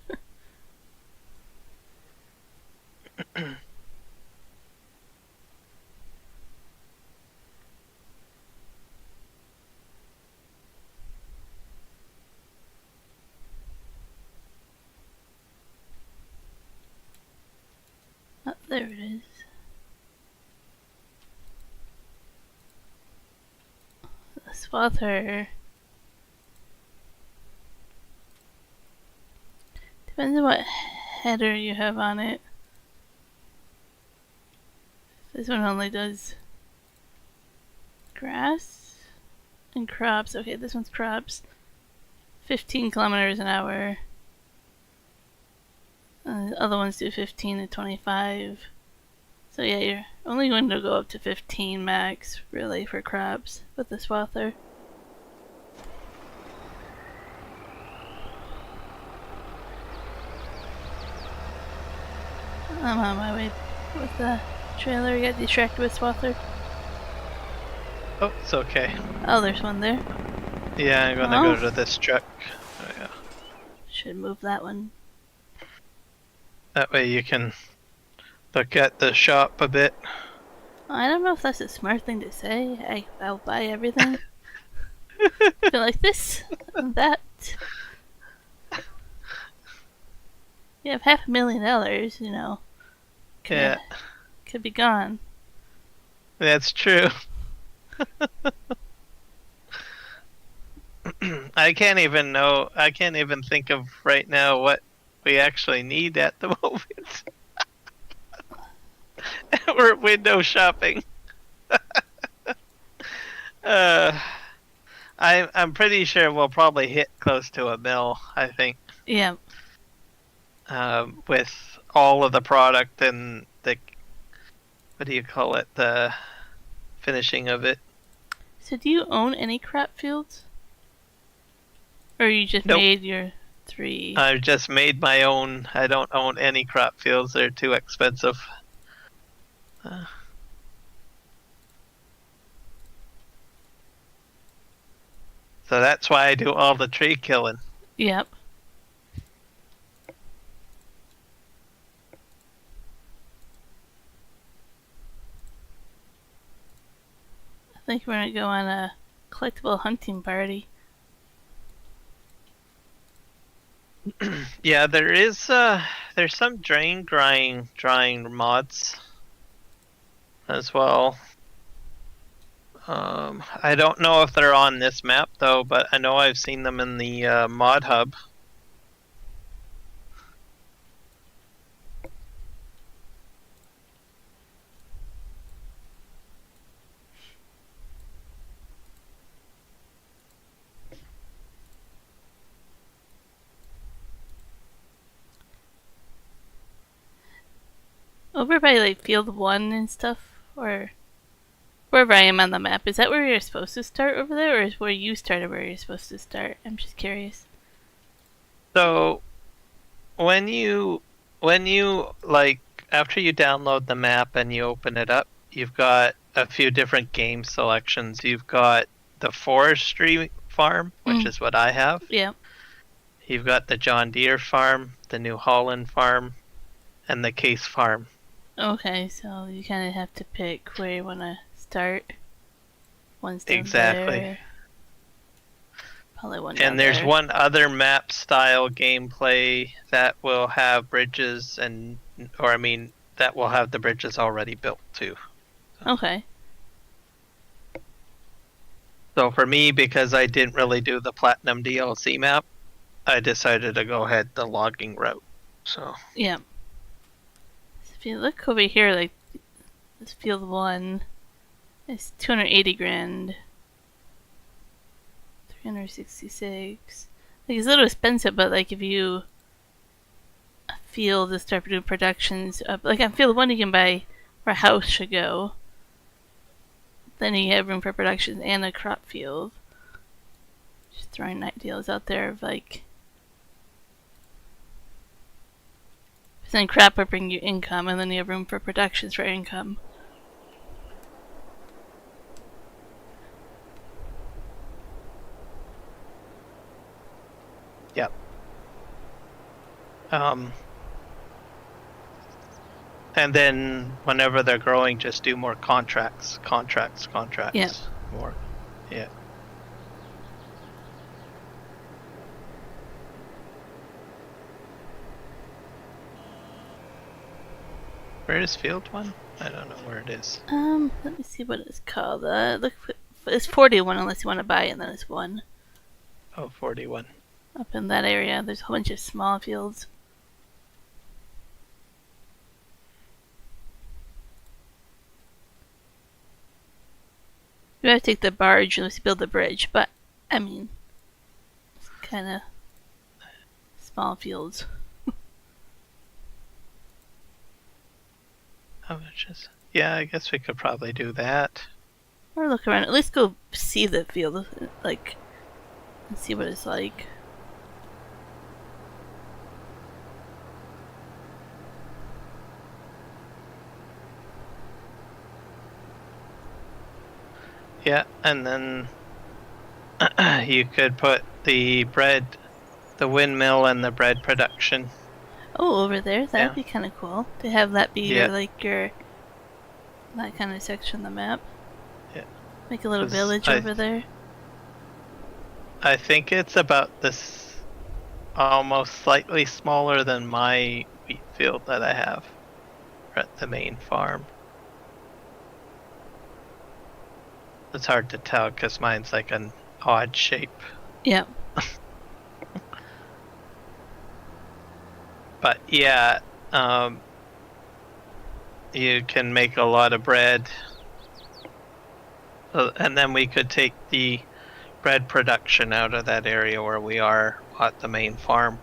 Oh, there it is. The swather. Depends on what header you have on it. This one only does grass and crops. Okay, this one's crops. 15 kilometers an hour. The other ones do 15 to 25. So yeah, you're only going to go up to 15 max, really, for crops with the swather. I'm on my way with the trailer. Got distracted with swather. Oh, it's okay. Oh, there's one there. Yeah, I'm gonna go to this truck. Oh, yeah. Should move that one. That way you can look at the shop a bit. I don't know if that's a smart thing to say. I'll buy everything. Feel like this and that. You have $500,000, you know. Yeah, Could be gone. that's true. I can't even think of right now what we actually need at the moment. We're window shopping. I'm pretty sure we'll probably hit close to $1 million, I think. Yeah. With all of the product and the, what do you call it, the finishing of it. So do you own any crop fields? Or you just Nope. made your 3? I've just made my own. I don't own any crop fields. They're too expensive. So that's why I do all the tree killing. Yep. I think we're gonna go on a collectible hunting party. Yeah, there's some drying mods as well. I don't know if they're on this map though, but I know I've seen them in the mod hub. Over by like field 1 and stuff, or wherever I am on the map, is that where you're supposed to start over there, or is where you started where you're supposed to start? I'm just curious. So when you like after you download the map and you open it up, you've got a few different game selections. You've got the forestry farm, which is what I have. Yeah. You've got the John Deere farm, the New Holland farm, and the Case farm. Okay, so you kind of have to pick where you want to start. One's down Exactly. there. Probably one down And there's there. one other map style gameplay that will have bridges that will have the bridges already built too. Okay. So for me, because I didn't really do the Platinum DLC map, I decided to go ahead the logging route. So Yeah. So if you look over here, like this field 1 is 280 grand. 366. Like it's a little expensive, but like if you field to start doing productions, like on field 1 you can buy where a house should go. Then you have room for productions and a crop field. Just throwing ideas out there of like. Then crop will bring you income, and then you have room for productions for income. yep. And then whenever they're growing, just do more contracts. Yeah. More. Yeah. Where is field 1? I don't know where it is. Let me see what it's called. Look, it's 41 unless you want to buy it, and then it's 1. Oh, 41. Up in that area, there's a whole bunch of small fields. You have to take the barge unless you build the bridge, but I mean, it's kind of small fields. How much is? Yeah, I guess we could probably do that. Or look around. At least go see the field, like, and see what it's like. Yeah, and then you could put the windmill and the bread production. Oh, over there, that'd Yeah. be kind of cool to have that be Yeah. that kind of section of the map. Yeah. Make a little 'Cause village over there. I think it's about this, almost slightly smaller than my wheat field that I have at the main farm. It's hard to tell because mine's like an odd shape. Yeah. But yeah, you can make a lot of bread. And then we could take the bread production out of that area where we are at the main farm.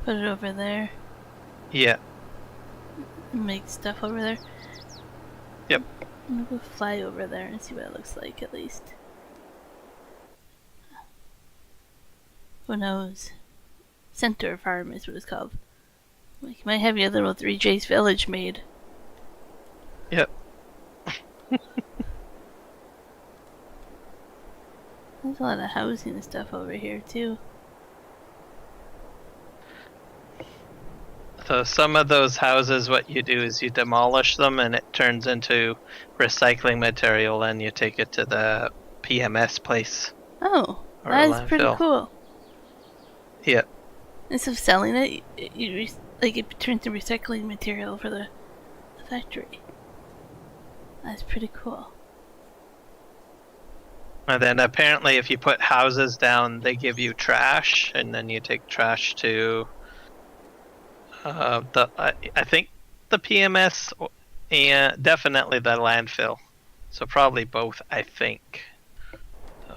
Put it over there. Yeah. Make stuff over there. Yep. I'm gonna go fly over there and see what it looks like at least. Who knows? Center farm is what it's called. Like, you might have your little 3J's village made. Yep. There's a lot of housing and stuff over here too. So some of those houses, what you do is you demolish them and it turns into recycling material and you take it to the PMS place. Oh, Or that a is pretty landfill. cool. Yep. Instead of selling it, it turns into recycling material for the factory. That's pretty cool. And then apparently if you put houses down, they give you trash and then you take trash to I think the PMS and definitely the landfill. So probably both, I think. So.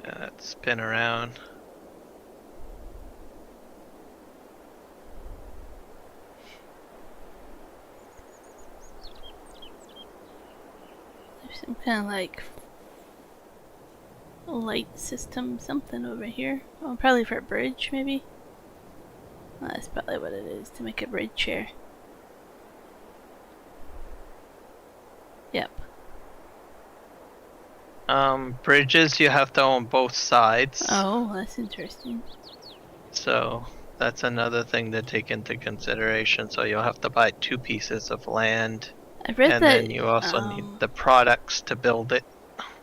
Yeah, let's spin around. some kind of like light system, something over here. Oh, probably for a bridge, maybe. Well, that's probably what it is, to make a bridge here. Yep. Bridges you have to own both sides. Oh, that's interesting. So that's another thing to take into consideration. So you'll have to buy 2 pieces of land. I read And that. then you also need the products to build it.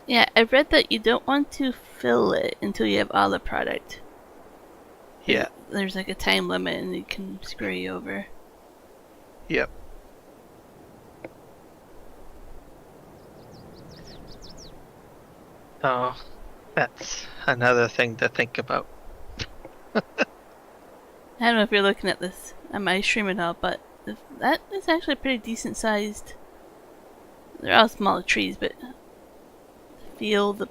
Yeah, I read that you don't want to fill it until you have all the product. Yeah. There's like a time limit and it can screw you over. Yep. Oh, that's another thing to think about. I don't know if you're looking at this on my stream at all, but that is actually pretty decent sized. They're all smaller trees, but the field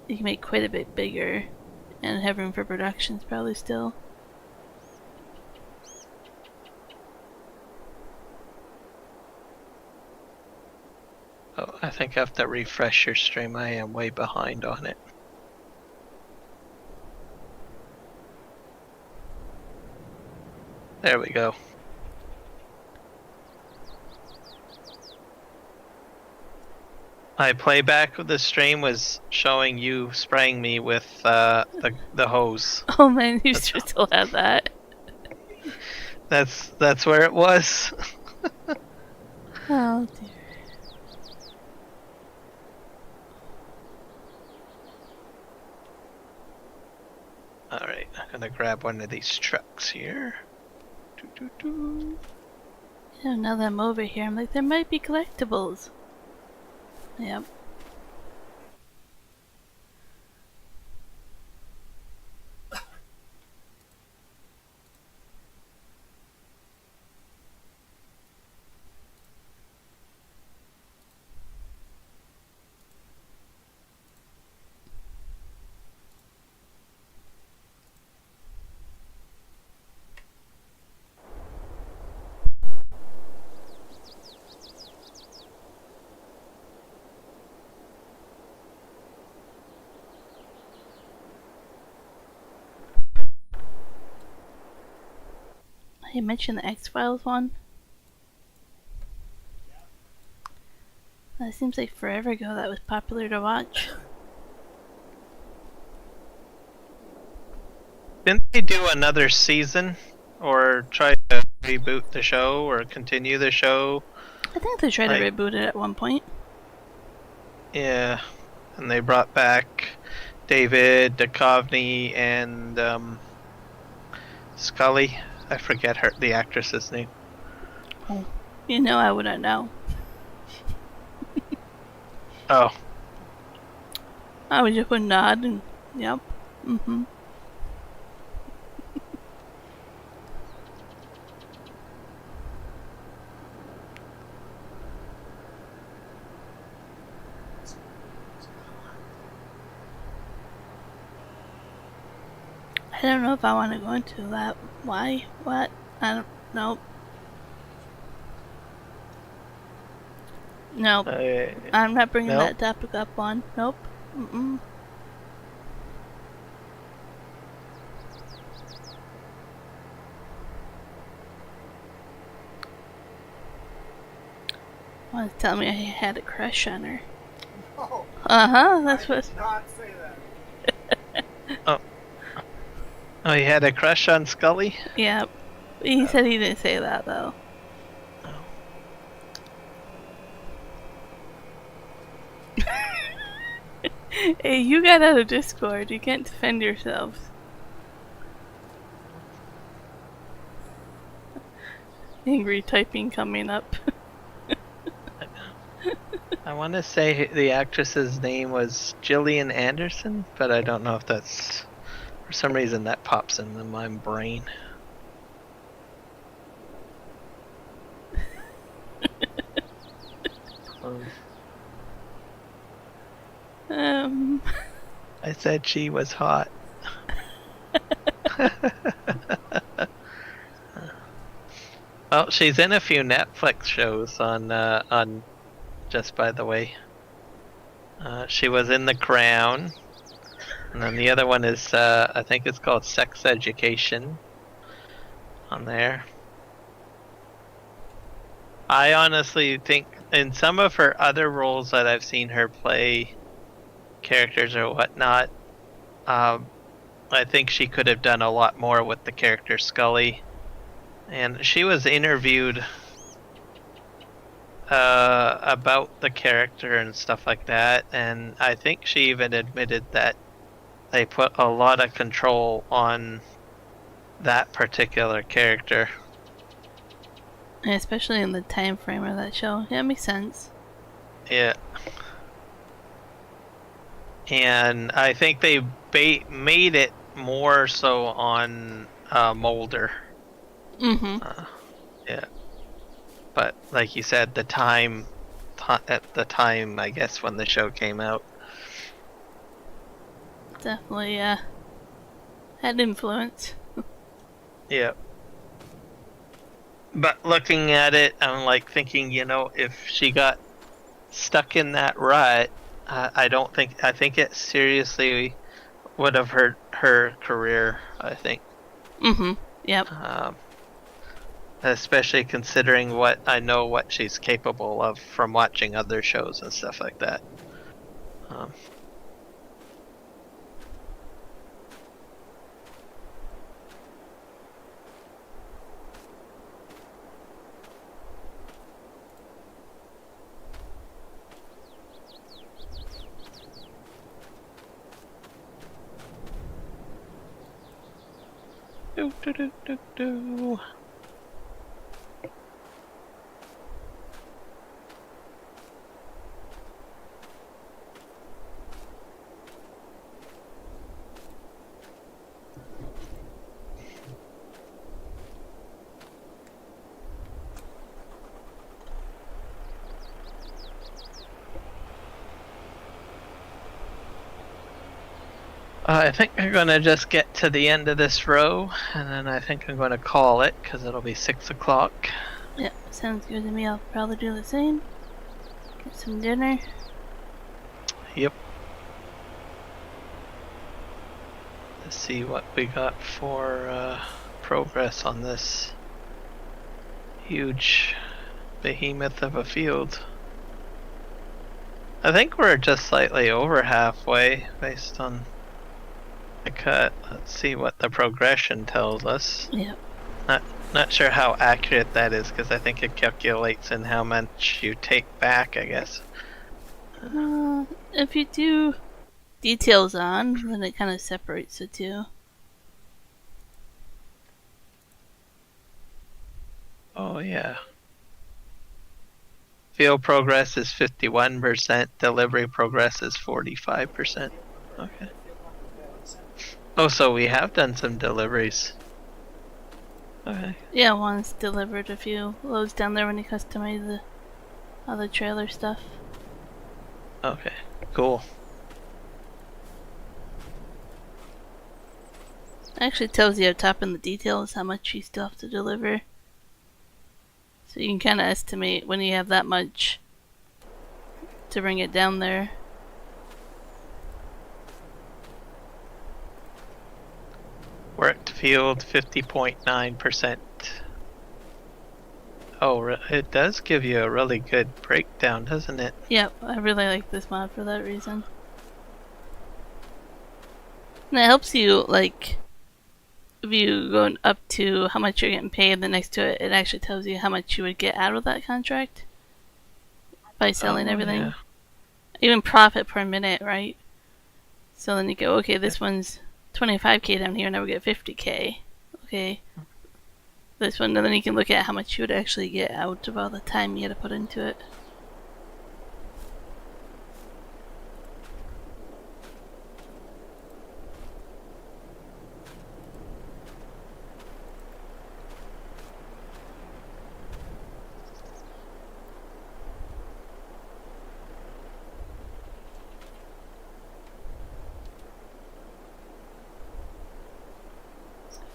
you can make quite a bit bigger and have room for productions probably still. Oh, I think I have to refresh your stream. I am way behind on it. There we go. My playback of the stream was showing you spraying me with the hose. Oh man, you should still have that. That's where it was. Oh dear. Alright, I'm gonna grab one of these trucks here. Yeah, now that I'm over here, I'm like, there might be collectibles. Yep. You mentioned the X-Files one. That seems like forever ago that was popular to watch. Didn't they do another season? Or try to reboot the show or continue the show? I think they tried to reboot it at one point. Yeah, and they brought back David Duchovny and Scully. I forget the actress's name. Oh, you know I wouldn't know. Oh. I would just would nod and yep. Mm-hmm. I don't know if I want to go into that. Why? What? I don't know. Nope. I'm not bringing that topic up on. Nope. Mm-mm. Want to tell me I had a crush on her? No. That's I what. did not say that. Oh, he had a crush on Scully? Yeah. He said he didn't say that though. Hey, you got out of Discord. You can't defend yourselves. Angry typing coming up. I want to say the actress's name was Gillian Anderson, but I don't know if that's... For some reason that pops into my brain. I said she was hot. Well, she's in a few Netflix shows on just by the way. She was in The Crown. And then the other one is, I think it's called Sex Education on there. I honestly think in some of her other roles that I've seen her play characters or whatnot, I think she could have done a lot more with the character Scully. And she was interviewed about the character and stuff like that, and I think she even admitted that they put a lot of control on that particular character. Yeah, especially in the time frame of that show. Yeah, it makes sense. Yeah. And I think they made it more so on Mulder. Mm-hmm. Yeah. But like you said, the time at the time, I guess, when the show came out. Definitely, had influence. Yeah. But looking at it, I'm like thinking, if she got stuck in that rut, I think it seriously would have hurt her career, I think. Mm-hmm. Yep. Especially considering what she's capable of from watching other shows and stuff like that. Do. I think I'm gonna just get to the end of this row, and then I think I'm gonna call it, because it'll be 6 o'clock. Yeah, sounds good to me. I'll probably do the same. Get some dinner. Yep. Let's see what we got for progress on this huge behemoth of a field. I think we're just slightly over halfway, based on the cut. Let's see what the progression tells us. Yep. Not sure how accurate that is, because I think it calculates in how much you take back, I guess. If you do details on, then it kind of separates the two. Oh yeah. Field progress is 51%, delivery progress is 45%. Okay. Oh, so we have done some deliveries. Okay. Yeah, one's delivered a few loads down there when you customize the other trailer stuff. Okay, cool. It actually tells you up top in the details how much you still have to deliver. So you can kind of estimate when you have that much to bring it down there. Worked field 50.9%. Oh, it does give you a really good breakdown, doesn't it? Yep, I really like this mod for that reason. And it helps you, like, if you go up to how much you're getting paid, then next to it, it actually tells you how much you would get out of that contract by selling everything. Yeah. Even profit per minute, right? So then you go, okay, this one's 25k down here, now we get 50k. Okay. This one, and then you can look at how much you would actually get out of all the time you had to put into it.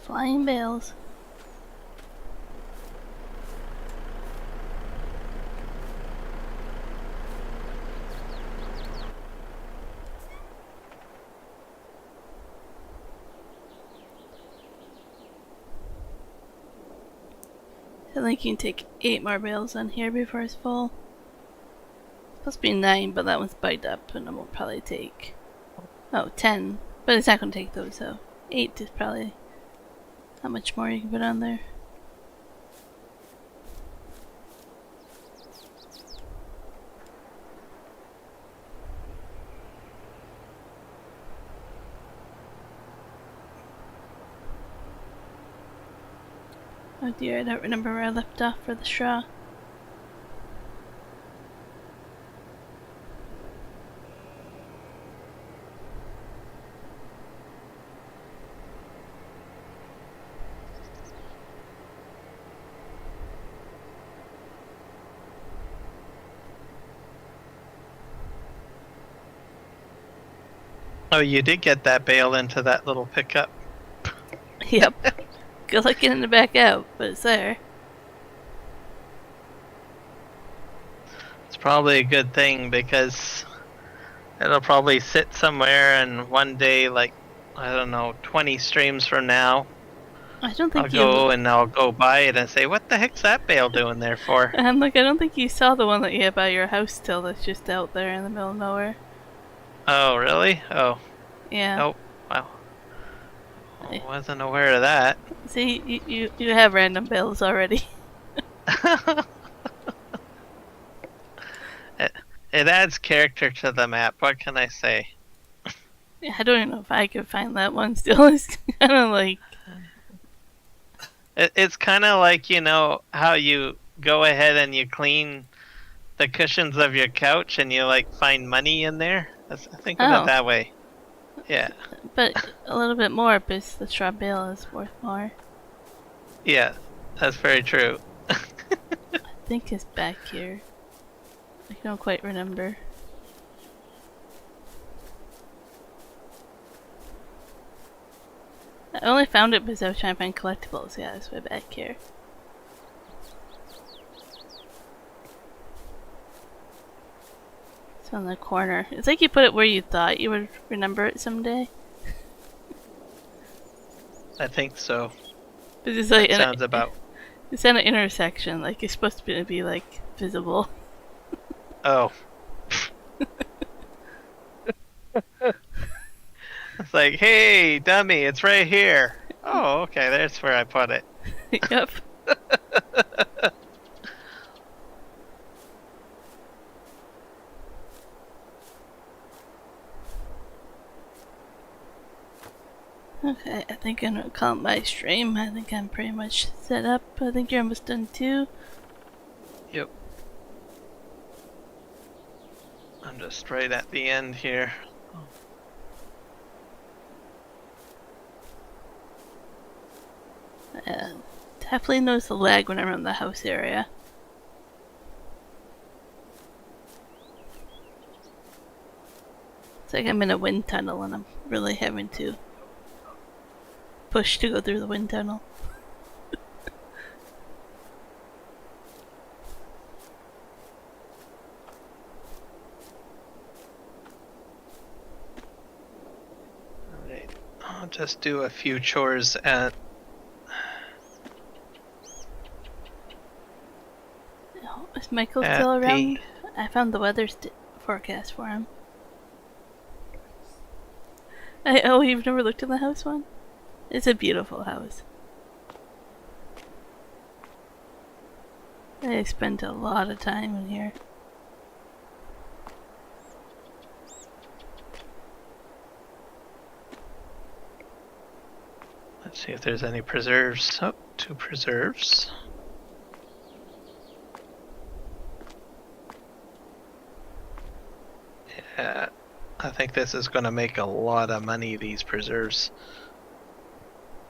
Flying bales. I think you can take 8 more bales on here before it's full. It's supposed to be 9, but that one's biked up, and it will probably take 10. But it's not going to take those, so 8 is probably how much more you can put on there. Oh dear, I don't remember where I left off for the straw. Oh, you did get that bale into that little pickup. Yep. Good luck getting it back out, but it's there. It's probably a good thing because it'll probably sit somewhere, and one day, like, I don't know, 20 streams from now, I don't think I'll go by it and say, what the heck's that bale doing there for? And look, I don't think you saw the one that you had by your house still that's just out there in the middle of nowhere. Oh, really? Oh. Yeah. Nope. Wow. I wasn't aware of that. See, you have random bales already. It adds character to the map. What can I say? Yeah, I don't even know if I could find that one still. It's kind of like... It's kind of like, you know, how you go ahead and you clean the cushions of your couch and you, like, find money in there. Think of it that way. Yeah. But a little bit more because the straw bale is worth more. Yeah, that's very true. I think it's back here. I don't quite remember. I only found it because I was trying to find collectibles. Yeah, it's way back here. It's on the corner. It's like you put it where you thought you would remember it someday. I think so. But it's like sounds about. It's at an intersection. Like it's supposed to be like visible. Oh. It's like, hey, dummy, it's right here. Oh, okay, that's where I put it. Yep. Okay, I think I'm gonna call it my stream. I think I'm pretty much set up. I think you're almost done too. Yep. I'm just right at the end here. Definitely notice the lag when I'm around the house area. It's like I'm in a wind tunnel and I'm really having to push to go through the wind tunnel. Alright, I'll just do a few chores at... Is Michael still around? I found the weather forecast for him. Oh, you've never looked in the house one? It's a beautiful house. I spent a lot of time in here. Let's see if there's any preserves. Oh, 2 preserves. Yeah, I think this is going to make a lot of money, these preserves.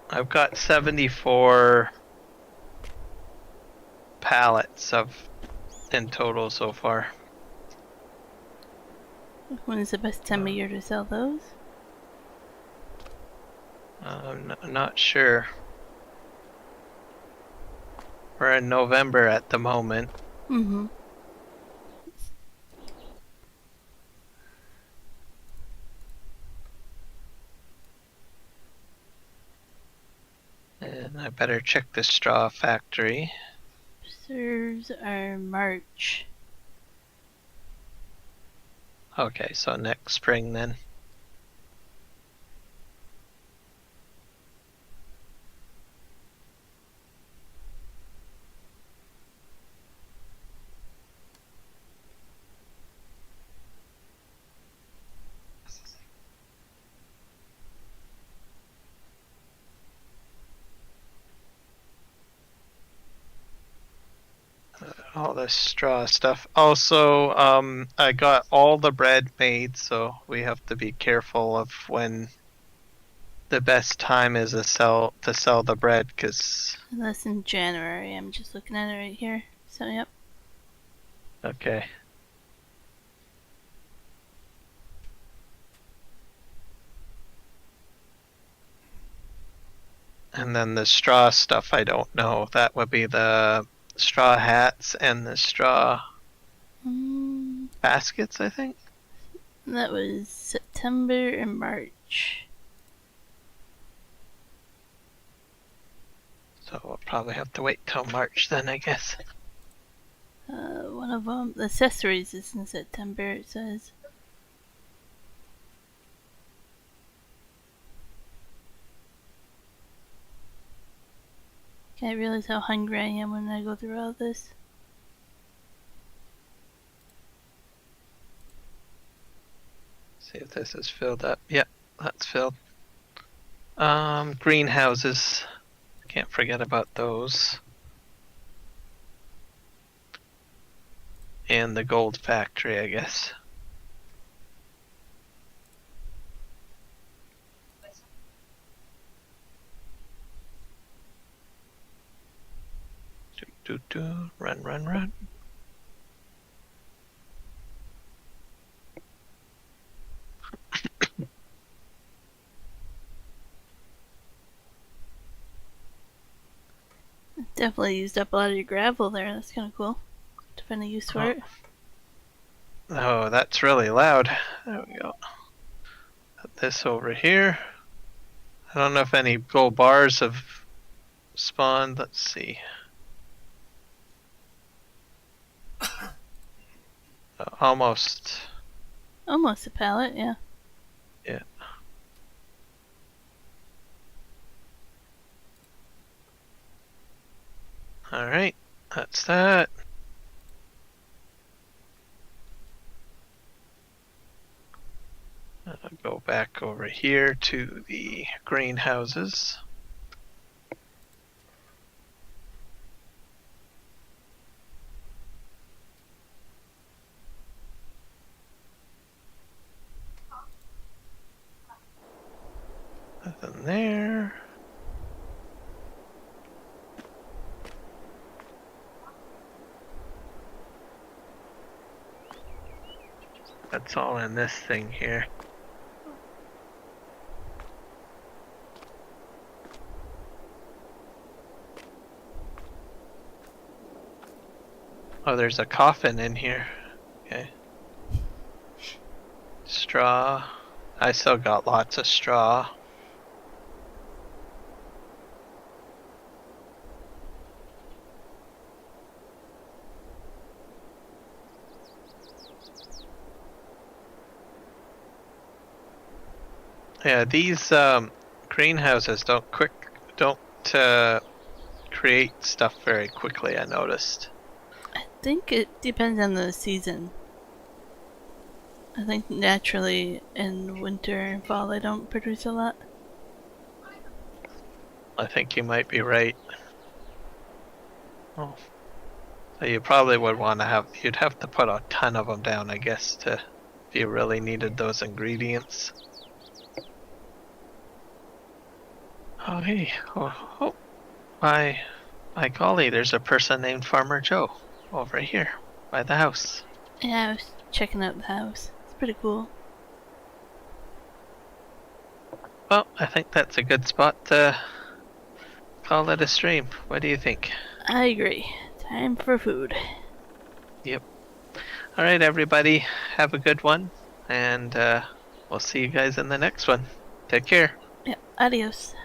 I've got 74 pallets in total so far. When is the best time of year to sell those? I'm not sure. We're in November at the moment. Mm-hmm. And I better check the straw factory. Serves are March. Okay, so next spring then. All this straw stuff. Also, I got all the bread made, so we have to be careful of when the best time is to sell the bread, because And that's in January. I'm just looking at it right here. So, yep. okay. And then the straw stuff, I don't know. That would be the straw hats and the straw baskets, I think. That was September and March. So we'll probably have to wait till March then, I guess. One of them, the accessories is in September, it says. Can't realize how hungry I am when I go through all this. See if this is filled up. Yep, that's filled. Greenhouses. Can't forget about those. And the gold factory, I guess. Run, run, run. Definitely used up a lot of your gravel there. That's kind of cool. To find a use for it. Oh, that's really loud. There we go. Put this over here. I don't know if any gold bars have spawned. Let's see. Almost. Almost a pallet, yeah. Yeah. Alright, that's that. I'll go back over here to the greenhouses. Nothing there. That's all in this thing here. Oh, there's a coffin in here. Okay. Straw. I still got lots of straw. Yeah, these greenhouses don't create stuff very quickly, I noticed. I think it depends on the season. I think naturally in winter and fall they don't produce a lot. I think you might be right. Oh. So you probably would want to you'd have to put a ton of them down, I guess, if you really needed those ingredients. Oh, hey. Oh, by golly, there's a person named Farmer Joe over here by the house. Yeah, I was checking out the house. It's pretty cool. Well, I think that's a good spot to call it a stream. What do you think? I agree. Time for food. Yep. Alright, everybody. Have a good one. And we'll see you guys in the next one. Take care. Yep, adios.